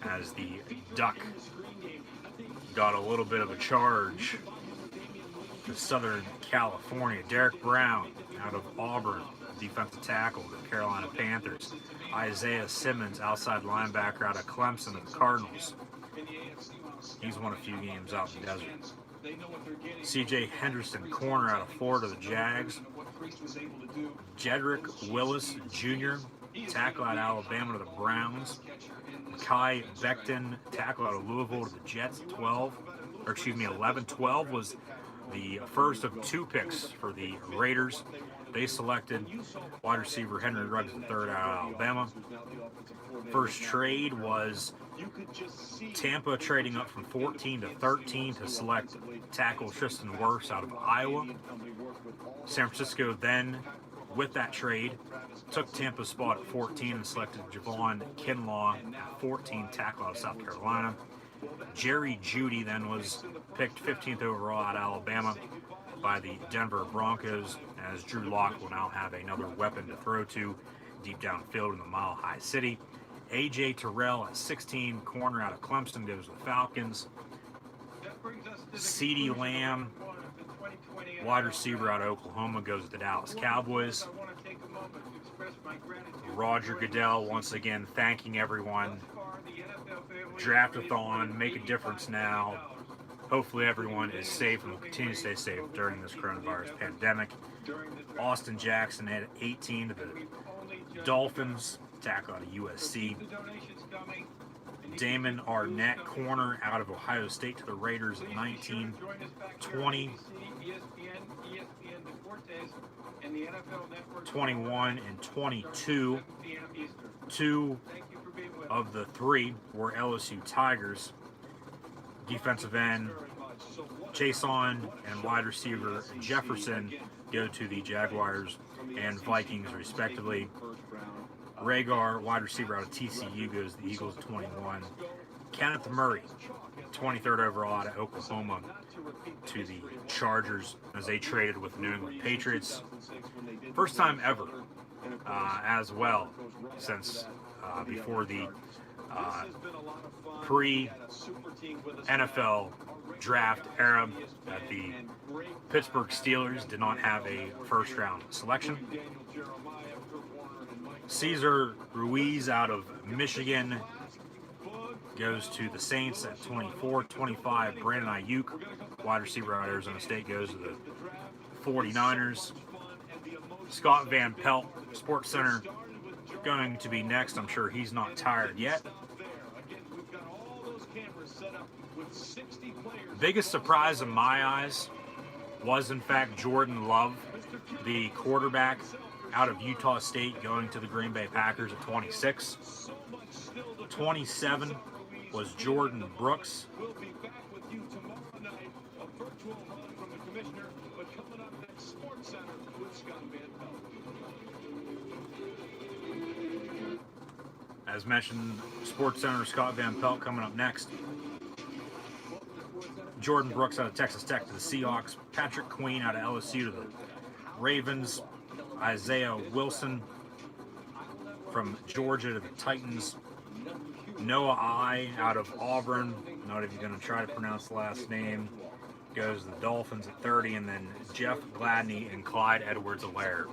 as the Duck got a little bit of a charge to Southern California. Derek Brown out of Auburn, defensive tackle to the Carolina Panthers. Isaiah Simmons, outside linebacker out of Clemson of the Cardinals. He's won a few games out in the desert. C.J. Henderson, corner out of Florida, the Jags. Jedrick Willis Jr., tackle out of Alabama to the Browns. Mekhi Becton, tackle out of Louisville to the Jets at 11. 12 was the first of 2 picks for the Raiders. They selected wide receiver Henry Ruggs III out of Alabama. First trade was Tampa trading up from 14 to 13 to select tackle Tristan Wirfs out of Iowa. San Francisco then, with that trade, took Tampa's spot at 14 and selected Javon Kinlaw at 14, tackle out of South Carolina. Jerry Jeudy then was picked 15th overall out of Alabama by the Denver Broncos, as Drew Lock will now have another weapon to throw to deep downfield in the Mile High City. A.J. Terrell at 16, corner out of Clemson, goes to the Falcons. CeeDee Lamb, wide receiver out of Oklahoma, goes to the Dallas Cowboys. Roger Goodell, once again, thanking everyone. Draft-a-thon, make a difference now. Hopefully everyone is safe and will continue to stay safe during this coronavirus pandemic. Austin Jackson at 18 to the Dolphins, tackle out of USC. Damon Arnett, corner out of Ohio State, to the Raiders at 19. 20, 21, and 22. 2 of the 3 were LSU Tigers. Defensive end Chason and wide receiver Jefferson go to the Jaguars and Vikings respectively. Ragar, wide receiver out of TCU, goes to the Eagles 21. Kenneth Murray, 23rd overall out of Oklahoma, to the Chargers, as they traded with the New England Patriots. First time ever as well, since before the pre-NFL draft era, that the Pittsburgh Steelers did not have a first-round selection. Cesar Ruiz out of Michigan goes to the Saints at 24. 25, Brandon Ayuk, wide receiver out of Arizona State, goes to the 49ers. Scott Van Pelt, Sports Center, going to be next. I'm sure he's not tired yet. Biggest surprise in my eyes was, in fact, Jordan Love, the quarterback out of Utah State, going to the Green Bay Packers at 26. 27 was Jordan Brooks. We'll be back with you tomorrow night. A virtual hug from the commissioner, but coming up next, Sports Center with Scott Van Pelt. As mentioned, Sports Center, Scott Van Pelt coming up next. Jordan Brooks out of Texas Tech to the Seahawks. Patrick Queen out of LSU to the Ravens. Isaiah Wilson from Georgia to the Titans. Noah I out of Auburn, not even going to try to pronounce the last name, goes to the Dolphins at 30, and then Jeff Gladney and Clyde Edwards-Helaire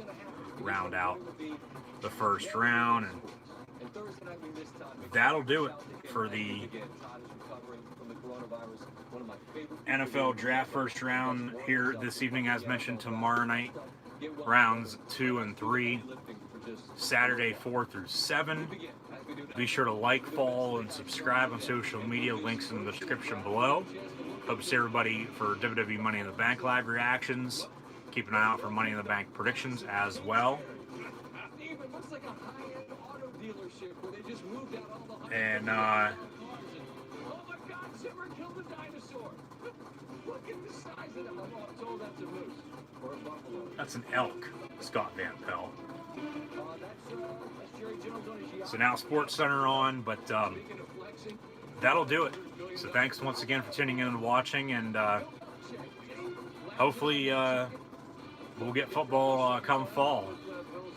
round out the first round, and that'll do it for the NFL Draft first round here this evening. As mentioned, tomorrow night, rounds 2 and 3, Saturday 4 through 7. Be sure to like, follow, and subscribe on social media. Links in the description below. Hope to see everybody for WWE Money in the Bank live reactions. Keep an eye out for Money in the Bank predictions as well. And that's an elk, Scott Van Pelt. So now Sports Center on, but that'll do it. So thanks once again for tuning in and watching, and hopefully we'll get football come fall.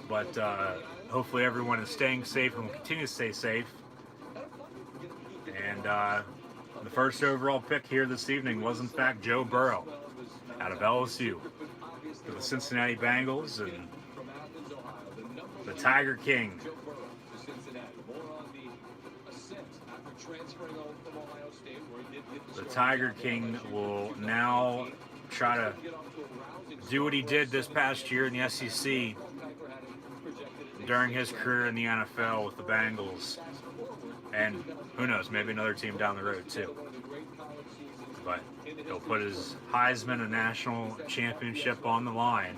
But hopefully everyone is staying safe and will continue to stay safe. And the first overall pick here this evening was, in fact, Joe Burrow out of LSU to the Cincinnati Bengals, and the Tiger King. The Tiger King will now try to do what he did this past year in the SEC during his career in the NFL with the Bengals. And who knows, maybe another team down the road too. But he'll put his Heisman and national championship on the line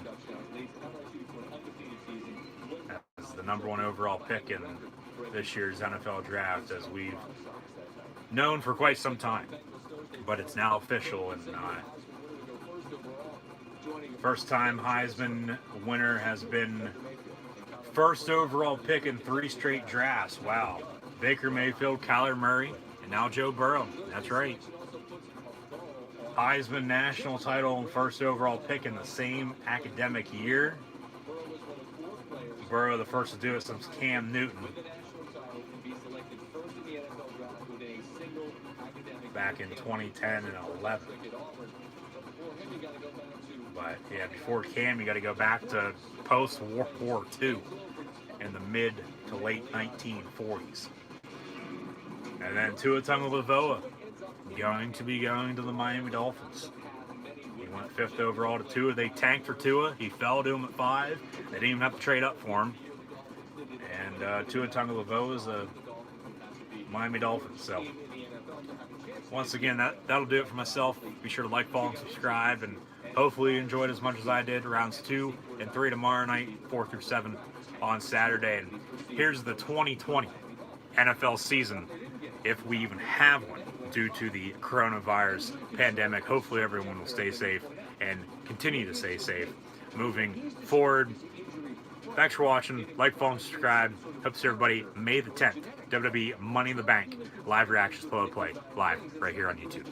as the #1 overall pick in this year's NFL draft, as we've known for quite some time. But it's now official, and first time Heisman winner has been first overall pick in 3 straight drafts. Wow. Baker Mayfield, Kyler Murray, and now Joe Burrow. That's right. Heisman national title and first overall pick in the same academic year. Burrow the first to do it since Cam Newton back in 2010 and 11. But yeah, before Cam, you got to go back to post-World War II in the mid to late 1940s. And then Tua Tagovailoa going to be going to the Miami Dolphins. He went 5th overall to Tua. They tanked for Tua. He fell to him at 5. They didn't even have to trade up for him. And Tua Tagovailoa is a Miami Dolphins. So once again, that'll do it for myself. Be sure to like, follow, and subscribe. And hopefully you enjoyed as much as I did. Rounds 2 and 3 tomorrow night, 4 through 7 on Saturday. And here's the 2020 NFL season, if we even have one, due to the coronavirus pandemic. Hopefully everyone will stay safe and continue to stay safe moving forward. Thanks for watching. Like, follow, and subscribe. Hope to see everybody May the 10th. WWE Money in the Bank live reactions, play live right here on YouTube.